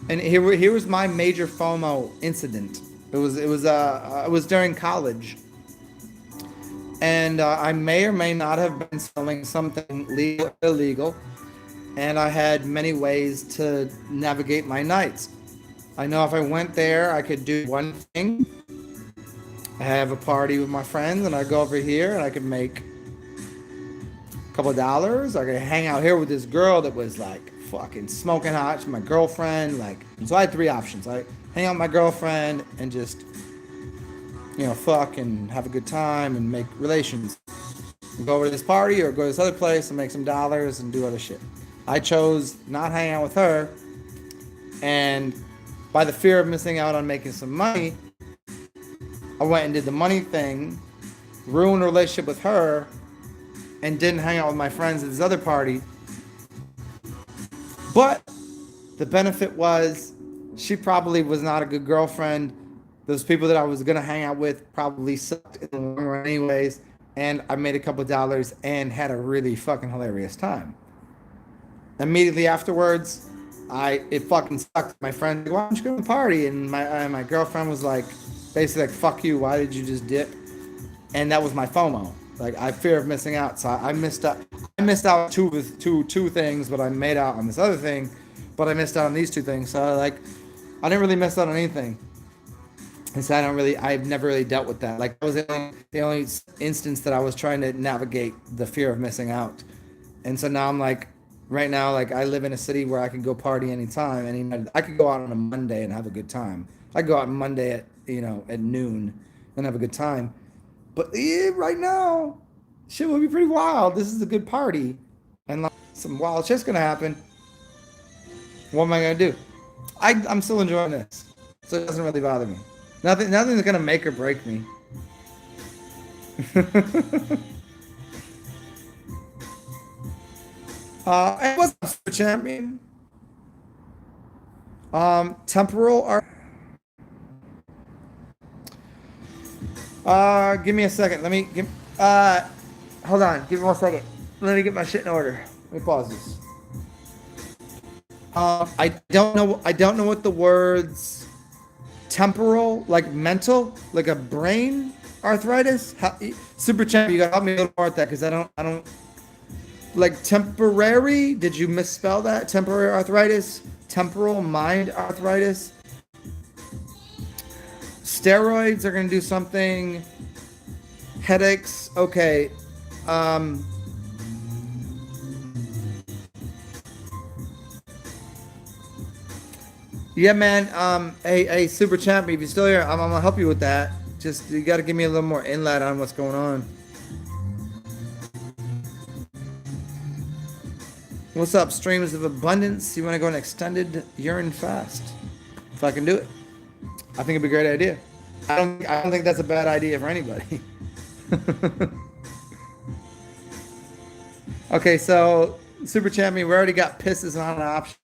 and here was my major FOMO incident. It was during college, and I may or may not have been selling something legal or illegal, and I had many ways to navigate my nights. I know if I went there, I could do one thing. I have a party with my friends, and I go over here, and I could make a couple of dollars. I could hang out here with this girl that was like fucking smoking hot. She's my girlfriend. Like, so I had three options. I hang out with my girlfriend and just, fuck and have a good time and make relations. Go over to this party or go to this other place and make some dollars and do other shit. I chose not hang out with her, and by the fear of missing out on making some money, I went and did the money thing, ruined a relationship with her, and didn't hang out with my friends at this other party. But the benefit was, she probably was not a good girlfriend. Those people that I was going to hang out with probably sucked in the long run anyways, and I made a couple of dollars and had a really fucking hilarious time. Immediately afterwards, it fucking sucked. My friend, like, "Why don't you go to the party?" And my girlfriend was like, basically like, "Fuck you. Why did you just dip?" And that was my FOMO. Like, I fear of missing out. So I missed out. I missed out two things, but I made out on this other thing. But I missed out on these two things. So I didn't really miss out on anything. And so I've never really dealt with that. Like, that was the only instance that I was trying to navigate the fear of missing out. And so now I'm like, right now, like, I live in a city where I can go party anytime. I could go out on a Monday and have a good time. I could go out on Monday at noon and have a good time. But right now, shit will be pretty wild. This is a good party, and like, some wild shit's gonna happen. What am I gonna do? I'm still enjoying this, so it doesn't really bother me. Nothing's gonna make or break me. And what's up, Super Champion? Temporal art. Give me a second. Hold on. Give me 1 second. Let me get my shit in order. Let me pause this. I don't know what the words temporal, like mental, like a brain arthritis. Super Champ, you gotta help me a little more with that, because I don't. Like temporary, did you misspell that? Temporary arthritis? Temporal mind arthritis? Steroids are going to do something. Headaches. Okay. Um, yeah, man. Hey, Super Champ, if you're still here, I'm gonna help you with that. Just you got to give me a little more inlet on what's going on. What's up, streams of abundance? You want to go an extended urine fast? If I can do it, I think it'd be a great idea. I don't think that's a bad idea for anybody. Okay, so Super Champion, we already got pisses on an option.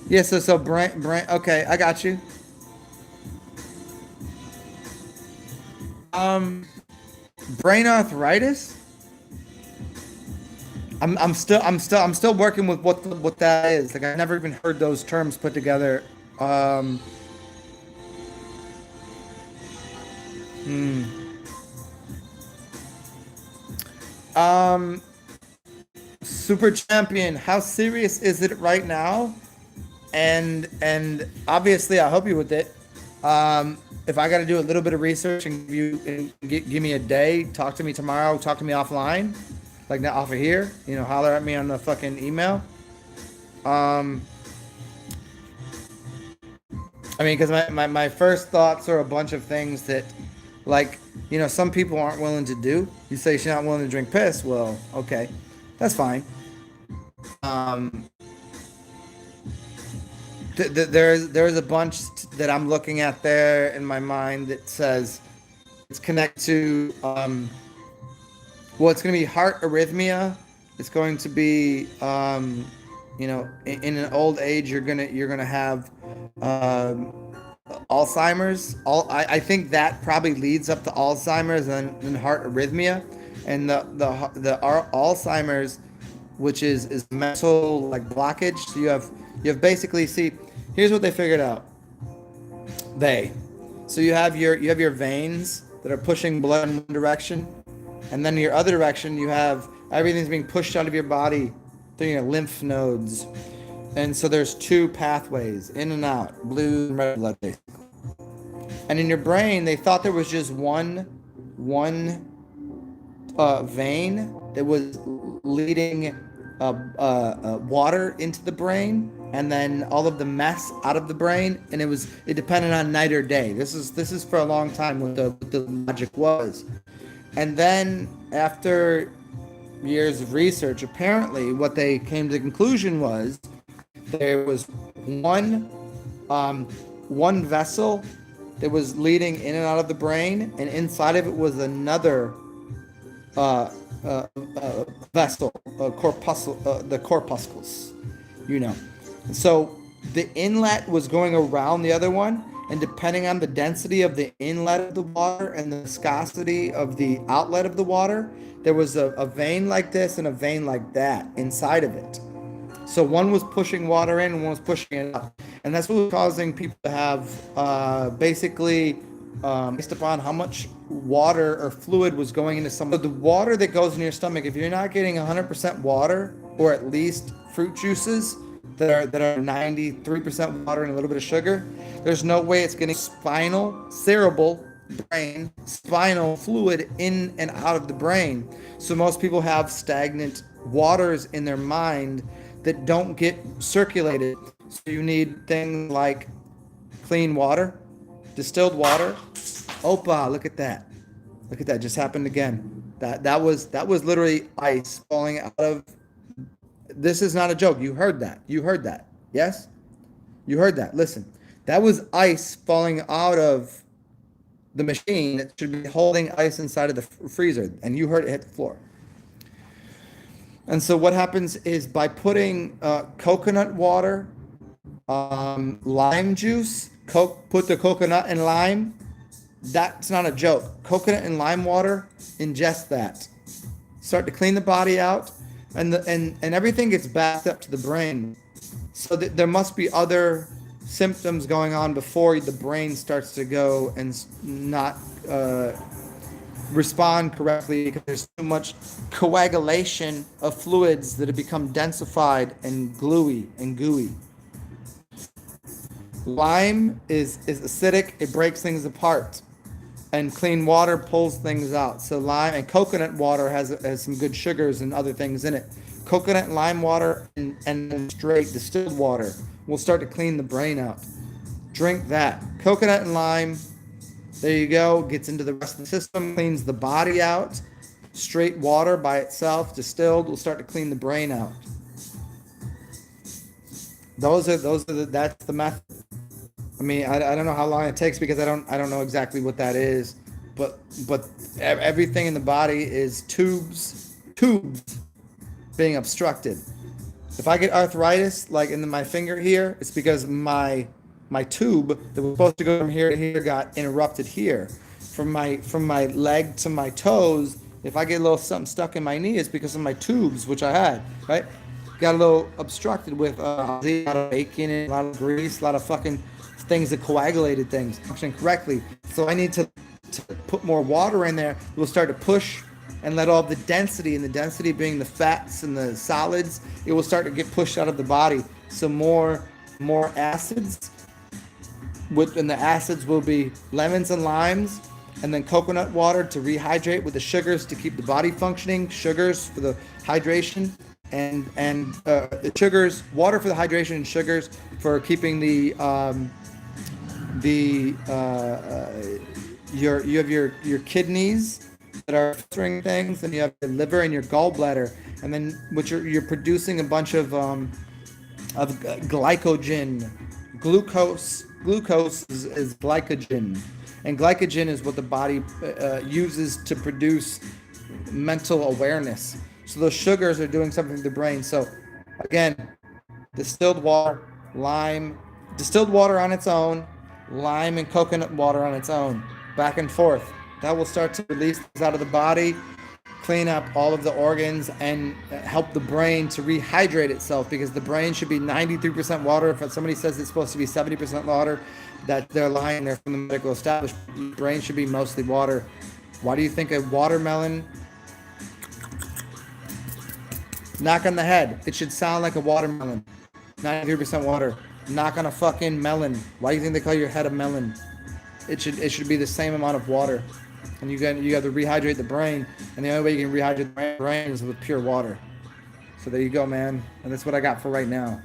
Yeah, so brain. Okay, I got you. Um, Brain arthritis. I'm still working with what that is. Like I've never even heard those terms put together. Um, hmm. Um, Super Champion, how serious is it right now? And obviously I'll help you with it. If I got to do a little bit of research and give me a day, talk to me tomorrow, talk to me offline, like not off of here, holler at me on the fucking email. Um, I mean, because my first thoughts are a bunch of things that, like, some people aren't willing to do. You say she's not willing to drink piss. Well, okay, that's fine. Um, there's a bunch that I'm looking at there in my mind that says it's connected to well, it's going to be heart arrhythmia. It's going to be in an old age you're gonna have um, Alzheimer's. I think that probably leads up to Alzheimer's and then heart arrhythmia, and the Alzheimer's, which is mental like blockage. So you have basically, see, here's what they figured out. So you have your veins that are pushing blood in one direction, and then in your other direction you have everything's being pushed out of your body through your lymph nodes. And so there's two pathways, in and out, blue and red blood basically. And in your brain, they thought there was just one vein that was leading water into the brain, and then all of the mess out of the brain. And it depended on night or day. This is for a long time what the logic was. And then after years of research, apparently what they came to the conclusion was there was one vessel that was leading in and out of the brain, and inside of it was another vessel, the corpuscles, So the inlet was going around the other one, and depending on the density of the inlet of the water and the viscosity of the outlet of the water, there was a vein like this and a vein like that inside of it. So one was pushing water in and one was pushing it out. And that's what was causing people to have basically based upon how much water or fluid was going into some. So the water that goes in your stomach, if you're not getting 100% water, or at least fruit juices that are 93% water and a little bit of sugar, there's no way it's getting cerebral brain, spinal fluid in and out of the brain. So most people have stagnant waters in their mind that don't get circulated. So you need things like clean water, distilled water. Opa, look at that. Look at that, just happened again. That was literally ice falling out of. This is not a joke. You heard that. Yes? You heard that. Listen. That was ice falling out of the machine that should be holding ice inside of the freezer, and you heard it hit the floor. And so what happens is by putting coconut water, lime juice, put the coconut and lime. That's not a joke. Coconut and lime water, ingest that. Start to clean the body out, and everything gets backed up to the brain. So there must be other symptoms going on before the brain starts to go and not respond correctly because there's too much coagulation of fluids that have become densified and gluey and gooey. Lime is acidic, it breaks things apart. And clean water pulls things out. So lime and coconut water has some good sugars and other things in it. Coconut and lime water and straight distilled water will start to clean the brain out. Drink that. Coconut and lime, there you go, gets into the rest of the system, cleans the body out. Straight water by itself, distilled, will start to clean the brain out. That's the method. I mean, I don't know how long it takes because I don't know exactly what that is, but everything in the body is tubes being obstructed. If I get arthritis, like in my finger here, it's because my tube that was supposed to go from here to here got interrupted here. From my leg to my toes, if I get a little something stuck in my knee, it's because of my tubes, which I had, right? Got a little obstructed with a lot of bacon and a lot of grease, a lot of fucking things that coagulated things functioning correctly. So I need to put more water in there. It will start to push and let all the density, and the density being the fats and the solids, it will start to get pushed out of the body. So more acids, and the acids will be lemons and limes, and then coconut water to rehydrate with the sugars to keep the body functioning, sugars for the hydration, and the sugars, water for the hydration and sugars for keeping you have your kidneys that are filtering things, and you have your liver and your gallbladder, and then which you're producing a bunch of glycogen. Glucose is glycogen, and glycogen is what the body uses to produce mental awareness. So those sugars are doing something to the brain. So again, distilled water on its own, lime and coconut water on its own, back and forth. That will start to release things out of the body, clean up all of the organs, and help the brain to rehydrate itself, because the brain should be 93% water. If somebody says it's supposed to be 70% water, that they're lying. They're from the medical establishment. The brain should be mostly water. Why do you think a watermelon, knock on the head, it should sound like a watermelon? 93% water. Knock on a fucking melon. Why do you think they call your head a melon? It should be the same amount of water. And you got to rehydrate the brain, and the only way you can rehydrate the brain is with pure water. So there you go, man. And that's what I got for right now.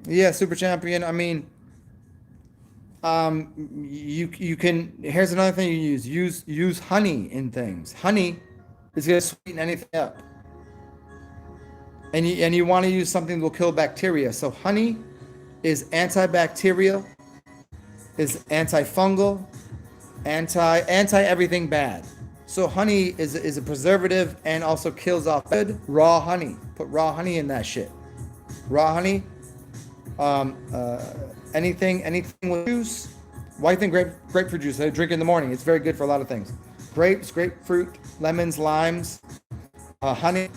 Yeah, super champion. I mean, you can. Here's another thing you use honey in things. Honey is gonna sweeten anything up. And you want to use something that will kill bacteria. So honey is antibacterial, is antifungal, anti everything bad. So honey is a preservative and also kills off good raw honey. Put raw honey in that shit. Raw honey. Anything with juice. Why do you think grapefruit juice I drink in the morning? It's very good for a lot of things. Grapes, grapefruit, lemons, limes, honey.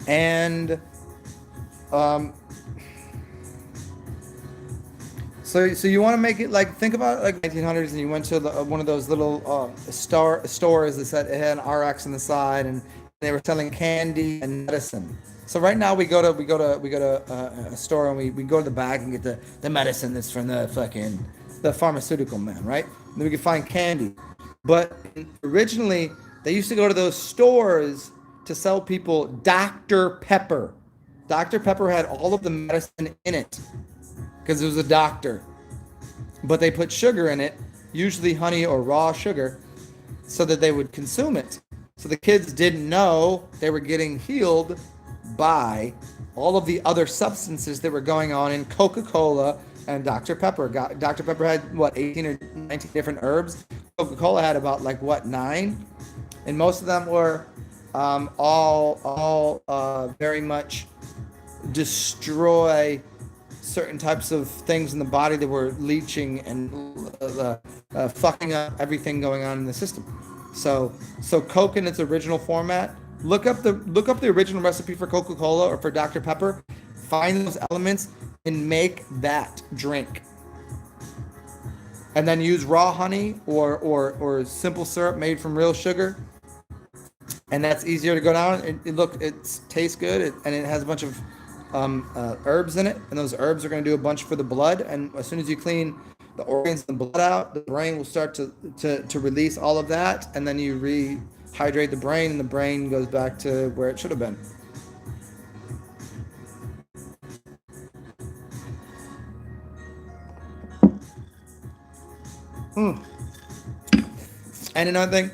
And so you want to make it like, think about like 1900s, and you went to one of those little stores that said it had an RX on the side, and they were selling candy and medicine. So right now we go to a store, and we go to the back and get the medicine that's from the pharmaceutical man, right? And then we can find candy. But originally they used to go to those stores to sell people Dr. Pepper. Dr. Pepper had all of the medicine in it because it was a doctor. But they put sugar in it, usually honey or raw sugar, so that they would consume it. So the kids didn't know they were getting healed by all of the other substances that were going on in Coca-Cola and Dr. Pepper. Dr. Pepper had, 18 or 19 different herbs. Coca-Cola had about, 9? And most of them were all very much destroy certain types of things in the body that were leaching and fucking up everything going on in the system. So Coke in its original format, look up the original recipe for Coca-Cola or for Dr. Pepper, find those elements, and make that drink. And then use raw honey or simple syrup made from real sugar. And that's easier to go down. It tastes good, and it has a bunch of herbs in it. And those herbs are going to do a bunch for the blood. And as soon as you clean the organs and the blood out, the brain will start to release all of that. And then you rehydrate the brain, and the brain goes back to where it should have been. And another thing,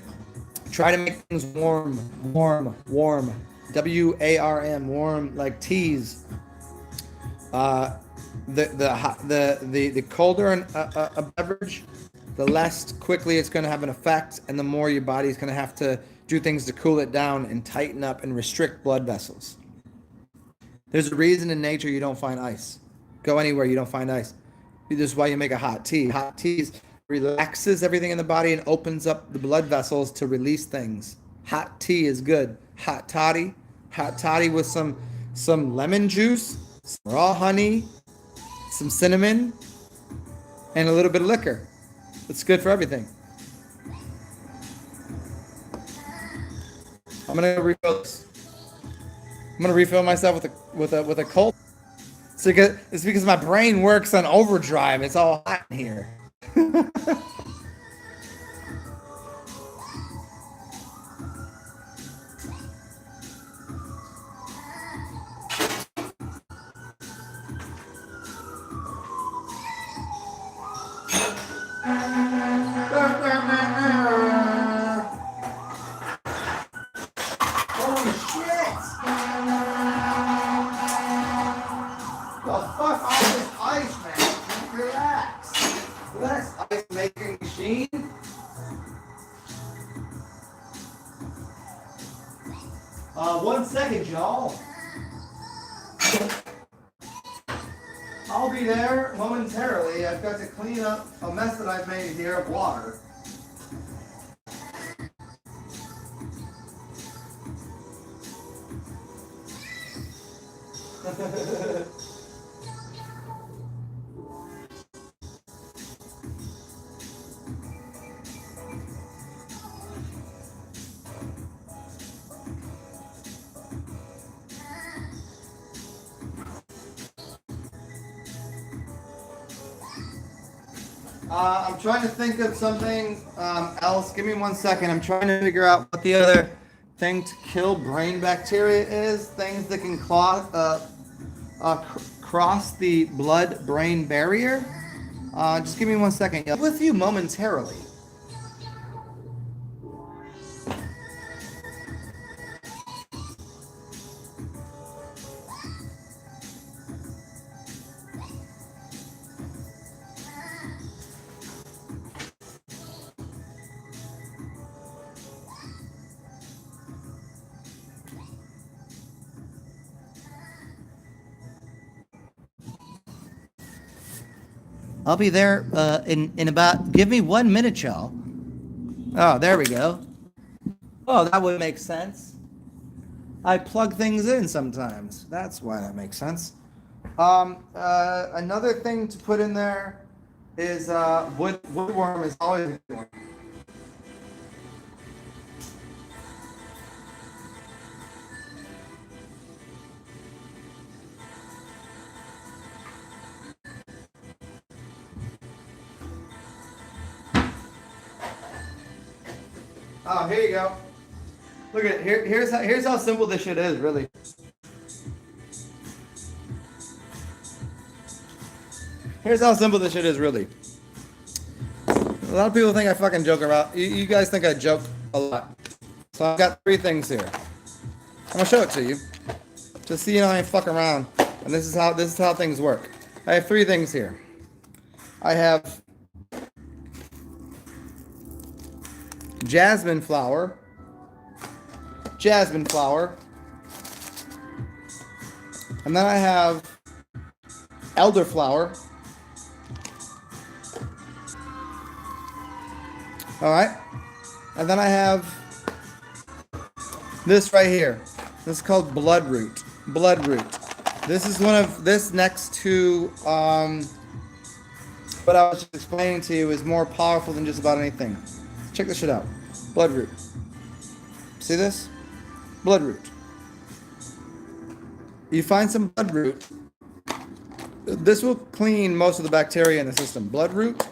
try to make things warm. WARM, warm, like teas. The colder a beverage, the less quickly it's going to have an effect, and the more your body's going to have to do things to cool it down and tighten up and restrict blood vessels. There's a reason in nature you don't find ice. Go anywhere, you don't find ice. This is why you make a hot tea. Hot tea relaxes everything in the body and opens up the blood vessels to release things. Hot tea is good. Hot toddy with some lemon juice, some raw honey, some cinnamon, and a little bit of liquor. It's good for everything. I'm gonna refill this. I'm gonna refill myself with a cold. It's because my brain works on overdrive. It's all hot in here. One second, y'all. I'll be there momentarily. I've got to clean up a mess that I've made here of water. I'm trying to think of something else. Give me 1 second. I'm trying to figure out what the other thing to kill brain bacteria is. Things that can cross the blood-brain barrier. Just give me 1 second. I'll be with you momentarily. I'll be there in about, give me 1 minute, y'all. Oh, there we go. Oh, that would make sense. I plug things in sometimes. That's why that makes sense. Another thing to put in there is woodworm is always a good one. Oh, here you go. Look at it. Here's how simple this shit is, really. Here's how simple this shit is, really. A lot of people think I fucking joke around. You guys think I joke a lot. So I've got 3 things here. I'm gonna show it to you, just so you know I ain't fuck around. And this is how things work. I have 3 things here. I have jasmine flower, and then I have elderflower. All right, and then I have this right here. This is called bloodroot. This is one of this next to what I was just explaining to you is more powerful than just about anything. Check this shit out. Bloodroot. See this? Bloodroot. You find some bloodroot. This will clean most of the bacteria in the system. Bloodroot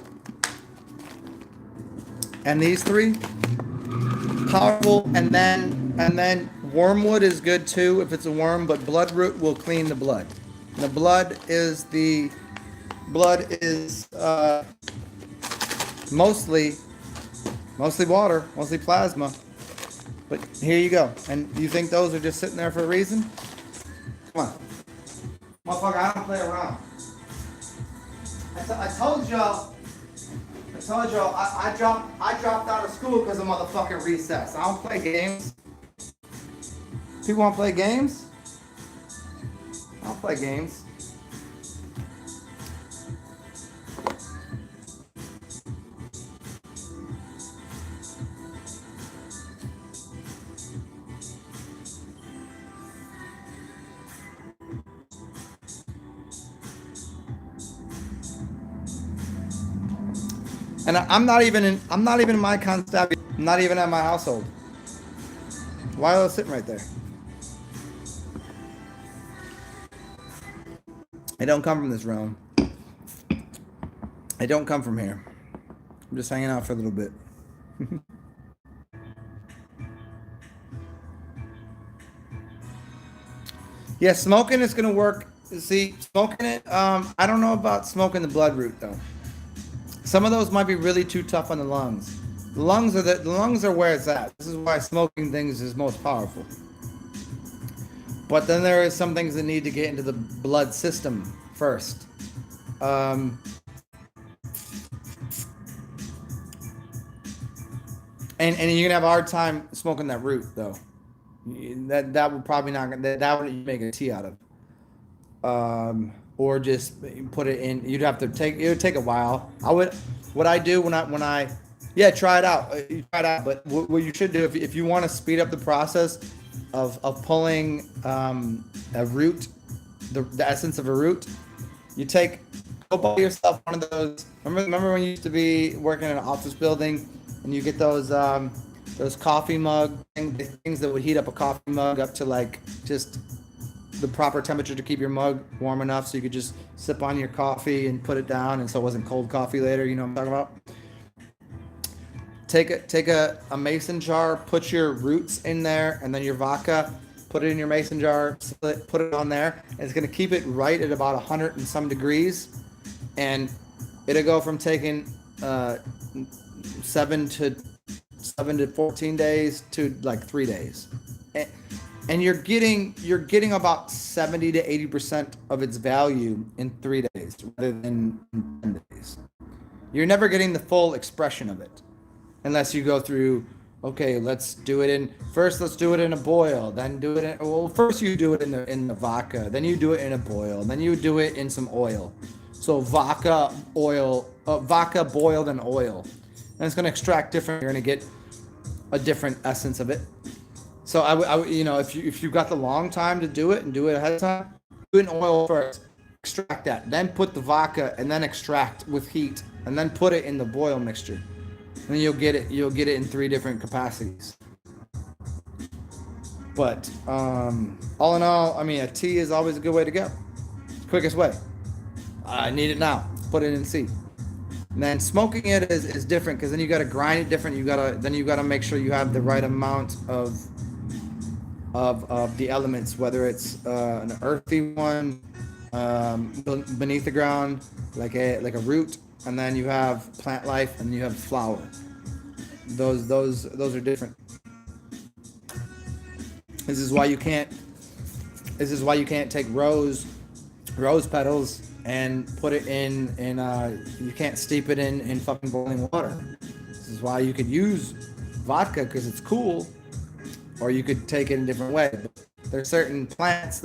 and these three, powerful. And then wormwood is good too if it's a worm, but bloodroot will clean the blood. And the blood is mostly water, mostly plasma. But here you go. And you think those are just sitting there for a reason? Come on. Motherfucker, I don't play around. I told y'all, I dropped out of school because of motherfucking recess. I don't play games. People want to play games? I don't play games. And I'm not even in my constabulary. I'm not even at my household. Why are they sitting right there? I don't come from this realm. I don't come from here. I'm just hanging out for a little bit. Yeah, smoking is gonna work. See, smoking it. I don't know about smoking the bloodroot though. Some of those might be really too tough on the lungs. The lungs are where it's at. This is why smoking things is most powerful. But then there is some things that need to get into the blood system first. And you're gonna have a hard time smoking that root though. That would probably not that would make a tea out of. Or just put it in. You'd have to it would take a while. What I do when I yeah, try it out. But what you should do if you want to speed up the process of pulling a root, the essence of a root, go buy yourself one of those. Remember when you used to be working in an office building and you get those coffee mug things that would heat up a coffee mug up to like just the proper temperature to keep your mug warm enough so you could just sip on your coffee and put it down and so it wasn't cold coffee later. You know what I'm talking about? Take a mason jar, put your roots in there and then your vodka, put it in your mason jar, put it on there, and it's going to keep it right at about 100 and some degrees, and it'll go from taking 7 to 14 days to like 3 days. And you're getting about 70 to 80% of its value in 3 days rather than 10 days. You're never getting the full expression of it unless you go through, okay, let's do it in a boil, then do it first you do it in the vodka, then you do it in a boil, then you do it in some oil. So vodka boiled in oil. And it's going to extract different, you're going to get a different essence of it. So I if you've got the long time to do it and do it ahead of time, do it in oil first, extract that, then put the vodka and then extract with heat, and then put it in the boil mixture, and then you'll get it in 3 different capacities. But all in all, I mean, a tea is always a good way to go. It's the quickest way. I need it now. Put it in C. And then smoking it is different because then you got to grind it different. You gotta make sure you have the right amount of the elements, whether it's an earthy one beneath the ground, like a root, and then you have plant life, and you have flower. Those are different. This is why you can't take rose petals and put it in you can't steep it in fucking boiling water. This is why you could use vodka because it's cool, or you could take it in a different way. But there's certain plants,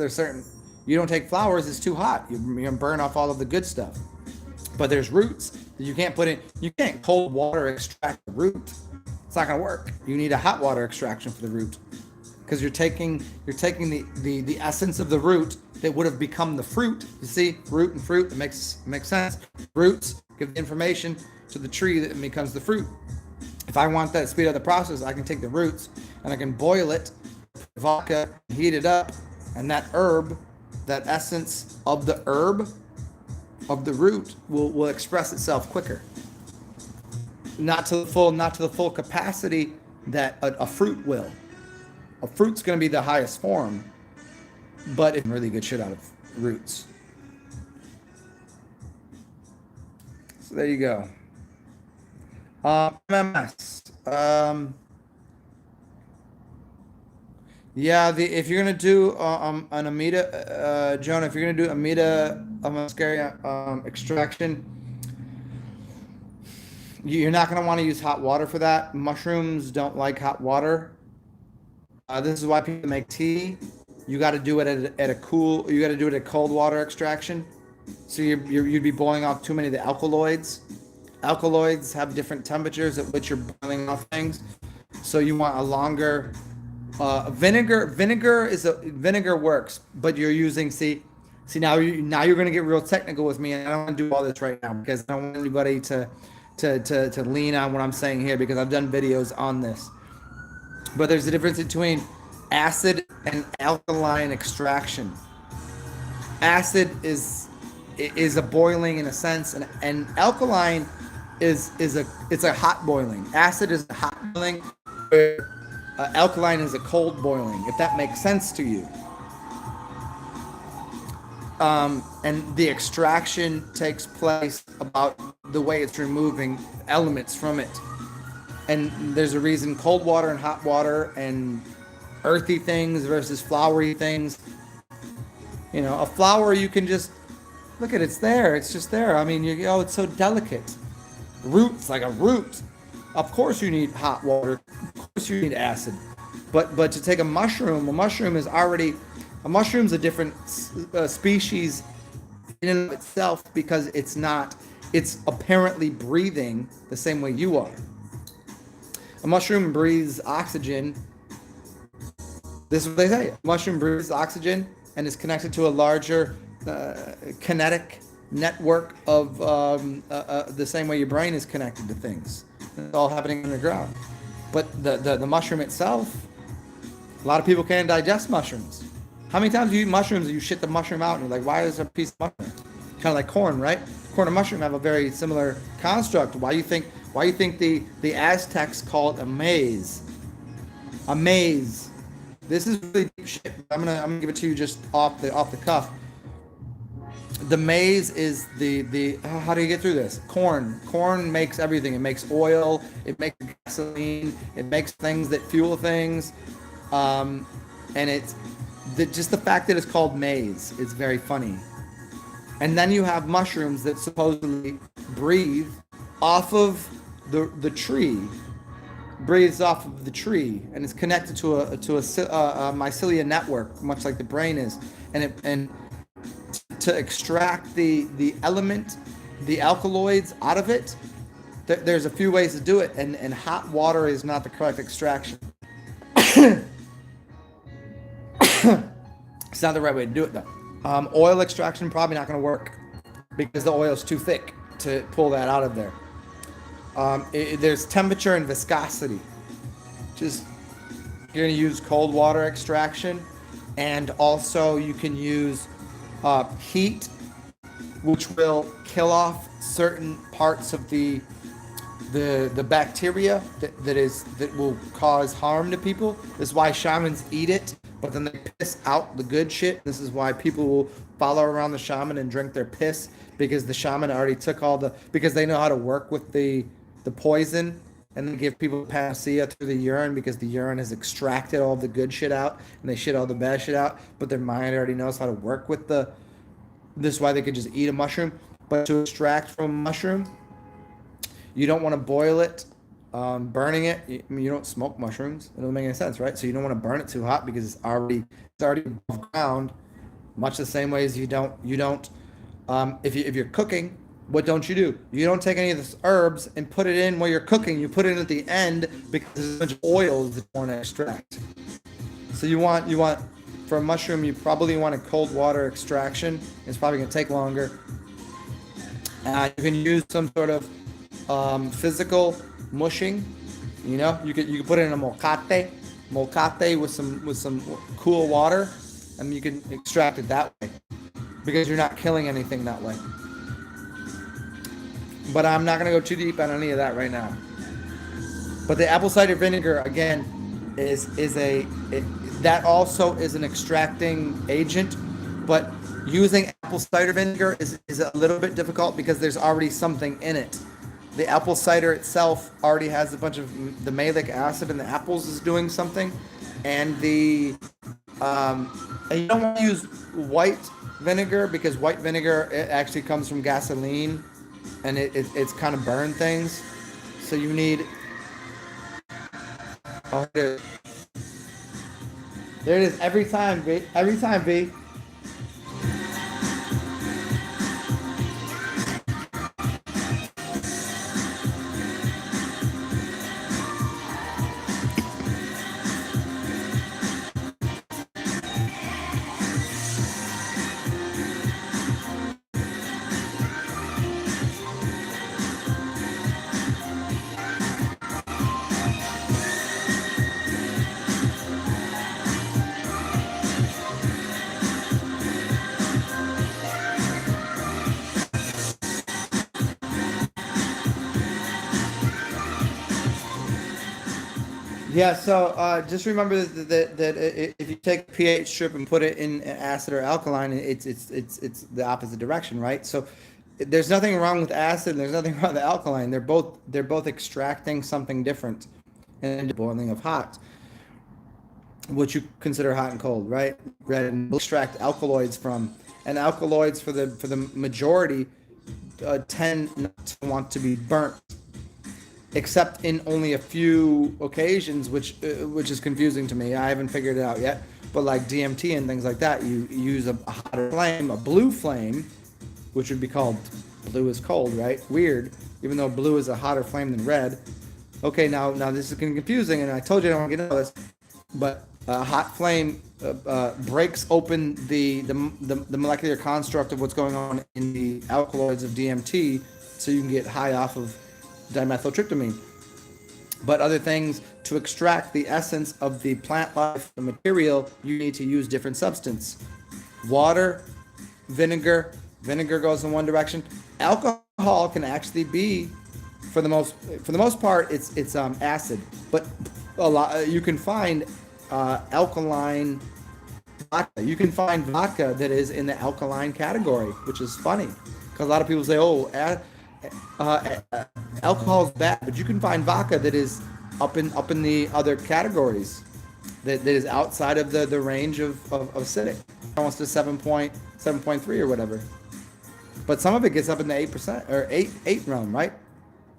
you don't take flowers, it's too hot. You're gonna burn off all of the good stuff. But there's roots that you can't cold water extract the root. It's not gonna work. You need a hot water extraction for the root. because you're taking the essence of the root that would have become the fruit. You see, root and fruit, it makes sense. Roots give the information to the tree that becomes the fruit. If I want that speed up the process, I can take the roots and I can boil it, vodka, heat it up, and that herb, that essence of the herb, of the root, will express itself quicker. Not to the full capacity that a fruit will. A fruit's going to be the highest form, but it's really good shit out of roots. So there you go. MMS. Yeah, if you're gonna do an Amida, Jonah, if you're gonna do Amida muscaria extraction, you're not gonna want to use hot water for that. Mushrooms don't like hot water. This is why people make tea. You got to do it at a cool. You got to do it at cold water extraction. So you'd be boiling off too many of the alkaloids. Alkaloids have different temperatures at which you're boiling off things. So you want a longer vinegar. Vinegar works, but you're using now you're going to get real technical with me, and I don't want to do all this right now because I don't want anybody to lean on what I'm saying here because I've done videos on this. But there's a difference between acid and alkaline extraction. Acid is a boiling in a sense, and alkaline it's a hot boiling. Acid is a hot boiling, where alkaline is a cold boiling. If that makes sense to you. And the extraction takes place about the way it's removing elements from it. And there's a reason cold water and hot water and earthy things versus flowery things. You know, a flower you can just look at, it's there. It's just there. I mean, it's so delicate. Roots, like a root. Of course you need hot water. Of course you need acid. But to take a mushroom's a different species in and of itself because it's apparently breathing the same way you are. A mushroom breathes oxygen. This is what they say. A mushroom breathes oxygen and is connected to a larger kinetic network of the same way your brain is connected to things. It's all happening underground. But the mushroom itself, a lot of people can't digest mushrooms. How many times do you eat mushrooms and you shit the mushroom out and you're like, why is there a piece of mushroom? Kind of like corn, right? Corn and mushroom have a very similar construct. Why you think the Aztecs call it a maize? A maize. This is really deep shit. I'm gonna give it to you just off the cuff. The maize is how do you get through this? Corn. Corn makes everything. It makes oil. It makes gasoline. It makes things that fuel things. And it's just the fact that it's called maize is very funny. And then you have mushrooms that supposedly breathe off of the tree, breathes off of the tree, and is connected to a mycelia network, much like the brain is. And to extract the element, the alkaloids out of it, there's a few ways to do it, and hot water is not the correct extraction. It's not the right way to do it though. Oil extraction probably not going to work because the oil is too thick to pull that out of there. There's temperature and viscosity. Just you're going to use cold water extraction, and also you can use heat, which will kill off certain parts of the bacteria that will cause harm to people. This is why shamans eat it, but then they piss out the good shit. This is why people will follow around the shaman and drink their piss, because the shaman already took because they know how to work with the poison, and they give people panacea through the urine because the urine has extracted all the good shit out and they shit all the bad shit out, but their mind already knows how to work with this is why they could just eat a mushroom. But to extract from a mushroom, you don't want to boil it, burning it. You don't smoke mushrooms. It doesn't make any sense, right? So you don't want to burn it too hot because it's already above ground. Much the same way as you don't. If you're cooking, what don't you do? You don't take any of the herbs and put it in while you're cooking. You put it in at the end because there's a bunch of oils that you want to extract. So you want for a mushroom, you probably want a cold water extraction. It's probably gonna take longer. You can use some sort of physical mushing. You could put it in a molcate with some cool water, and you can extract it that way because you're not killing anything that way. But I'm not gonna go too deep on any of that right now. But the apple cider vinegar again that also is an extracting agent, but using apple cider vinegar is a little bit difficult because there's already something in it. The apple cider itself already has a bunch of the malic acid in the apples is doing something, and and you don't want to use white vinegar because white vinegar it actually comes from gasoline, and it's kind of burn things. So you need oh there it is every time V every time V. Yeah, so just remember that if you take a pH strip and put it in acid or alkaline, it's the opposite direction, right? So there's nothing wrong with acid, and there's nothing wrong with alkaline. They're both extracting something different, and boiling of hot, which you consider hot and cold, right? Red and extract alkaloids from, and alkaloids for the majority tend not to want to be burnt except in only a few occasions, which is confusing to me. I haven't figured it out yet. But like DMT and things like that, you use a hotter flame, a blue flame, which would be called blue is cold, right? Weird, even though blue is a hotter flame than red. Okay, now this is getting confusing, and I told you I don't want to get into this, but a hot flame breaks open the molecular construct of what's going on in the alkaloids of DMT, so you can get high off of dimethyltryptamine. But other things, to extract the essence of the plant life, the material, you need to use different substance. Water, vinegar goes in one direction. Alcohol can actually be, for the most part, it's acid. But a lot you can find alkaline vodka. You can find vodka that is in the alkaline category, which is funny because a lot of people say, "Oh, alcohol is bad," but you can find vodka that is up in the other categories that is outside of the range of acidic, almost to 7.3 or whatever. But some of it gets up in the 8% or eight realm, right?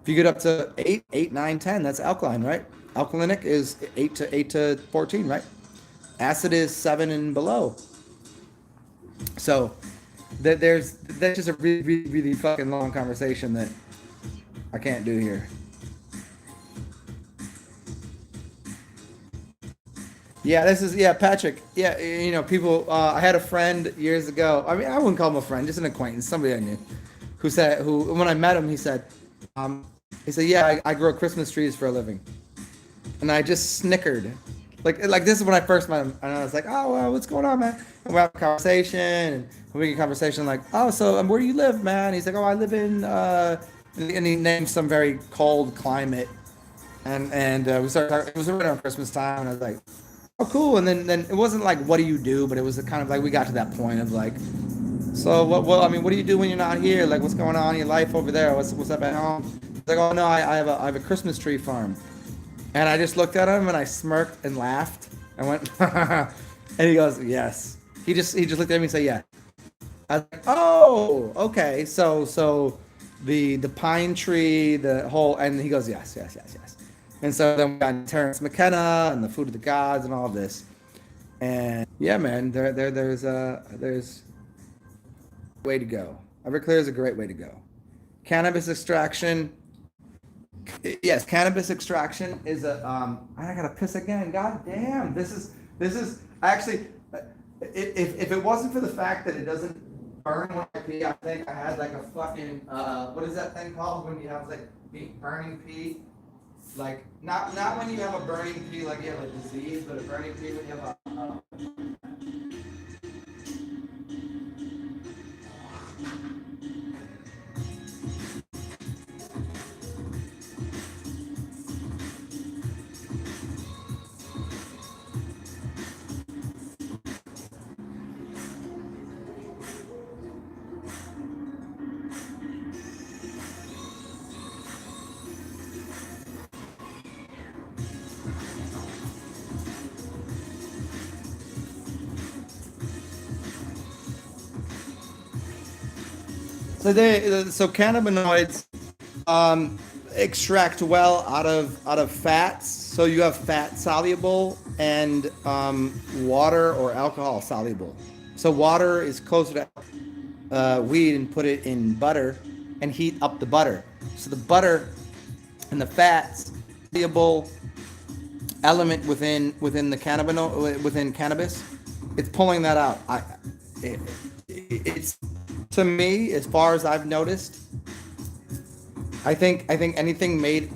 If you get up to 8, 9, 10, that's alkaline, right? Alkalinic is 8 to 14, right? Acid is 7 and below. So that's just a really, really, really fucking long conversation that I can't do here. Yeah, Patrick. Yeah, people. I had a friend years ago. I mean, I wouldn't call him a friend, just an acquaintance, somebody I knew, who when I met him, um, he said, yeah, I grow Christmas trees for a living, and I just snickered, like this is when I first met him, and I was like, oh, well, what's going on, man? And we have a conversation, and we get a conversation like, oh, so where do you live, man? He's like, oh, I live in, and he named some very cold climate, and we started talking. It was around Christmas time, and I was like, oh, cool. And then it wasn't like, what do you do? But it was kind of like we got to that point of like, so what? Well, I mean, what do you do when you're not here? Like, what's going on in your life over there? What's up at home? He's like, oh no, I have a Christmas tree farm. And I just looked at him and I smirked and laughed. I went, and he goes, yes. He just looked at me and said, yeah. I was like, oh, okay. So the pine tree, the whole, and he goes, yes, yes, yes, yes. And so then we got Terrence McKenna and the Food of the Gods and all of this. And yeah, man, there's a way to go. Everclear is a great way to go. Cannabis extraction. Yes, cannabis extraction is a I gotta piss again. God damn, This is actually, if it wasn't for the fact that it doesn't burn when I pee, I think I had like a fucking, what is that thing called when you have like burning pee? Like, not when you have a burning pee like you have a disease, but a burning pee when you have a so cannabinoids extract well out of fats. So you have fat soluble and water or alcohol soluble. So water is closer to weed, and put it in butter and heat up the butter. So the butter and the fats soluble element within the cannabis, it's pulling that out. It's, to me, as far as I've noticed, I think anything made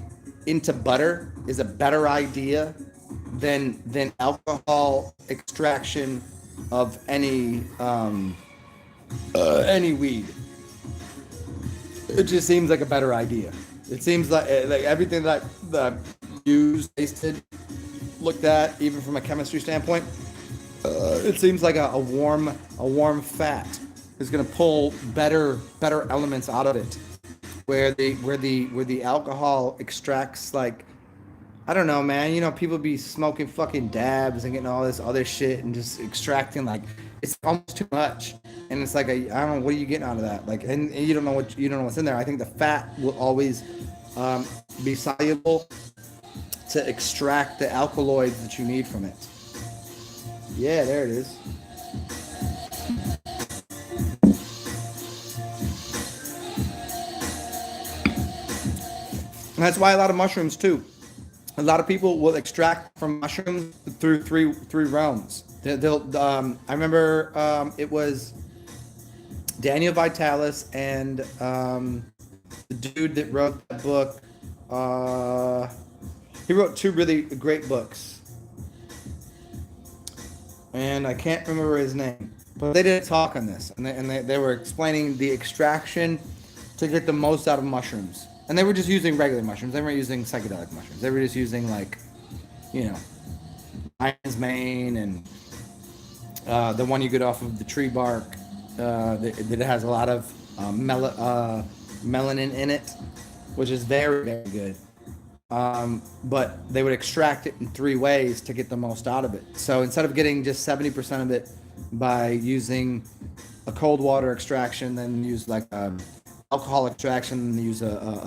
into butter is a better idea than alcohol extraction of any weed. It just seems like a better idea. It seems like everything that I've used, tasted, looked at, even from a chemistry standpoint, it seems like a warm fat is going to pull better elements out of it, where the alcohol extracts, like, I don't know, man. You know, people be smoking fucking dabs and getting all this other shit and just extracting, like, it's almost too much. And it's like, I don't know, what are you getting out of that? Like, and you don't know what's in there. I think the fat will always be soluble to extract the alkaloids that you need from it. Yeah, there it is. And that's why a lot of mushrooms too. A lot of people will extract from mushrooms through three realms. I remember it was Daniel Vitalis and the dude that wrote that book. He wrote two really great books, and I can't remember his name. But they did a talk on this, and they were explaining the extraction to get the most out of mushrooms. And they were just using regular mushrooms. They weren't using psychedelic mushrooms. They were just using, like, you know, lion's mane and the one you get off of the tree bark that has a lot of melanin in it, which is very, very good. But they would extract it in three ways to get the most out of it. So instead of getting just 70% of it by using a cold water extraction, then use like alcohol extraction, and use a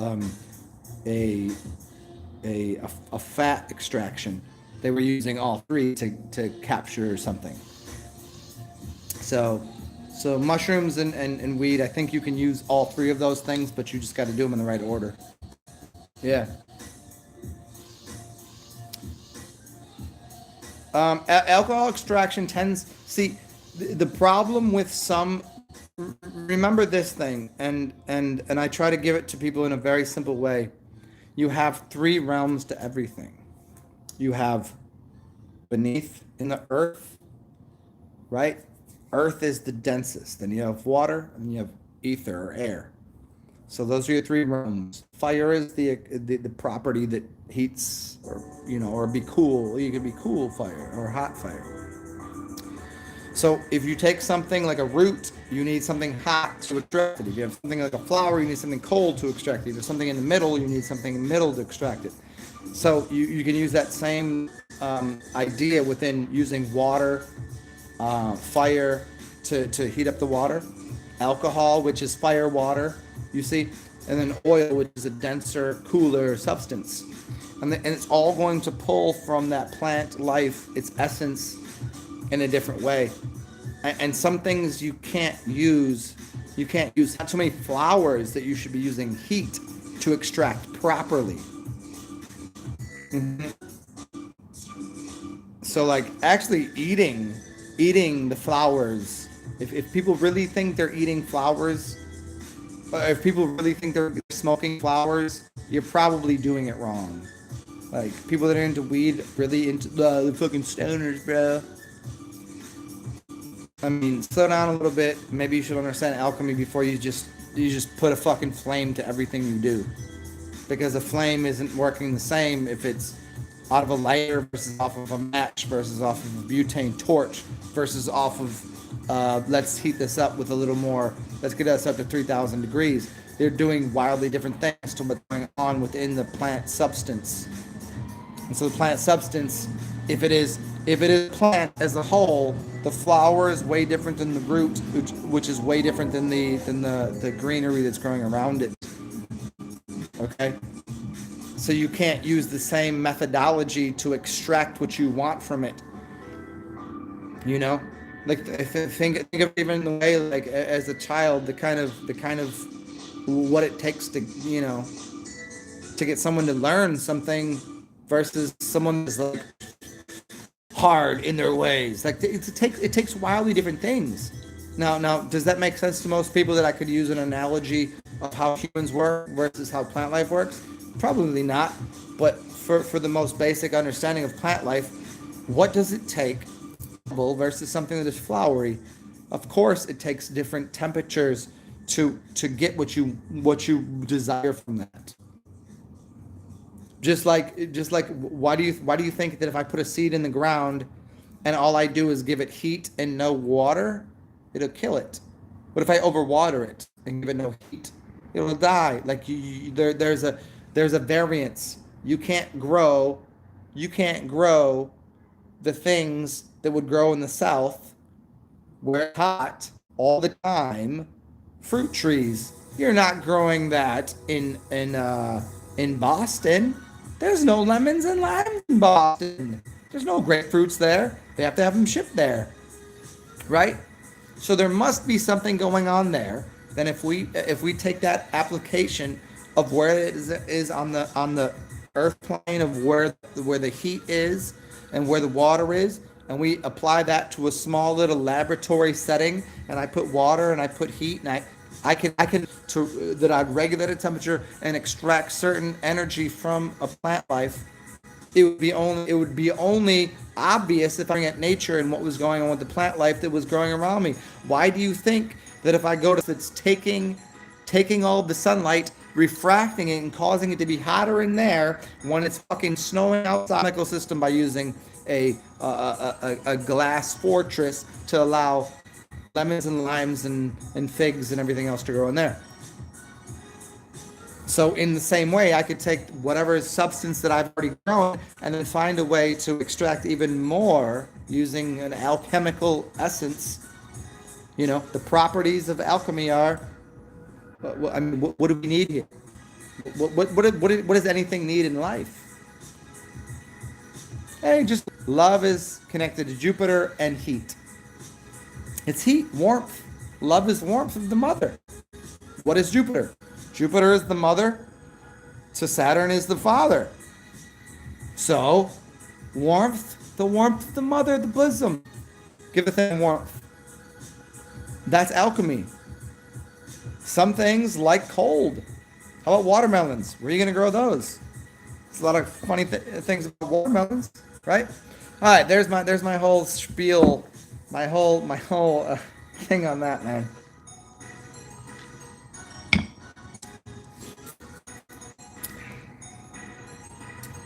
fat extraction. They were using all three to capture something. So mushrooms and weed, I think you can use all three of those things, but you just got to do them in the right order. Yeah. Alcohol extraction tends, see, the problem with some, remember this thing, and I try to give it to people in a very simple way. You have three realms to everything. You have beneath in the earth, right? Earth is the densest. Then you have water, and you have ether or air. So those are your three realms. Fire is the property that heats, or be cool. You can be cool fire or hot fire. So if you take something like a root, you need something hot to extract it. If you have something like a flower, you need something cold to extract it. If there's something in the middle, you need something in the middle to extract it. So you can use that same idea within using water, fire to heat up the water, alcohol, which is fire water, you see, and then oil, which is a denser, cooler substance. And it's all going to pull from that plant life, its essence, in a different way. And some things you can't use not too many flowers that you should be using heat to extract properly. Mm-hmm. So like actually eating the flowers. If people really think they're eating flowers, if people really think they're smoking flowers, you're probably doing it wrong. Like people that are into weed, really into the fucking stoners, bro. I mean, slow down a little bit. Maybe you should understand alchemy before you just put a fucking flame to everything you do, because a flame isn't working the same if it's out of a lighter versus off of a match versus off of a butane torch versus off of let's heat this up with a little more, let's get us up to 3,000 degrees. They're doing wildly different things to what's going on within the plant substance. And so the plant substance, if it is plant as a whole, the flower is way different than the root, which is way different than the greenery that's growing around it. Okay? So you can't use the same methodology to extract what you want from it. You know? Like think of even the way, like as a child, the kind of what it takes to, to get someone to learn something versus someone that's like hard in their ways. Like it takes wildly different things. Now, does that make sense to most people, that I could use an analogy of how humans work versus how plant life works? Probably not. But for the most basic understanding of plant life, what does it take versus something that is flowery? Of course, it takes different temperatures to get what you desire from that. Just like why do you think that if I put a seed in the ground and all I do is give it heat and no water, it'll kill it? What if I overwater it and give it no heat? It'll die. Like there's a variance. You can't grow the things that would grow in the south where it's hot all the time. Fruit trees. You're not growing that in Boston. There's no lemons and limes in Boston. There's no grapefruits there. They have to have them shipped there, right? So there must be something going on there. Then if we take that application of where it is on the earth plane of where the heat is and where the water is, and we apply that to a small little laboratory setting, and I put water and I put heat, and I'd regulate a temperature and extract certain energy from a plant life. It would be only obvious if I look at nature and what was going on with the plant life that was growing around me. Why do you think that if I go to it's taking all of the sunlight, refracting it and causing it to be hotter in there when it's fucking snowing outside the ecosystem by using a glass fortress to allow lemons and limes and figs and everything else to grow in there? So in the same way, I could take whatever substance that I've already grown and then find a way to extract even more using an alchemical essence. The properties of alchemy are, what do we need here? What does anything need in life? Hey, just love is connected to Jupiter and heat. It's heat, warmth. Love is warmth of the mother. What is Jupiter? Jupiter is the mother, so Saturn is the father. So, warmth, the warmth of the mother, the bosom. Give the thing warmth. That's alchemy. Some things like cold. How about watermelons? Where are you going to grow those? There's a lot of funny things about watermelons, right? All right, there's my whole spiel, my whole thing on that, man.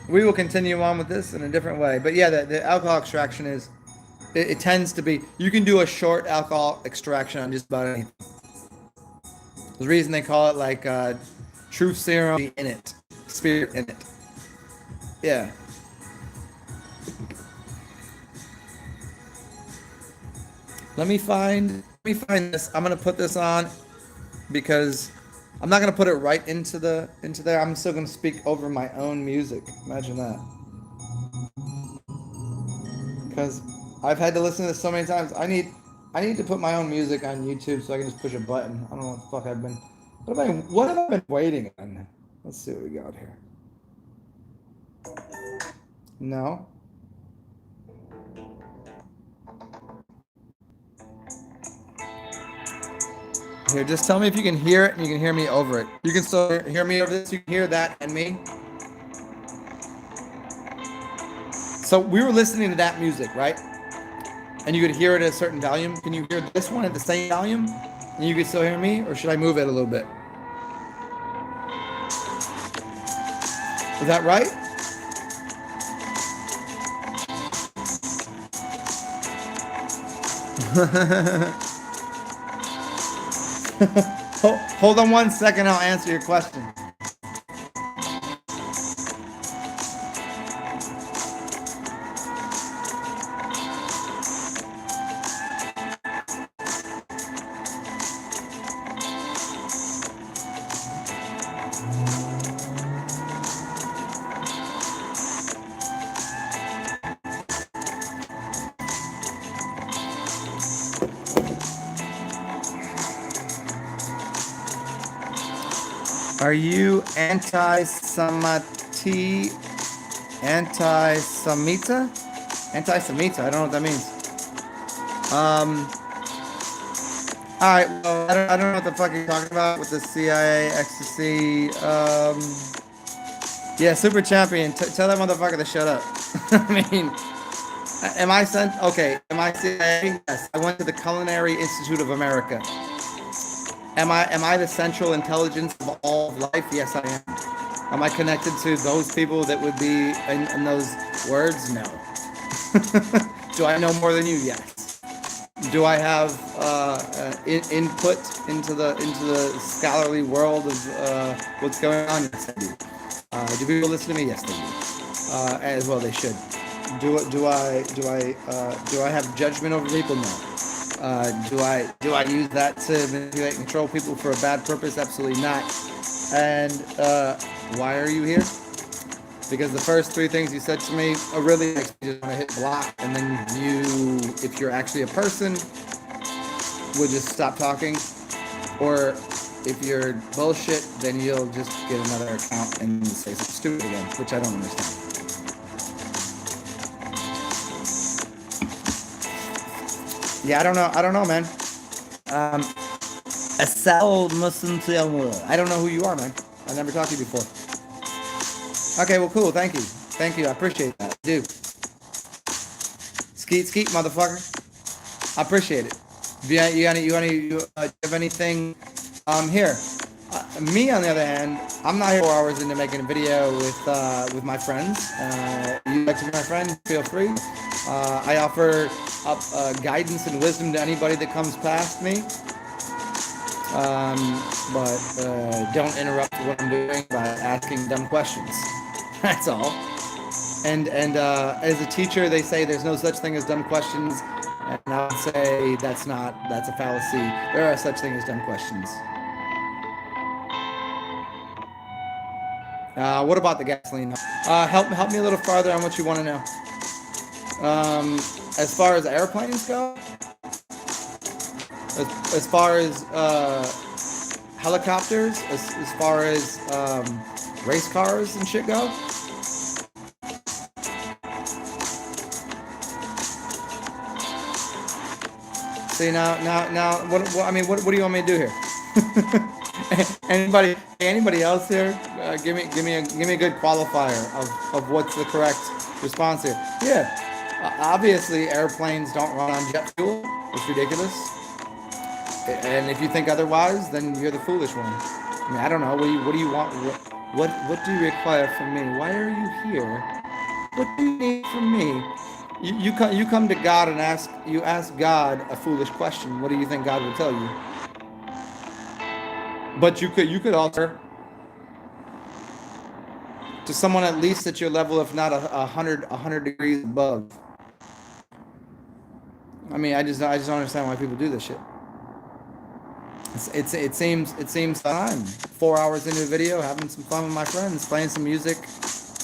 We will continue on with this in a different way. But yeah, the alcohol extraction it tends to be, you can do a short alcohol extraction on just about anything. The reason they call it like truth serum in it, spirit in it. Yeah. Let me find this. I'm gonna put this on because I'm not gonna put it right into there. I'm still gonna speak over my own music. Imagine that. Because I've had to listen to this so many times. I need to put my own music on YouTube so I can just push a button. I don't know what the fuck I've been. What have I been waiting on? Let's see what we got here. No. Here, just tell me if you can hear it and you can hear me over it. You can still hear me over this. You can hear that and me. So we were listening to that music, right? And you could hear it at a certain volume. Can you hear this one at the same volume? And you can still hear me? Or should I move it a little bit? Is that right? Hold on 1 second, I'll answer your question. Are you anti-Samita? Anti-Samita? Anti-Samita, I don't know what that means. All right, well, I don't know what the fuck you're talking about with the CIA, ecstasy. Yeah, super champion. Tell that motherfucker to shut up. I mean, am I sent? Okay, am I CIA? Yes, I went to the Culinary Institute of America. Am I the central intelligence of all of life? Yes, I am. Am I connected to those people that would be in those words? No. Do I know more than you? Yes. Do I have input into the scholarly world of what's going on? Yes, I do. Do people listen to me? Yes, they do. As well, they should. Do I have judgment over people? No. Do I use that to manipulate and control people for a bad purpose? Absolutely not. And why are you here? Because the first 3 things you said to me are really makes me just want to hit block, and then you, if you're actually a person, would just stop talking. Or if you're bullshit, then you'll just get another account and say something stupid again, which I don't understand. Yeah, I don't know, man. Asal Muslim. I don't know who you are, man. I've never talked to you before. Okay, well, cool. Thank you. I appreciate that, dude. Skeet, motherfucker. I appreciate it. You have anything? Here. Me, on the other hand, I'm not here 4 hours into making a video with my friends. You'd like to be my friend? Feel free. I offer up guidance and wisdom to anybody that comes past me. But don't interrupt what I'm doing by asking dumb questions. That's all. And as a teacher, they say there's no such thing as dumb questions, and I would say that's a fallacy. There are such things as dumb questions. What about the gasoline? Help me a little farther on what you want to know. As far as airplanes go, as far as helicopters, as far as race cars and shit go. See now, what do you want me to do here? Anybody else here? Give me a good qualifier of what's the correct response here. Yeah, obviously airplanes don't run on jet fuel. It's ridiculous. And if you think otherwise, then you're the foolish one. I mean, I don't know. What do you want? What do you require from me? Why are you here? What do you need from me? You come to God and ask God a foolish question. What do you think God would tell you? But you could also to someone at least at your level, if not 100 degrees above. I mean, I just don't understand why people do this shit. It seems I'm 4 hours into a video, having some fun with my friends, playing some music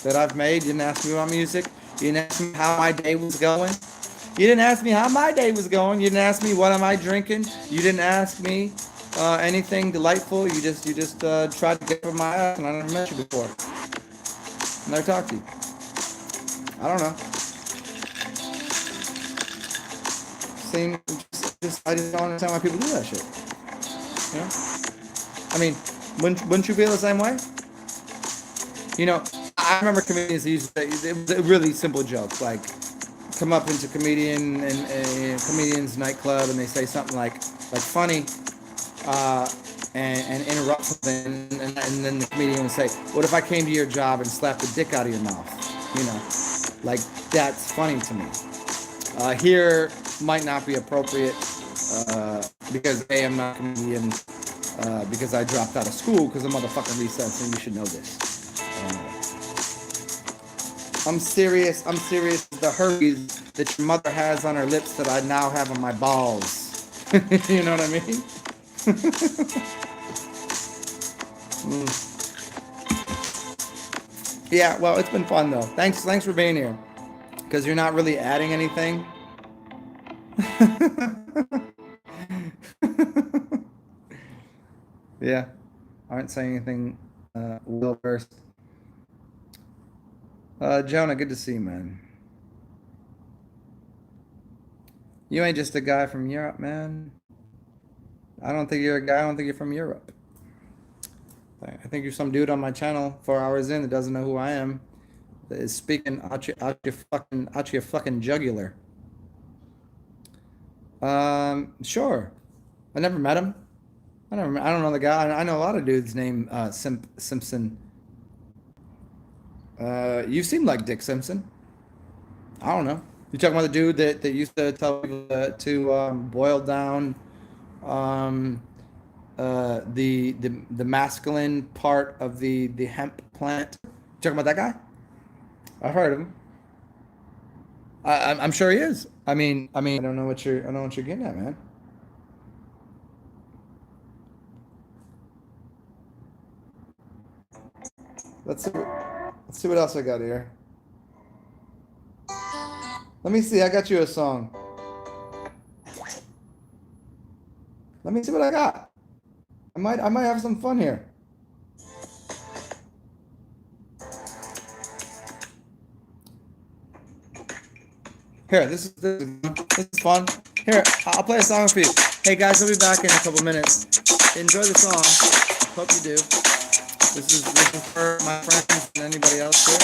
that I've made. You didn't ask me about music. You didn't ask me how my day was going. You didn't ask me how my day was going. You didn't ask me what am I drinking. You didn't ask me anything delightful. You just tried to get from my ass, and I never met you before. Never talked to you. I don't know. I just don't understand why people do that shit. You know? I mean, wouldn't you feel the same way? You know, I remember comedians who used to say, it was a really simple joke, like come up into comedians nightclub and they say something like funny, uh, and interrupt something, and then the comedian would say, "What if I came to your job and slapped the dick out of your mouth?" You know, like that's funny to me. Here might not be appropriate because A, I'm not a comedian, because I dropped out of school because of motherfucking recess, and you should know this. I'm serious. I'm serious. The herpes that your mother has on her lips that I now have on my balls. You know what I mean? Mm. Yeah. Well, it's been fun though. Thanks for being here. Because you're not really adding anything. Yeah. Aren't saying anything well versed. Jonah, good to see you, man. You ain't just a guy from Europe, man. I don't think you're a guy. I don't think you're from Europe. I think you're some dude on my channel 4 hours in that doesn't know who I am. That is speaking out your fucking jugular. Sure. I never met him. I don't know the guy. I know a lot of dudes named Simpson. You seem like Dick Simpson. I don't know. You talking about the dude that used to tell people to boil down um, the masculine part of the hemp plant? You talking about that guy? I've heard of him. I'm sure he is. I don't know what you're getting at, man. Let's see what else I got here. Let me see. I got you a song. Let me see what I got. I might have some fun here. Here, this is fun. Here, I'll play a song for you. Hey guys, I'll be back in a couple minutes. Enjoy the song. Hope you do. This is for my friends and anybody else here.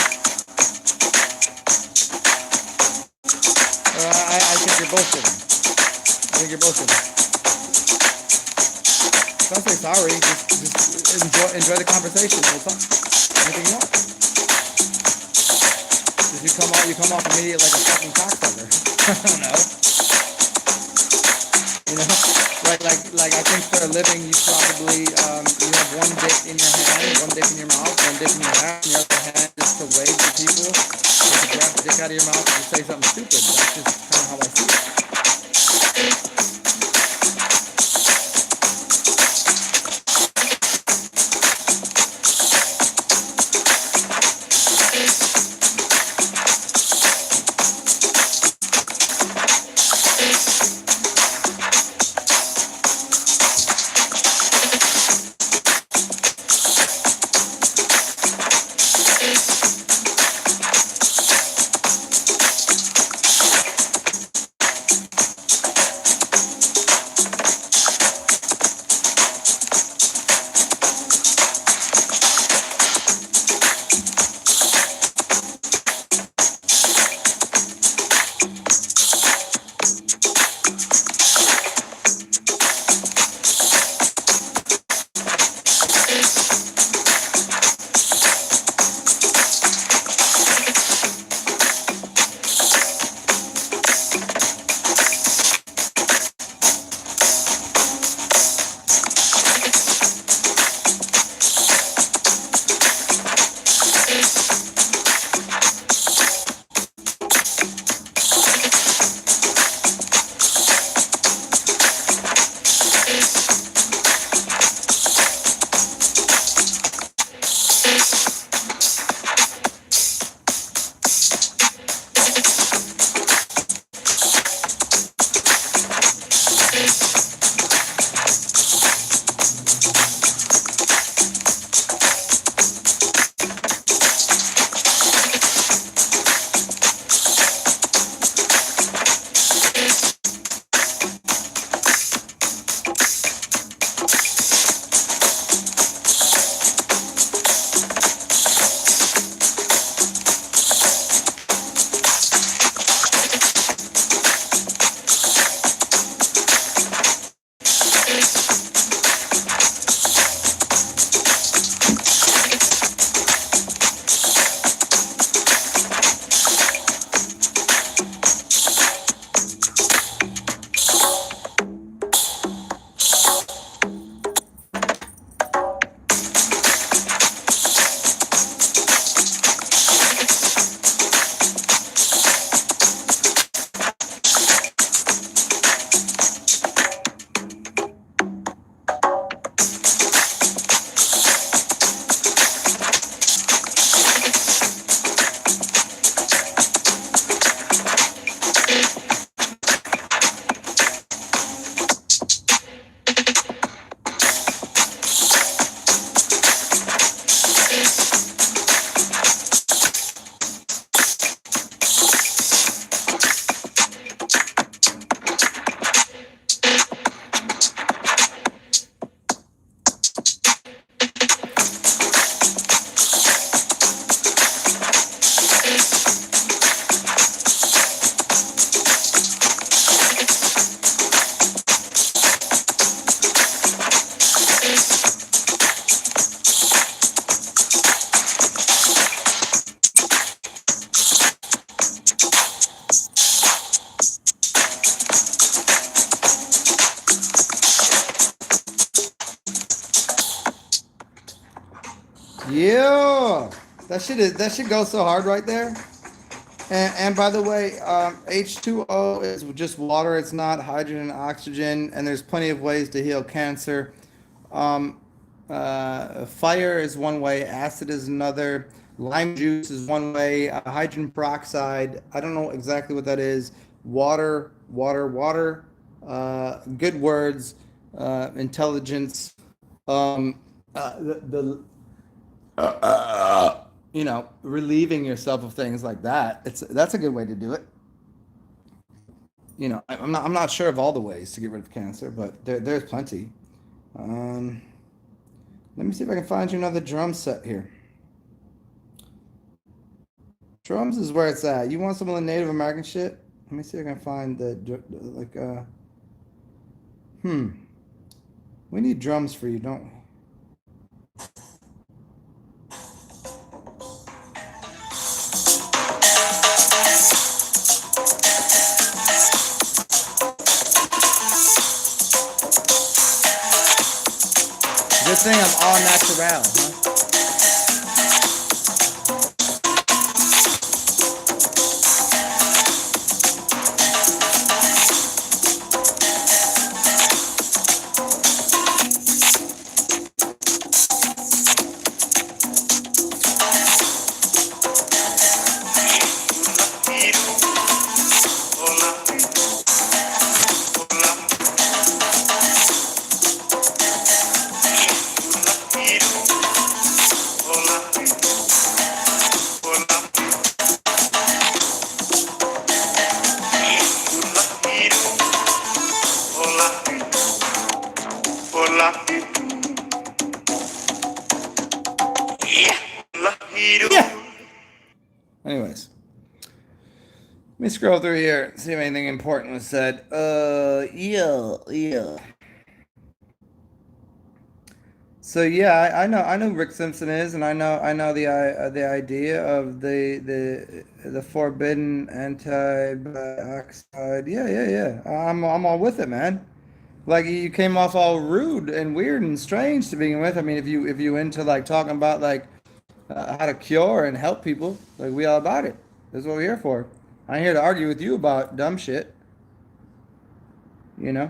I think you're bullshitting. I think you're bullshitting. Don't say sorry. Just enjoy the conversation. We'll talk. Anything you want. You come off immediate like a fucking cocksucker. I don't know. You know, like I think for a living you probably you have one dick in your hand, one dick in your mouth, one dick in your ass, and your other hand just to wave to people, or to grab the dick out of your mouth and to say something stupid. That's just kind of how I see it. Yeah, that shit goes so hard right there. And by the way, H2O is just water. It's not hydrogen and oxygen. And there's plenty of ways to heal cancer. Um, Fire is one way. Acid is another. Lime juice is one way. Hydrogen peroxide. I don't know exactly what that is. Water, water, water. Good words. Intelligence. Um, the relieving yourself of things like that. That's a good way to do it. I'm not sure of all the ways to get rid of cancer, but there's plenty. Um, Let me see if I can find you another drum set here. Drums is where it's at. You want some of the Native American shit? Let me see if I can find like we need drums for you, don't we? Good thing I'm all natural, huh? Yeah. Anyways, let me scroll through here, see if anything important was said. Yeah. So yeah, I know Rick Simpson is, and I know the idea of the forbidden antioxide. Yeah. I'm all with it, man. Like you came off all rude and weird and strange to begin with. I mean, if you into like talking about like how to cure and help people, like we all about it. That's what we're here for. I ain't here to argue with you about dumb shit, you know.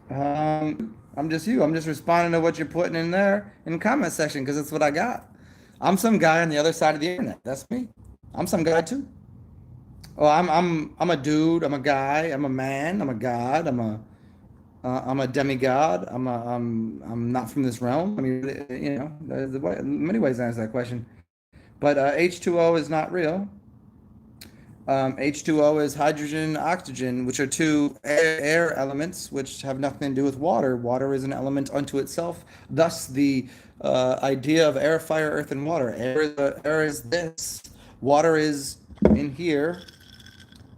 I'm just you. I'm just responding to what you're putting in there in the comment section because it's what I got. I'm some guy on the other side of the internet. That's me. I'm some guy too. Oh, I'm a dude. I'm a guy. I'm a man. I'm a god. I'm a demigod. I'm not from this realm. I mean, there's many ways to answer that question. But H2O is not real. H2O is hydrogen and oxygen, which are two air elements which have nothing to do with water. Water is an element unto itself. Thus, the idea of air, fire, earth, and water. Air is this. Water is in here.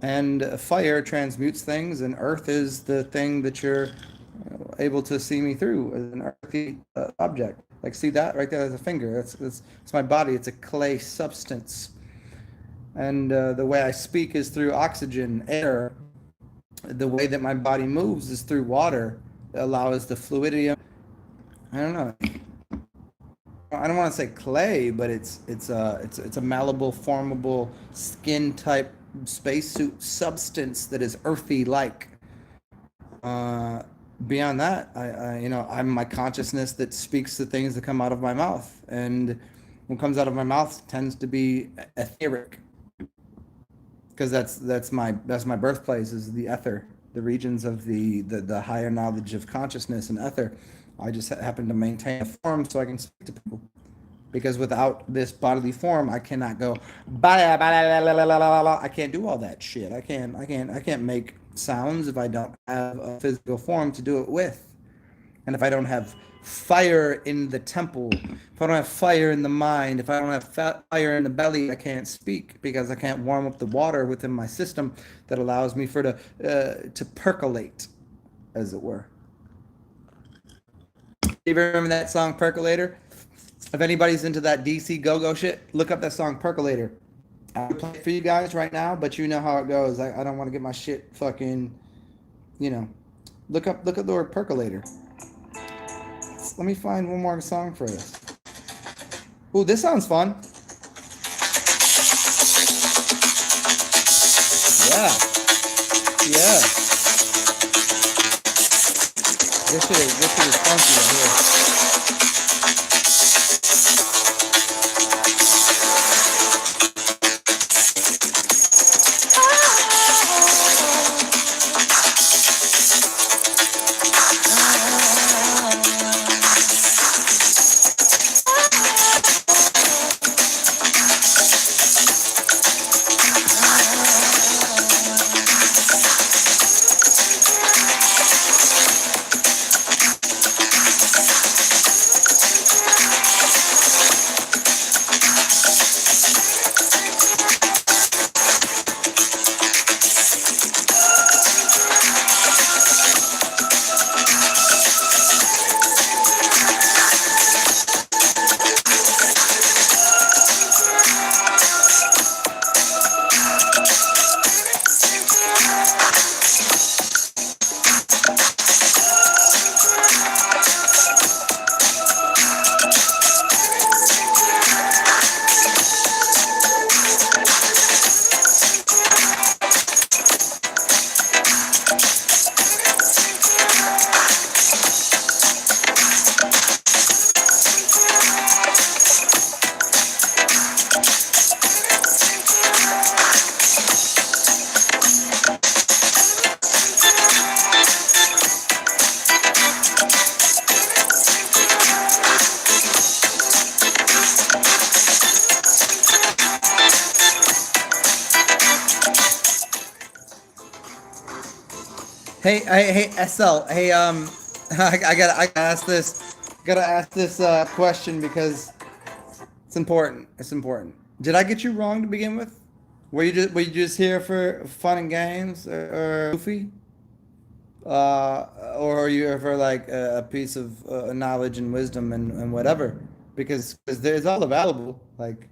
And fire transmutes things, and earth is the thing that you're able to see me through as an earthy object. Like, see that right there as a finger? It's my body. It's a clay substance. And the way I speak is through oxygen, air. The way that my body moves is through water. It allows the fluidity. I don't know. I don't want to say clay, but it's a malleable, formable, skin type spacesuit substance that is earthy like. Beyond that, I'm my consciousness that speaks the things that come out of my mouth, and what comes out of my mouth tends to be etheric, because that's my birthplace is the ether, the regions of the higher knowledge of consciousness and ether. I just happen to maintain a form so I can speak to people. Because without this bodily form, I cannot go. I can't do all that shit. I can't make sounds if I don't have a physical form to do it with. And if I don't have fire in the temple, if I don't have fire in the mind, if I don't have fire in the belly, I can't speak because I can't warm up the water within my system that allows me to percolate, as it were. You remember that song Percolator? If anybody's into that DC go-go shit, look up that song Percolator. I would play it for you guys right now, but you know how it goes. I don't want to get my shit fucking, look up the word Percolator. Let me find one more song for this. Oh, this sounds fun. Yeah, yeah. This shit is funky right here. Hey, SL. Hey, gotta ask this question because it's important. It's important. Did I get you wrong to begin with? Were you just here for fun and games or goofy? Or are you here for like a piece of knowledge and wisdom and whatever? Because there's all available. Like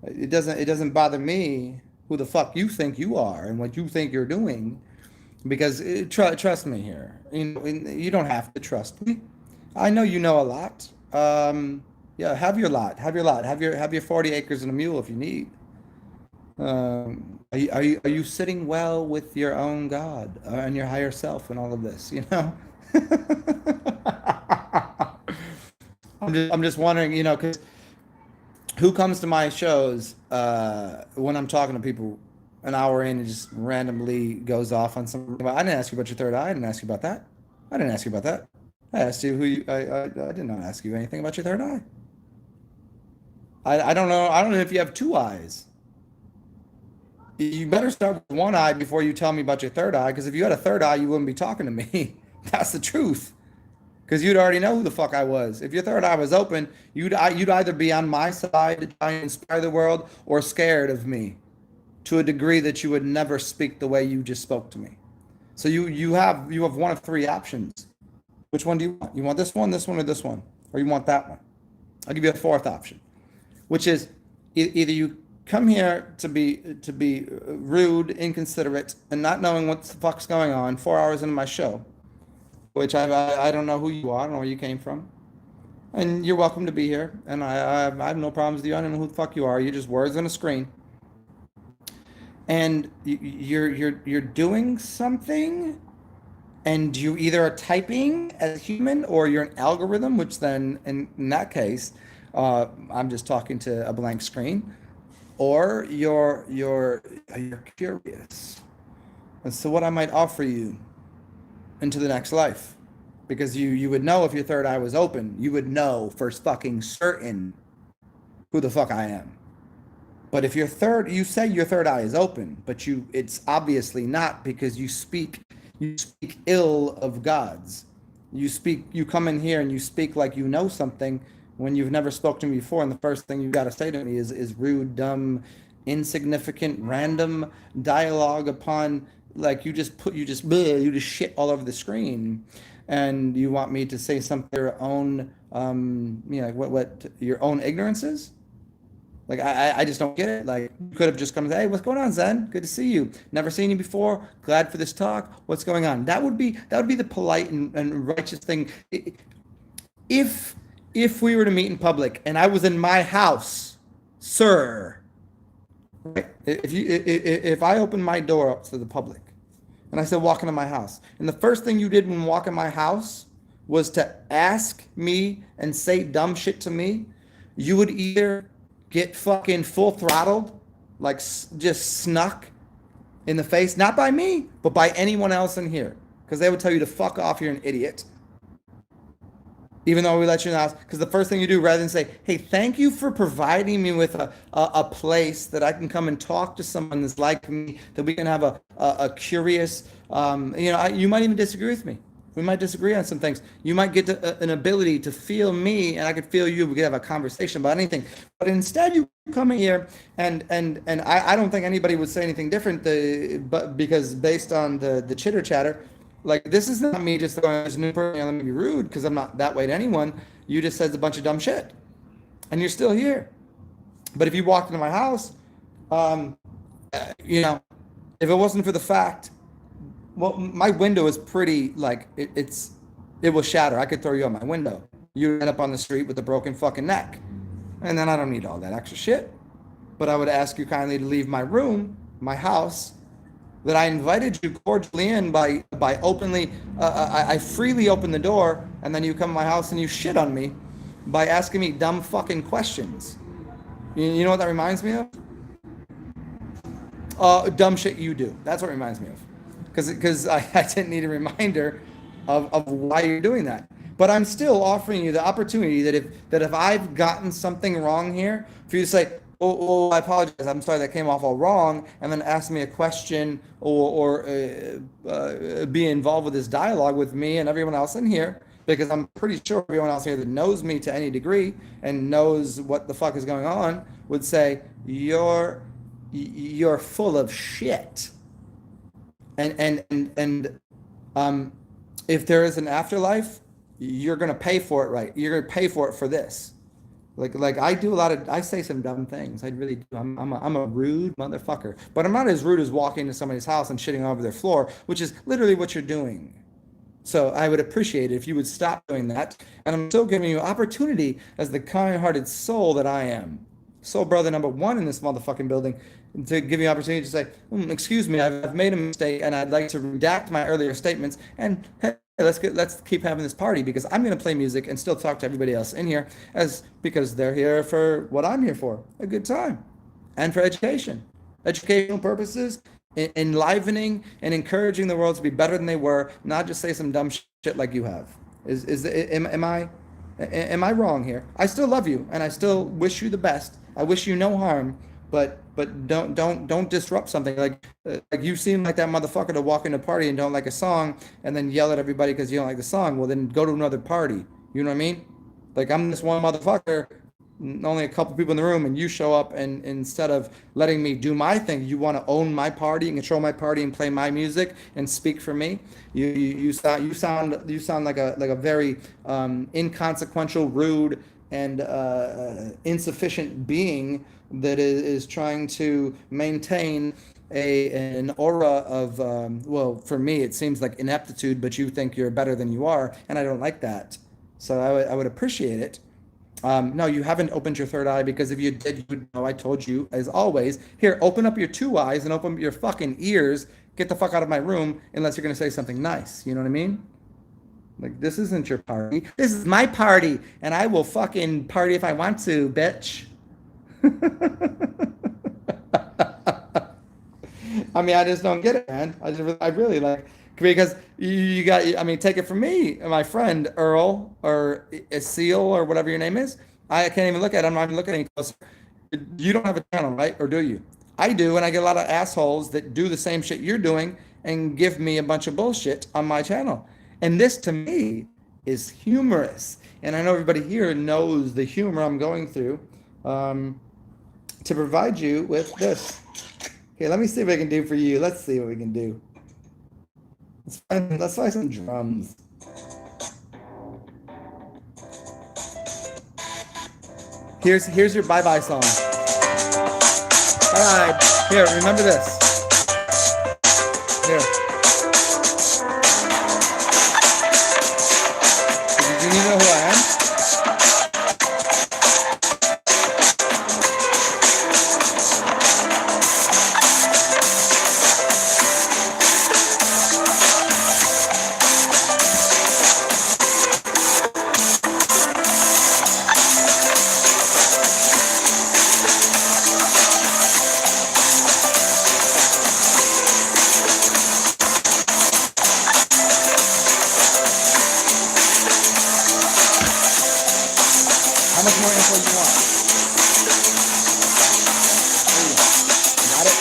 it doesn't bother me who the fuck you think you are and what you think you're doing. Because trust me here, you don't have to trust me. I know you know a lot. Yeah, have your lot, have your 40 acres and a mule if you need. Are you sitting well with your own God and your higher self and all of this? I'm just wondering, 'cause who comes to my shows when I'm talking to people an hour in and just randomly goes off on something. I didn't ask you about your third eye. I didn't ask you about that. I didn't ask you about that. I asked you who you. I did not ask you anything about your third eye. I don't know. I don't know if you have two eyes. You better start with one eye before you tell me about your third eye. Because if you had a third eye, you wouldn't be talking to me. That's the truth. Because you'd already know who the fuck I was. If your third eye was open, you'd either be on my side to try and inspire the world or scared of me to a degree that you would never speak the way you just spoke to me. So you have one of three options. Which one do you want? You want this one, or this one, or you want that one? I'll give you a fourth option, which is either you come here to be rude, inconsiderate, and not knowing what the fuck's going on 4 hours into my show, which I don't know who you are, I don't know where you came from, and you're welcome to be here, and I have no problems with you. I don't know who the fuck you are. You're just words on a screen, and you're doing something, and you either are typing as a human or you're an algorithm, which then in that case, I'm just talking to a blank screen, or you're curious. And so what I might offer you into the next life, because you would know if your third eye was open, you would know for fucking certain who the fuck I am. But if you say your third eye is open, but it's obviously not because you speak ill of gods. You come in here and you speak like you know something when you've never spoke to me before, and the first thing you got to say to me is rude, dumb, insignificant, random dialogue upon like you just shit all over the screen, and you want me to say something your own like what your own ignorances. Like I just don't get it. Like you could have just come and say, "Hey, what's going on, Zen? Good to see you. Never seen you before. Glad for this talk. What's going on?" That would be the polite and righteous thing. If if we were to meet in public and I was in my house, sir, right? If I opened my door up to the public and I said walk into my house, and the first thing you did when walking my house was to ask me and say dumb shit to me, you would either get fucking full throttled, like just snuck in the face, not by me, but by anyone else in here, because they would tell you to fuck off, you're an idiot. Even though we let you in the house, because the first thing you do, rather than say, hey, thank you for providing me with a place that I can come and talk to someone that's like me, that we can have a curious, you might even disagree with me. We might disagree on some things. You might get an ability to feel me, and I could feel you. We could have a conversation about anything. But instead, you come in here, and I don't think anybody would say anything different. But because based on the chitter chatter, like this is not me just going as a new person. Let me be rude because I'm not that way to anyone. You just said a bunch of dumb shit, and you're still here. But if you walked into my house, um, if it wasn't for the fact, well, my window is pretty like it will shatter. I could throw you out my window. You end up on the street with a broken fucking neck, and then I don't need all that extra shit. But I would ask you kindly to leave my room, my house, that I invited you cordially in by openly. I freely opened the door, and then you come to my house and you shit on me by asking me dumb fucking questions. You know what that reminds me of? Dumb shit you do. That's what it reminds me of. Because I didn't need a reminder of why you're doing that. But I'm still offering you the opportunity that if I've gotten something wrong here, for you to say, oh, I apologize, I'm sorry, that came off all wrong, and then ask me a question or be involved with this dialogue with me and everyone else in here, because I'm pretty sure everyone else here that knows me to any degree and knows what the fuck is going on would say, you're full of shit. And if there is an afterlife, you're gonna pay for it, right? You're gonna pay for it for this. Like I say some dumb things. I really do. I'm a rude motherfucker, but I'm not as rude as walking into somebody's house and shitting all over their floor, which is literally what you're doing. So I would appreciate it if you would stop doing that. And I'm still giving you opportunity as the kind-hearted soul that I am, soul brother number one in this motherfucking building, to give you an opportunity to say, excuse me, I've made a mistake, and I'd like to redact my earlier statements. And hey, let's keep having this party, because I'm going to play music and still talk to everybody else in here, because they're here for what I'm here for, a good time, and for educational purposes, enlivening and encouraging the world to be better than they were, not just say some dumb shit like you have. Am I wrong here? I still love you, and I still wish you the best. I wish you no harm, but don't disrupt something like you seem like that motherfucker to walk in a party and don't like a song and then yell at everybody because you don't like the song. Well, then go to another party. You know what I mean? Like, I'm this one motherfucker, only a couple people in the room, and you show up, and instead of letting me do my thing, you want to own my party and control my party and play my music and speak for me. You sound like a very inconsequential, rude, and insufficient being that is trying to maintain an aura of well, for me it seems like ineptitude, but you think you're better than you are, and I don't like that. So I would appreciate it. No, you haven't opened your third eye, because if you did, you would know I told you, as always. Here, open up your two eyes and open up your fucking ears. Get the fuck out of my room unless you're going to say something nice. You know what I mean? Like, this isn't your party. This is my party, and I will fucking party if I want to, bitch. I mean, I just don't get it, man. I really like, because you got, I mean, take it from me, my friend Earl, or Seal, or whatever your name is. I can't even look at it. I'm not even looking any closer. You don't have a channel, right? Or do you? I do, and I get a lot of assholes that do the same shit you're doing and give me a bunch of bullshit on my channel. And this, to me, is humorous. And I know everybody here knows the humor I'm going through, to provide you with this. Okay, let me see what I can do for you. Let's see what we can do. Let's find some drums. Here's your bye-bye song. Bye. Here, remember this. Here. Do you know who I am? How much more info you want? Got it?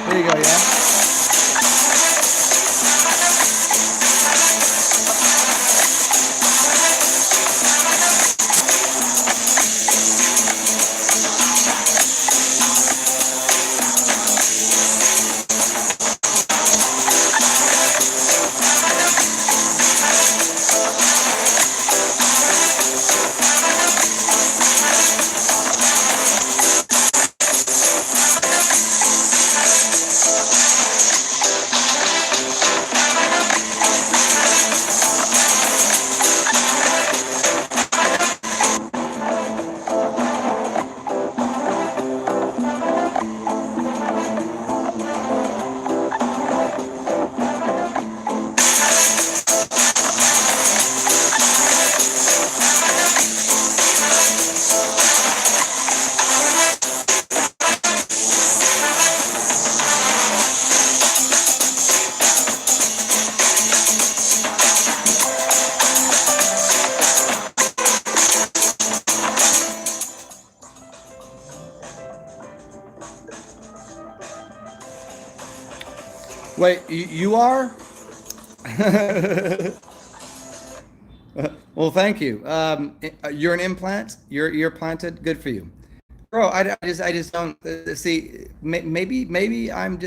There you go, yeah? Wait, you are? Well, thank you. You're an implant. You're planted. Good for you, bro. I just don't see. Maybe I'm a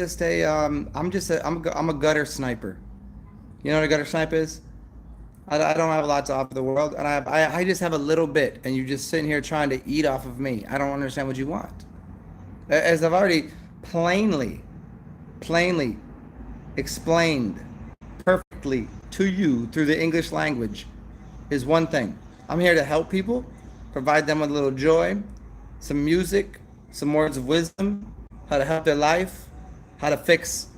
gutter sniper. You know what a gutter sniper is? I don't have a lot to offer the world, and I just have a little bit, and you're just sitting here trying to eat off of me. I don't understand what you want. As I've already plainly explained perfectly to you through the English language is one thing. I'm here to help people, provide them with a little joy, some music, some words of wisdom, how to help their life, how to fix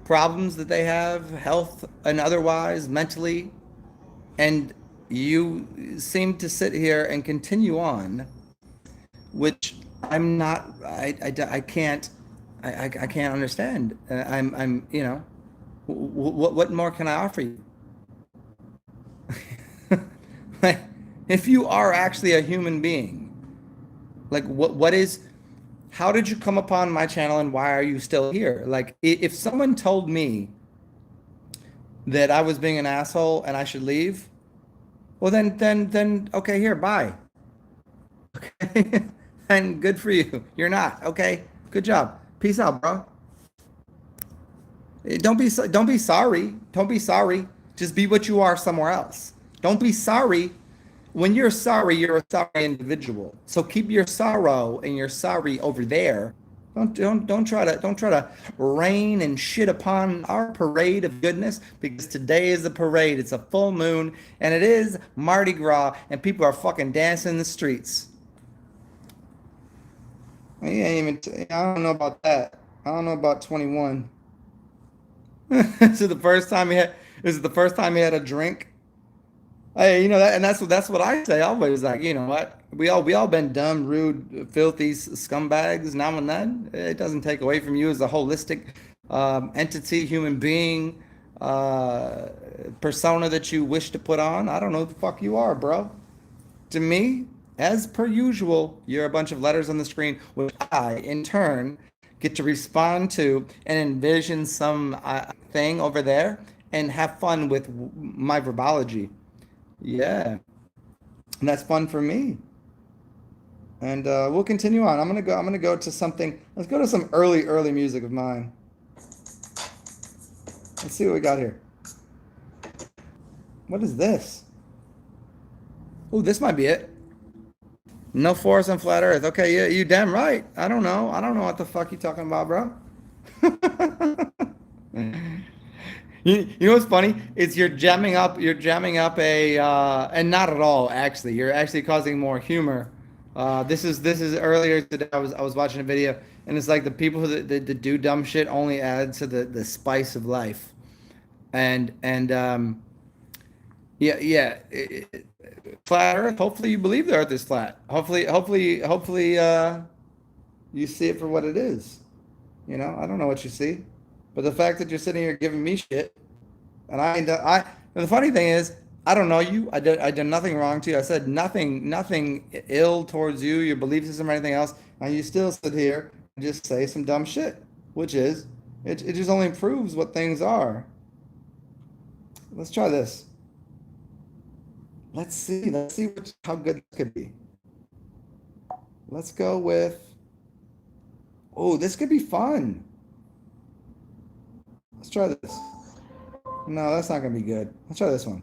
problems that they have, health and otherwise, mentally. And you seem to sit here and continue on, which I'm not, I can't, I can't understand. What more can I offer you? Like, if you are actually a human being, like what is, how did you come upon my channel and why are you still here? Like, if someone told me that I was being an asshole and I should leave, well then okay, here, bye. Okay. And good for you. You're not. Okay. Good job. Peace out, bro. Don't be sorry. Don't be sorry. Just be what you are somewhere else. Don't be sorry. When you're a sorry individual. So keep your sorrow and your sorry over there. Don't try to rain and shit upon our parade of goodness, because today is the parade. It's a full moon and it is Mardi Gras and people are fucking dancing in the streets. He ain't even. I don't know about that. I don't know about 21. This is the first time he had. This is the first time he had a drink. Hey, that, and that's what I say always. Like, you know what? We all been dumb, rude, filthy scumbags now and then. It doesn't take away from you as a holistic entity, human being, persona that you wish to put on. I don't know who the fuck you are, bro. To me, as per usual, you're a bunch of letters on the screen, which I, in turn, get to respond to and envision some thing over there and have fun with my verbology. Yeah, and that's fun for me. And we'll continue on. I'm gonna go to something. Let's go to some early music of mine. Let's see what we got here. What is this? Oh, this might be it. No force on flat Earth. Okay, yeah, you damn right. I don't know. I don't know what the fuck you talking about, bro. You know what's funny? Is you're jamming up a and not at all actually. You're actually causing more humor. This is earlier today. I was watching a video and it's like the people that do dumb shit only add to the spice of life. And yeah, flat Earth. Hopefully you believe the Earth is flat. Hopefully you see it for what it is. You know, I don't know what you see, but the fact that you're sitting here giving me shit. And and the funny thing is, I don't know you. I did nothing wrong to you. I said nothing ill towards you, your belief system, or anything else. And you still sit here and just say some dumb shit, which is, it just only proves what things are. Let's try this. Let's see how good this could be. Let's go with, oh, this could be fun. Let's try this. No, that's not gonna be good. Let's try this one.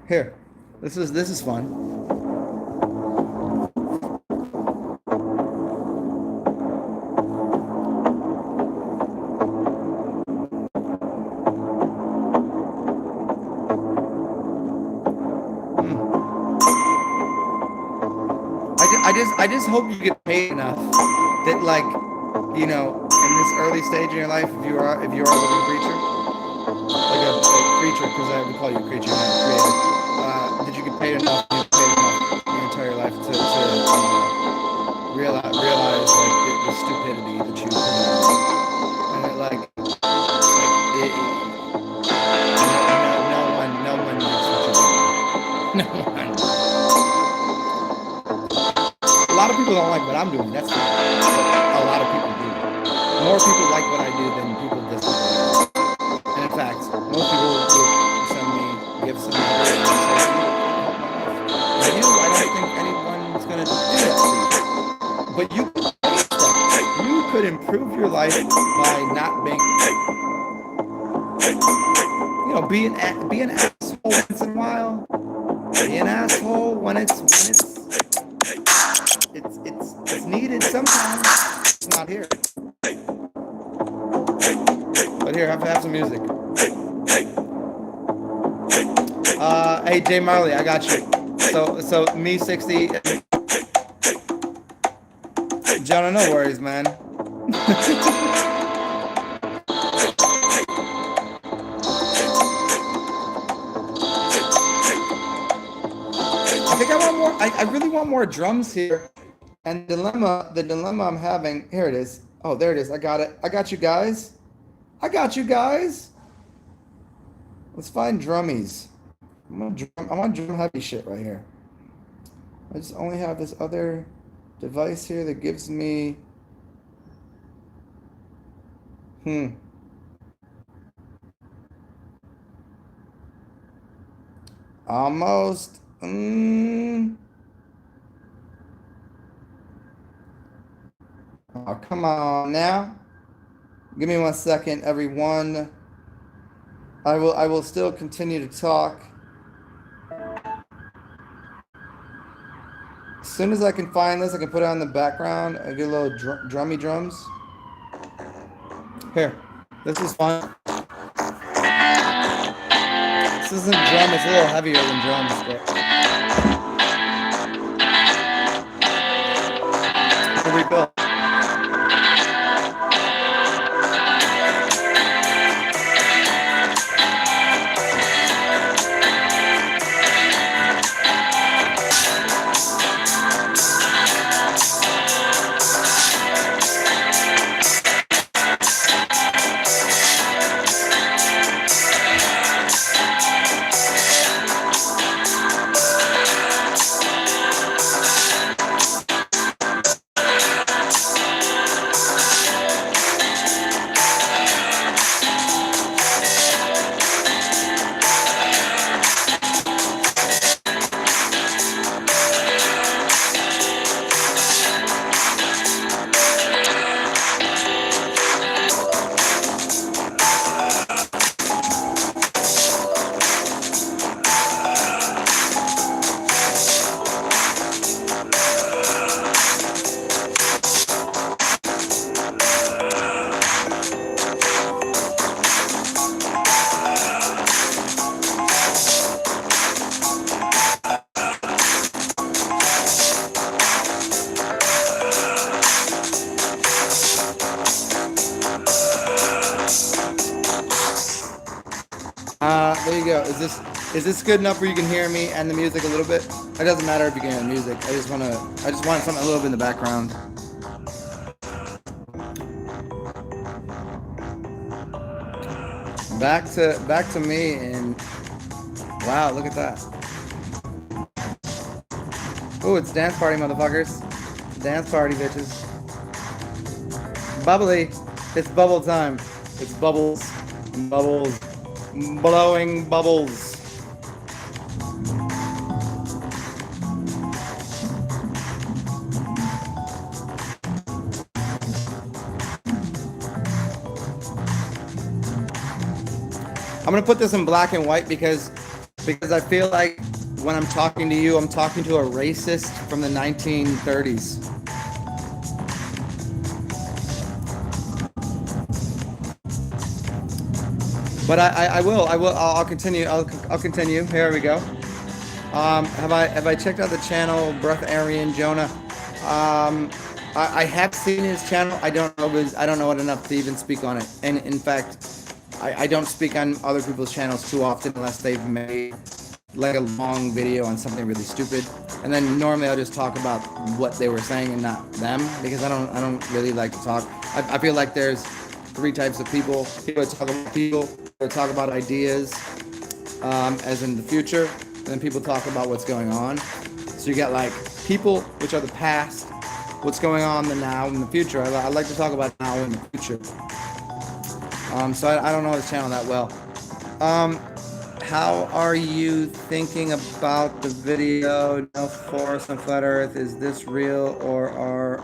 Here. This is fun. Hmm. I just hope you get paid enough that like, in this early stage in your life, if you are a living creature, like a creature, because I would call you a creature, not a creator, that you get paid enough, you get paid enough your entire life to realize like the stupidity that you put and it, like no one likes what you're doing. No one. A lot of people don't like what I'm doing. That's fine. But a lot of people do. More people like what I do than people dislike what I do. And in fact, most people will send me gifts and say, "You help my life." And I don't think anyone's gonna do that for you. But you could change that. You could improve your life by not being, be an asshole once in a while. Be an asshole when it's needed sometimes. It's not here. But here, have some music. Hey Jay Marley, I got you. So me 60. Jonah, no worries, man. I think I want more. I really want more drums here. And the dilemma I'm having, here it is. Oh, there it is. I got it. I got you guys. I got you guys. Let's find drummies. I'm on drum heavy shit right here. I just only have this other device here that gives me, hmm, almost, oh, come on now. Give me 1 second, everyone. I will still continue to talk. As soon as I can find this, I can put it on the background. I get a little drummy drums. Here, this is fun. This isn't drum, it's a little heavier than drums, but here we go. There you go. Is this good enough where you can hear me and the music a little bit? It doesn't matter if you can hear the music. I just want something a little bit in the background. Back to me, and wow, look at that. Oh, it's dance party, motherfuckers. Dance party, bitches. Bubbly. It's bubble time. It's bubbles. Bubbles. Blowing bubbles. I'm gonna put this in black and white because I feel like when I'm talking to you, I'm talking to a racist from the 1930s. But I'll continue. I'll continue. Here we go. Have I checked out the channel Breatharian Jonah? I have seen his channel. I don't know it enough to even speak on it. And in fact, I don't speak on other people's channels too often unless they've made like a long video on something really stupid. And then normally I'll just talk about what they were saying and not them, because I don't really like to talk. I feel like there's three types of people. People that talk about ideas, as in the future, and then people talk about what's going on. So you got like people, which are the past, what's going on, the now, and the future. I like to talk about now and the future. So I don't know his channel that well. How are you thinking about the video? No force on flat Earth. Is this real, or are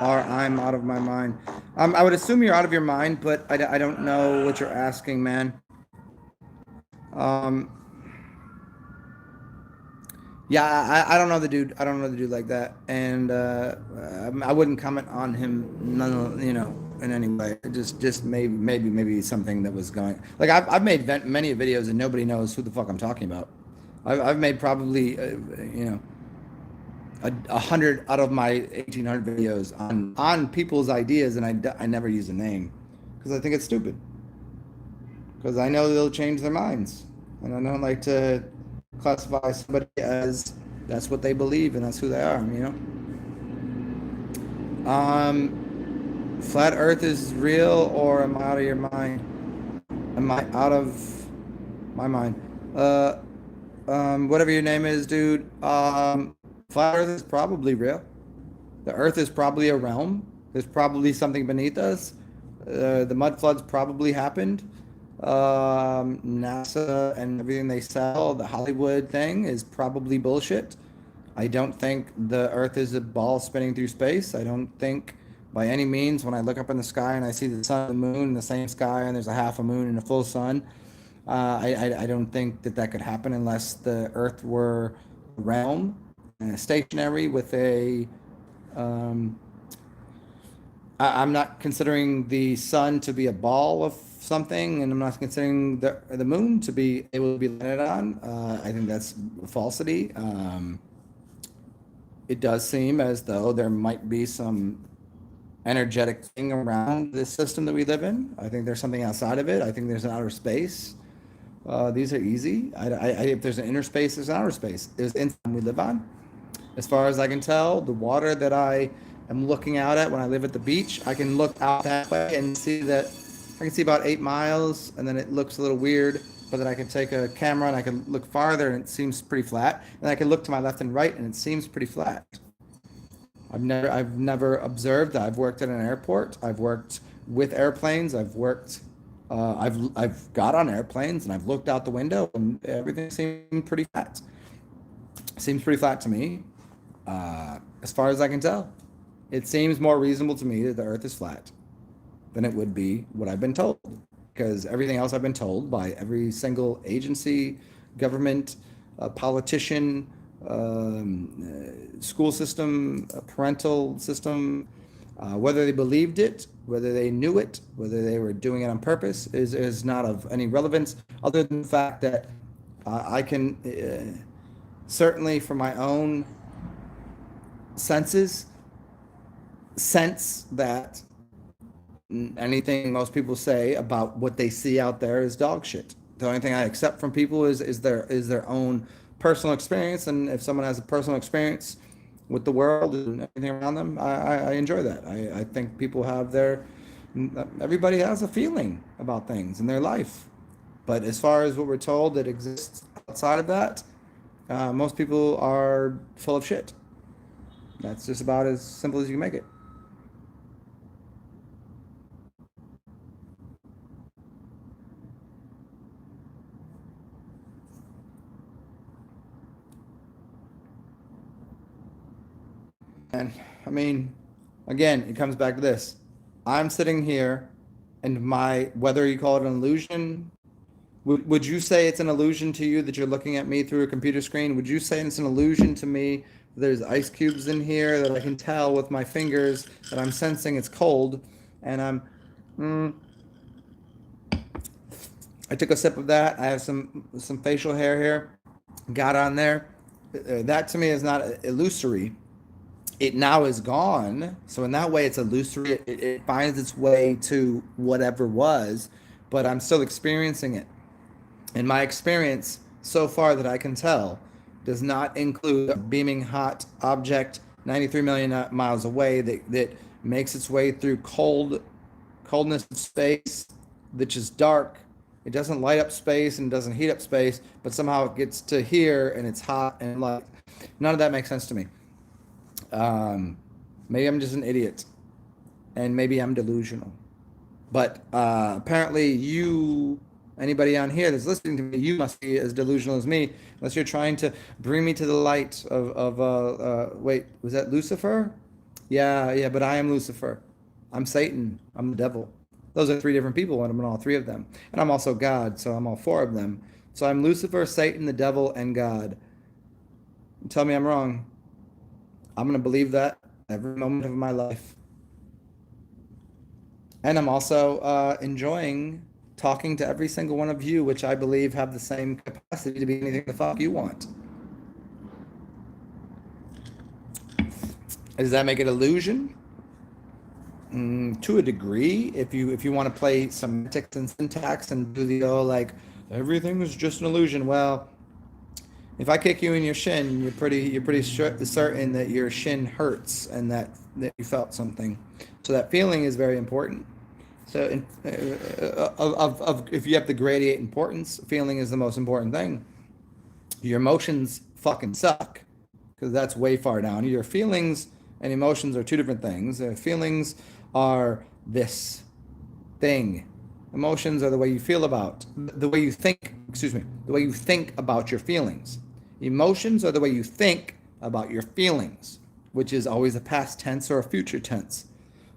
I'm out of my mind? I would assume you're out of your mind, but I don't know what you're asking, man. Um, yeah, I don't know the dude. I don't know the dude like that, and I wouldn't comment on him. None, in any way. Just maybe something that was going. Like I've made many videos and nobody knows who the fuck I'm talking about. I've made probably 100 out of my 1,800 videos on people's ideas, and I never use a name because I think it's stupid. Because I know they'll change their minds, and I don't like to classify somebody as that's what they believe and that's who they are. Flat Earth is real, or am I out of your mind? Am I out of my mind? Whatever your name is, dude. Flat Earth is probably real. The Earth is probably a realm. There's probably something beneath us. The mud floods probably happened. NASA and everything they sell, the Hollywood thing, is probably bullshit. I don't think the Earth is a ball spinning through space. I don't think by any means when I look up in the sky and I see the sun and the moon in the same sky and there's a half a moon and a full sun, I don't think that could happen unless the Earth were a realm, stationary with a I'm not considering the sun to be a ball of something, and I'm not considering the moon to be able to be landed on. I think that's falsity. It does seem as though there might be some energetic thing around this system that we live in. I think there's something outside of it. I think there's an outer space. These are easy. If there's an inner space, there's an outer space. There's inside we live on. As far as I can tell, the water that I am looking out at when I live at the beach, I can look out that way and see that I can see about 8 miles, and then it looks a little weird, but then I can take a camera and I can look farther and it seems pretty flat. And I can look to my left and right and it seems pretty flat. I've never observed that. I've worked at an airport. I've worked with airplanes. I've got on airplanes and I've looked out the window and everything seemed pretty flat. Seems pretty flat to me, as far as I can tell. It seems more reasonable to me that the Earth is flat than it would be what I've been told, because everything else I've been told by every single agency, government, politician, school system, parental system, whether they believed it, whether they knew it, whether they were doing it on purpose, is not of any relevance, other than the fact that I can certainly, from my own senses, sense that anything most people say about what they see out there is dog shit. The only thing I accept from people is their own personal experience, and if someone has a personal experience with the world and everything around them, I enjoy that. I think people have everybody has a feeling about things in their life. But as far as what we're told that exists outside of that, most people are full of shit. That's just about as simple as you can make it. And I mean, again, it comes back to this. I'm sitting here, and whether you call it an illusion, would you say it's an illusion to you that you're looking at me through a computer screen? Would you say it's an illusion to me? There's ice cubes in here that I can tell with my fingers that I'm sensing it's cold, and mm, I took a sip of that. I have some facial hair here, got on there. That to me is not illusory. It now is gone. So in that way, it's illusory. It finds its way to whatever was, but I'm still experiencing it. And my experience so far that I can tell does not include a beaming hot object 93 million miles away that makes its way through coldness of space, which is dark. It doesn't light up space and doesn't heat up space, but somehow it gets to here and it's hot and light. None of that makes sense to me. Maybe I'm just an idiot, and maybe I'm delusional. But apparently, anybody on here that's listening to me, you must be as delusional as me, unless you're trying to bring me to the light wait, was that Lucifer? Yeah, yeah, but I am Lucifer. I'm Satan. I'm the devil. Those are three different people, and I'm in all three of them. And I'm also God, so I'm all four of them. So I'm Lucifer, Satan, the devil, and God. Tell me I'm wrong. I'm going to believe that every moment of my life. And I'm also enjoying talking to every single one of you, which I believe have the same capacity to be anything the fuck you want. Does that make it illusion? To a degree, if you want to play semantics and syntax and do the like everything is just an illusion. Well, if I kick you in your shin, you're pretty certain that your shin hurts and that you felt something. So that feeling is very important. So if you have to gradiate importance, feeling is the most important thing. Your emotions fucking suck because that's way far down. Your feelings and emotions are two different things. Feelings are this thing. Emotions are the way you feel about, the way you think, the way you think about your feelings. Emotions are the way you think about your feelings, which is always a past tense or a future tense.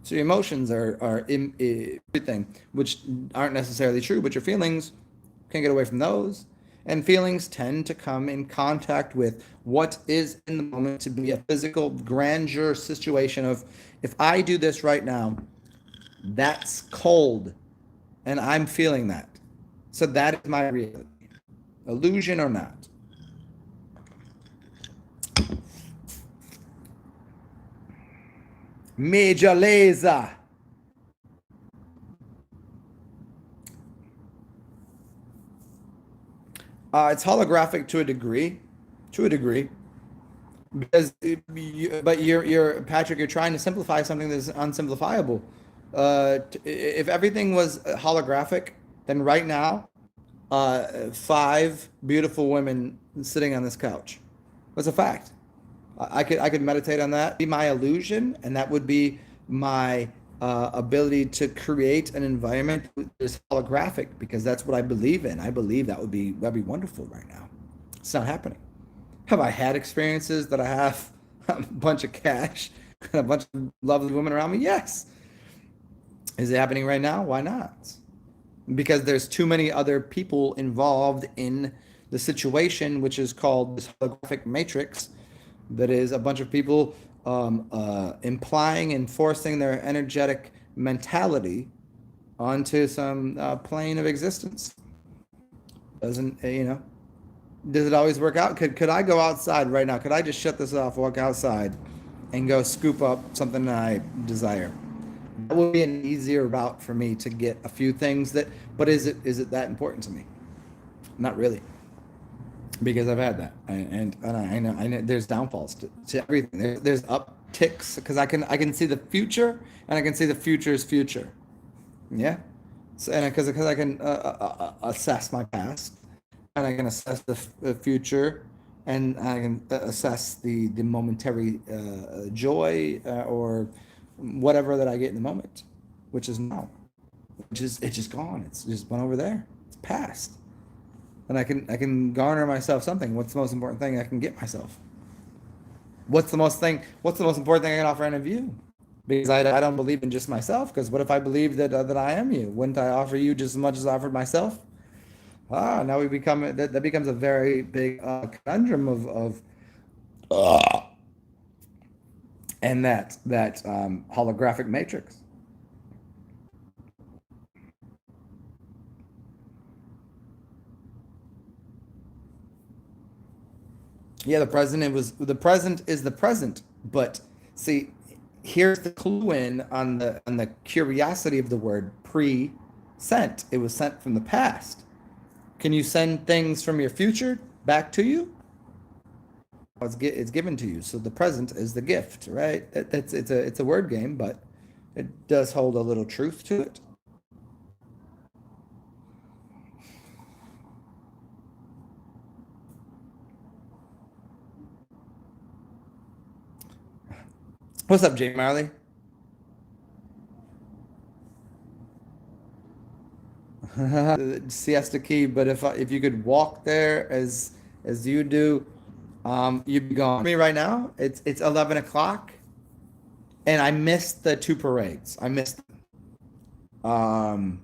So your emotions are everything, which aren't necessarily true, but your feelings can't get away from those. And feelings tend to come in contact with what is in the moment to be a physical grandeur situation of, if I do this right now, that's cold, and I'm feeling that. So that is my reality, illusion or not. Major laser. It's holographic to a degree, because but you're Patrick, you're trying to simplify something that's unsimplifiable. If everything was holographic, then right now, five beautiful women sitting on this couch. That's a fact. I could meditate on that. Be my illusion, and that would be my ability to create an environment that is holographic, because that's what I believe in. I believe that'd be wonderful right now. It's not happening. Have I had experiences that I have a bunch of cash and a bunch of lovely women around me? Yes. Is it happening right now? Why not? Because there's too many other people involved in the situation, which is called this holographic matrix, that is a bunch of people implying and forcing their energetic mentality onto some plane of existence. Doesn't does it always work out? Could I go outside right now? Could I just shut this off, walk outside, and go scoop up something that I desire? That would be an easier route for me to get a few things but is it that important to me? Not really, because I've had that, and I know there's downfalls to everything. There's upticks because I can see the future, and I can see the future's future. Yeah. So, and because I can assess my past, and I can assess the future, and I can assess the momentary joy or whatever that I get in the moment, which is now, which is it's just gone. It's just went over there. It's past, and I can garner myself something. What's the most important thing I can get myself? What's the most important thing I can offer any of you? Because I don't believe in just myself. Because what if I believe that I am you? Wouldn't I offer you just as much as I offered myself? Now we become that becomes a very big conundrum of uh, and that holographic matrix. Yeah, the present is the present, but see, here's the clue in on the curiosity of the word pre-sent. It was sent from the past. Can you send things from your future back to you? It's given to you. So the present is the gift, right? It's a word game, but it does hold a little truth to it. What's up, Jay Marley? Siesta Key, but if you could walk there as you do, you'd be gone. Me right now, it's 11 o'clock, and I missed the two parades. I missed them.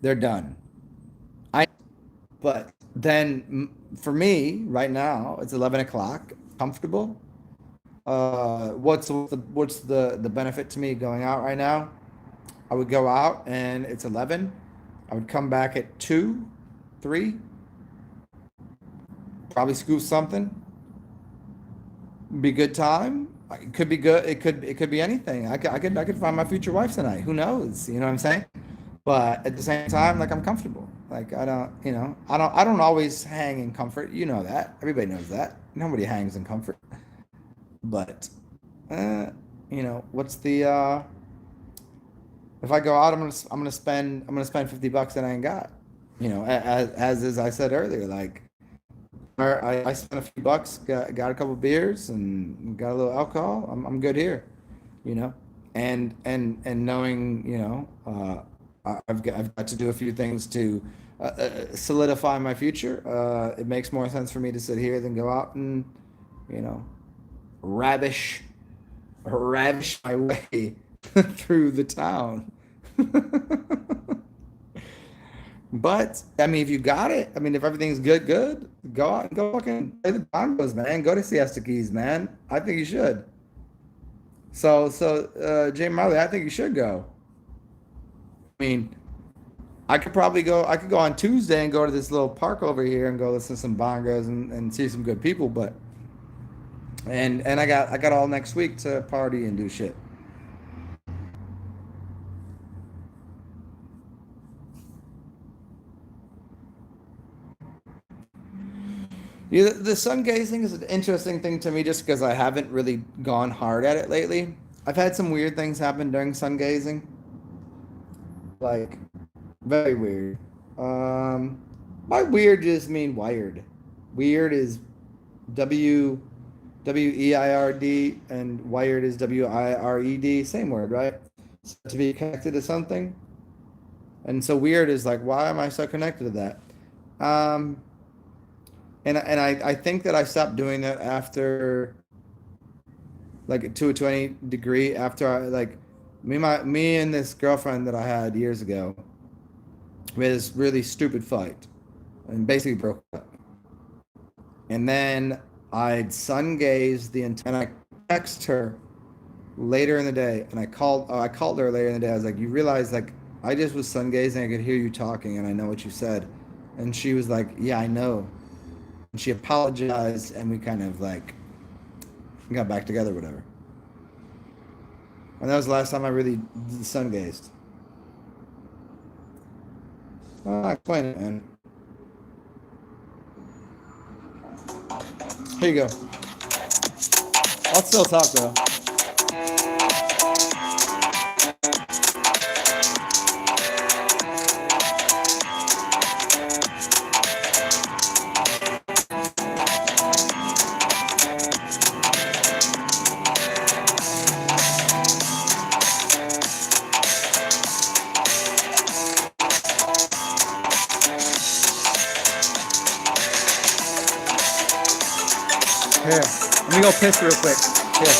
They're done. I but then for me right now, it's 11 o'clock. Comfortable. What's the benefit to me going out right now? I would go out and it's 11. I would come back at 2, 3, probably scoop something. Be good time. It could be good. It could be anything. I could find my future wife tonight. Who knows? You know what I'm saying? But at the same time, like I'm comfortable. Like I don't, I don't always hang in comfort. You know that. Everybody knows that. Nobody hangs in comfort. But uh, what's the if I go out, I'm gonna spend $50 that I ain't got. As I said earlier, like I spent a few bucks, got a couple beers, and got a little alcohol. I'm good here, you know, and knowing, I've got to do a few things to solidify my future. It makes more sense for me to sit here than go out and, you know, ravish ravish my way through the town. But I mean, if you got it, I mean, if everything's good, go out and go fucking play the bongos, man. Go to Siesta Keys, man. I think you should. Jay Marley, I think you should go. I mean, I could probably go. I could go on Tuesday and go to this little park over here and go listen to some bongos and see some good people. But and I got all next week to party and do shit. Yeah, the sun gazing is an interesting thing to me just because I haven't really gone hard at it lately. I've had some weird things happen during sun gazing, like very weird. Um, by weird just mean wired. Weird is W WEIRD and wired is WIRED. Same word, right? So to be connected to something, and so weird is like, why am I so connected to that? Um, and I think that I stopped doing that after like to any degree after I like me and this girlfriend that I had years ago. We had this really stupid fight and basically broke up. And then I'd sun gaze and I text her later in the day and I called her later in the day. I was like, you realize like I just was sun gazing, I could hear you talking and I know what you said. And she was like, yeah, I know. And she apologized and we kind of like got back together, whatever. And that was the last time I really sun gazed. I'll explain it, man. Here you go. I'll still talk though. Here, let me go piss real quick. Here.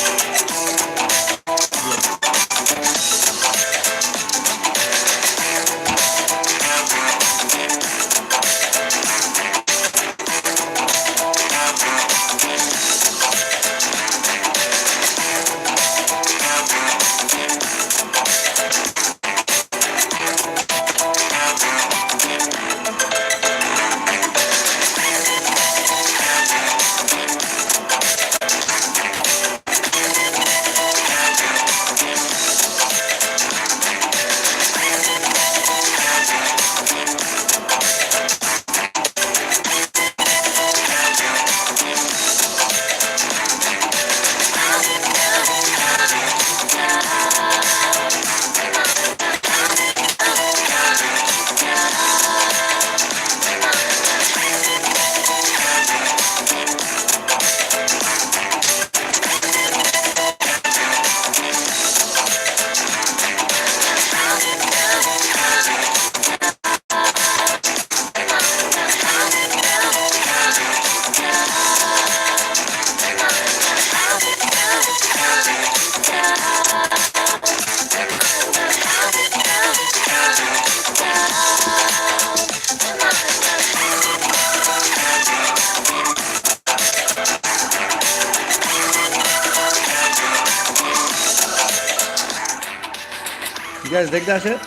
You guys dig that shit?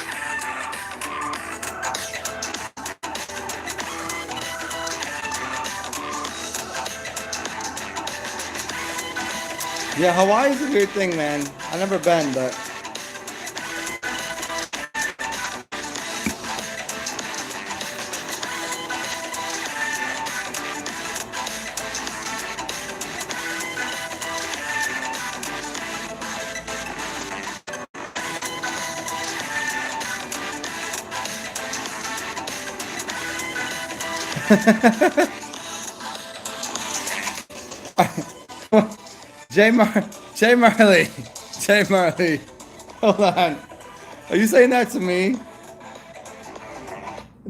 Yeah, Hawaii is a weird thing, man. I've never been, but J Mar J Marley. J Marley. Hold on. Are you saying that to me?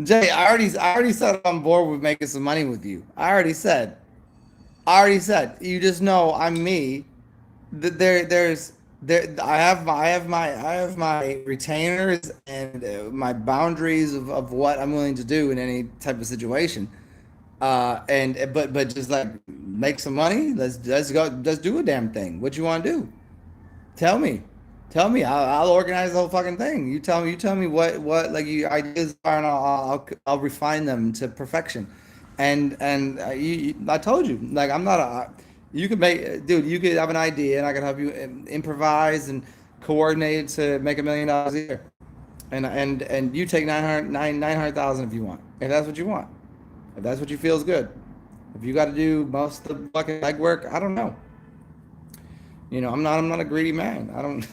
Jay, I already said I'm on board with making some money with you. I already said. I already said. You just know I'm me. There I have my retainers and my boundaries of what I'm willing to do in any type of situation. And but just like make some money. Let's go. Let's do a damn thing. What you want to do? Tell me. Tell me. I'll organize the whole fucking thing. You tell me. You tell me what like your ideas are, and I'll refine them to perfection. I told you, like I'm not a. You could make, dude. You could have an idea, and I can help you improvise and coordinate to make $1 million a year. And you take 900,000 if you want. If that's what you want. If that's what you feel is good. If you got to do most of the fucking legwork, I don't know. I'm not a greedy man. I don't.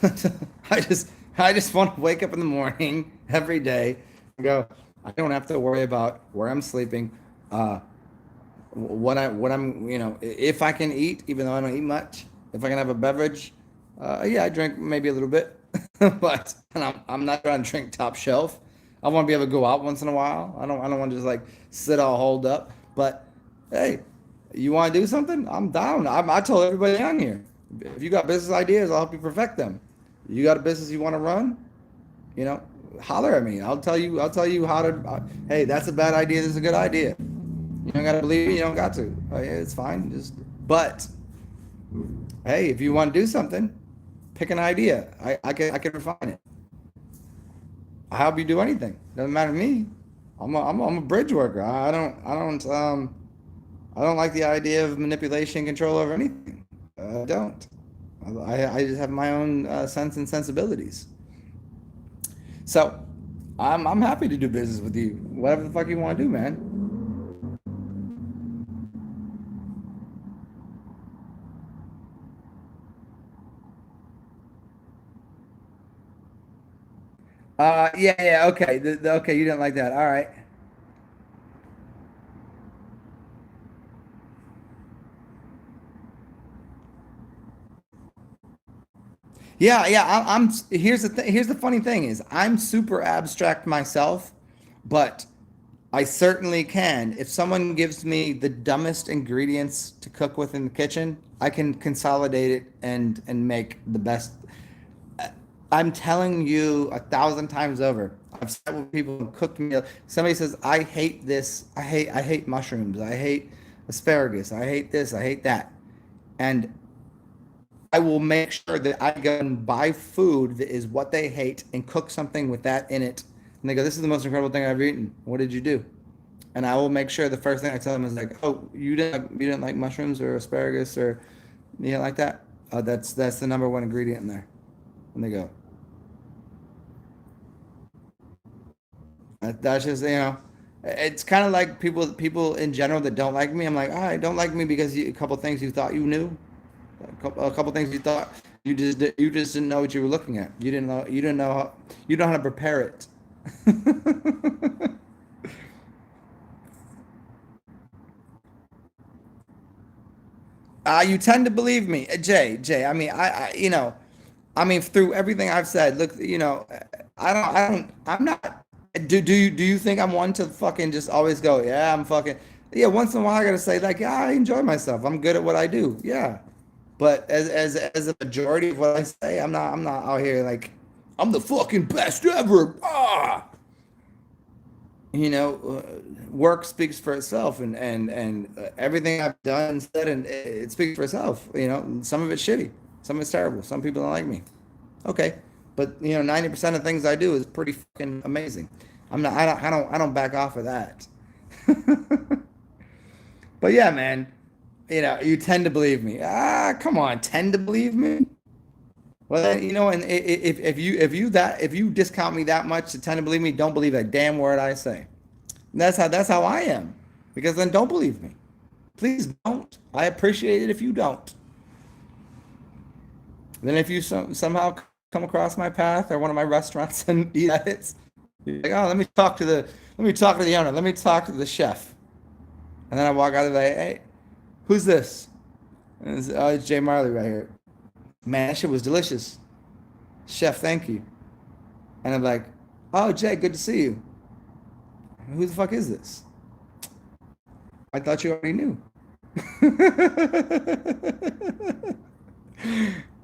I just want to wake up in the morning every day and go. I don't have to worry about where I'm sleeping, uh, what I'm if I can eat, even though I don't eat much. If I can have a beverage, yeah, I drink maybe a little bit, but and I'm not trying to drink top shelf. I want to be able to go out once in a while. I don't want to just like sit all holed up. But hey, you want to do something? I'm down. I told everybody on here. If you got business ideas, I'll help you perfect them. You got a business you want to run? You know, holler at me. I'll tell you. I'll tell you how to. Hey, that's a bad idea. This is a good idea. You don't gotta believe me. You don't got to. Oh, yeah, it's fine. But hey, if you want to do something, pick an idea. I can refine it. I help you do anything. Doesn't matter to me. I'm a bridge worker. I don't like the idea of manipulation and control over anything. I don't. I just have my own sense and sensibilities. So I'm happy to do business with you. Whatever the fuck you want to do, man. Yeah, yeah, okay. Okay, you didn't like that. All right. Yeah, yeah. Here's the here's the funny thing is I'm super abstract myself, but I certainly can. If someone gives me the dumbest ingredients to cook with in the kitchen, I can consolidate it and make the best. I'm telling you 1,000 times over. I've sat with people who cooked me. Somebody says, "I hate this. I hate mushrooms. I hate asparagus. I hate this. I hate that," and I will make sure that I go and buy food that is what they hate and cook something with that in it. And they go, "This is the most incredible thing I've ever eaten. What did you do?" And I will make sure the first thing I tell them is like, "Oh, you didn't like mushrooms or asparagus or you didn't like that? Oh, that's the number one ingredient in there." And they go, That's just it's kind of like people in general that don't like me. I'm like, all right, don't like me because a couple things you thought you knew, a couple things you thought you just didn't know what you were looking at. You don't know how to prepare it. You tend to believe me, Jay. I mean, I mean, through everything I've said, look, I'm not. Do you think I'm one to fucking just always go, yeah, I'm fucking, yeah. Once in a while, I gotta say, like, yeah, I enjoy myself. I'm good at what I do. Yeah, but as a majority of what I say, I'm not out here like, I'm the fucking best ever. Work speaks for itself, and everything I've done and said, and it speaks for itself. Some of it's shitty, some of it's terrible. Some people don't like me. Okay, but 90% of things I do is pretty fucking amazing. I'm not. I don't back off of that. But yeah, man, you tend to believe me. Come on, tend to believe me. Well, and if you discount me that much to tend to believe me, don't believe a damn word I say. And that's how I am. Because then don't believe me. Please don't. I appreciate it if you don't. Then if you somehow come across my path or one of my restaurants and eat at it, you're like, oh, let me talk to the owner. Let me talk to the chef. And then I walk out of there, hey, who's this? And it's Jay Marley right here. Man, that shit was delicious. Chef, thank you. And I'm like, oh, Jay, good to see you. Who the fuck is this? I thought you already knew.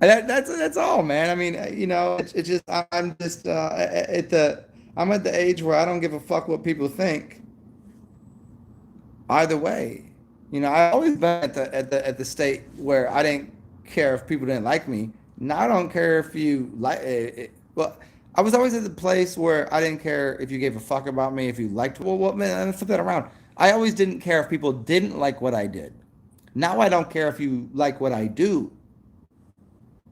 That's all, man. I mean, it's just I'm just at the I'm at the age where I don't give a fuck what people think. Either way, I always been at the state where I didn't care if people didn't like me. Now I don't care if you like it. Well, I was always at the place where I didn't care if you gave a fuck about me, if you liked. Well, what man? Let's flip that around. I always didn't care if people didn't like what I did. Now I don't care if you like what I do,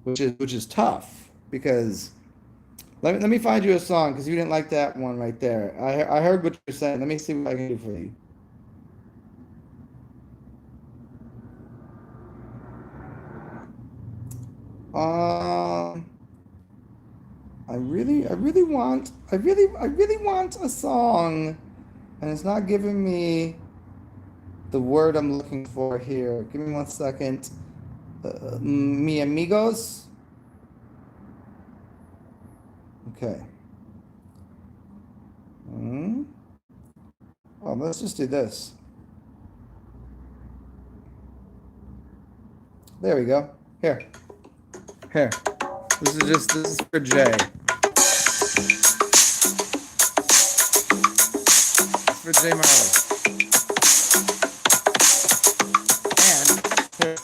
which is tough because let me find you a song because you didn't like that one right there. I heard what you're saying. Let me see what I can do for you. Um, I really want a song, and it's not giving me the word I'm looking for here. Give me one second. Mi amigos. Okay. Hmm. Oh, let's just do this. There we go. Here. This is for Jay. It's for Jay Marley. And here,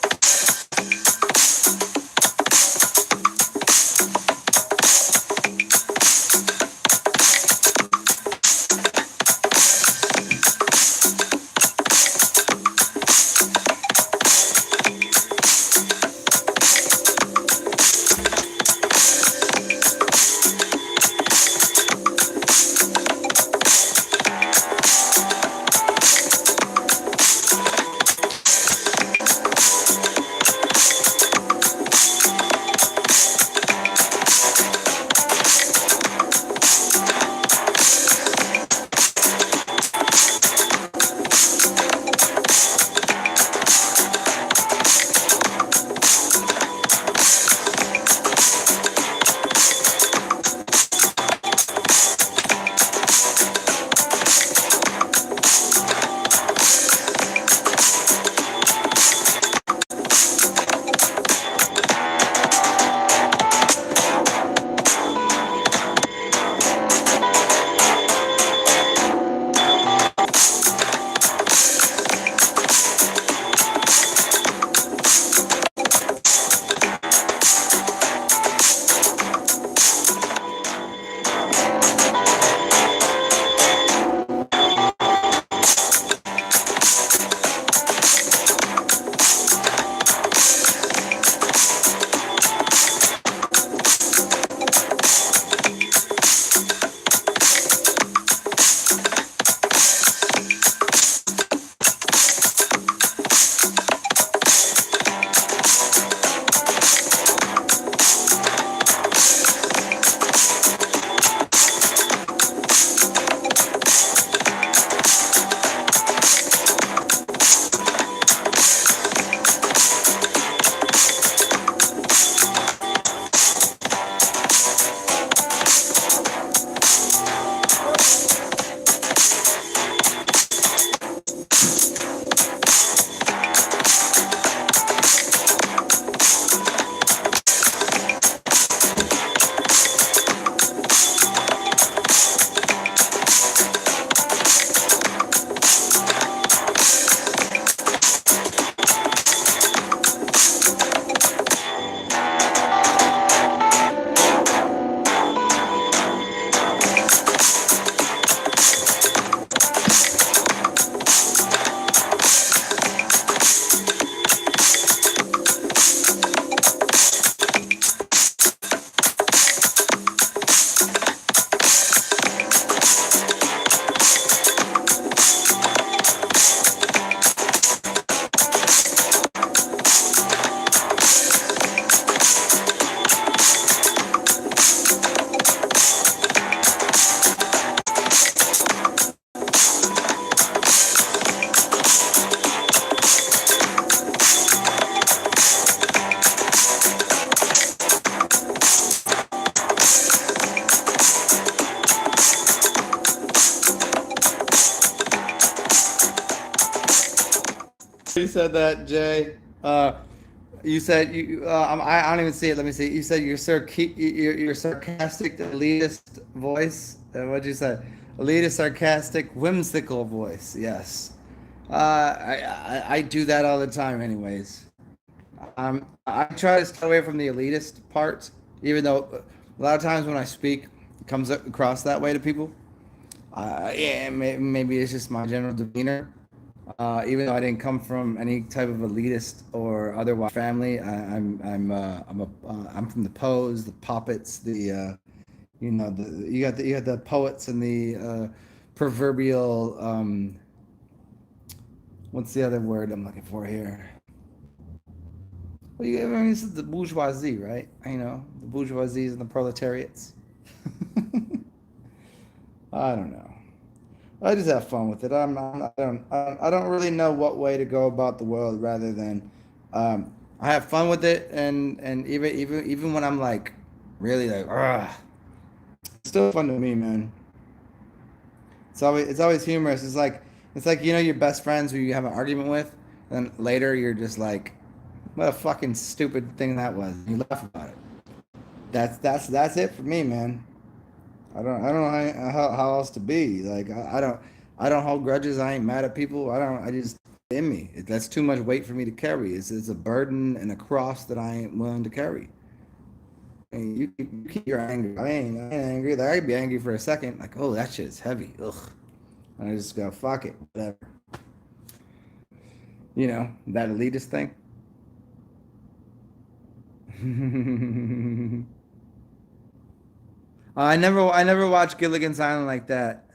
You said that, Jay. You said I don't even see it. Let me see. You said your sarcastic, elitist voice. What'd you say? Elitist, sarcastic, whimsical voice. Yes. I do that all the time, anyways. I try to stay away from the elitist part, even though a lot of times when I speak, it comes across that way to people. Yeah, maybe it's just my general demeanor. Even though I didn't come from any type of elitist or otherwise family, I'm from the Poes, the Poppets, you got the poets and the proverbial what's the other word I'm looking for here? Well, I mean, this is the bourgeoisie, right? You know, the bourgeoisies and the proletariats. I don't know. I just have fun with it. I don't really know what way to go about the world rather than, I have fun with it, and even when I'm like, really like, it's still fun to me, man. It's always humorous. It's like your best friends who you have an argument with, and later you're just like, what a fucking stupid thing that was. You laugh about it. That's it for me, man. I don't know how else to be. Like I don't hold grudges. I ain't mad at people. I just in me. That's too much weight for me to carry. It's a burden and a cross that I ain't willing to carry. And you keep your anger. I ain't angry. Like, I'd be angry for a second. Like, oh, that shit is heavy. Ugh. And I just go, fuck it, whatever. That elitist thing. I never watched Gilligan's Island like that.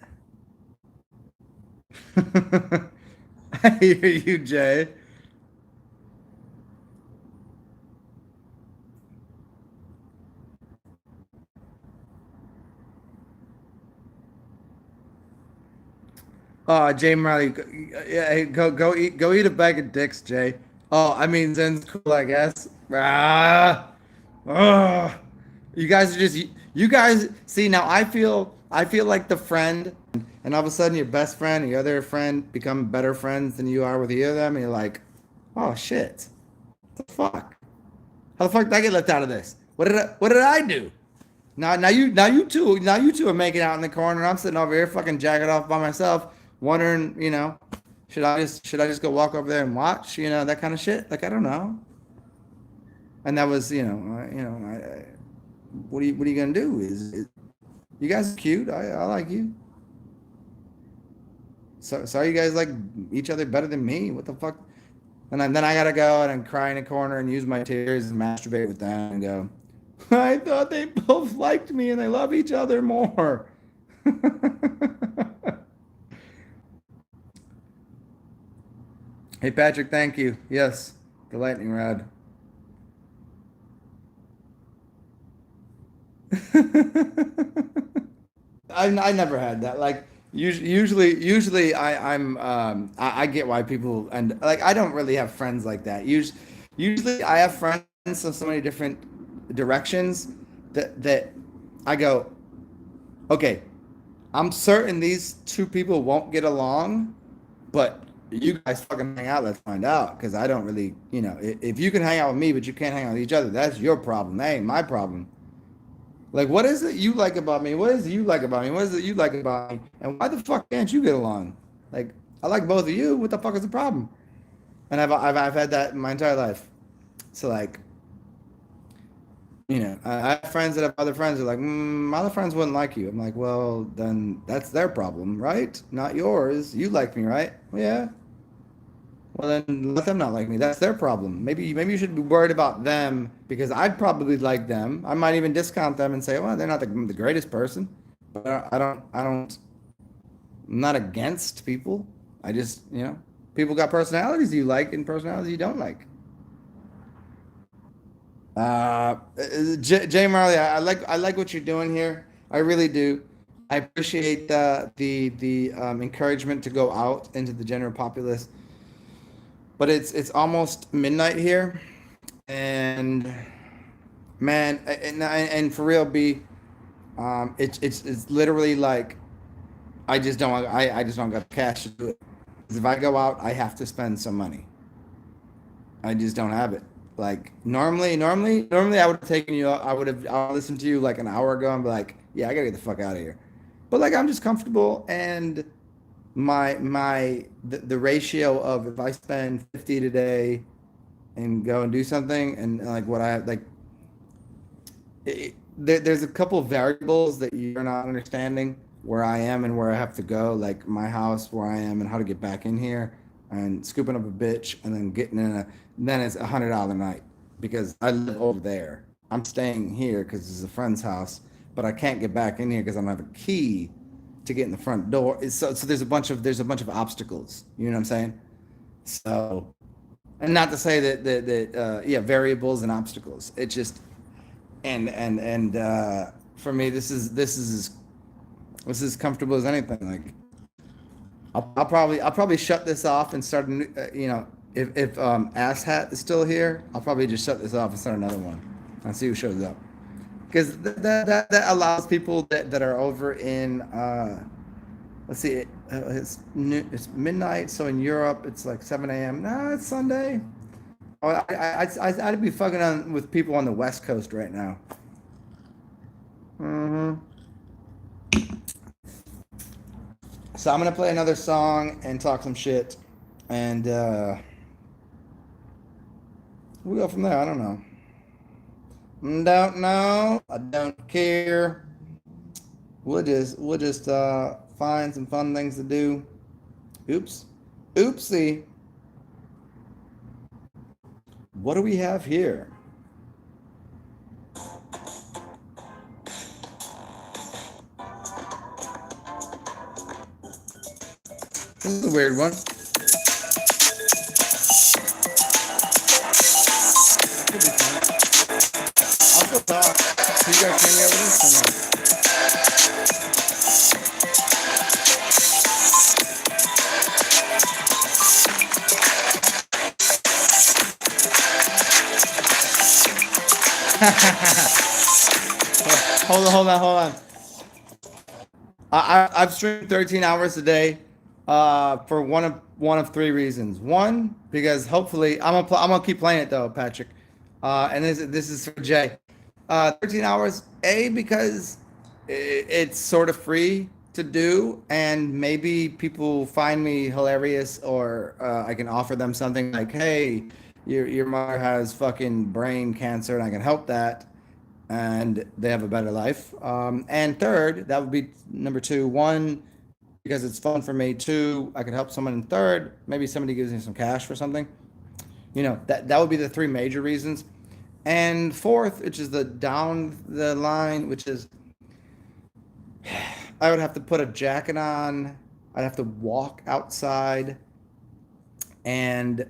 I hear you, Jay. Oh, Jay Marley, yeah, hey, go eat a bag of dicks, Jay. Oh, I mean Zen's cool, I guess. Oh, you guys are just you guys see now. I feel like the friend, and all of a sudden your best friend and your other friend become better friends than you are with either of them, and you're like, oh shit, what the fuck? How the fuck did I get left out of this? What did I do? Now you two are making out in the corner. And I'm sitting over here fucking jacking off by myself, wondering, should I just go walk over there and watch, that kind of shit. Like I don't know. And that was, what are you gonna do? You guys are cute. I like you. So you guys like each other better than me? What the fuck? And then I gotta go and cry in a corner and use my tears and masturbate with them and go. I thought they both liked me and they love each other more. Hey Patrick, thank you. Yes, the lightning rod. I never had that. Like usually I get why people and like I don't really have friends like that. Usually I have friends in so many different directions that I go, okay, I'm certain these two people won't get along, but you guys fucking hang out. Let's find out. Because I don't really, if you can hang out with me, but you can't hang out with each other, that's your problem. That ain't my problem. Like, what is it you like about me? What is it you like about me? What is it you like about me? And why the fuck can't you get along? Like, I like both of you. What the fuck is the problem? And I've had that my entire life. So like, I have friends that have other friends who are like, my other friends wouldn't like you. I'm like, well, then that's their problem, right? Not yours. You like me, right? Well, yeah. Well, then let them not like me. That's their problem. Maybe you should be worried about them because I'd probably like them. I might even discount them and say, well, they're not the greatest person. But I'm not against people. I just, people got personalities you like and personalities you don't like. Jay Marley, I like what you're doing here. I really do. I appreciate the encouragement to go out into the general populace. But it's almost midnight here, and man, and for real, B, it's literally like I just don't got cash to do it. 'Cause if I go out, I have to spend some money. I just don't have it. Like normally I would have taken you. I would listened to you like an hour ago and be like, yeah, I gotta get the fuck out of here. But like I'm just comfortable, and the ratio of if I spend 50 today and go and do something, and like what I like, there's a couple of variables that you're not understanding, where I am and where I have to go, like my house, where I am, and how to get back in here, and scooping up a bitch, and then getting in a. Then it's $100 night because I live over there. I'm staying here because it's a friend's house, but I can't get back in here because I don't have a key to get in the front door. So there's a bunch of obstacles. You know what I'm saying? So, and not to say that yeah, variables and obstacles. It just and for me, this is comfortable as anything. Like I'll probably shut this off and start a new, if Ass Hat is still here, I'll probably just shut this off and start another one and see who shows up. Because that allows people that are over in let's see, it's midnight, so in Europe it's like 7 a.m. Nah, it's Sunday. Oh, I'd be fucking on with people on the West Coast right now. hmm So I'm gonna play another song and talk some shit, and we go from there. I don't know. Don't know. I don't care. We'll just find some fun things to do. Oops. Oopsie. What do we have here? This is a weird one. Could be fun. I'll still talk. So you guys hear me over this or no? Hold on. I've streamed 13 hours a day, for one of three reasons. One, because hopefully I'm gonna keep playing it though, Patrick. And this is for Jay. 13 hours. A, because it's sort of free to do, and maybe people find me hilarious, or I can offer them something like, hey, your mother has fucking brain cancer, and I can help that, and they have a better life. And third, that would be number two. One, because it's fun for me. Two, I could help someone. And third, maybe somebody gives me some cash for something. That would be the three major reasons. And fourth, which is the down the line, which is I would have to put a jacket on. I'd have to walk outside and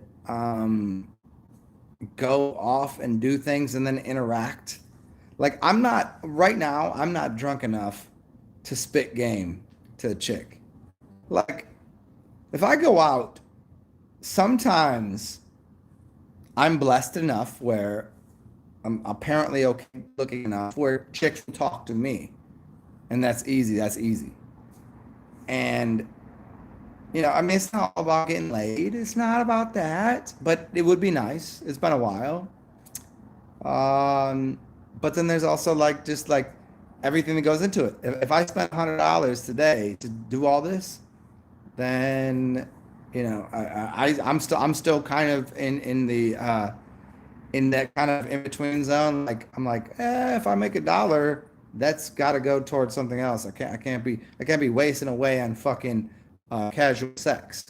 go off and do things and then interact. Like right now, I'm not drunk enough to spit game to a chick. Like if I go out, sometimes I'm blessed enough where I'm apparently okay looking enough where chicks will talk to me. And that's easy. That's easy. And I mean, it's not all about getting laid. It's not about that, but it would be nice. It's been a while. Um, but then there's also like just like everything that goes into it. If I spent $100 today to do all this, then I'm still kind of in that kind of in between zone. Like I'm like, if I make $1, that's got to go towards something else. I can't be wasting away on fucking casual sex.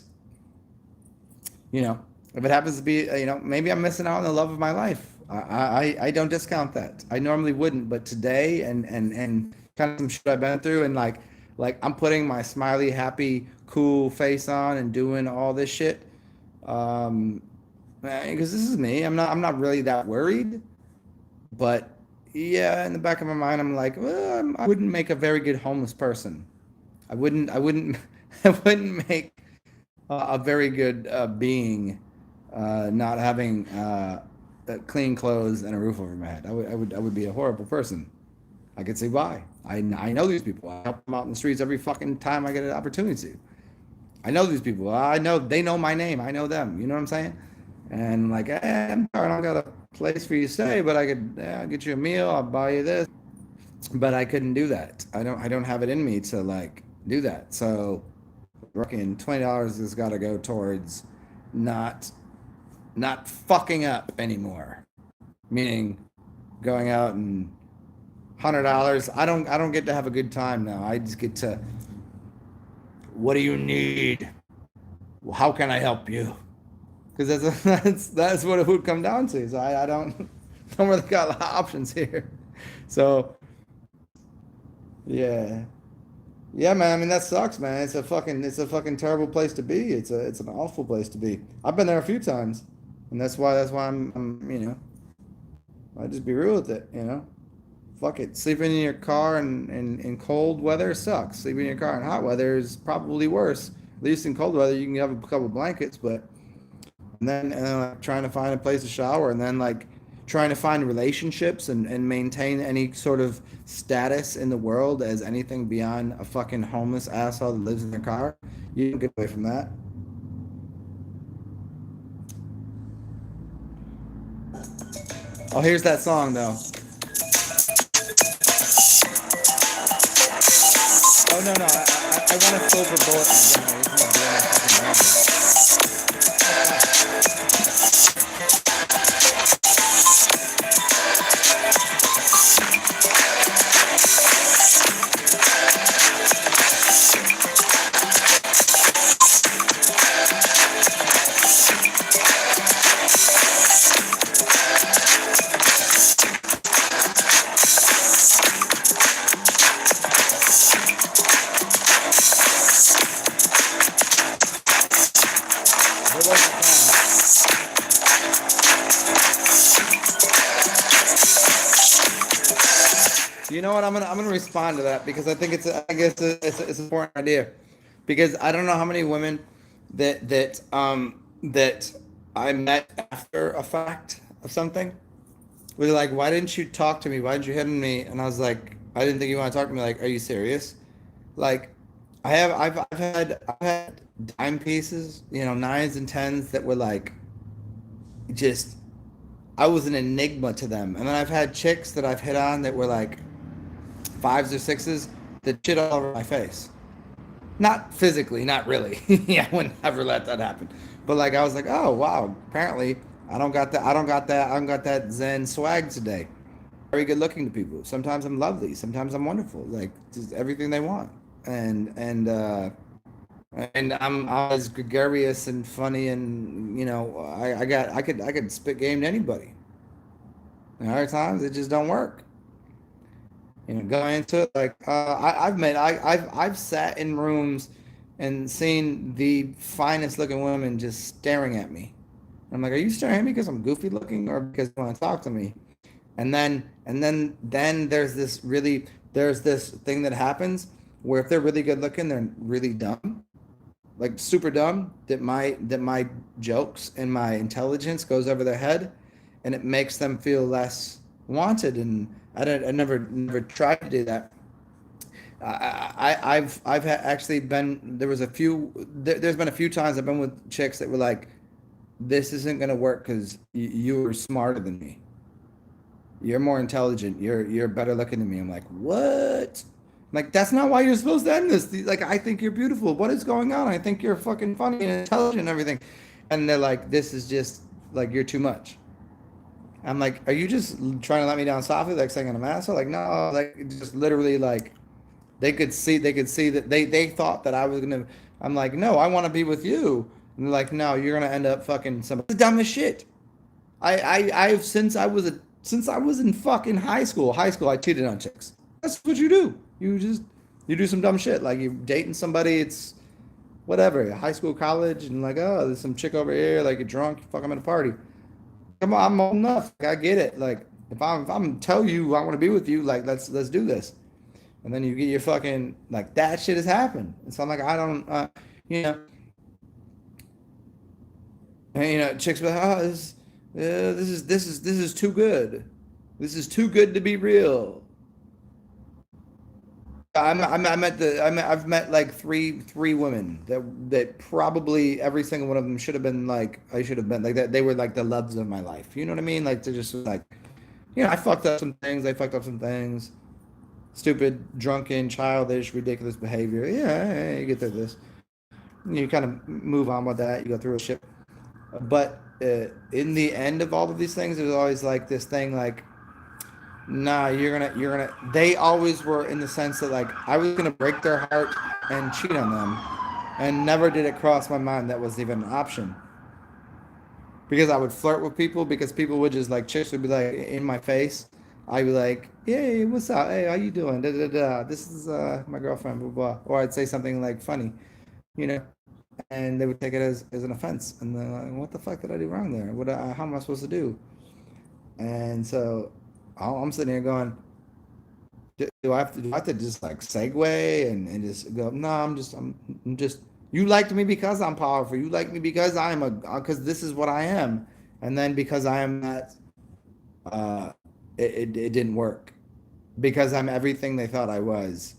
If it happens to be, maybe I'm missing out on the love of my life. I don't discount that. I normally wouldn't, but today and kind of some shit I've been through, and like I'm putting my smiley, happy, cool face on and doing all this shit. Um, because this is me. I'm not really that worried, but yeah, in the back of my mind, I'm like, well, I wouldn't make a very good homeless person. I wouldn't I wouldn't make a very good being, not having clean clothes and a roof over my head. I would be a horrible person. I could see why. I know these people. I help them out in the streets every fucking time I get an opportunity to. I know these people. I know they know my name. I know them. You know what I'm saying? And like, hey, I'm sorry, I don't got a place for you to stay, but I could get you a meal. I'll buy you this. But I couldn't do that. I don't have it in me to like do that. So working $20 has got to go towards not not fucking up anymore. Meaning going out and $100. I don't get to have a good time now. I just get to, what do you need? How can I help you? Because that's what it would come down to. So I don't really got a lot of options here. So yeah. Yeah, man. I mean, that sucks, man. It's a fucking terrible place to be. It's an awful place to be. I've been there a few times, and that's why I just be real with it, Fuck it. Sleeping in your car in cold weather sucks. Sleeping in your car in hot weather is probably worse. At least in cold weather, you can have a couple blankets, but and then like, trying to find a place to shower, and then like trying to find relationships and maintain any sort of status in the world as anything beyond a fucking homeless asshole that lives in their car. You don't get away from that. Oh, here's that song though. Oh no no, I want a silver bullet in the gun. I just want to blow my fucking brains out. Oh fuck. What was the song? You know what? I'm gonna respond to that because I think I guess it's an important idea, because I don't know how many women that I met after a fact of something were like, why didn't you talk to me? Why didn't you hit on me? And I was like, I didn't think you want to talk to me. Like, are you serious? Like, I've had dime pieces, nines and tens that were like just, I was an enigma to them. And then I've had chicks that I've hit on that were like fives or sixes that shit all over my face. Not physically, not really. Yeah, I would never let that happen. But like I was like, oh wow, apparently I don't got that Zen swag today. Very good looking to people. Sometimes I'm lovely, sometimes I'm wonderful. Like just everything they want. And I'm as gregarious and funny, and I could spit game to anybody. And other times it just don't work. Going into it like I've sat in rooms and seen the finest looking women just staring at me. I'm like, are you staring at me because I'm goofy looking or because you want to talk to me? And then there's this thing that happens where if they're really good looking, they're really dumb, like super dumb, that my jokes and my intelligence goes over their head, and it makes them feel less wanted. And I never tried to do that. Actually been, there's been a few times I've been with chicks that were like, this isn't gonna work because you were smarter than me. You're more intelligent. You're better looking than me. I'm like, what? Like, that's not why you're supposed to end this. Like, I think you're beautiful. What is going on? I think you're fucking funny and intelligent and everything. And they're like, this is just like you're too much. I'm like, are you just trying to let me down softly, like saying I'm an asshole? Like, no, like just literally like they could see that they thought that I was gonna. I'm like, no, I want to be with you. And they're like, no, you're gonna end up fucking somebody. The dumbest shit. I've since I was in fucking high school. High school, I cheated on chicks. That's what you do. You do some dumb shit. Like you're dating somebody. It's whatever. High school, college, and like, oh, there's some chick over here. Like you're drunk. Fuck, I'm at a party. Come on, I'm old enough. Like, I get it. Like if I'm tell you I want to be with you, like let's do this. And then you get your fucking like that shit has happened. And so I'm like, I don't, you know, and chicks be like, oh, this is too good. This is too good to be real. I've met like three women that probably every single one of them should have been like I should have been like that. They were like the loves of my life. You know what I mean? Like they're just like, I fucked up some things. They fucked up some things. Stupid, drunken, childish, ridiculous behavior. Yeah, you get through this. You kind of move on with that. You go through a shit. But in the end of all of these things, there's always like this thing like, nah, you're gonna. They always were in the sense that like I was gonna break their heart and cheat on them, and never did it cross my mind that was even an option. Because I would flirt with people because people would just like chicks would be like in my face. I'd be like, "Hey, what's up? Hey, how you doing? Da, da, da. This is my girlfriend, blah blah." Or I'd say something like funny, you know, and they would take it as an offense, and they're like, "What the fuck did I do wrong there? How am I supposed to do?" And so I'm sitting here going, do I have to just like segue and just go, no, I'm just, you liked me because I'm powerful. You like me because because this is what I am. And then because I am that, uh, it didn't work. Because I'm everything they thought I was,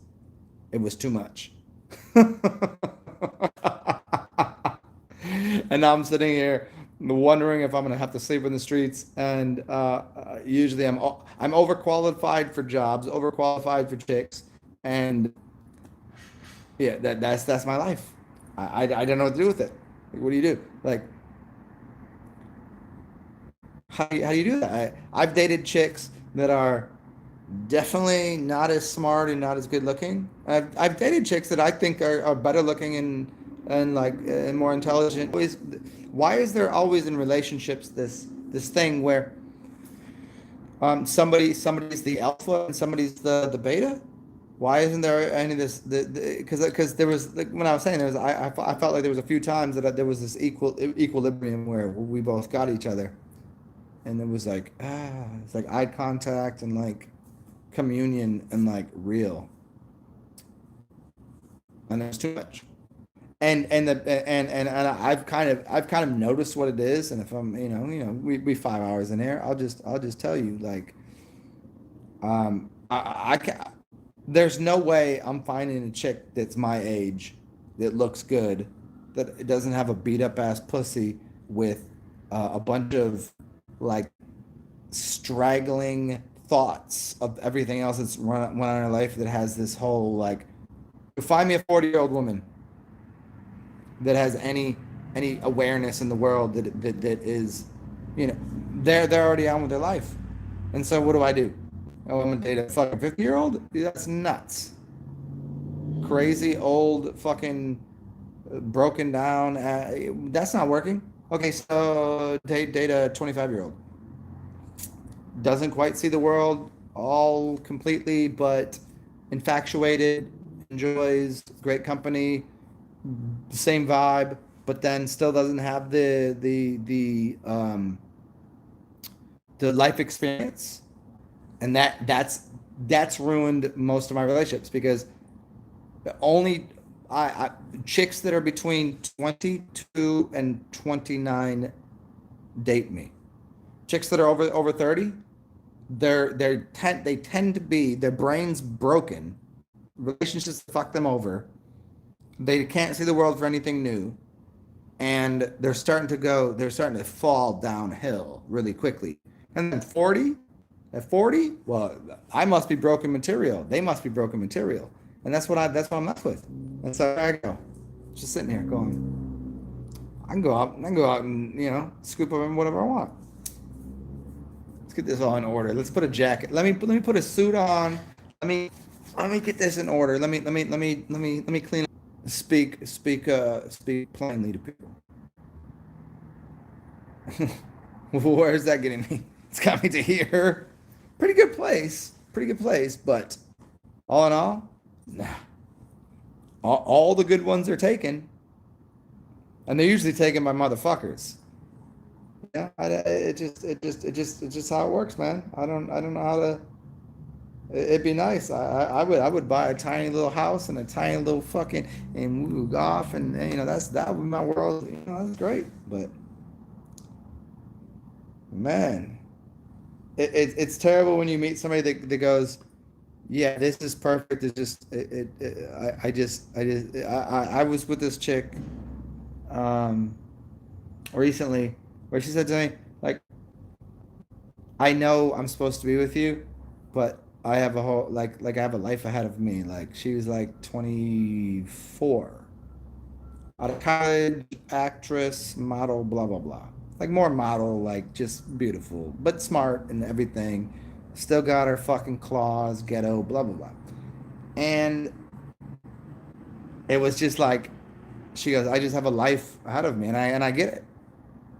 it was too much. And now I'm sitting here wondering if I'm gonna have to sleep in the streets. And usually I'm overqualified for jobs, overqualified for chicks, and yeah, that's my life. I don't know what to do with it. Like, what do you do? Like, how do you do that? I've dated chicks that are definitely not as smart and not as good looking. I've dated chicks that I think are better looking and like and more intelligent. Why is there always in relationships this thing where somebody's the alpha and somebody's the beta? Why isn't there any of this? Because there was like when I was saying there was I felt like there was a few times that there was this equilibrium where we both got each other, and it was like it's like eye contact and like communion and like real, and there's too much. And I've kind of noticed what it is, and if I'm we 5 hours in here, I'll just tell you like I can there's no way I'm finding a chick that's my age that looks good that doesn't have a beat up ass pussy with a bunch of like straggling thoughts of everything else that's went on in her life that has this whole like find me a 40-year-old woman that has any awareness in the world that is they're already on with their life. And so what do? Oh, I'm gonna date a fucking 50-year-old? That's nuts. Crazy old fucking broken down. That's not working. Okay, so date a 25-year-old. Doesn't quite see the world all completely, but infatuated, enjoys great company, the same vibe, but then still doesn't have the life experience, and that's ruined most of my relationships because the only I chicks that are between 22 and 29 date me. Chicks that are over 30, they tend to be their brains broken, relationships fuck them over. They can't see the world for anything new, and they're starting to fall downhill really quickly. And then 40, at 40, well, I must be broken material. They must be broken material. And that's what I'm left with. And so I go, just sitting here going, I can go out and, scoop up whatever I want. Let's get this all in order. Let's put a jacket. Let me put a suit on. Let me let me get this in order. Let me clean up. Speak plainly to people. Where's that getting me? It's got me to here. Pretty good place. Pretty good place, but all in all, nah. All the good ones are taken, and they're usually taken by motherfuckers. Yeah, it's just how it works, man. I don't know how to. It'd be nice. I would buy a tiny little house and a tiny little fucking and we would go off and that would be my world. That's great. But man, it's terrible when you meet somebody that goes, Yeah, this is perfect. It's just I was with this chick um recently where she said to me like, I know I'm supposed to be with you, but I have a whole like I have a life ahead of me. Like she was like 24, out of college, actress, model, blah blah blah. Like more model, like just beautiful, but smart and everything. Still got her fucking claws, ghetto, blah blah blah. And it was just like she goes, I just have a life ahead of me, and I get it.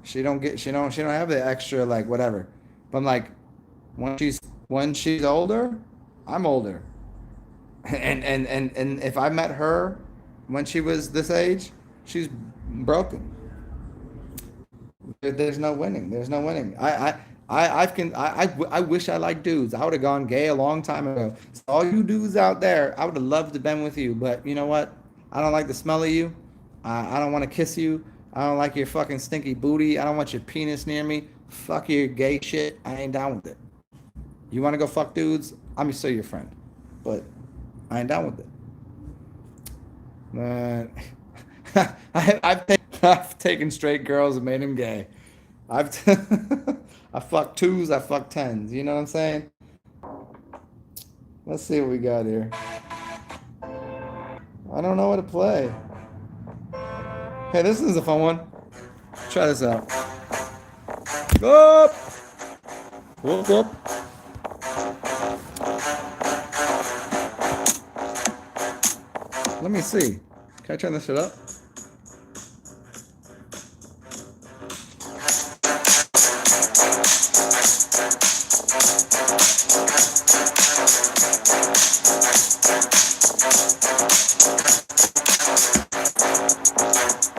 She don't have the extra like whatever. But I'm like, when she's older, I'm older. And if I met her when she was this age, she's broken. There's no winning. There's no winning. I wish I liked dudes. I would have gone gay a long time ago. So all you dudes out there, I would have loved to been with you. But you know what? I don't like the smell of you. I don't want to kiss you. I don't like your fucking stinky booty. I don't want your penis near me. Fuck your gay shit. I ain't down with it. You want to go fuck dudes? I'm still your friend. But I ain't down with it. Man, I've taken straight girls and made them gay. I've t- I fuck twos, I fuck tens. You know what I'm saying? Let's see what we got here. I don't know what to play. Hey, this is a fun one. Try this out. Whoop, whoop, whoop. Let me see. Can I turn this shit up?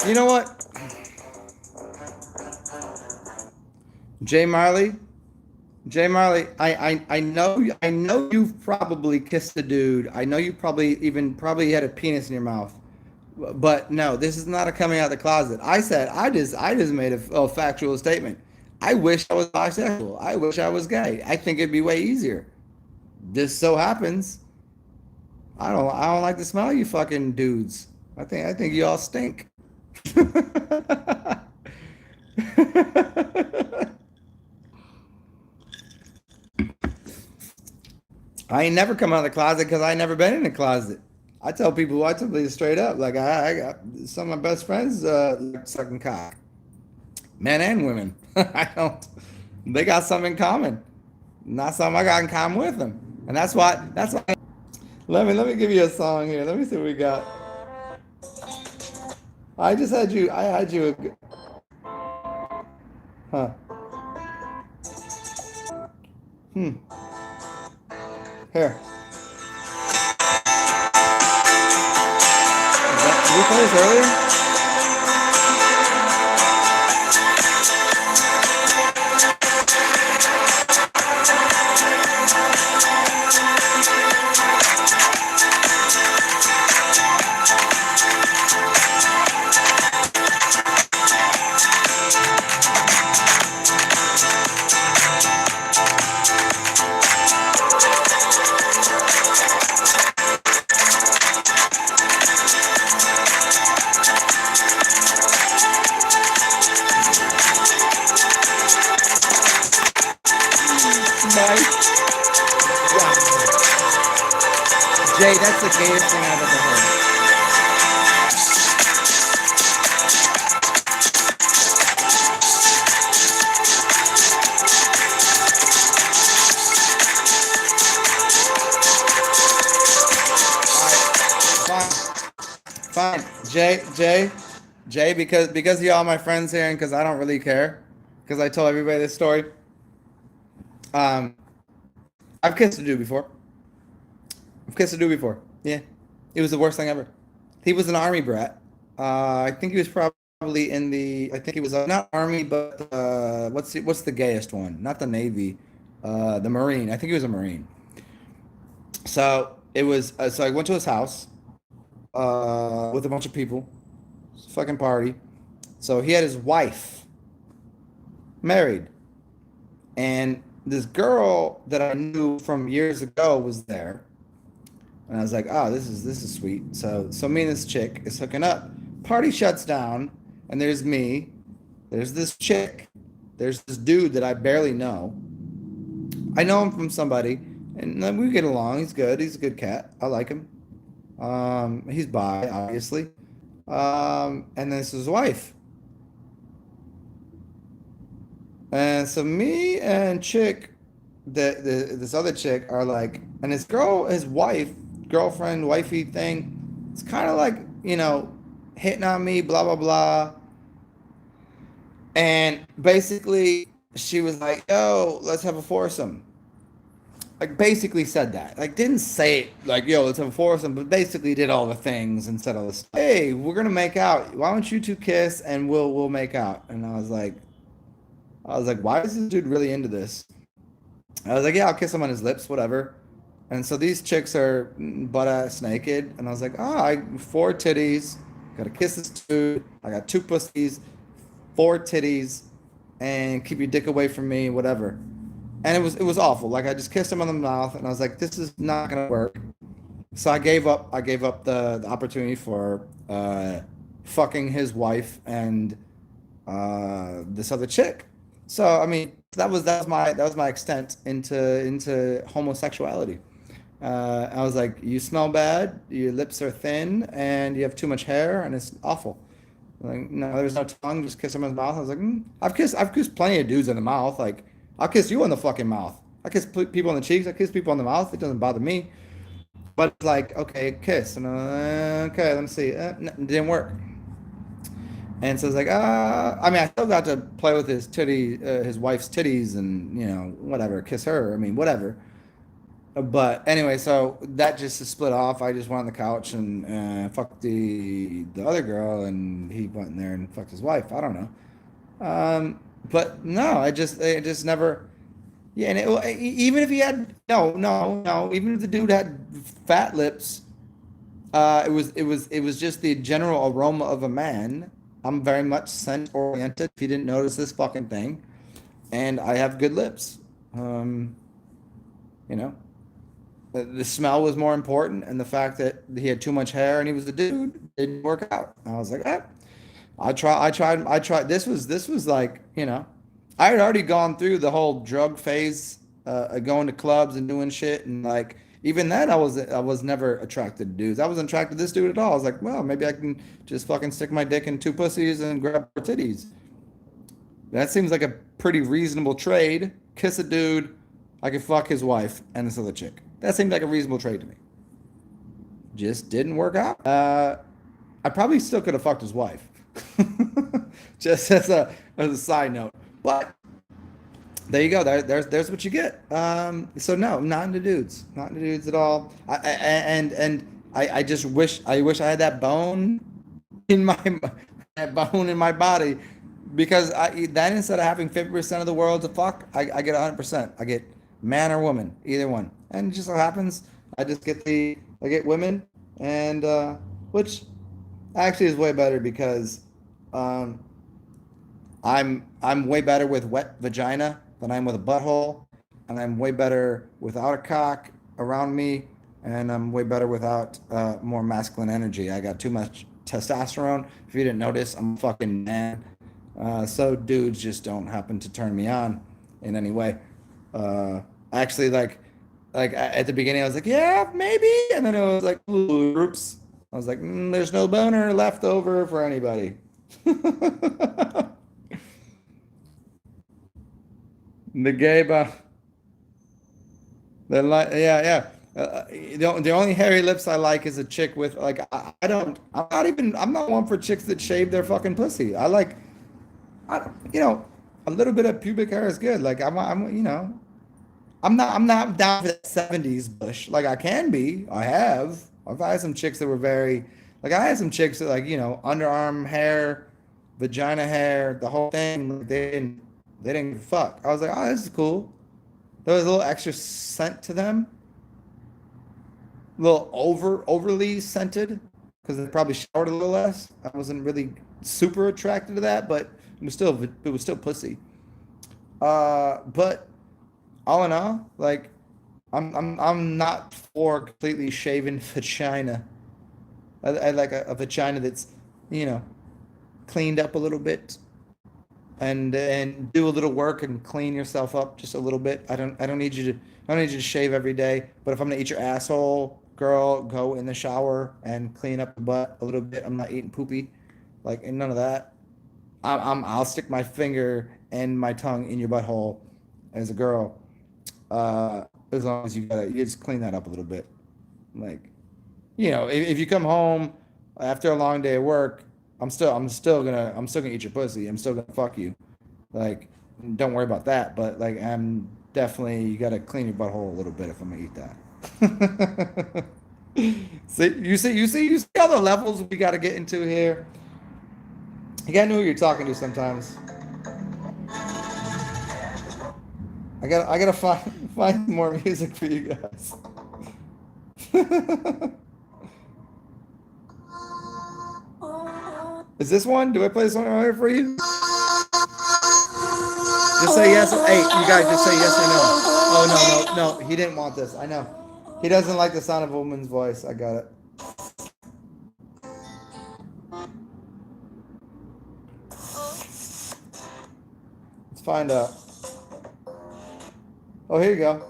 You know what? Jay Marley, Jay Marley, I know you've probably kissed a dude. I know you probably had a penis in your mouth. But no, this is not a coming out of the closet. I just made a factual statement. I wish I was bisexual. I wish I was gay. I think it'd be way easier. This so happens. I don't like the smell of you fucking dudes. I think you all stink. I ain't never come out of the closet because I ain't never been in the closet. I tell people straight up, like I got some of my best friends like sucking cock, men and women. I don't. They got something in common, not something I got in common with them, and that's why. Let me give you a song here. Let me see what we got. I had you. Huh? Hmm. Here. Did we play this earlier? My God, Jay, that's the gayest thing I've ever heard. All right, fine. Fine, Jay, because you all my friends here, and because I don't really care, because I told everybody this story. Um, I've kissed a dude before. I've kissed a dude before. Yeah, it was the worst thing ever. He was an army brat. I think he was probably in the. I think he was not army, but what's the gayest one? Not the navy, the marine. I think he was a marine. So it was. So I went to his house with a bunch of people. It's a fucking party. So he had his wife married, and this girl that I knew from years ago was there. And I was like, oh, this is sweet. So me and this chick is hooking up. Party shuts down, and there's me. There's this chick. There's this dude that I barely know. I know him from somebody, and we get along. He's good. He's a good cat. I like him. He's bi, obviously. And this is his wife. And so me and chick, this other chick are like, and his girl, his wife, girlfriend, wifey thing, it's kind of like, hitting on me, blah, blah, blah. And basically, she was like, yo, let's have a foursome. Like, basically said that. Like, didn't say it like, yo, let's have a foursome, but basically did all the things and said all this. Hey, we're gonna make out. Why don't you two kiss and we'll make out? And I was like, why is this dude really into this? I was like, yeah, I'll kiss him on his lips, whatever. And so these chicks are butt ass naked, and I was like, I four titties, gotta kiss this dude. I got two pussies, four titties, and keep your dick away from me, whatever. And it was awful. Like I just kissed him on the mouth, and I was like, this is not gonna work. So I gave up. I gave up the opportunity for fucking his wife and this other chick. So I mean, that was my extent into homosexuality. I was like, you smell bad, your lips are thin, and you have too much hair, and it's awful. Like, no, there's no tongue, just kiss him in the mouth. I was like, I've kissed plenty of dudes in the mouth. Like, I'll kiss you in the fucking mouth. I kiss people in the cheeks. I kiss people in the mouth. It doesn't bother me. But it's like, okay, kiss, and okay, let me see. It didn't work. And so it's like, I mean, I still got to play with his wife's titties, and whatever, kiss her. I mean, whatever. But anyway, so that just split off. I just went on the couch and fucked the other girl, and he went in there and fucked his wife. I don't know. But no, I just never. Yeah, and even if he had no, even if the dude had fat lips, it was just the general aroma of a man. I'm very much scent oriented. If you didn't notice this fucking thing, and I have good lips. Um, you know, the smell was more important, and the fact that he had too much hair and he was a dude didn't work out. I was like, I tried. This was like, I had already gone through the whole drug phase, going to clubs and doing shit, and like even then I was never attracted to dudes. I wasn't attracted to this dude at all. I was like, well, maybe I can just fucking stick my dick in two pussies and grab her titties. That seems like a pretty reasonable trade. Kiss a dude, I could fuck his wife and this other chick. That seemed like a reasonable trade to me. Just didn't work out. I probably still could have fucked his wife, just as a side note. But there you go. There's what you get. So no, not into dudes, not into dudes at all. I just wish I had that bone in my that bone in my body, because then instead of having 50% of the world to fuck, I get 100%. I get man or woman, either one, and it just so happens I get women, and which actually is way better because um, I'm way better with wet vagina than I am with a butthole, and I'm way better without a cock around me, and I'm way better without more masculine energy. I got too much testosterone. If you didn't notice, I'm a fucking man. So dudes just don't happen to turn me on in any way. Actually, like at the beginning, I was like, yeah, maybe, and then it was like, oops. I was like, there's no boner left over for anybody. The gay bar. Yeah, yeah. The only hairy lips I like is a chick with like I don't I'm not one for chicks that shave their fucking pussy. I like a little bit of pubic hair is good. Like I'm not down for the 70s bush. Like I can be. I've had some chicks that were very like I had some chicks that like underarm hair, vagina hair, the whole thing. Like, they didn't fuck. I was like, oh, this is cool. There was a little extra scent to them, a little overly scented because they probably showered a little less. I wasn't really super attracted to that, but it was still pussy. But all in all, like I'm not for completely shaven vagina. I like a vagina that's, you know, cleaned up a little bit, and do a little work and clean yourself up just a little bit. I don't need you to shave every day. But if I'm gonna eat your asshole, girl, go in the shower and clean up the butt a little bit. I'm not eating poopy, like, and none of that. I'll stick my finger and my tongue in your butthole as a girl, as long as you just clean that up a little bit. Like, if you come home after a long day of work, I'm still gonna eat your pussy. I'm still gonna fuck you. Like, don't worry about that. But like, I'm definitely, you gotta clean your butthole a little bit if I'm gonna eat that. You see all the levels we gotta get into here. You gotta know who you're talking to sometimes. I gotta find more music for you guys. Is this one? Do I play this one right here for you? Just say yes. Hey, you guys, just say yes or no. Oh, no, no, no. He didn't want this. I know. He doesn't like the sound of a woman's voice. I got it. Let's find out. Oh, here you go.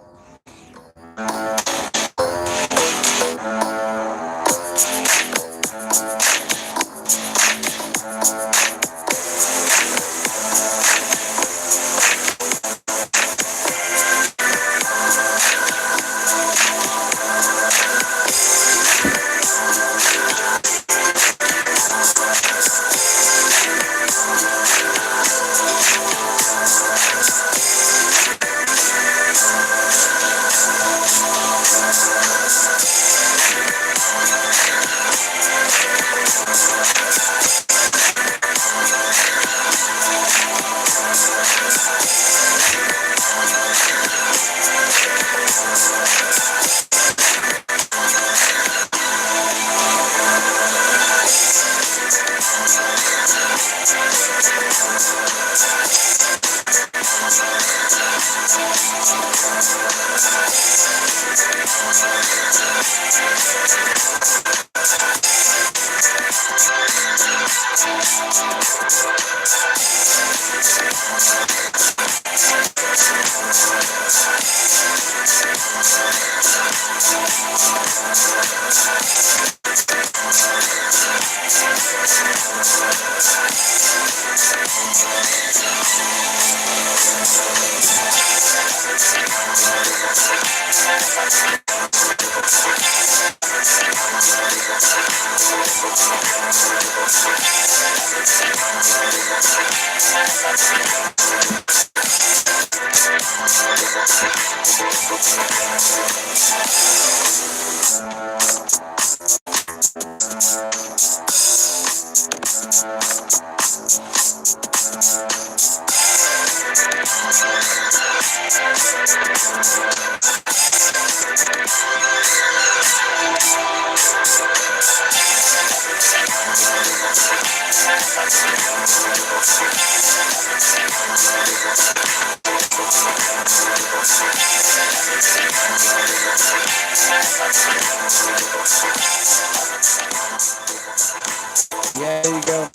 Yeah, there you go.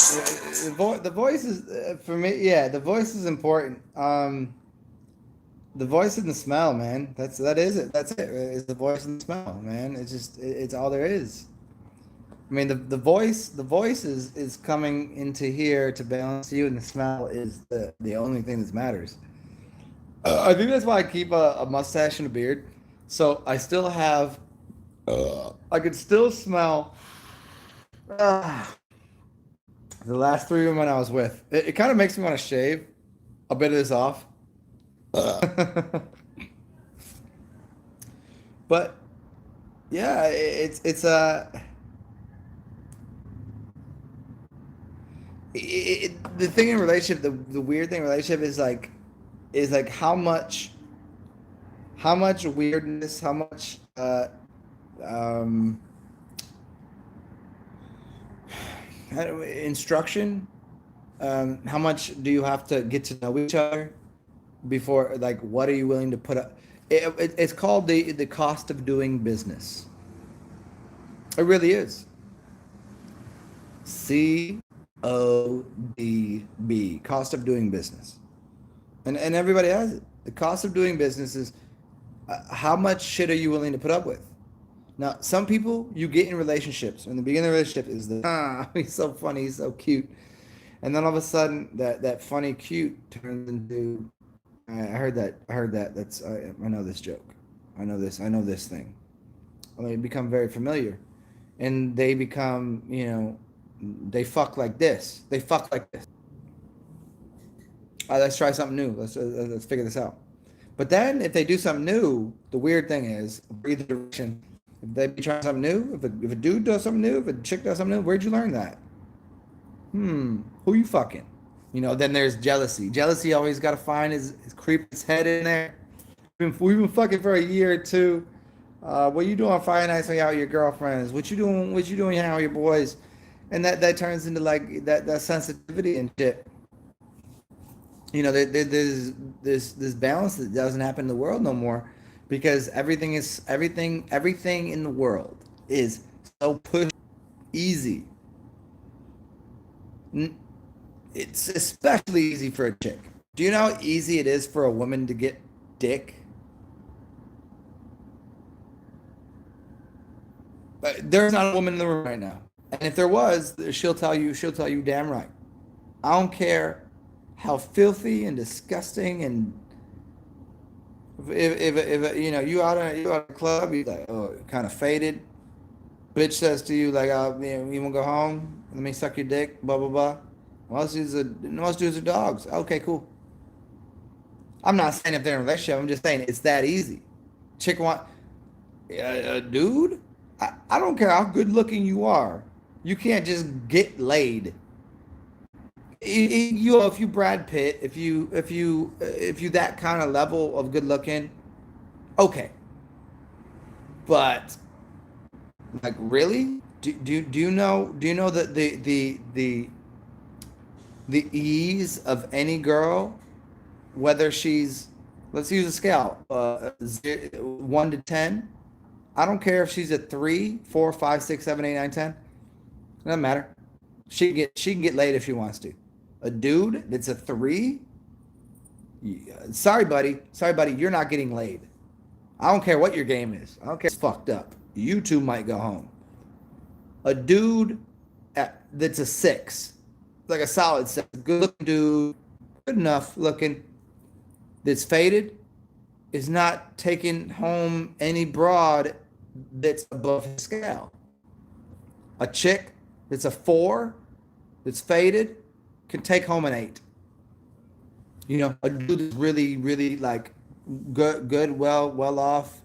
The voice is, for me. Yeah, the voice is important. The voice and the smell, man. That is it. That's it. Is the voice and the smell, man. It's all there is. I mean, the voice is coming into here to balance you, and the smell is the only thing that matters. I think that's why I keep a mustache and a beard. So I still have. I could still smell. Uh, the last three women I was with. It kind of makes me want to shave a bit of this off. But yeah, the thing in relationship, the weird thing in relationship is like how much weirdness, how much um instruction, how much do you have to get to know each other before, like, what are you willing to put up? It's called the cost of doing business. It really is. CODB, cost of doing business. And everybody has it. The cost of doing business is how much shit are you willing to put up with? Now, some people you get in relationships. In the beginning of the relationship is he's so funny, he's so cute, and then all of a sudden that funny cute turns into I heard that. That's I know this joke. I know this thing. I mean, become very familiar, and they become they fuck like this. They fuck like this. Let's try something new. Let's figure this out. But then if they do something new, the weird thing is breathe the direction. If they be trying something new, if a dude does something new, if a chick does something new, where'd you learn that? Who you fucking? Then there's jealousy. Jealousy always got to find his creep his head in there. We've been fucking for a year or two. What you doing Friday nights when you out with your girlfriends? What you doing? What you doing out with your boys? And that turns into like that sensitivity and shit. There's this balance that doesn't happen in the world no more, because everything in the world is so push easy. It's especially easy for a chick. Do you know how easy it is for a woman to get dick? But there's not a woman in the room right now, and if there was, she'll tell you damn right. I don't care how filthy and disgusting, and if you out at a club, you like, oh, kind of faded. Bitch says to you like, oh, you want to go home? Let me suck your dick. Blah blah blah. Most dudes are dogs. Okay, cool. I'm not saying if they're in a relationship. I'm just saying it's that easy. Chick want dude. I don't care how good looking you are. You can't just get laid. If you Brad Pitt, if you that kind of level of good looking, okay. But like really, do you know that the ease of any girl, whether she's, let's use a scale, 1 to 10. I don't care if she's a 3, 4, 5, 6, 7, 8, 9, 10. It doesn't matter. She can get laid if she wants to. A dude that's a 3, sorry buddy, you're not getting laid. I don't care what your game is. I don't care. It's fucked up. You two might go home. A dude that's a 6, like a solid 6, good looking dude, good enough looking, that's faded, is not taking home any broad that's above his scale. A chick that's a 4, that's faded, can take home an 8. A dude that's really, really like good, well off,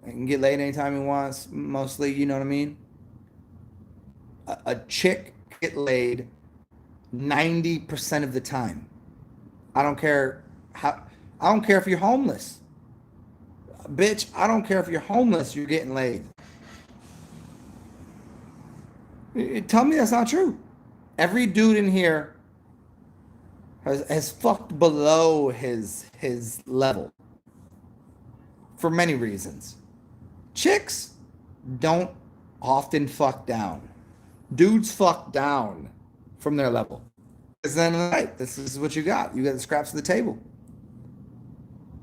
and can get laid anytime he wants, mostly, you know what I mean? A chick get laid 90% of the time. I don't care if you're homeless. Bitch, I don't care if you're homeless, you're getting laid. Tell me that's not true. Every dude in here has fucked below his level for many reasons. Chicks don't often fuck down. Dudes fuck down from their level. Because then, right, this is what you got. You got the scraps of the table.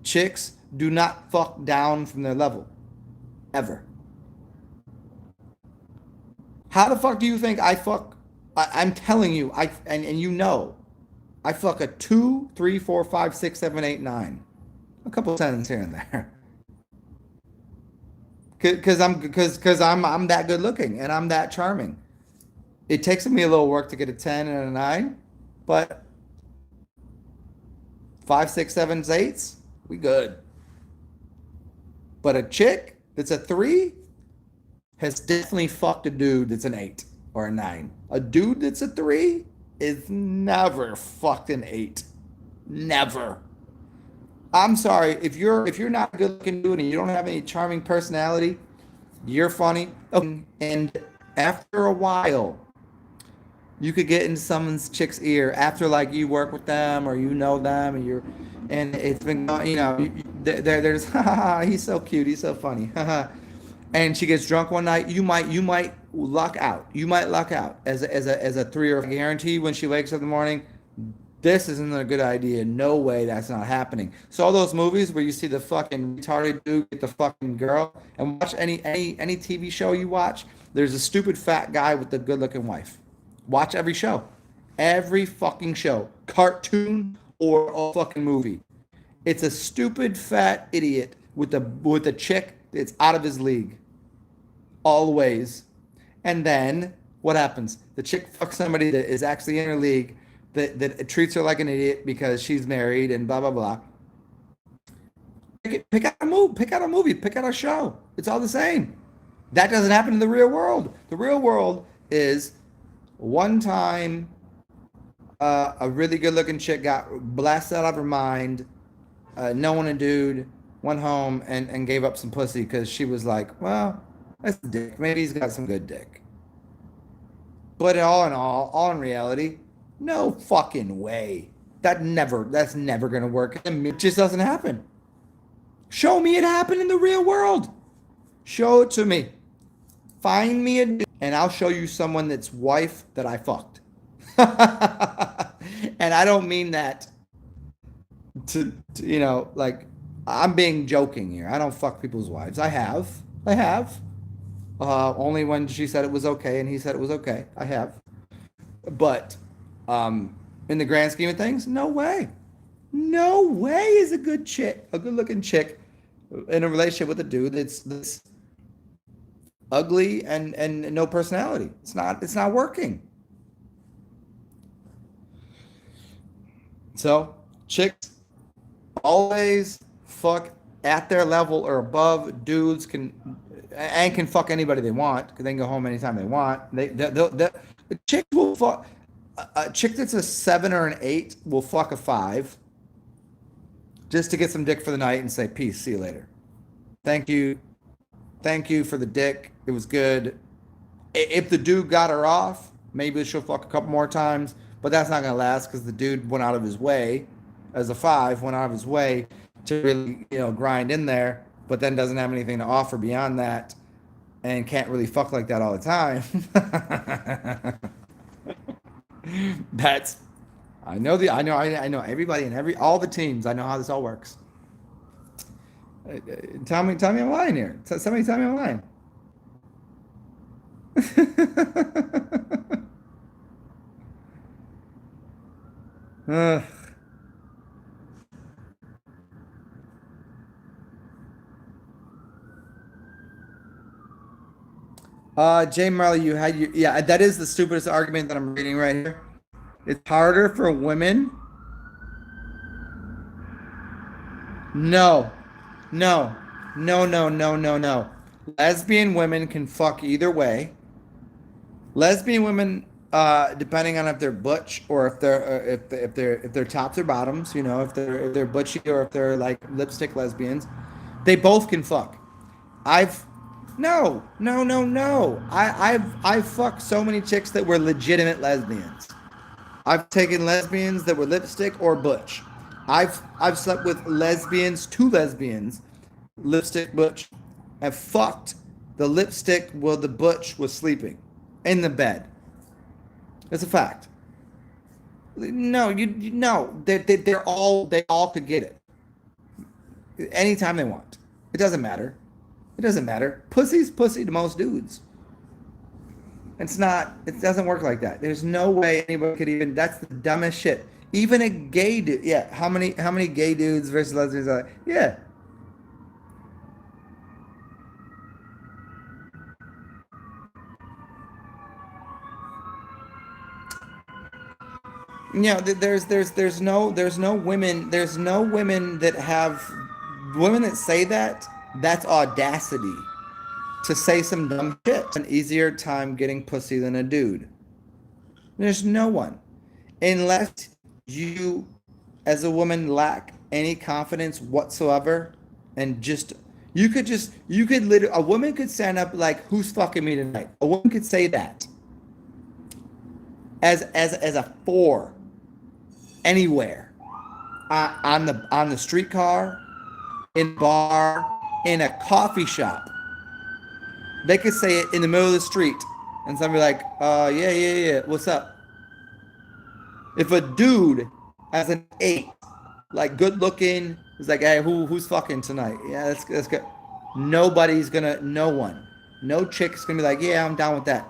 Chicks do not fuck down from their level. Ever. How the fuck do you think I fuck? I'm telling you, and you know, I fuck a 2, 3, 4, 5, 6, 7, 8, 9. A couple of tens here and there. Because I'm that good looking and I'm that charming. It takes me a little work to get a 10 and a 9, but 5, 6, 7, 8, we good. But a chick that's a 3 has definitely fucked a dude that's an 8 or a 9. A dude that's a 3 is never fucked an 8. Never. I'm sorry, if you're not a good looking dude and you don't have any charming personality, you're funny. And after a while, you could get in someone's chick's ear after like you work with them or you know them and it's been they're just, ha ha ha, he's so cute, he's so funny, ha ha. And she gets drunk one night, you might luck out. You might luck out as a 3 or guarantee when she wakes up in the morning. This isn't a good idea. No way, that's not happening. So all those movies where you see the fucking retarded dude get the fucking girl, and watch any TV show you watch, there's a stupid fat guy with the good looking wife. Watch every show, every fucking show, cartoon or a fucking movie. It's a stupid fat idiot with a chick that's out of his league, always. And then what happens? The chick fucks somebody that is actually in her league, that treats her like an idiot because she's married and blah blah blah. Pick out a movie, pick out a show. It's all the same. That doesn't happen in the real world. The real world is one time a really good looking chick got blasted out of her mind, knowing a dude, went home and gave up some pussy because she was like, well, that's a dick. Maybe he's got some good dick. But all in all in reality, no fucking way. That's never gonna work. It just doesn't happen. Show me it happen in the real world. Show it to me. Find me a dude, and I'll show you someone that's wife that I fucked. And I don't mean that to like, I'm being joking here. I don't fuck people's wives. I have. Only when she said it was okay and he said it was okay. I have. But in the grand scheme of things, no way. No way is a good looking chick in a relationship with a dude that's ugly and no personality. It's not working. So chicks always fuck at their level or above. Dudes can fuck anybody they want because they can go home anytime they want. The chick will fuck a chick that's a 7 or an 8 will fuck a 5 just to get some dick for the night and say peace, see you later. Thank you for the dick. It was good. If the dude got her off, maybe she'll fuck a couple more times, but that's not gonna last because the dude went out of his way, as a 5, went out of his way to really grind in there, but then doesn't have anything to offer beyond that, and can't really fuck like that all the time. I know everybody and all the teams. I know how this all works. Tell me I'm lying here. Somebody tell me I'm lying. Ugh. Jay Marley, yeah, that is the stupidest argument that I'm reading right here. It's harder for women. No, no, no. Lesbian women can fuck either way. Lesbian women, depending on if they're butch or if they're tops or bottoms, if they're butchy or if they're like lipstick lesbians, they both can fuck. I've no. I've fucked so many chicks that were legitimate lesbians. I've taken lesbians that were lipstick or butch. I've slept with lesbians, 2 lesbians, lipstick butch, and fucked the lipstick while the butch was sleeping in the bed. It's a fact. No, they all could get it anytime they want. It doesn't matter. Pussy's pussy to most dudes. It doesn't work like that. There's no way anybody could even, that's the dumbest shit. Even a gay dude, yeah, how many gay dudes versus lesbians are like, yeah. There's no women that have women that say that. That's audacity to say some dumb shit. An easier time getting pussy than a dude. There's no one, unless you, as a woman, lack any confidence whatsoever, and you could literally, a woman could stand up like, "Who's fucking me tonight?" A woman could say that as a 4 anywhere, on the streetcar, in a bar, in a coffee shop. They could say it in the middle of the street, and somebody like, yeah, what's up? If a dude has an 8, like good looking, he's like, hey, who's fucking tonight? Yeah, that's good. Nobody's gonna, no one, no chick's gonna be like, yeah, I'm down with that.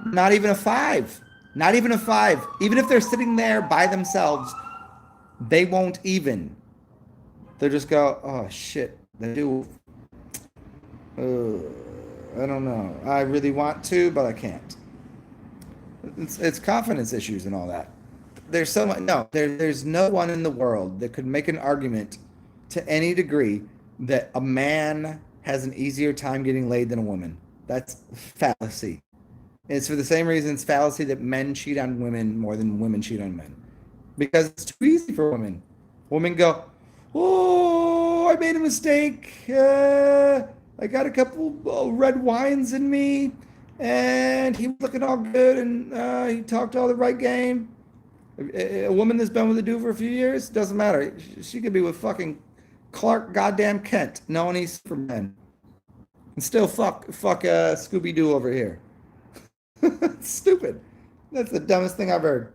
Not even a 5. Not even a 5. Even if they're sitting there by themselves, they won't even. They'll just go, oh shit, they do. I don't know. I really want to, but I can't. It's confidence issues and all that. There's so much. No, there's no one in the world that could make an argument to any degree that a man has an easier time getting laid than a woman. That's fallacy. It's for the same reason it's fallacy that men cheat on women more than women cheat on men. Because it's too easy for women. Women go, oh, I made a mistake. I got a couple red wines in me, and he was looking all good, and he talked all the right game. A woman that's been with a dude for a few years, doesn't matter. She could be with fucking Clark goddamn Kent, knowing he's Superman. And still fuck Scooby-Doo over here. Stupid. That's the dumbest thing I've heard.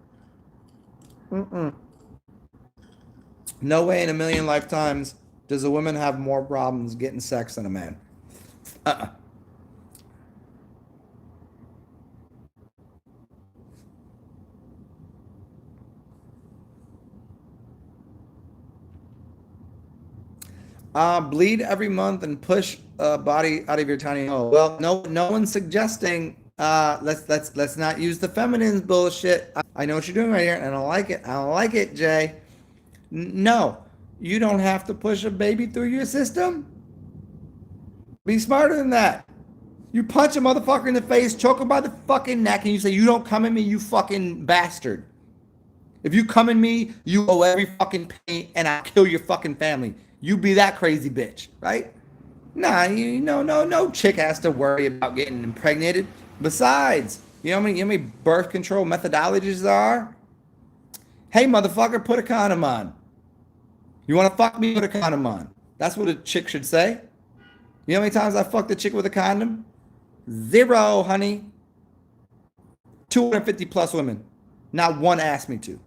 No way in a million lifetimes does a woman have more problems getting sex than a man. Bleed every month and push body out of your tiny hole. Well, no one's suggesting. Let's not use the feminine bullshit. I know what you're doing right here, and I don't like it. I don't like it, Jay. No, you don't have to push a baby through your system. Be smarter than that. You punch a motherfucker in the face, choke him by the fucking neck, and you say, you don't come at me, you fucking bastard. If you come at me, you owe every fucking penny, and I'll kill your fucking family. You be that crazy bitch, right? Nah, no chick has to worry about getting impregnated. Besides, you know how many birth control methodologies there are? Hey, motherfucker, put a condom on. You want to fuck me? Put a condom on. That's what a chick should say. You know how many times I fucked a chick with a condom? 0, honey. 250 plus women. Not one asked me to.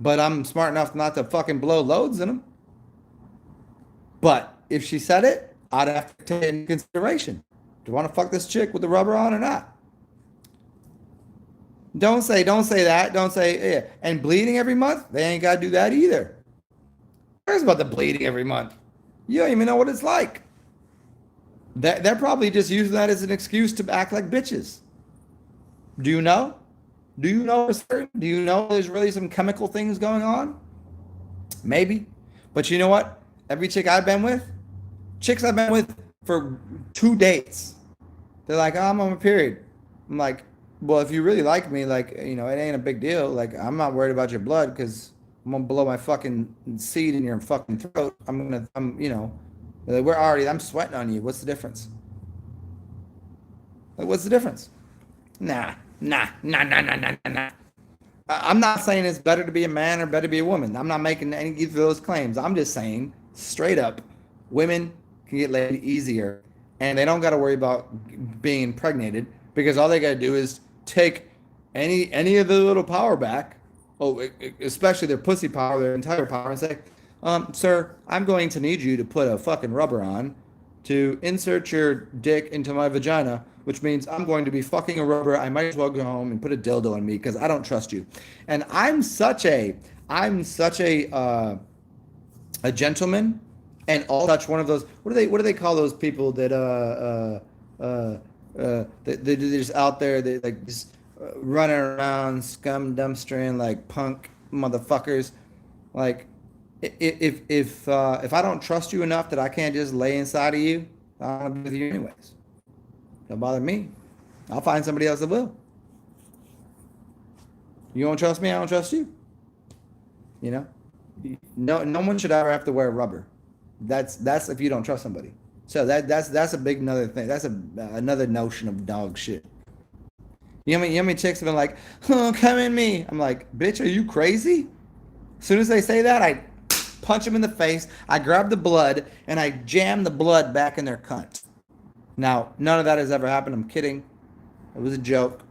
But I'm smart enough not to fucking blow loads in them. But if she said it, I'd have to take it into consideration. Do you want to fuck this chick with the rubber on or not? Don't say that. Don't say, yeah. And bleeding every month? They ain't got to do that either. Who cares about the bleeding every month? You don't even know what it's like. They're probably just using that as an excuse to act like bitches. Do you know? Do you know for certain? Do you know there's really some chemical things going on? Maybe. But you know what? Every chick I've been with, chicks I've been with for 2 dates, they're like, oh, I'm on my period. I'm like, well, if you really like me, like, you know, it ain't a big deal. Like, I'm not worried about your blood because I'm gonna blow my fucking seed in your fucking throat. I'm, you know, like, I'm sweating on you. What's the difference? Like, what's the difference? Nah. I'm not saying it's better to be a man or better to be a woman. I'm not making any of those claims. I'm just saying, straight up, women can get laid easier, and they don't got to worry about being impregnated because all they got to do is take any of the little power back, especially their pussy power, their entire power, and say, sir, I'm going to need you to put a fucking rubber on to insert your dick into my vagina, which means I'm going to be fucking a rubber. I might as well go home and put a dildo on me because I don't trust you. And I'm such a gentleman, and all such one of those. What do they call those people that they're just out there, they like just running around scum dumpstering like punk motherfuckers. Like if I don't trust you enough that I can't just lay inside of you, I don't want to be with you anyways. Don't bother me. I'll find somebody else that will. You don't trust me, I don't trust you. You know? No one should ever have to wear rubber. That's if you don't trust somebody. So that's a big another thing. That's another notion of dog shit. You know how many chicks have been like, oh, come in me. I'm like, bitch, are you crazy? As soon as they say that, punch them in the face. I grab the blood and I jam the blood back in their cunt. Now, none of that has ever happened. I'm kidding. It was a joke.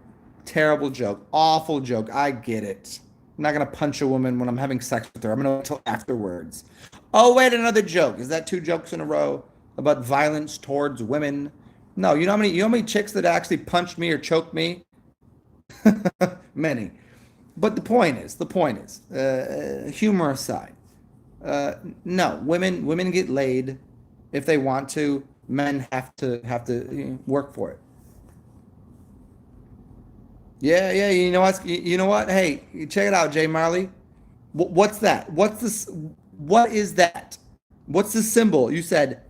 Terrible joke. Awful joke. I get it. I'm not going to punch a woman when I'm having sex with her. I'm going to wait until afterwards. Oh, wait, another joke. Is that 2 jokes in a row about violence towards women? No, you know how many chicks that actually punched me or choked me? Many. But the point is, humor aside, no, women get laid if they want to. Men have to work for it. Yeah, yeah. You know what? Hey, check it out, Jay Marley. What's that? What's this? What is that? What's the symbol? You said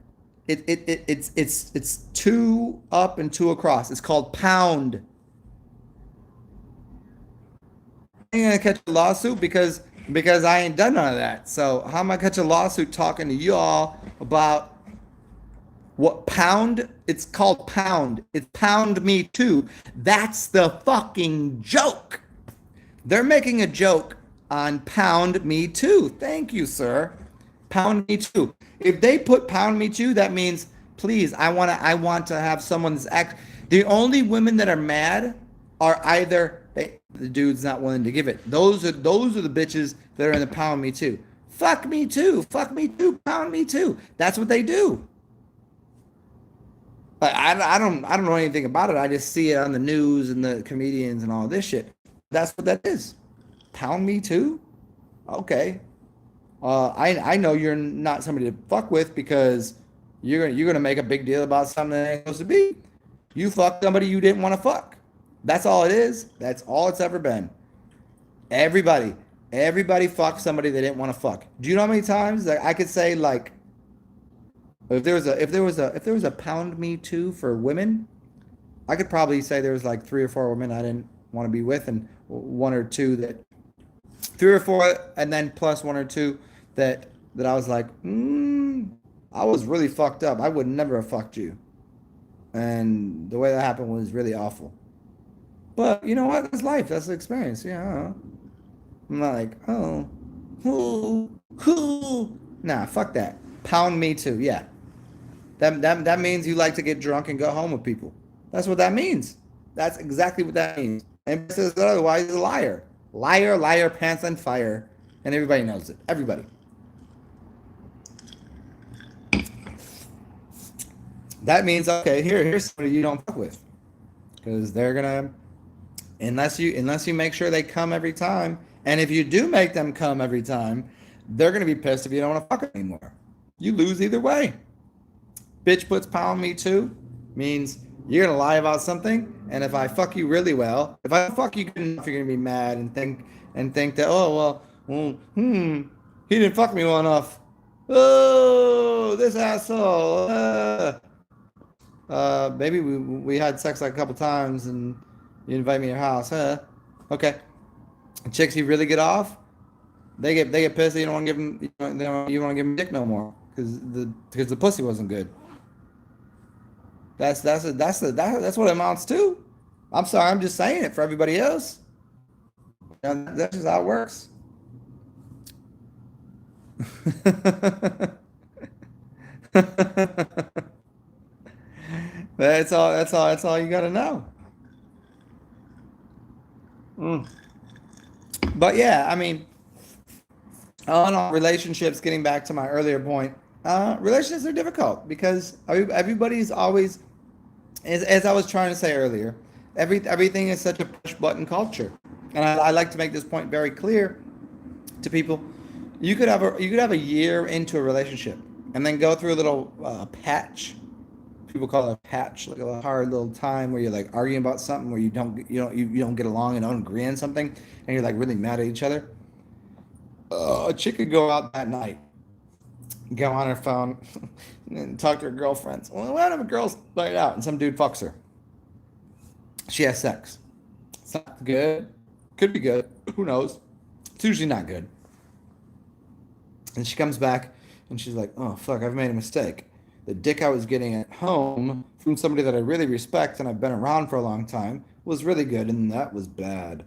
it's 2 up and 2 across. It's called pound. I ain't gonna catch a lawsuit because I ain't done none of that. So how am I catch a lawsuit talking to y'all about what pound? It's called pound. It's pound me too. That's the fucking joke. They're making a joke on pound me too. Thank you, sir. Pound me too. If they put pound me too, that means please, I want to have someone's act. The only women that are mad are either the dude's not willing to give it. Those are the bitches that are in the pound me too. Fuck me too. Fuck me too. Pound me too. That's what they do. But I don't know anything about it. I just see it on the news and the comedians and all this shit. That's what that is. Pound me too? Okay. I know you're not somebody to fuck with because you're gonna make a big deal about something that ain't supposed to be. You fucked somebody you didn't want to fuck. That's all it is. That's all it's ever been. Everybody fucked somebody they didn't want to fuck. Do you know how many times that I could say like if there was a pound me too for women, I could probably say there was like 3 or 4 women I didn't want to be with, and 1 or 2 that 3 or 4, and then plus 1 or 2 that I was like, I was really fucked up. I would never have fucked you, and the way that happened was really awful. But you know what? That's life. That's the experience. Yeah. I'm not like, oh, who? Nah, fuck that. Pound me too. Yeah. That means you like to get drunk and go home with people. That's what that means. That's exactly what that means. And if it says otherwise, he's a liar. Liar, liar, pants on fire. And everybody knows it. Everybody. That means, okay, here's somebody you don't fuck with. Because they're gonna, unless you make sure they come every time, and if you do make them come every time, they're gonna be pissed if you don't want to fuck them anymore. You lose either way. Bitch puts pound me too means you're gonna lie about something, and if I fuck you really well, if I fuck you good enough, you're gonna be mad and think that, oh he didn't fuck me well enough. Oh, this asshole. Maybe we had sex like a couple times and you invite me to your house. Okay. Chicks you really get off, they get pissed. You don't want to give them, you want to give them dick no more because the pussy wasn't good. That's what it amounts to. I'm sorry, I'm just saying it for everybody else. That's just how it works. That's all you got to know. But yeah, I mean, on all relationships, getting back to my earlier point, relationships are difficult because everybody's always, as I was trying to say earlier, everything is such a push button culture, and I like to make this point very clear to people. You could have a year into a relationship and then go through a little patch. People call it a patch, like a hard little time where you're like arguing about something where you don't get along and don't agree on something, and you're like really mad at each other. A chick could go out that night, go on her phone, and talk to her girlfriends. Well, one of the girls night out, and some dude fucks her. She has sex. It's not good. Could be good. Who knows? It's usually not good. And she comes back, and she's like, "Oh fuck, I've made a mistake. The dick I was getting at home from somebody that I really respect and I've been around for a long time was really good, and that was bad."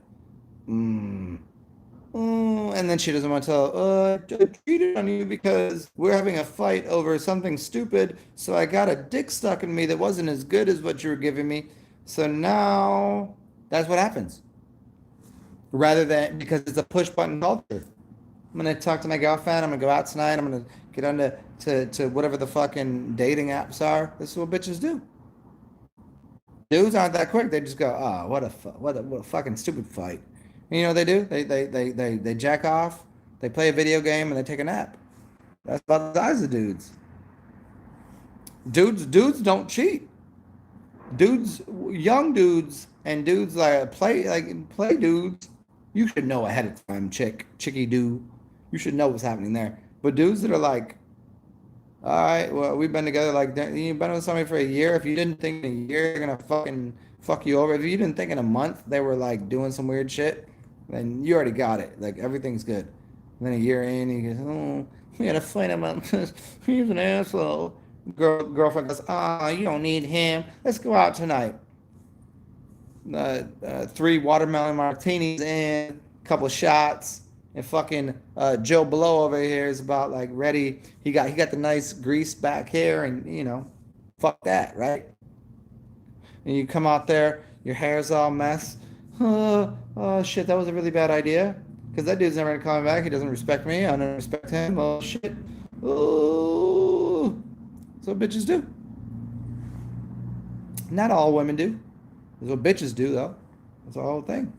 And then she doesn't want to tell, I cheated on you because we're having a fight over something stupid. So I got a dick stuck in me that wasn't as good as what you were giving me. So now that's what happens. Rather than because it's a push button culture. I'm gonna talk to my girlfriend. I'm gonna go out tonight. I'm gonna get on to whatever the fucking dating apps are. This is what bitches do. Dudes aren't that quick. They just go, oh, what a fucking stupid fight. And you know what they do? They jack off. They play a video game and they take a nap. That's about the size of dudes. Dudes don't cheat. Dudes, young dudes, and dudes like play dudes. You should know ahead of time, chicky dude. You should know what's happening there. But dudes that are like, all right, well, we've been together like you've been with somebody for a year. If you didn't think in a year they're gonna fucking fuck you over, if you didn't think in a month they were like doing some weird shit, then you already got it. Like everything's good. And then a year in, he goes, oh, we had a fight about this. He's an asshole. Girlfriend goes, ah, you don't need him. Let's go out tonight. 3 watermelon martinis in, couple shots, and fucking Joe Blow over here is about like ready. He got the nice grease back here, and fuck that, right? And you come out there, your hair's all mess. Oh shit, that was a really bad idea. Because that dude's never gonna call me back. He doesn't respect me. I don't respect him. Oh shit. Oh, that's what bitches do. Not all women do. That's what bitches do, though. That's the whole thing.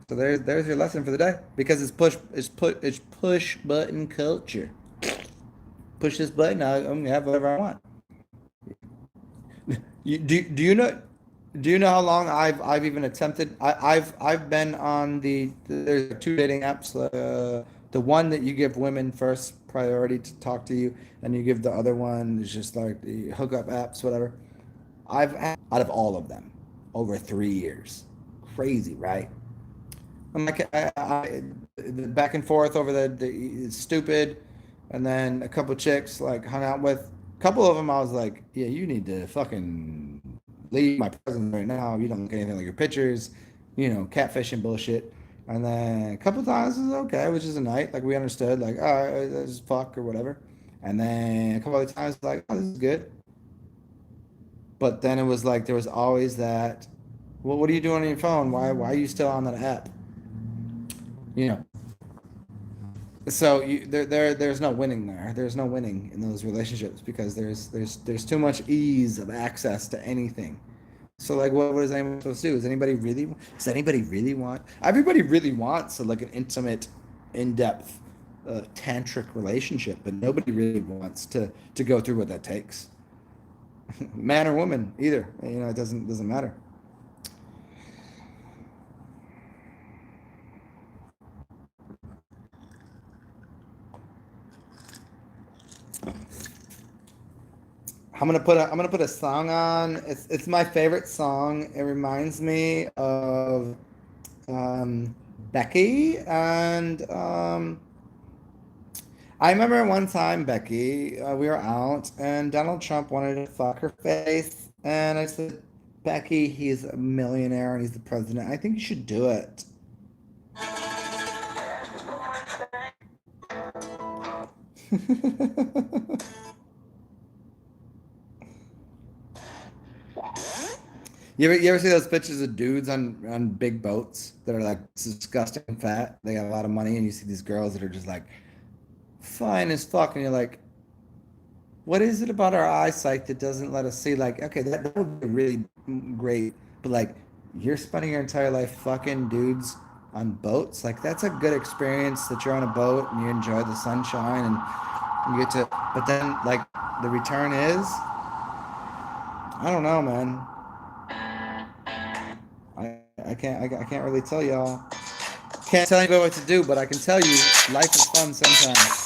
So there's your lesson for the day. Because it's push button culture. Push this button, I'm gonna have whatever I want. Do you know how long I've even attempted? I've been on there's 2 dating apps. The one that you give women first priority to talk to you, and you give the other one is just like the hookup apps, whatever. I've had, out of all of them over 3 years. Crazy, right? I'm like the back and forth over the stupid, and then a couple chicks like hung out with. A couple of them I was like, yeah, you need to fucking leave my presence right now. You don't look anything like your pictures, catfishing bullshit. And then a couple times it was okay, which is a night, like we understood, like, all right, this is fuck or whatever. And then a couple other times like, oh, this is good. But then it was like there was always that, well, what are you doing on your phone? Why are you still on that app? You know. So there's no winning there. There's no winning in those relationships because there's too much ease of access to anything. So like what is anyone supposed to do? Does anybody really want? Everybody really wants like an intimate, in-depth tantric relationship, but nobody really wants to go through what that takes. Man or woman, either. It doesn't matter. I'm gonna put a song on. It's my favorite song. It reminds me of Becky, and I remember one time Becky, we were out and Donald Trump wanted to fuck her face, and I said, Becky, he's a millionaire and he's the president. I think you should do it. You ever see those pictures of dudes on big boats that are like disgusting fat? They got a lot of money, and you see these girls that are just like fine as fuck, and you're like, what is it about our eyesight that doesn't let us see? Like, okay, that would be really great, but like, you're spending your entire life fucking dudes on boats. Like, that's a good experience that you're on a boat and you enjoy the sunshine and you get to. But then, like, the return is, I don't know, man. I can't really tell y'all. Can't tell anybody what to do, but I can tell you, life is fun sometimes.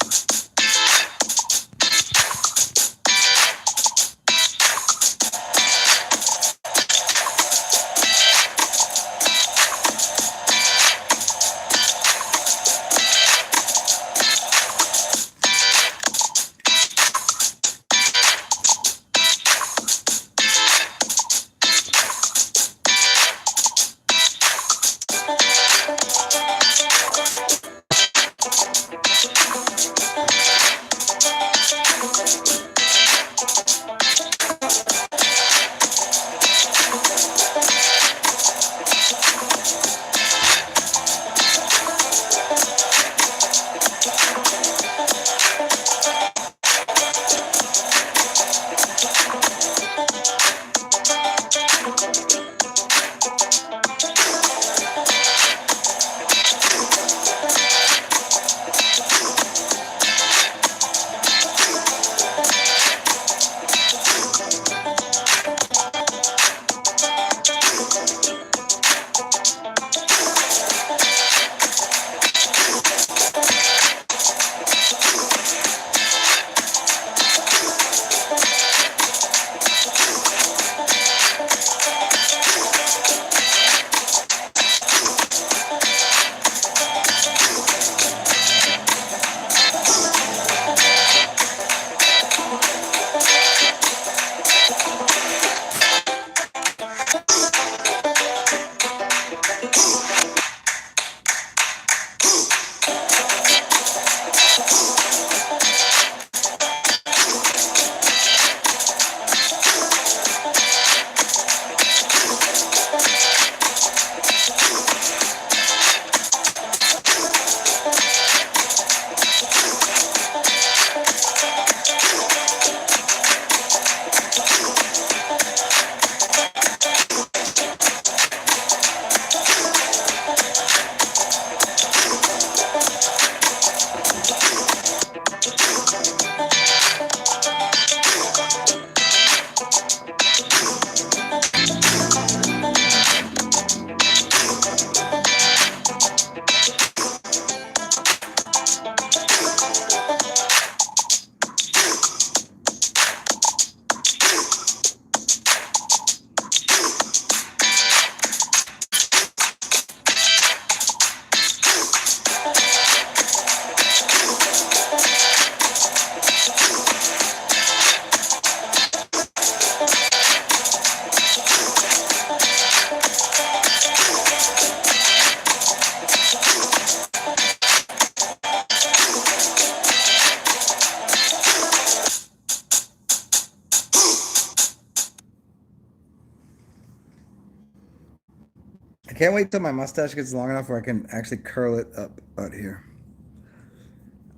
can't wait till my mustache gets long enough where I can actually curl it up out here.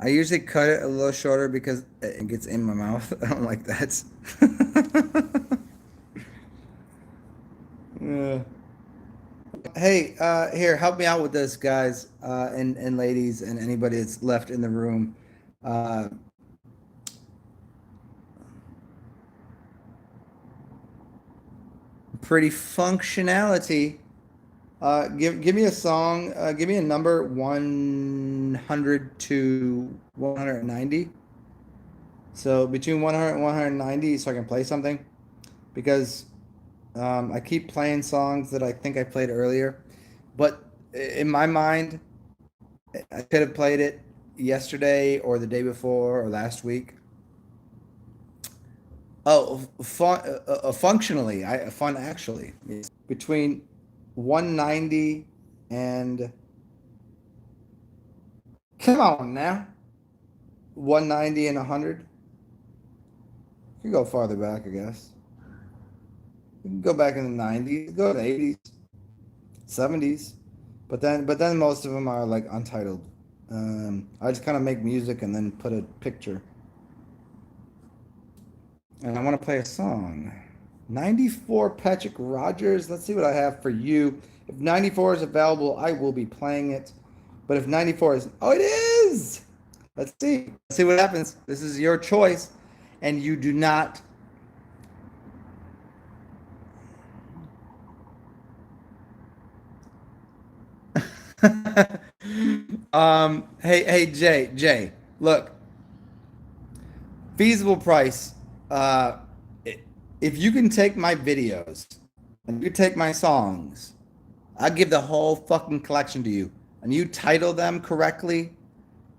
I usually cut it a little shorter because it gets in my mouth. I don't like that. Yeah. Hey, here, help me out with this, guys, and ladies, and anybody that's left in the room. Uh, Pretty functionality. Give me a song. Give me a number 100 to 190. So between 100 and 190, so I can play something. Because I keep playing songs that I think I played earlier, but in my mind, I could have played it yesterday or the day before or last week. Oh, functionally, fun actually. Between 190 and come on now, 190 and 100. You can go farther back, I guess. You can go back in the 90s, go to the 80s, 70s, but then most of them are like untitled. I just kind of make music and then put a picture. And I want to play a song. 94 Patrick Rogers. Let's see what I have for you. If 94 is available, I will be playing it. But if 94 is, oh, it is. Let's see. Let's see what happens. This is your choice, and you do not. Hey, Jay. Look, feasible price. Uh, if you can take my videos and you take my songs, I'll give the whole fucking collection to you, and you title them correctly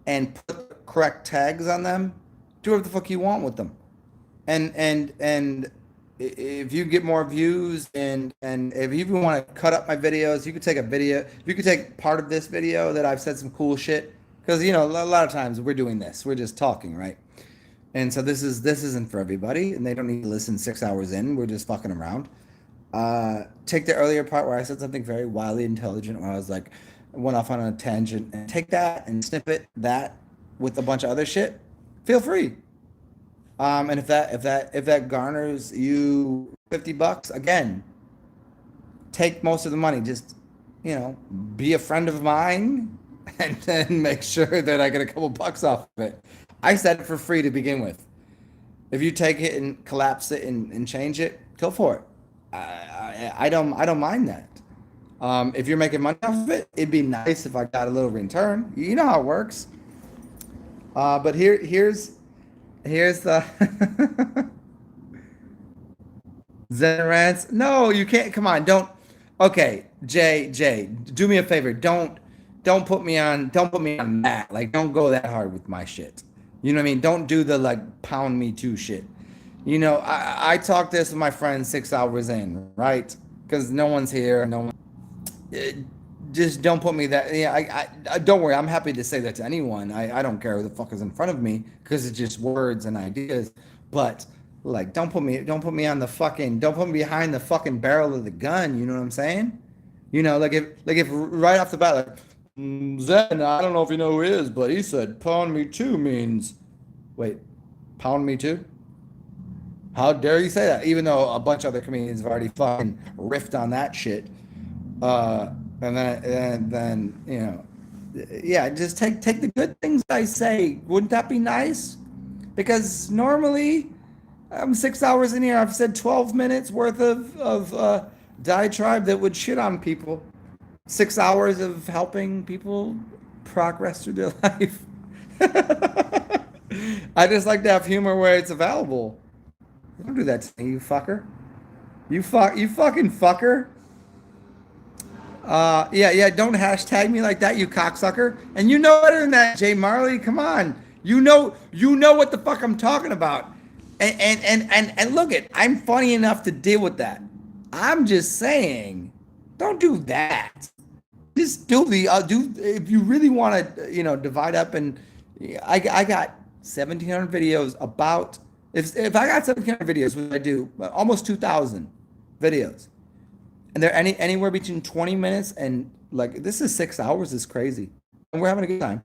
and put correct tags on them. Do whatever the fuck you want with them. And if you get more views and if you even want to cut up my videos, you could take a video. You could take part of this video that I've said some cool shit because a lot of times we're doing this. We're just talking, right? And so this isn't for everybody, and they don't need to listen 6 hours in. We're just fucking around. Take the earlier part where I said something very wildly intelligent, where I was like, went off on a tangent, and take that and snippet that with a bunch of other shit. Feel free. And if that garners you $50, again, take most of the money. Just be a friend of mine, and then make sure that I get a couple bucks off of it. I said it for free to begin with. If you take it and collapse it and change it, go for it. I don't mind that. If you're making money off of it, it'd be nice if I got a little return. You know how it works. But here's the Zen rants. No, you can't. Come on, don't. Okay, Jay, do me a favor. Don't put me on. Don't put me on that. Like, don't go that hard with my shit. You know what I mean? Don't do the like pound me too shit. I talk this with my friends 6 hours in, right? Because no one's here. No one. Just don't put me that. Yeah, I don't worry. I'm happy to say that to anyone. I don't care who the fuck is in front of me because it's just words and ideas. But like, don't put me behind the fucking barrel of the gun. You know what I'm saying? Like if right off the bat, like Zen, I don't know if you know who he is, but he said pound me too means, wait, pound me too? How dare you say that? Even though a bunch of other comedians have already fucking riffed on that shit. Uh, and then yeah, just take the good things I say. Wouldn't that be nice? Because normally I'm 6 hours in here. I've said 12 minutes worth of diatribe that would shit on people. 6 hours of helping people progress through their life. I just like to have humor where it's available. Don't do that to me, you fucker. You fucking fucker. Yeah, don't hashtag me like that, you cocksucker. And you know better than that, Jay Marley. Come on. You know what the fuck I'm talking about. And look I'm funny enough to deal with that. I'm just saying, don't do that. Just do if you really want to, divide up and I got 1,700 videos about if I got 1,700 videos, which I do, almost 2,000 videos. And they're anywhere between 20 minutes and like this is 6 hours is crazy. And we're having a good time.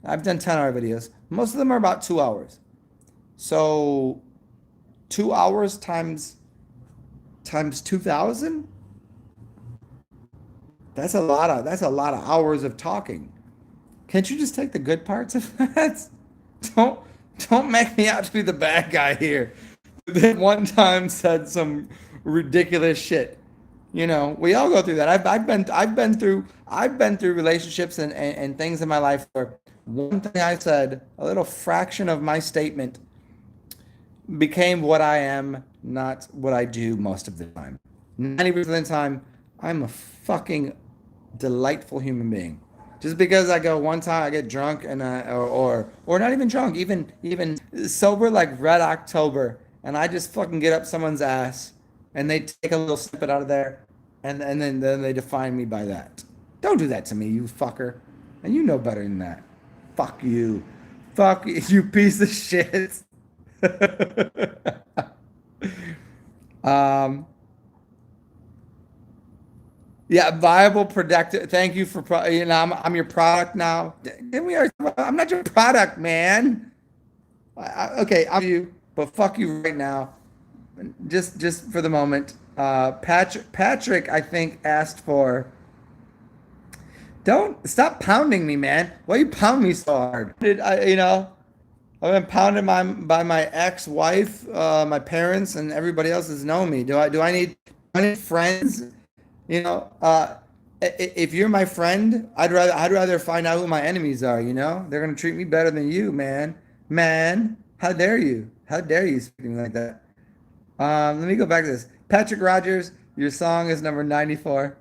I've done 10-hour videos. Most of them are about 2 hours. So 2 hours times 2,000. That's a lot of hours of talking. Can't you just take the good parts of that? Don't don't make me out to be the bad guy here. That one time said some ridiculous shit. We all go through that. I've been through relationships and things in my life where one thing I said, a little fraction of my statement became what I am, not what I do most of the time. 90% of the time, I'm a fucking delightful human being. Just because I go one time, I get drunk and or not even drunk, even sober like Red October, and I just fucking get up someone's ass, and they take a little snippet out of there, and then they define me by that. Don't do that to me, you fucker, and you know better than that. Fuck you, fuck you, piece of shit. um. Yeah, viable, productive. Thank you for, I'm your product now. Didn't we already, I'm not your product, man. Okay, I'm you, but fuck you right now. Just for the moment. Patrick, I think asked for. Don't stop pounding me, man. Why you pound me so hard? I've been pounded by my ex-wife, my parents, and everybody else has known me. Do I need friends? If you're my friend, I'd rather find out who my enemies are. They're gonna treat me better than you, man. Man, how dare you? How dare you speak to me like that? Let me go back to this. Patrick Rogers, your song is number 94.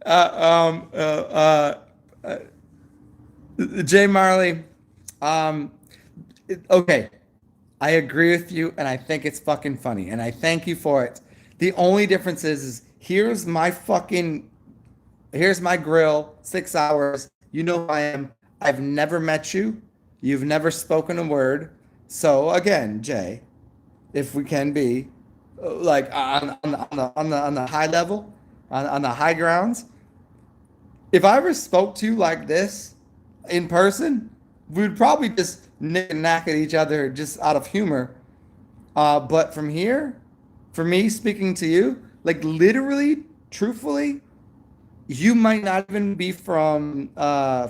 Um, Jay Marley. Um, okay. I agree with you, and I think it's fucking funny, and I thank you for it. The only difference is here's my grill, 6 hours. You know who I am. I've never met you. You've never spoken a word. So again, Jay, if we can be like on the high level, on the high grounds, if I ever spoke to you like this in person, we would probably just nick and knack at each other just out of humor. But from here, for me speaking to you, like literally, truthfully, you might not even be from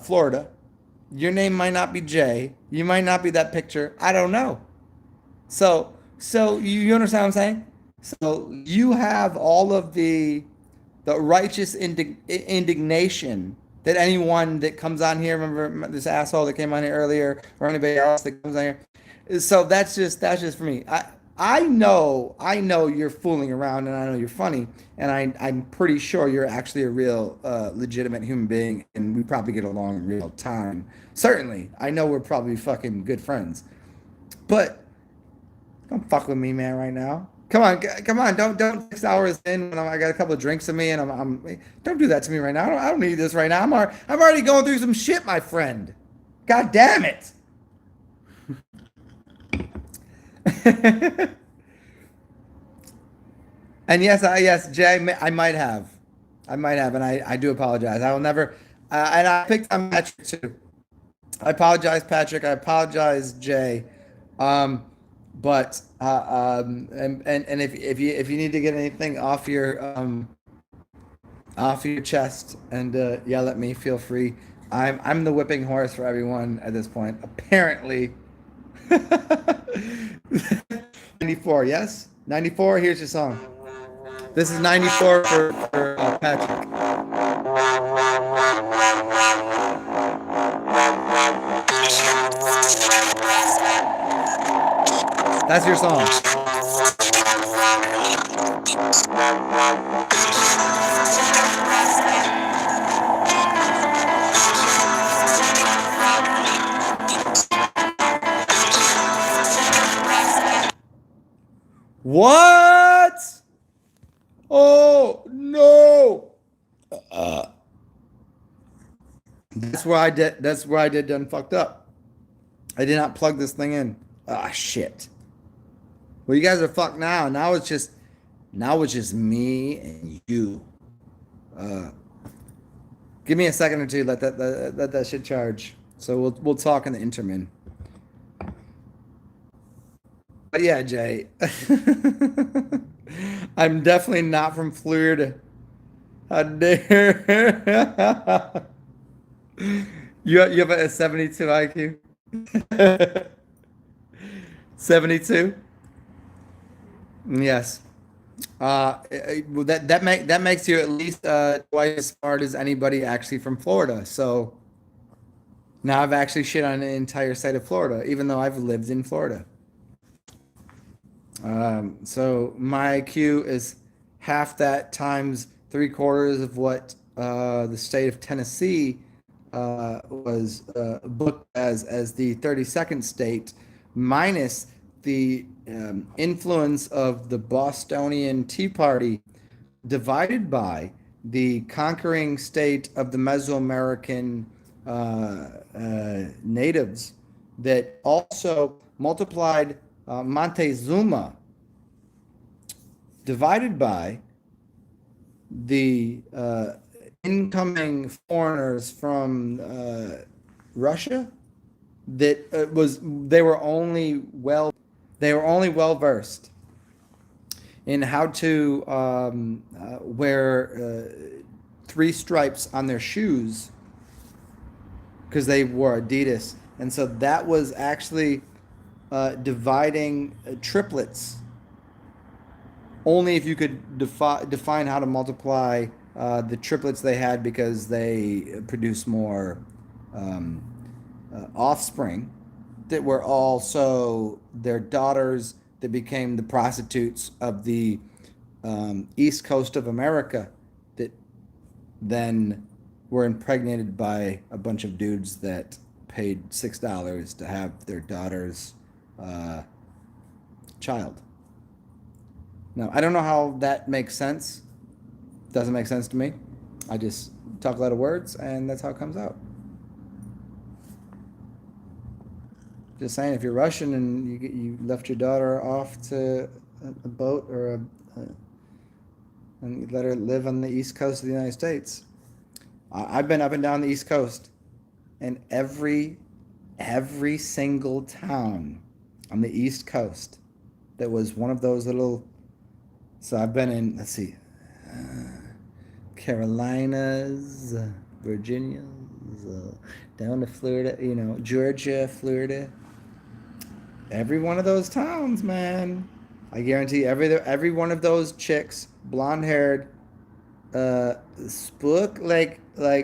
Florida. Your name might not be Jay. You might not be that picture. I don't know. So you understand what I'm saying? So you have all of the righteous indignation that anyone that comes on here, remember this asshole that came on here earlier, or anybody else that comes on here. So that's just for me. I know you're fooling around, and I know you're funny, and I'm pretty sure you're actually a real legitimate human being, and we probably get along in real time. Certainly, I know we're probably fucking good friends, but don't fuck with me, man, right now. Come on, don't 6 hours in when I got a couple of drinks in me and don't do that to me right now. I don't need this right now. I'm already going through some shit, my friend. God damn it. And yes, Jay, I might have, and I do apologize. I will never, and I picked on Patrick too. I apologize, Patrick. I apologize, Jay. Um, but if you need to get anything off your chest and yell at me, feel free. I'm the whipping horse for everyone at this point. Apparently, 94. Yes, 94. Here's your song. This is 94 for Patrick. That's your song. What? Oh no! That's where I did done fucked up. I did not plug this thing in. Ah, shit. Well, you guys are fucked now. Now it's just me and you. Uh, Give me a second or two. Let that shit charge. So we'll talk in the intermin. But yeah, Jay, I'm definitely not from Florida. How dare you have a 72 IQ? 72? Yes. Well, that makes you at least twice as smart as anybody actually from Florida. So now I've actually shit on the entire state of Florida, even though I've lived in Florida. So my IQ is half that times three quarters of what the state of Tennessee was booked as the 32nd state, minus the influence of the Bostonian Tea Party, divided by the conquering state of the Mesoamerican natives that also multiplied Montezuma, divided by the incoming foreigners from Russia that they were only well versed in how to wear three stripes on their shoes because they wore Adidas, and so that was actually dividing triplets. Only if you could define how to multiply the triplets they had, because they produce more um, offspring that were also their daughters that became the prostitutes of the east coast of America, that then were impregnated by a bunch of dudes that paid $6 to have their daughter's child. Now, I don't know how that makes sense. Doesn't make sense to me. I just talk a lot of words, and that's how it comes out. Just saying, if you're Russian and you left your daughter off to a boat or and you let her live on the east coast of the United States, I've been up and down the east coast, and every single town on the east coast that was one of those little. So I've been in, let's see, Carolinas, Virginia, down to Florida, Georgia, Florida. Every one of those towns, man. I guarantee every one of those chicks, blonde haired, spook like I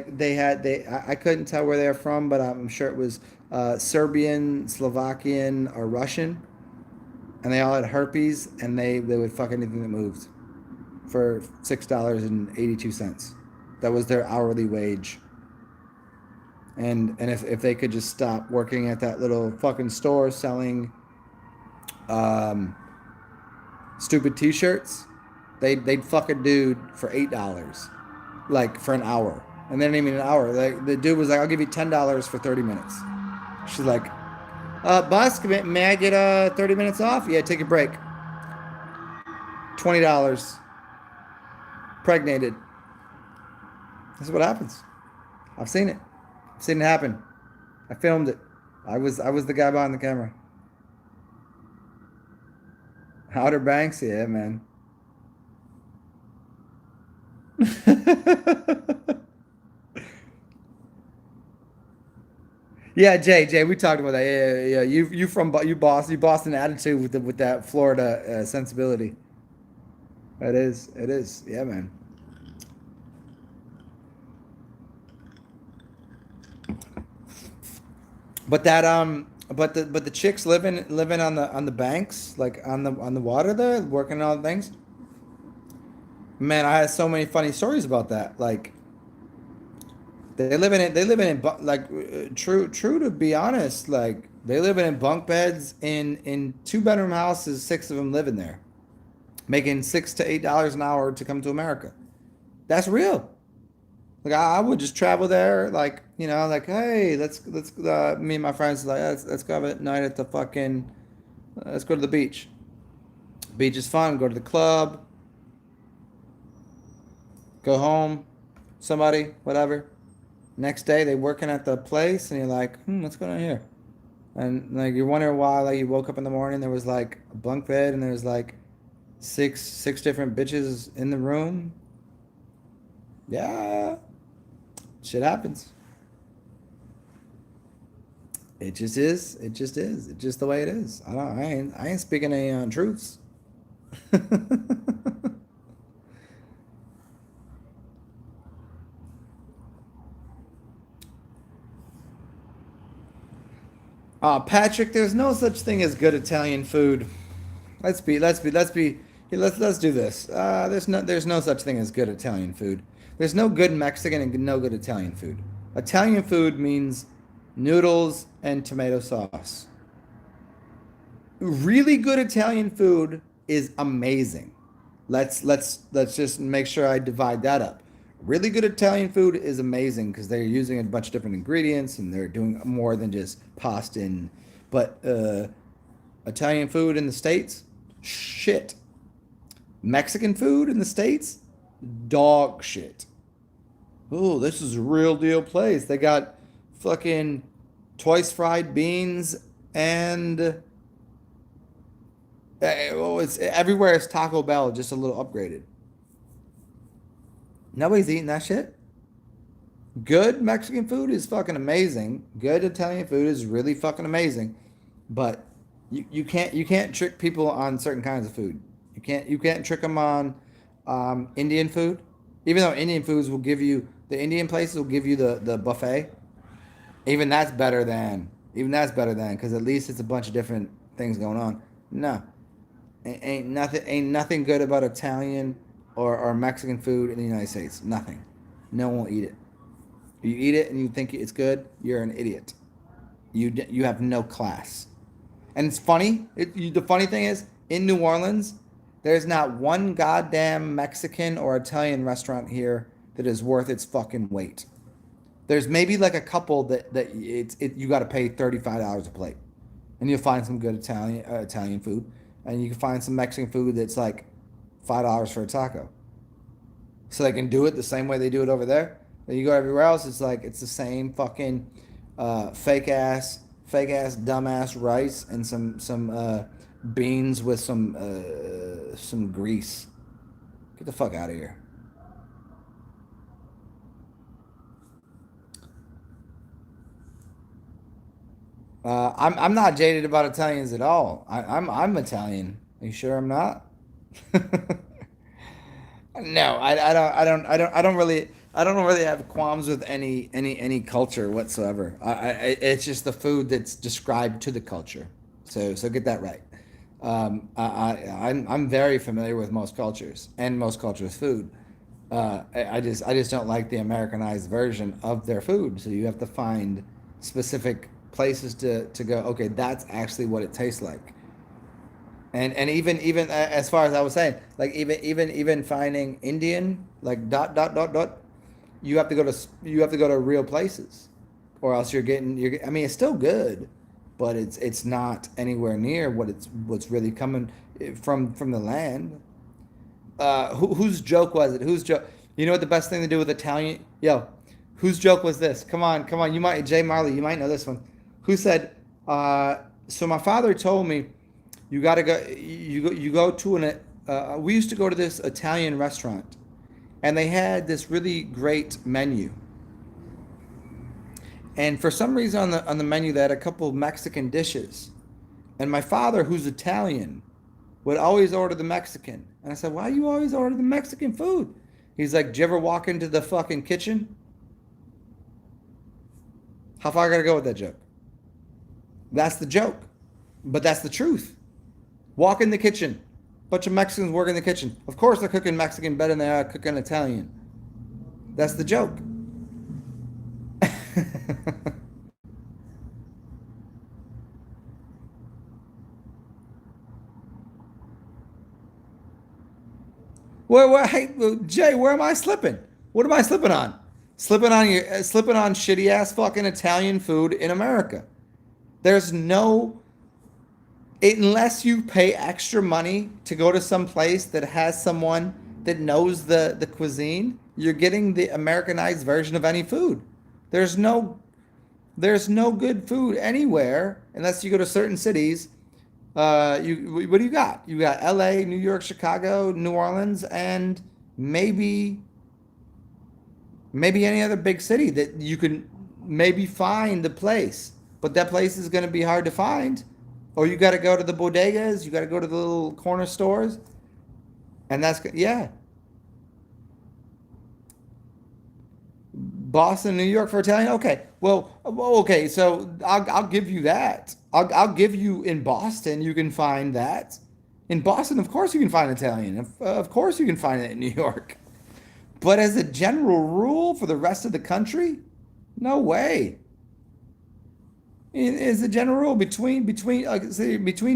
couldn't tell where they're from, but I'm sure it was Serbian, Slovakian, or Russian, and they all had herpes, and they would fuck anything that moved for $6.82. That was their hourly wage. And if they could just stop working at that little fucking store selling stupid T-shirts, they'd fuck a dude for $8, like for an hour, and then even an hour. Like the dude was like, "I'll give you $10 for 30 minutes." She's like, "Boss, may I get 30 minutes off?" "Yeah, take a break." $20. Pregnated. This is what happens. I've seen it. I've seen it happen. I filmed it. I was the guy behind the camera. Outer Banks, yeah, man. Yeah, Jay, we talked about that. Yeah. You Boston attitude with that Florida sensibility. It is. Yeah, man. But the chicks living on the banks, like on the water there, working on things. Man, I had so many funny stories about that. Like true to be honest, like they living in bunk beds in 2 bedroom houses, six of them living there, making $6 to $8 an hour to come to America. That's real. Like I would just travel there, like like, hey, let's me and my friends like, let's go have a night at the fucking let's go to the beach. Beach is fun. Go to the club. Go home. Somebody, whatever. Next day, they working at the place, and you're like, what's going on here? And like you're wondering why, like you woke up in the morning, there was like a bunk bed, and there was like six different bitches in the room. Yeah, shit happens. It just is. It just is. It's just the way it is. I ain't speaking any truths. Patrick, there's no such thing as good Italian food. Let's do this. There's no such thing as good Italian food. There's no good Mexican and no good Italian food. Italian food means noodles and tomato sauce. Really good Italian food is amazing. Let's just make sure I divide that up. Really good Italian food is amazing because they're using a bunch of different ingredients and they're doing more than just pasta and but Italian food in the States, shit. Mexican food in the States, dog shit. Oh, this is a real deal place. They got fucking twice fried beans and it's everywhere is Taco Bell, just a little upgraded. Nobody's eating that shit. Good Mexican food is fucking amazing. Good Italian food is really fucking amazing. But you can't trick people on certain kinds of food. You can't trick them on Indian food. Even though Indian foods will give you the Indian places will give you the buffet. Even that's better than because at least it's a bunch of different things going on. No, ain't nothing good about Italian or Mexican food in the United States. Nothing. No one will eat it. You eat it and you think it's good, you're an idiot. You have no class. And it's funny. The funny thing is, in New Orleans, there's not one goddamn Mexican or Italian restaurant here that is worth its fucking weight. There's maybe like a couple that you got to pay $35 a plate, and you'll find some good Italian food, and you can find some Mexican food that's like $5 for a taco. So they can do it the same way they do it over there. Then you go everywhere else, it's like it's the same fucking fake ass dumbass rice and some beans with some grease. Get the fuck out of here. I'm not jaded about Italians at all. I'm Italian. Are you sure I'm not? No, I don't really have qualms with any culture whatsoever. It's just the food that's described to the culture. So get that right. I'm very familiar with most cultures and most cultures' food. I just don't like the Americanized version of their food. So you have to find specific places to go. Okay, that's actually what it tastes like. And even as far as I was saying, like even finding Indian like dot, you have to go to real places, or else I mean, it's still good, but it's not anywhere near what's really coming from the land. Whose joke was it? Whose joke? You know what the best thing to do with Italian? Yo, whose joke was this? Come on. You might Jay Marley. You might know this one. Who said? So my father told me, you gotta go. You go to an. We used to go to this Italian restaurant, and they had this really great menu. And for some reason on the menu, they had a couple of Mexican dishes. And my father, who's Italian, would always order the Mexican. And I said, why do you always order the Mexican food? He's like, do you ever walk into the fucking kitchen? How far I gotta go with that joke? That's the joke. But that's the truth. Walk in the kitchen. Bunch of Mexicans work in the kitchen. Of course they're cooking Mexican better than they are cooking Italian. That's the joke. Hey, Jay, where am I slipping? What am I slipping on? Slipping on shitty ass fucking Italian food in America. There's no. unless you pay extra money to go to some place that has someone that knows the cuisine, you're getting the Americanized version of any food. There's no there's no good food anywhere unless you go to certain cities. You what do you got? You got L.A., New York, Chicago, New Orleans, and maybe maybe any other big city that you can maybe find the place. But that place is going to be hard to find. Or you got to go to the bodegas, you got to go to the little corner stores, and yeah, Boston, New York for Italian. Okay, okay. So I'll give you that. I'll give you in Boston. You can find that. In Boston, of course, you can find Italian. Of course, you can find it in New York. But as a general rule for the rest of the country, no way. Is the general rule between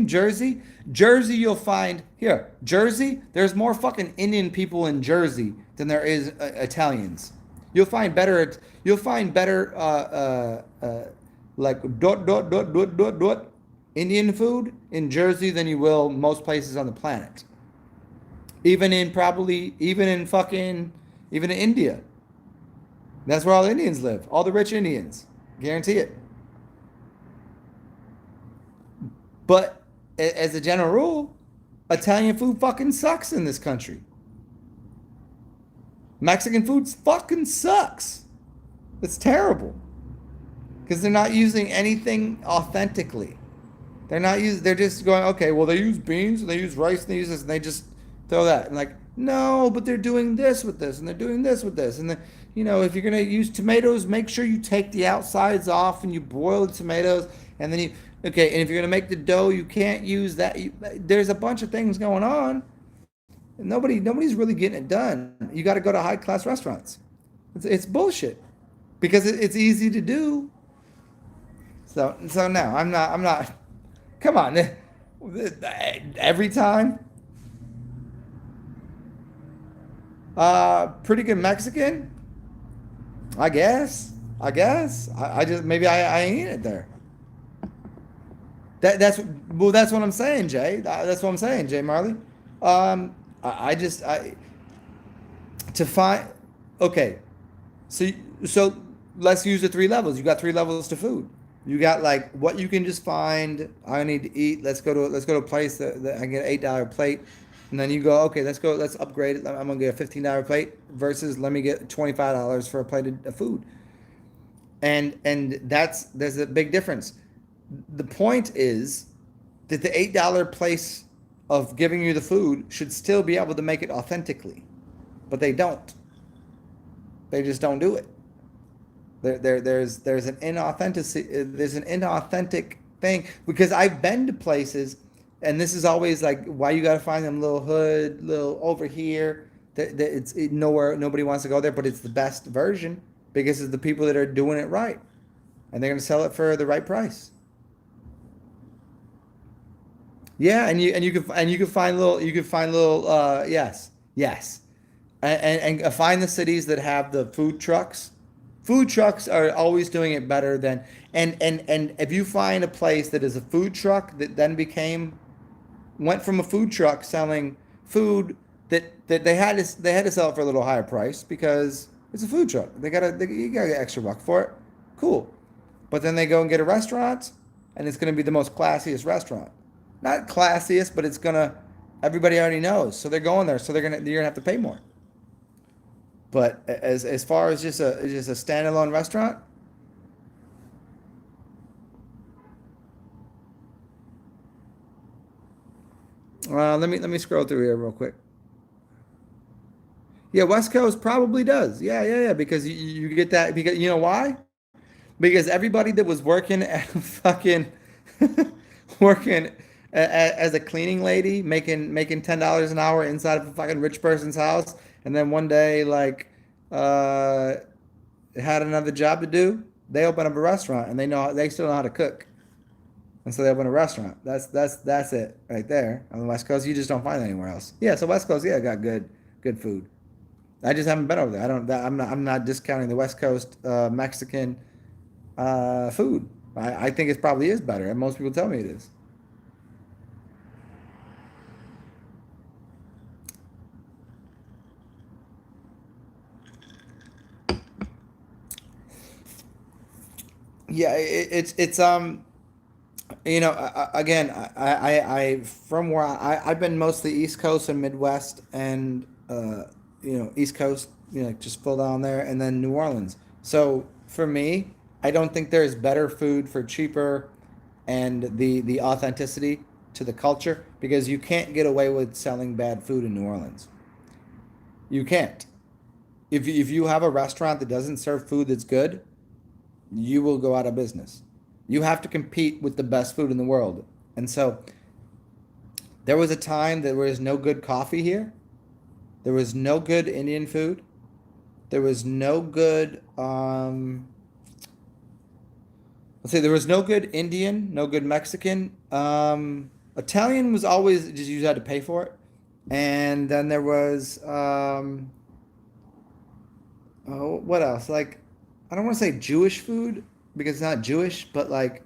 Jersey you'll find here Jersey. There's more fucking Indian people in Jersey than there is Italians. You'll find better like dot Indian food in Jersey than you will most places on the planet. Even in India. That's where all the Indians live. All the rich Indians. Guarantee it. But as a general rule, Italian food fucking sucks in this country. Mexican food fucking sucks. It's terrible. Because they're not using anything authentically. They're just going, okay, well, they use beans and they use rice and they use this and they just throw that. And like, no, but they're doing this with this and they're doing this with this. And if you're going to use tomatoes, make sure you take the outsides off and you boil the tomatoes. And then okay, and if you're going to make the dough, you can't use that. There's a bunch of things going on. Nobody's really getting it done. You got to go to high class restaurants. It's bullshit because it's easy to do. So no, I'm not. Come on, every time. Pretty good Mexican. I guess. I just maybe I ain't it there. That's what I'm saying, Jay. That's what I'm saying, Jay Marley. I just to find okay. So let's use the three levels. You got three levels to food. You got like what you can just find. I need to eat. Let's go to a place that I get $8 plate, and then you go okay. Let's upgrade it. I'm gonna get a $15 plate versus let me get $25 for a plate of food. And there's a big difference. The point is that the $8 place of giving you the food should still be able to make it authentically, but they don't. They just don't do it. There's an inauthentic thing because I've been to places, and this is always like why you got to find them little over here. It's nowhere. Nobody wants to go there, but it's the best version because it's the people that are doing it right, and they're going to sell it for the right price. Yeah, and you can find little yes, and find the cities that have the food trucks. Food trucks are always doing it better than and if you find a place that is a food truck that then went from a food truck selling food that they had to sell it for a little higher price because it's a food truck. You gotta get extra buck for it. Cool, but then they go and get a restaurant, and it's gonna be the most classiest restaurant. Not classiest, but everybody already knows. So they're going there. So you're gonna have to pay more. But as far as just a standalone restaurant, let me scroll through here real quick. Yeah, West Coast probably does. Yeah. Because you get that because you know why? Because everybody that was working at fucking working as a cleaning lady, making $10 an hour inside of a fucking rich person's house, and then one day like had another job to do, they open up a restaurant and they still know how to cook, and so they open a restaurant. That's it right there on the West Coast. You just don't find it anywhere else. Yeah, so West Coast, yeah, got good food. I just haven't been over there. I'm not discounting the West Coast Mexican food. I think it probably is better, and most people tell me it is. Yeah, again, I from where I've been mostly East Coast and Midwest and East Coast, just full down there, and then New Orleans. So for me, I don't think there's better food for cheaper, and the authenticity to the culture, because you can't get away with selling bad food in New Orleans. You can't. If you have a restaurant that doesn't serve food that's good, you will go out of business. You have to compete with the best food in the world. And so there was a time that there was no good coffee here. There was no good Indian food. There was no good, let's say there was no good Indian, no good Mexican. Italian was always just you had to pay for it. And then there was, oh, what else? Like, I don't want to say Jewish food because it's not Jewish, but like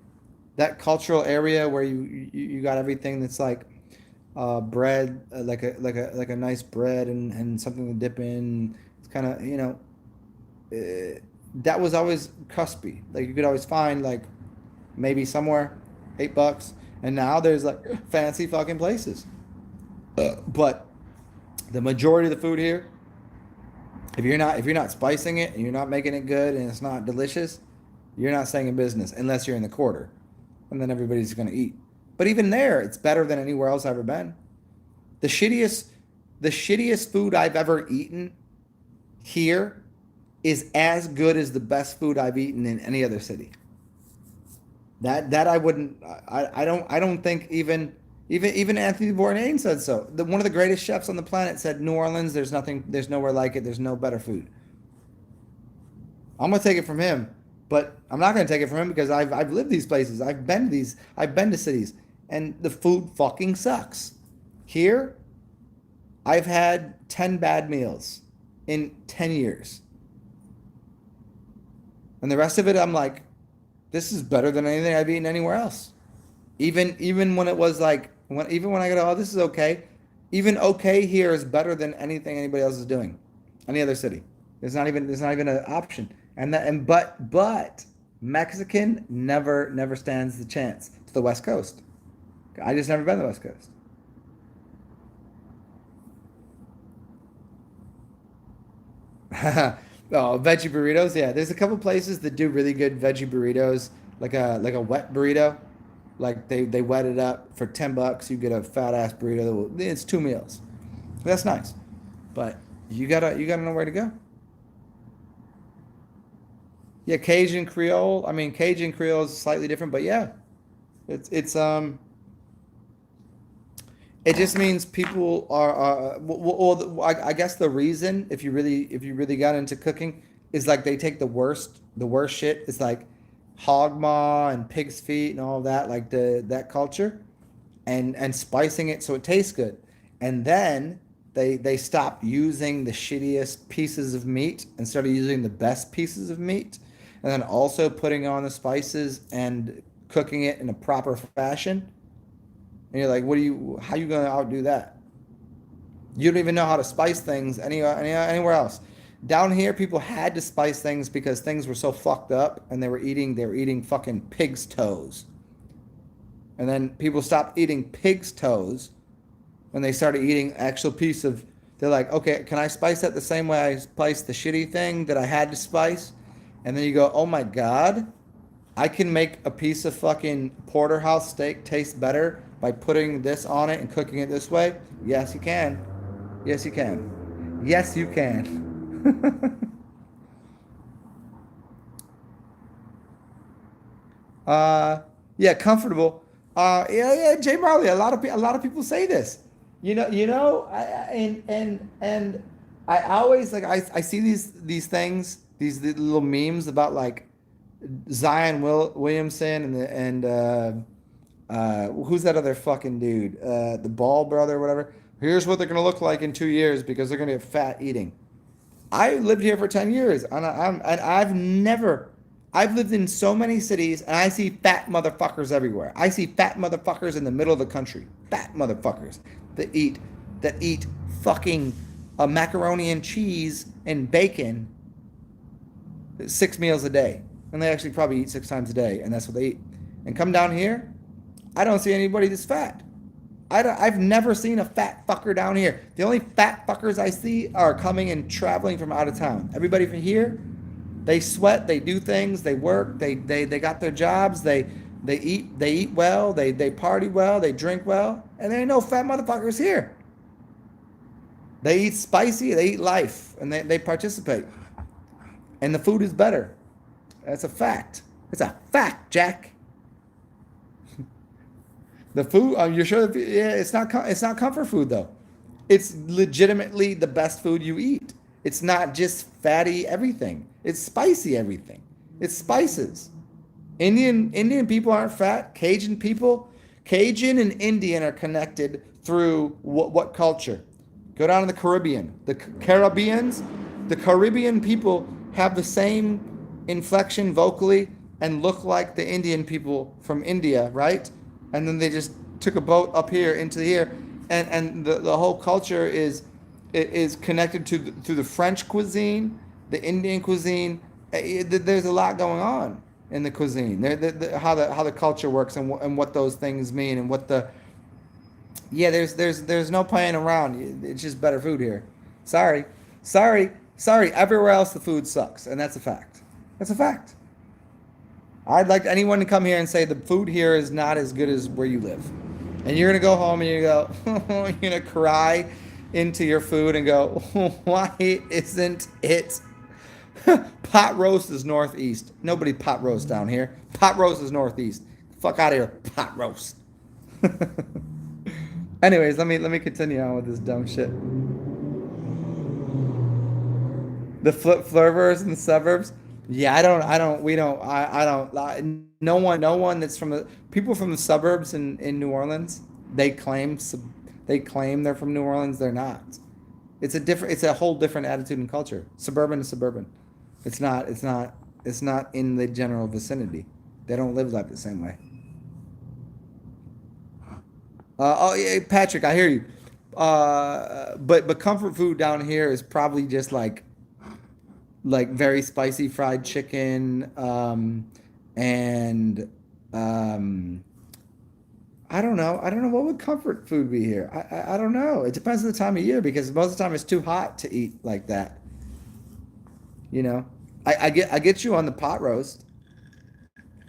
that cultural area where you got everything that's like bread, like a nice bread and something to dip in. It's kind of that was always cuspy. Like you could always find like maybe somewhere $8, and now there's like fancy fucking places. But the majority of the food here, if you're not spicing it and you're not making it good and it's not delicious, you're not staying in business unless you're in the quarter, and then everybody's gonna eat. But even there, it's better than anywhere else I've ever been. The shittiest, the shittiest food I've ever eaten here is as good as the best food I've eaten in any other city. That I wouldn't. I don't think even Anthony Bourdain said so. One of the greatest chefs on the planet said New Orleans. There's nothing. There's nowhere like it. There's no better food. I'm gonna take it from him, but I'm not gonna take it from him because I've lived these places. I've been to these. I've been to cities, and the food fucking sucks. Here, I've had 10 bad meals in 10 years, and the rest of it, I'm like, this is better than anything I've eaten anywhere else. Even when it was like even when I go, oh, this is okay. Even okay here is better than anything anybody else is doing, any other city. There's not even an option. And Mexican never stands the chance to the West Coast. I just never been to the West Coast. Oh, veggie burritos. Yeah, there's a couple places that do really good veggie burritos, like a wet burrito. Like they wet it up for $10. You get a fat ass burrito. It's two meals. That's nice, but you gotta know where to go. Yeah, Cajun Creole. I mean, Cajun Creole is slightly different, but yeah, it's. It just means people are. I guess the reason, if you really got into cooking, is like they take the worst shit. It's like hog maw and pig's feet and all that, like that culture, and spicing it so it tastes good, and then they stop using the shittiest pieces of meat and started using the best pieces of meat, and then also putting on the spices and cooking it in a proper fashion. And you're like, how you gonna outdo that? You don't even know how to spice things anywhere else. Down here, people had to spice things because things were so fucked up, and they were eating fucking pig's toes. And then people stopped eating pig's toes when they started eating actual piece of. They're like, okay, can I spice that the same way I spiced the shitty thing that I had to spice? And then you go, oh my god, I can make a piece of fucking porterhouse steak taste better by putting this on it and cooking it this way. Yes, you can. Yes, you can. Yes, you can. uh, yeah, comfortable. Yeah, Jay Marley. A lot of people say this. And I always like I see these things, these little memes about like Zion Williamson and who's that other fucking dude? The Ball brother, or whatever. Here's what they're gonna look like in 2 years because they're gonna get fat eating. I lived here for 10 years, and I've lived in so many cities, and I see fat motherfuckers everywhere. I see fat motherfuckers in the middle of the country, fat motherfuckers that eat fucking macaroni and cheese and bacon 6 meals a day. and they actually probably eat 6 times a day, and that's what they eat. And come down here, I don't see anybody that's fat. I've never seen a fat fucker down here. The only fat fuckers I see are coming and traveling from out of town. Everybody from here, they sweat, they do things, they work, they got their jobs, they eat well, they party well, they drink well, and there ain't no fat motherfuckers here. They eat spicy, they eat life, and they participate. And the food is better. That's a fact. It's a fact, Jack. The food, you're sure? Yeah, it's not comfort food though. It's legitimately the best food you eat. It's not just fatty everything. It's spicy everything. It's spices. Indian people aren't fat. Cajun and Indian are connected through what culture? Go down to the Caribbean. The Caribbean people have the same inflection vocally and look like the Indian people from India, right? And then they just took a boat up here into here, and the whole culture is connected to the French cuisine, the Indian cuisine. There's a lot going on in the cuisine. How the culture works and what those things mean and what the there's no playing around. It's just better food here. Sorry. Everywhere else the food sucks, and that's a fact. That's a fact. I'd like anyone to come here and say the food here is not as good as where you live. And you're going to go home and you're going to cry into your food and go, why isn't it? Pot roast is northeast. Nobody pot roast down here. Pot roast is northeast. Fuck out of here, pot roast. Anyways, let me continue on with this dumb shit. The flavors in the suburbs. Yeah, no one that's from the people from the suburbs in New Orleans, they claim they're from New Orleans, they're not. It's a whole different attitude and culture. Suburban to suburban. It's not in the general vicinity. They don't live like the same way. Yeah, Patrick, I hear you. But comfort food down here is probably just like very spicy fried chicken, and I don't know what would comfort food be here. I don't know. It depends on the time of year because most of the time it's too hot to eat like that. You know, I get you on the pot roast.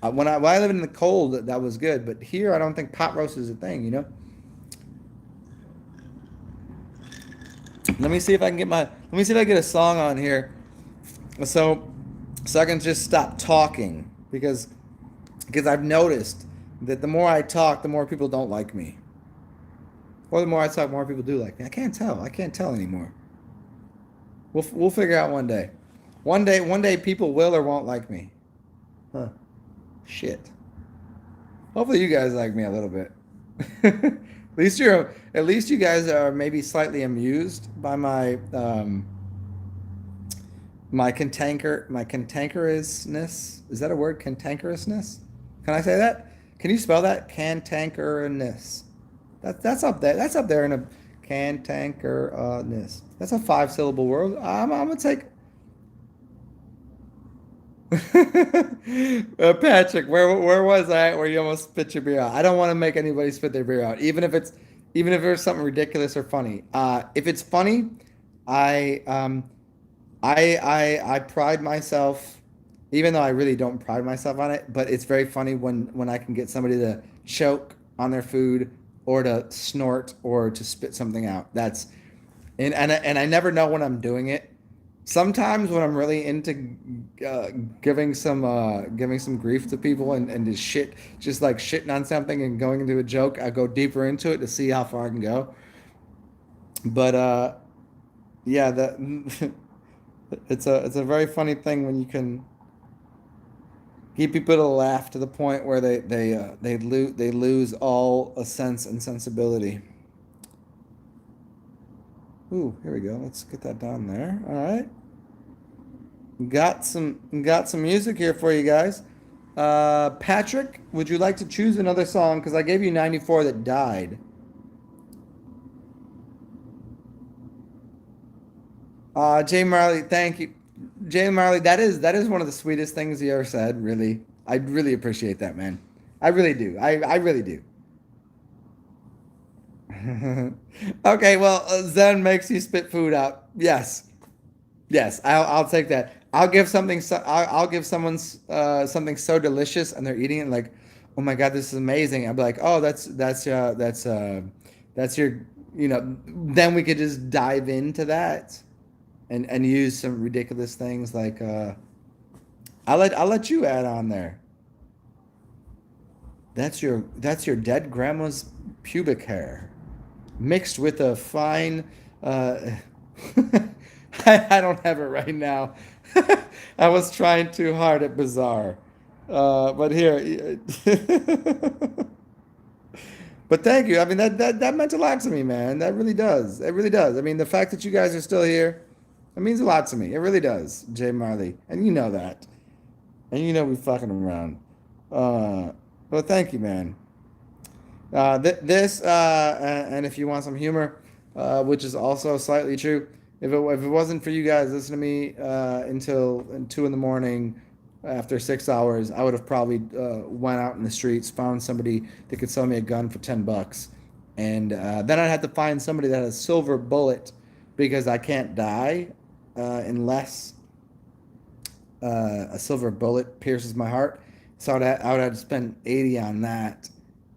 When I lived in the cold, that was good, but here I don't think pot roast is a thing. You know. Let me see if I can get a song on here. So I can just stop talking because I've noticed that the more I talk, the more people don't like me. Or the more I talk, more people do like me. I can't tell anymore. We'll figure out one day. One day people will or won't like me. Huh. Shit. Hopefully you guys like me a little bit. At least you guys are maybe slightly amused by my cantankerousness. Is that a word? Cantankerousness? Can I say that? Can you spell that? Cantankerousness. That's up there. That's up there in a cantankerousness. That's a 5-syllable word. I'm gonna take. Patrick, where was I at where you almost spit your beer out? I don't want to make anybody spit their beer out, even if it's something ridiculous or funny. If it's funny, I pride myself, even though I really don't pride myself on it, but it's very funny when I can get somebody to choke on their food or to snort or to spit something out. And I never know when I'm doing it. Sometimes when I'm really into giving some grief to people and just like shitting on something and going into a joke, I go deeper into it to see how far I can go. But yeah, it's a very funny thing when you can get people to laugh to the point where they lose all a sense and sensibility. Ooh, here we go. Let's get that down there. All right. Got some music here for you guys. Patrick, would you like to choose another song? Because I gave you 94 that died. Jay Marley, thank you. Jay Marley, that is one of the sweetest things you ever said. Really, I really appreciate that, man. I really do. I really do. Okay, well, Zen makes you spit food out. Yes, yes, I'll take that. I'll give something. I'll give someone something so delicious, and they're eating it like, oh my God, this is amazing. I'll be like, oh, that's your, you know. Then we could just dive into that, and use some ridiculous things like, I'll let you add on there. That's your dead grandma's pubic hair, mixed with a fine. Uh, I don't have it right now. I was trying too hard at bizarre, but here. But thank you. I mean, that meant a lot to me, man. That really does. It really does. I mean, the fact that you guys are still here, it means a lot to me. It really does, Jay Marley, and you know that, and you know we fucking around. Well, thank you, man. This and if you want some humor, which is also slightly true, if it wasn't for you guys listening to me until 2 in the morning, after 6 hours, I would have probably went out in the streets, found somebody that could sell me a gun for $10, and then I'd have to find somebody that has a silver bullet because I can't die unless a silver bullet pierces my heart. So I would have to spend 80 on that.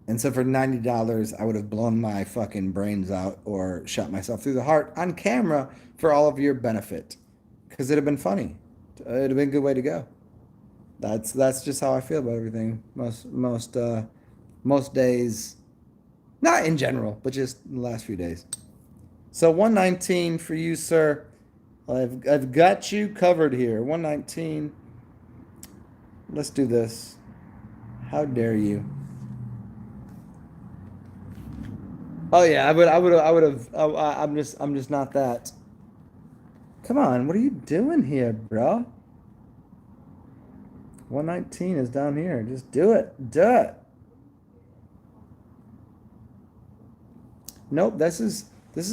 And so for $90, I would have blown my fucking brains out or shot myself through the heart on camera for all of your benefit. Because it'd have been funny. It'd have been a good way to go. That's just how I feel about everything. Most days, not in general, but just the last few days. So 119 for you, sir. I've got you covered here. 119. Let's do this. How dare you? Oh yeah, I would have. I'm just not that. Come on, what are you doing here, bro? 119 is down here. Just do it. Do it. Nope. This is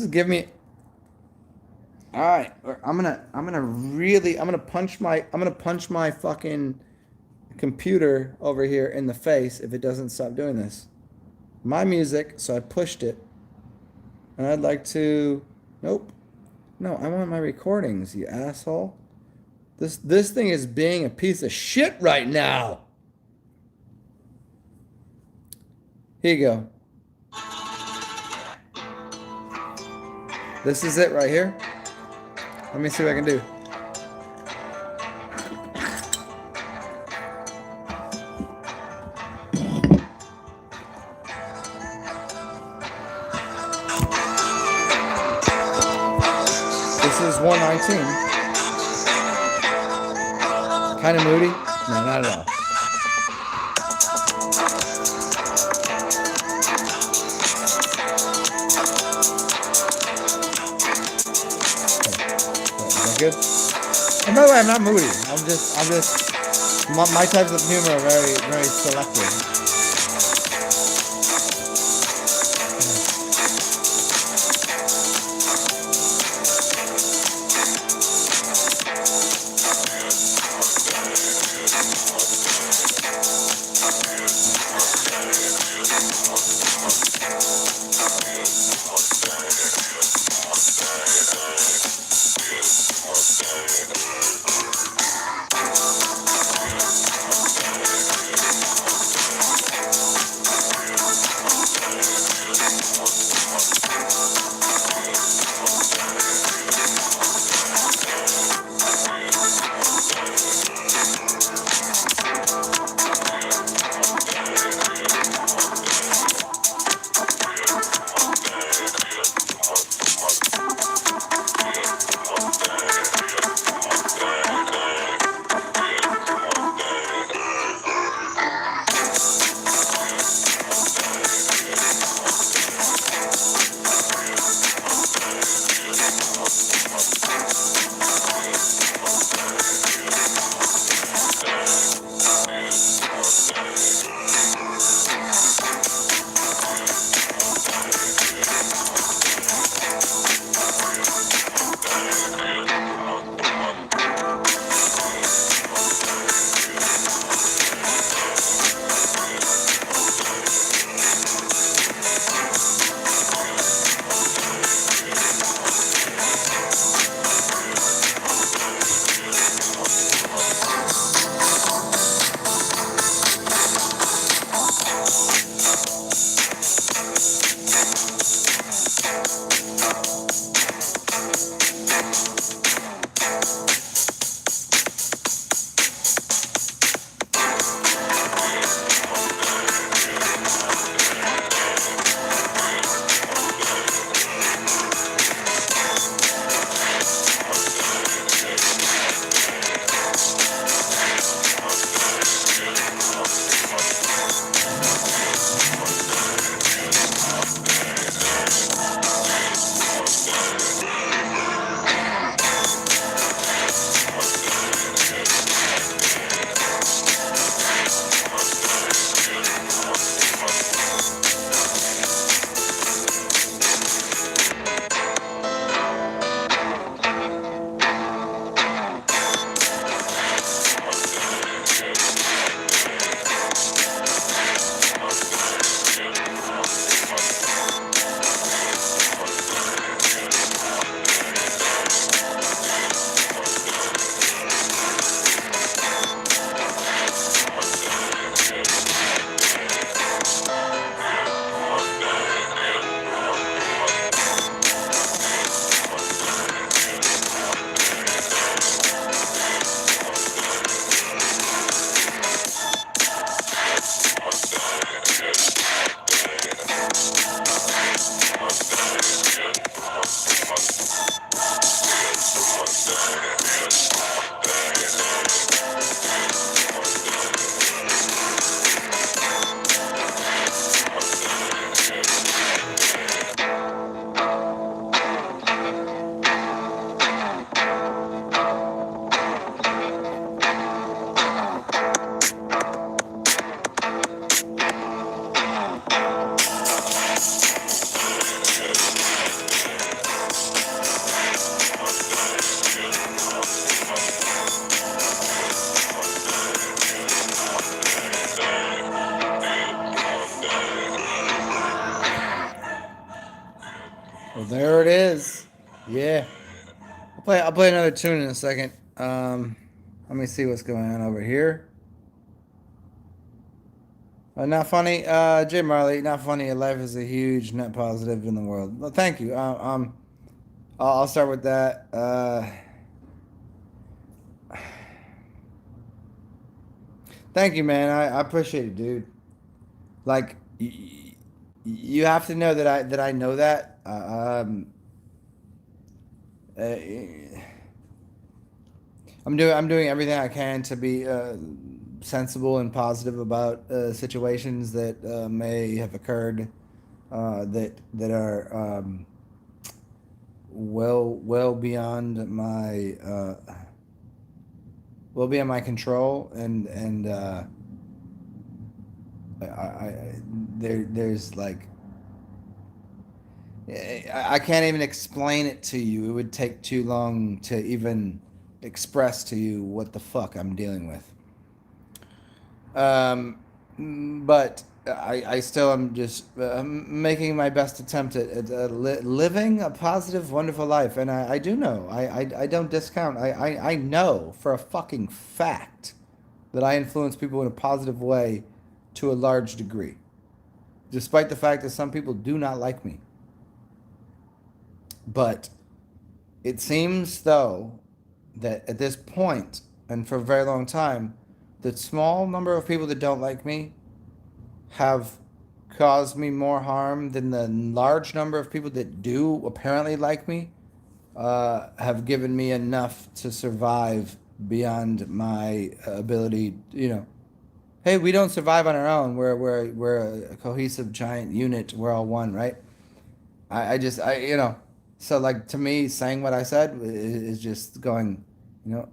give me. All right. I'm gonna punch my fucking computer over here in the face if it doesn't stop doing this. My music, so I pushed it. And I'd like to. Nope. No, I want my recordings, you asshole. This thing is being a piece of shit right now. Here you go. This is it right here. Let me see what I can do. This is 119. Kind of moody? No, not at all. Is that good? And by the way, I'm not moody. My types of humor are very, very selective. play another tune in a second. Let me see what's going on over here. Not funny. Jay Marley, not funny. Life is a huge net positive in the world. Well, thank you. I'll start with that. Thank you, man. I appreciate it, dude. Like, you have to know that I know that. Uh, I'm doing everything I can to be sensible and positive about situations that may have occurred that are well beyond my control, and there's like, I can't even explain it to you. It would take too long to even express to you what the fuck I'm dealing with. Um, but I still am just making my best attempt at living a positive, wonderful life. And I do know, I don't discount, I know for a fucking fact that I influence people in a positive way to a large degree, despite the fact that some people do not like me. But it seems, though, that at this point, and for a very long time, the small number of people that don't like me have caused me more harm than the large number of people that do apparently like me have given me enough to survive beyond my ability. Hey, we don't survive on our own. We're a cohesive giant unit. We're all one, right? I just so like, to me, saying what I said is just going,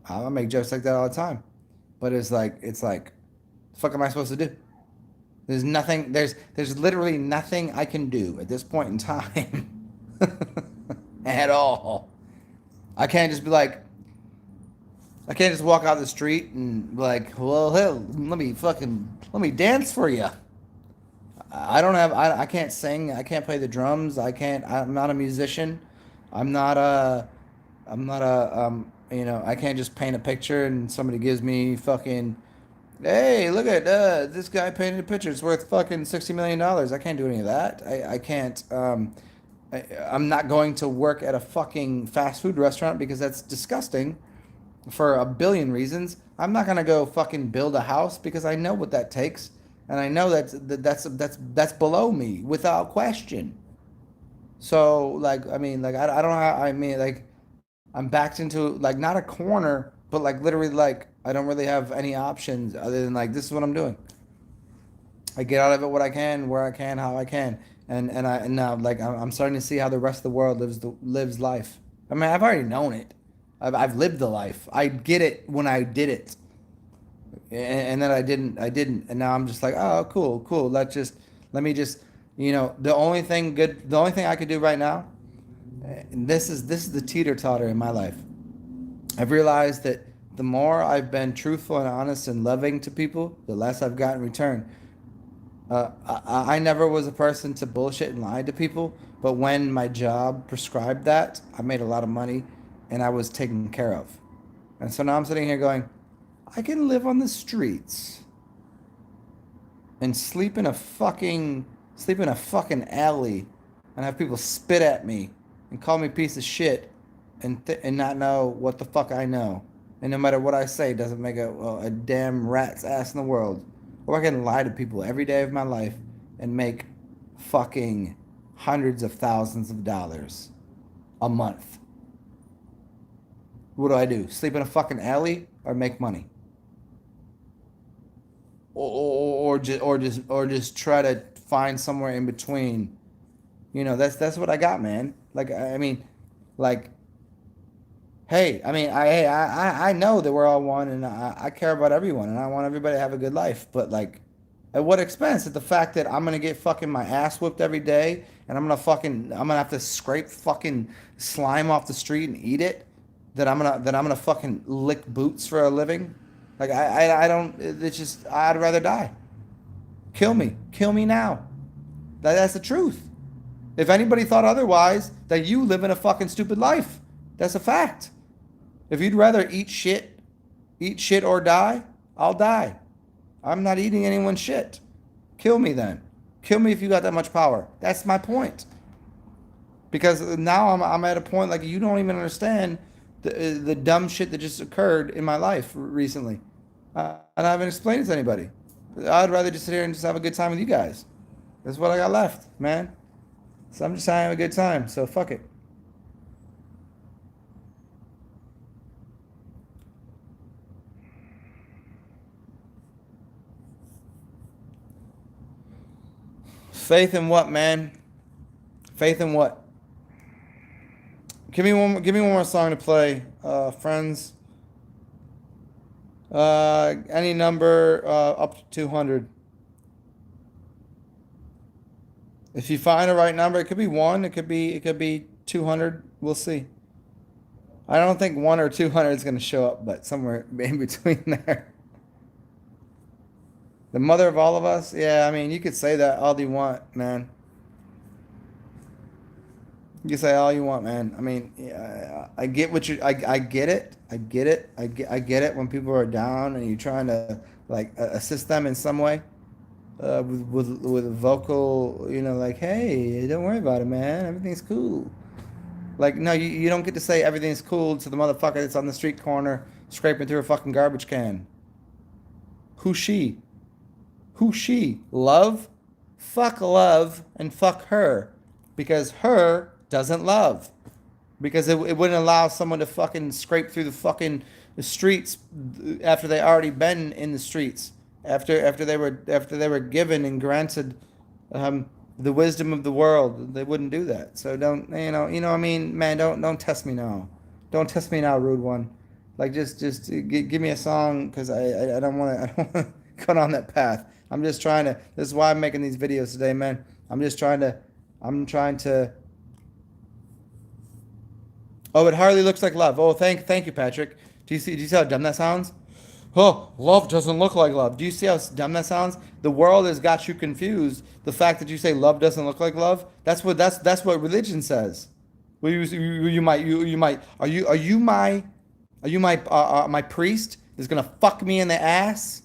I make jokes like that all the time, but it's like, the fuck am I supposed to do? There's nothing. There's literally nothing I can do at this point in time at all. I can't just be like, I can't just walk out the street and be like, well, hell, let me dance for you. I don't have. I can't sing. I can't play the drums. I'm not a musician. I'm not a. I'm not a. I can't just paint a picture and somebody gives me fucking. Hey, look at this guy painted a picture. It's worth fucking $60 million. I can't do any of that. I can't. I'm not going to work at a fucking fast food restaurant because that's disgusting for a billion reasons. I'm not gonna go fucking build a house because I know what that takes, and I know that's below me without question. So like, I mean, like, I don't know how, I mean, like, I'm backed into like, not a corner, but like literally, like, I don't really have any options other than like, this is what I'm doing. I get out of it what I can, where I can, how I can, and now, like, I'm starting to see how the rest of the world lives life. I mean, I've already known it. I've lived the life. I get it when I did it, and then I didn't, and now I'm just like, oh, cool, cool. Let me just, the only thing I could do right now, and this is the teeter totter in my life. I've realized that the more I've been truthful and honest and loving to people, the less I've got in return. I never was a person to bullshit and lie to people, but when my job prescribed that, I made a lot of money and I was taken care of. And so now I'm sitting here going, I can live on the streets and sleep in a fucking alley and have people spit at me and call me a piece of shit and not know what the fuck I know. And no matter what I say, doesn't make a damn rat's ass in the world. Or I can lie to people every day of my life and make fucking hundreds of thousands of dollars a month. What do I do? Sleep in a fucking alley or make money? Or just try to find somewhere in between. That's what I got, man. Like, I mean, like, hey, I mean, I know that we're all one, and I care about everyone, and I want everybody to have a good life. But like, at what expense? At the fact that I'm gonna get fucking my ass whipped every day, and I'm gonna have to scrape fucking slime off the street and eat it. That I'm gonna fucking lick boots for a living. Like, I don't. It's just, I'd rather die. Kill me now. That's the truth. If anybody thought otherwise, then you live in a fucking stupid life. That's a fact. If you'd rather eat shit or die, I'll die. I'm not eating anyone's shit. Kill me then. Kill me if you got that much power. That's my point. Because now I'm at a point like you don't even understand the dumb shit that just occurred in my life recently. And I haven't explained it to anybody. I'd rather just sit here and just have a good time with you guys. That's what I got left, man. So I'm just having a good time. So fuck it. Faith in what, man? Faith in what? Give me one more song to play, friends. Any number up to 200. If you find the right number, it could be one, it could be 200. We'll see. I don't think 1 or 200 is going to show up, but somewhere in between there. The mother of all of us? Yeah, I mean, you could say that all you want, man. You can say all you want, man. I mean, yeah, I get what I get it. I get it when people are down and you're trying to like assist them in some way with a vocal, like, hey, don't worry about it, man. Everything's cool. Like, no, you don't get to say everything's cool to the motherfucker that's on the street corner scraping through a fucking garbage can. Who's she? Who's she? Love? Fuck love and fuck her. Because her doesn't love. Because it wouldn't allow someone to fucking scrape through the streets after they already been in the streets. After they were given and granted the wisdom of the world, they wouldn't do that. So don't what I mean, man, don't test me now. Don't test me now, rude one. Like just give me a song because I don't want to I don't want to go down that path. I'm just trying to. This is why I'm making these videos today, man. I'm trying to. Oh, it hardly looks like love. Oh, thank you, Patrick. Do you see how dumb that sounds? Oh, love doesn't look like love. Do you see how dumb that sounds? The world has got you confused. The fact that you say love doesn't look like love, that's what religion says. Well, you might are you my priest that's gonna fuck me in the ass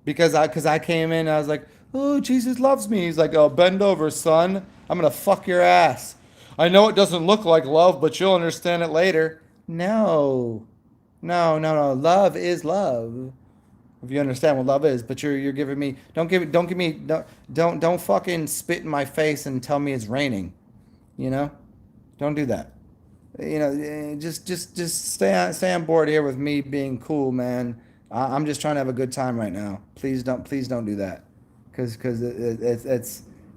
because I came in and I was like, oh, Jesus loves me. He's like, oh, bend over, son. I'm gonna fuck your ass. I know it doesn't look like love, but you'll understand it later. No, no. Love is love. If you understand what love is, but you're giving me don't fucking spit in my face and tell me it's raining. You know, don't do that. Just stay on board here with me being cool, man. I'm just trying to have a good time right now. Please don't do that, because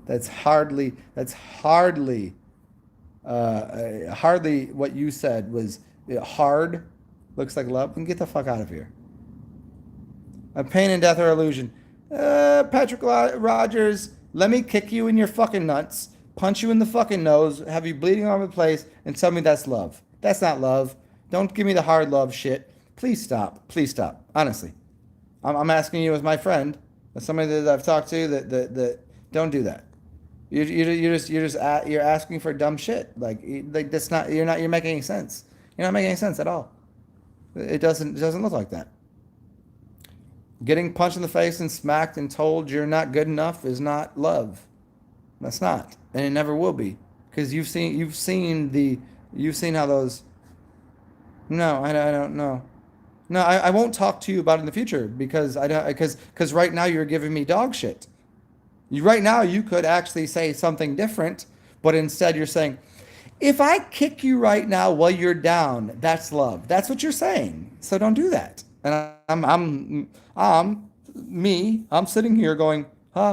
that's hardly what you said was hard. Looks like love. And get the fuck out of here. A pain and death or illusion. Patrick Rogers, let me kick you in your fucking nuts, punch you in the fucking nose, have you bleeding all over the place, and tell me that's love. That's not love. Don't give me the hard love shit. Please stop. Please stop. Honestly, I'm asking you as my friend, as somebody that I've talked to, that don't do that. You're asking for dumb shit. Like that's not you're making any sense. You're not making any sense at all. It doesn't look like that. Getting punched in the face and smacked and told you're not good enough is not love. That's not, and it never will be, because you've seen how those. No, I don't know. No, I won't talk to you about it in the future because I don't because right now you're giving me dog shit. Right now you could actually say something different, but instead you're saying, if I kick you right now while you're down, that's love. That's what you're saying. So don't do that. And I'm sitting here going,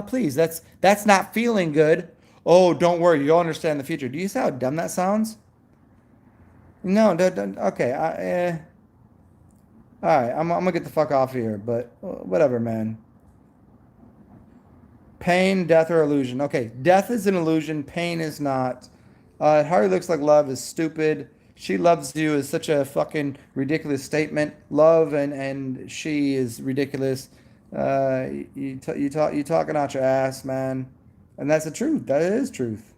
please, that's not feeling good. Oh, don't worry, you'll understand in the future. Do you see how dumb that sounds? No, don't, okay. All right, I'm gonna get the fuck off of here. But whatever, man. Pain, death, or illusion. Okay, death is an illusion. Pain is not. It hardly looks like love is stupid. She loves you is such a fucking ridiculous statement. Love and she is ridiculous. You talking out your ass, man, and that's the truth. That is truth.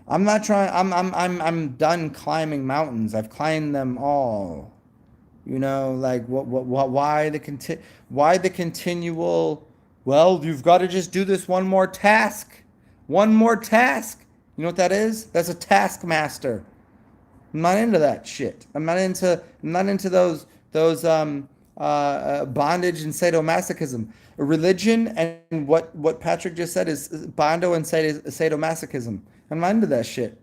I'm not trying. I'm done climbing mountains. I've climbed them all. You know, like why the continual, well, you've got to just do this one more task. One more task. You know what that is? That's a taskmaster. I'm not into that shit. I'm not into those bondage and sadomasochism. Religion and what Patrick just said is bondo and sadomasochism. I'm not into that shit.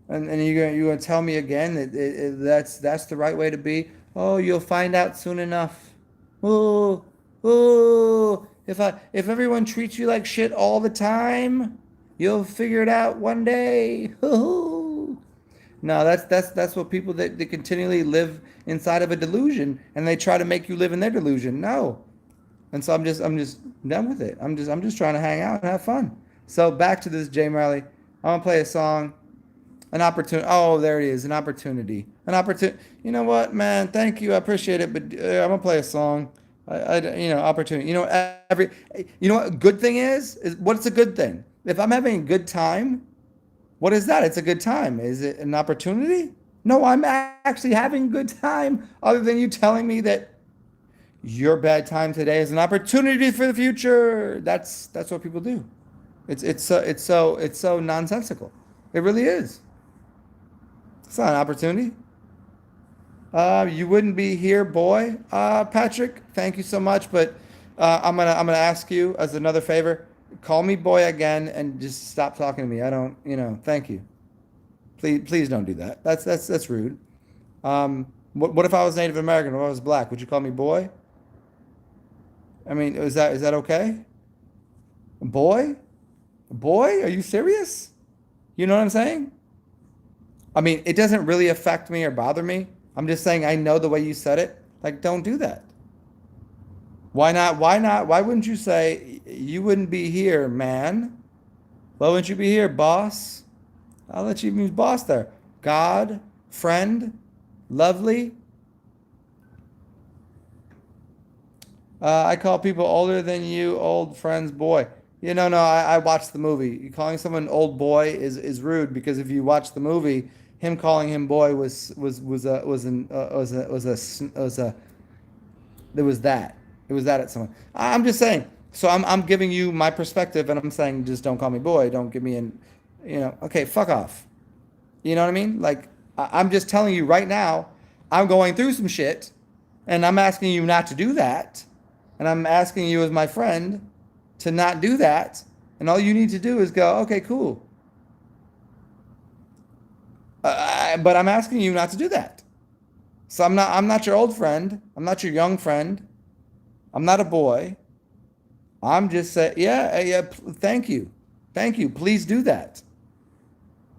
And you're gonna tell me again that that's the right way to be? Oh, you'll find out soon enough. Oh, oh, if everyone treats you like shit all the time, you'll figure it out one day. Oh. No, that's what people that continually live inside of a delusion and they try to make you live in their delusion. No. And so I'm just done with it. I'm just trying to hang out and have fun. So back to this Jay Marley. I'm gonna play a song. An opportunity. Oh, there it is. An opportunity. An opportunity. You know what, man? Thank you. I appreciate it. But I'm gonna play a song. Opportunity. You know what? Good thing is what's a good thing? If I'm having a good time, what is that? It's a good time. Is it an opportunity? No, I'm actually having a good time. Other than you telling me that your bad time today is an opportunity for the future. That's what people do. It's so nonsensical. It really is. It's not an opportunity. You wouldn't be here, boy. Patrick, thank you so much, but I'm gonna ask you as another favor. Call me boy again and just stop talking to me. I don't, thank you. Please don't do that. That's rude. What if I was Native American or if I was black? Would you call me boy? I mean, is that okay? Boy? Boy? Are you serious? You know what I'm saying? I mean, it doesn't really affect me or bother me. I'm just saying I know the way you said it. Like, don't do that. Why not? Why not? Why wouldn't you say you wouldn't be here, man? Why wouldn't you be here, boss? I'll let you use boss there. God, friend, lovely. I call people older than you old friends boy. No, I watched the movie. Calling someone old boy is rude because if you watch the movie, him calling him boy was there was that. It was that at someone. I'm just saying. So I'm giving you my perspective and I'm saying just don't call me boy. Don't give me okay, fuck off. You know what I mean? Like I'm just telling you right now, I'm going through some shit and I'm asking you not to do that. And I'm asking you as my friend to not do that. And all you need to do is go, okay, cool. But I'm asking you not to do that. So I'm not your old friend. I'm not your young friend. I'm not a boy. I'm just saying, yeah. Thank you. Thank you. Please do that.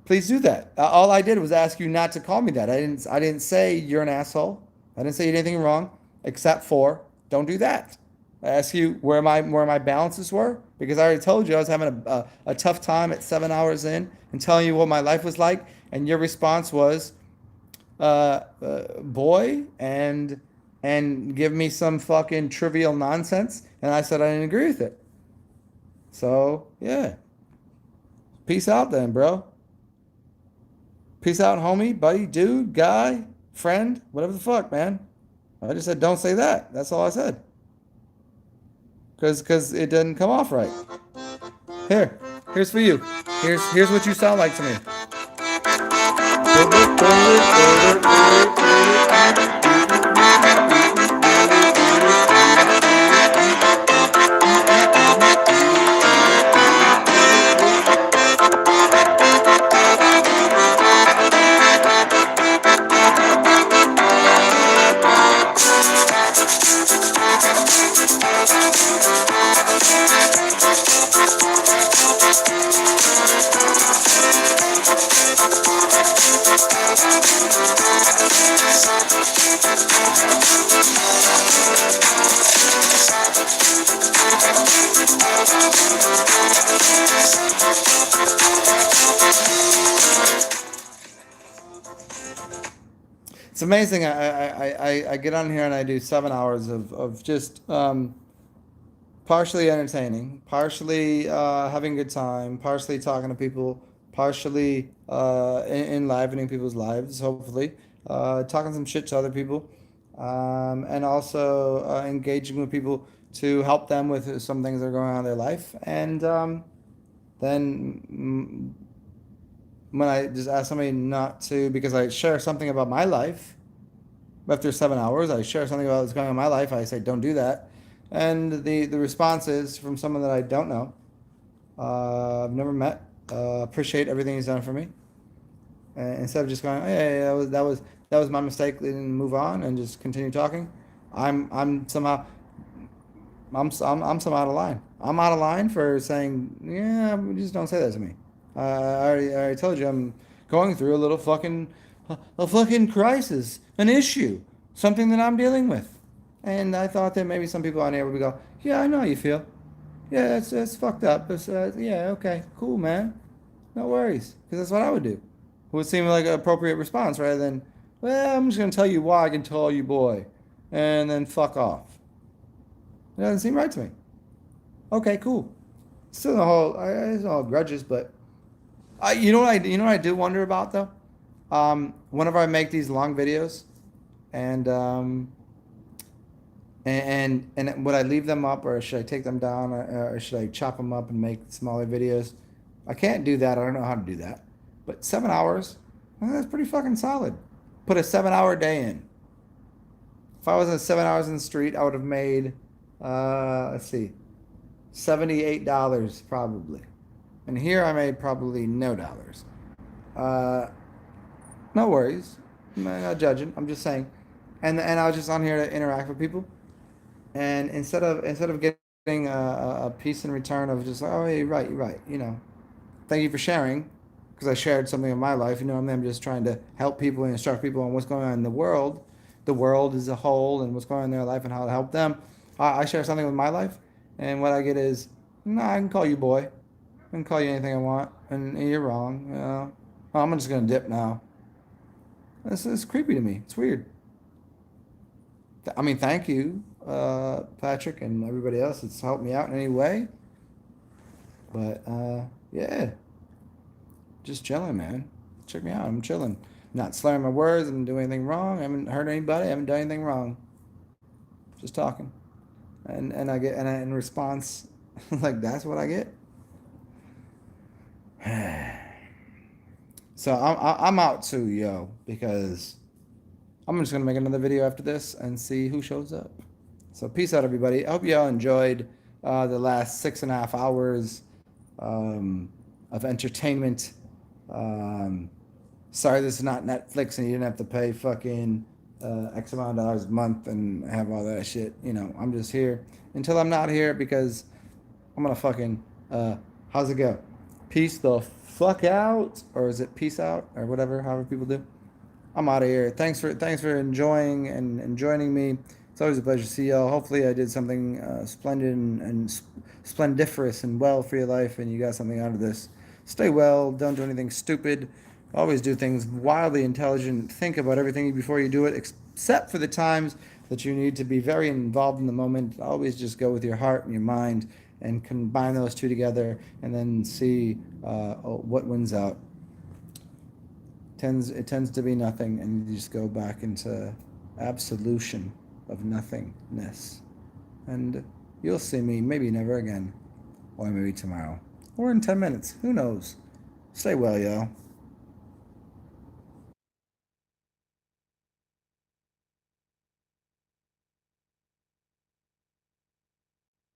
Please do that. All I did was ask you not to call me that. I didn't say you're an asshole. I didn't say you did anything wrong, except for don't do that. I asked you where my balances were because I already told you I was having a tough time at 7 hours in and telling you what my life was like, and your response was, boy, and give me some fucking trivial nonsense, and I said I didn't agree with it. So yeah, peace out then, bro. Peace out, homie, buddy, dude, guy, friend, whatever the fuck, man. I just said don't say that. That's all I said. Because it didn't come off right. Here's for you. Here's what you sound like to me. It's amazing. I get on here and I do 7 hours of just partially entertaining, partially having a good time, partially talking to people, partially enlivening people's lives, hopefully, talking some shit to other people, and also engaging with people to help them with some things that are going on in their life. And then when I just ask somebody not to, because I share something about my life, after 7 hours, I share something about what's going on in my life, I say, don't do that. And the response is from someone that I don't know, I've never met, appreciate everything he's done for me. Instead of just going, hey, that was my mistake, and move on and just continue talking, I'm somehow I'm somehow out of line. I'm out of line for saying, yeah, just don't say that to me. I already told you I'm going through a fucking crisis, an issue, something that I'm dealing with. And I thought that maybe some people on here would go, yeah, I know how you feel. Yeah, it's fucked up. Yeah, okay, cool, man. No worries, because that's what I would do. It would seem like an appropriate response rather than, well, I'm just gonna tell you why I can tell you, boy, and then fuck off. It doesn't seem right to me. Okay, cool. Still no whole, it's no grudges, but you know what I do wonder about though. Whenever I make these long videos, and would I leave them up, or should I take them down, or should I chop them up and make smaller videos? I can't do that. I don't know how to do that. But 7 hours, well, that's pretty fucking solid. Put a 7 hour day in. If I was in 7 hours in the street, I would have made, let's see, $78 probably. And here I made probably no dollars. Uh, no worries. I'm not judging. I'm just saying. And I was just on here to interact with people. And instead of getting a piece in return of just like, oh, yeah, you're right, thank you for sharing, because I shared something in my life. You know, I'm just trying to help people and instruct people on what's going on in the world as a whole, and what's going on in their life and how to help them. I share something with my life, and what I get is, no, I can call you boy, I can call you anything I want, and you're wrong. You know, oh, I'm just gonna dip now. It's creepy to me. It's weird. I mean, thank you, Patrick, and everybody else that's helped me out in any way. But yeah, just chilling, man. Check me out. I'm chilling. Not slurring my words. I didn't do anything wrong. I haven't hurt anybody. I haven't done anything wrong. Just talking. And I get and in response, like that's what I get. So I'm out too, yo, because I'm just gonna make another video after this and see who shows up. So peace out, everybody. I hope you all enjoyed the last 6.5 hours of entertainment. Um, Sorry, this is not Netflix, and you didn't have to pay fucking X amount of dollars a month and have all that shit. You know, I'm just here until I'm not here, because I'm gonna fucking how's it go? Peace the fuck out, or is it peace out, or whatever, however people do. I'm out of here. Thanks for enjoying and joining me. It's always a pleasure to see y'all. Hopefully, I did something splendid and splendiferous and well for your life, and you got something out of this. Stay well. Don't do anything stupid. Always do things wildly intelligent. Think about everything before you do it, except for the times that you need to be very involved in the moment. Always just go with your heart and your mind and combine those two together, and then see what wins out. It tends to be nothing, and you just go back into absolution of nothingness. And you'll see me maybe never again, or maybe tomorrow, or in 10 minutes. Who knows? Stay well, yo.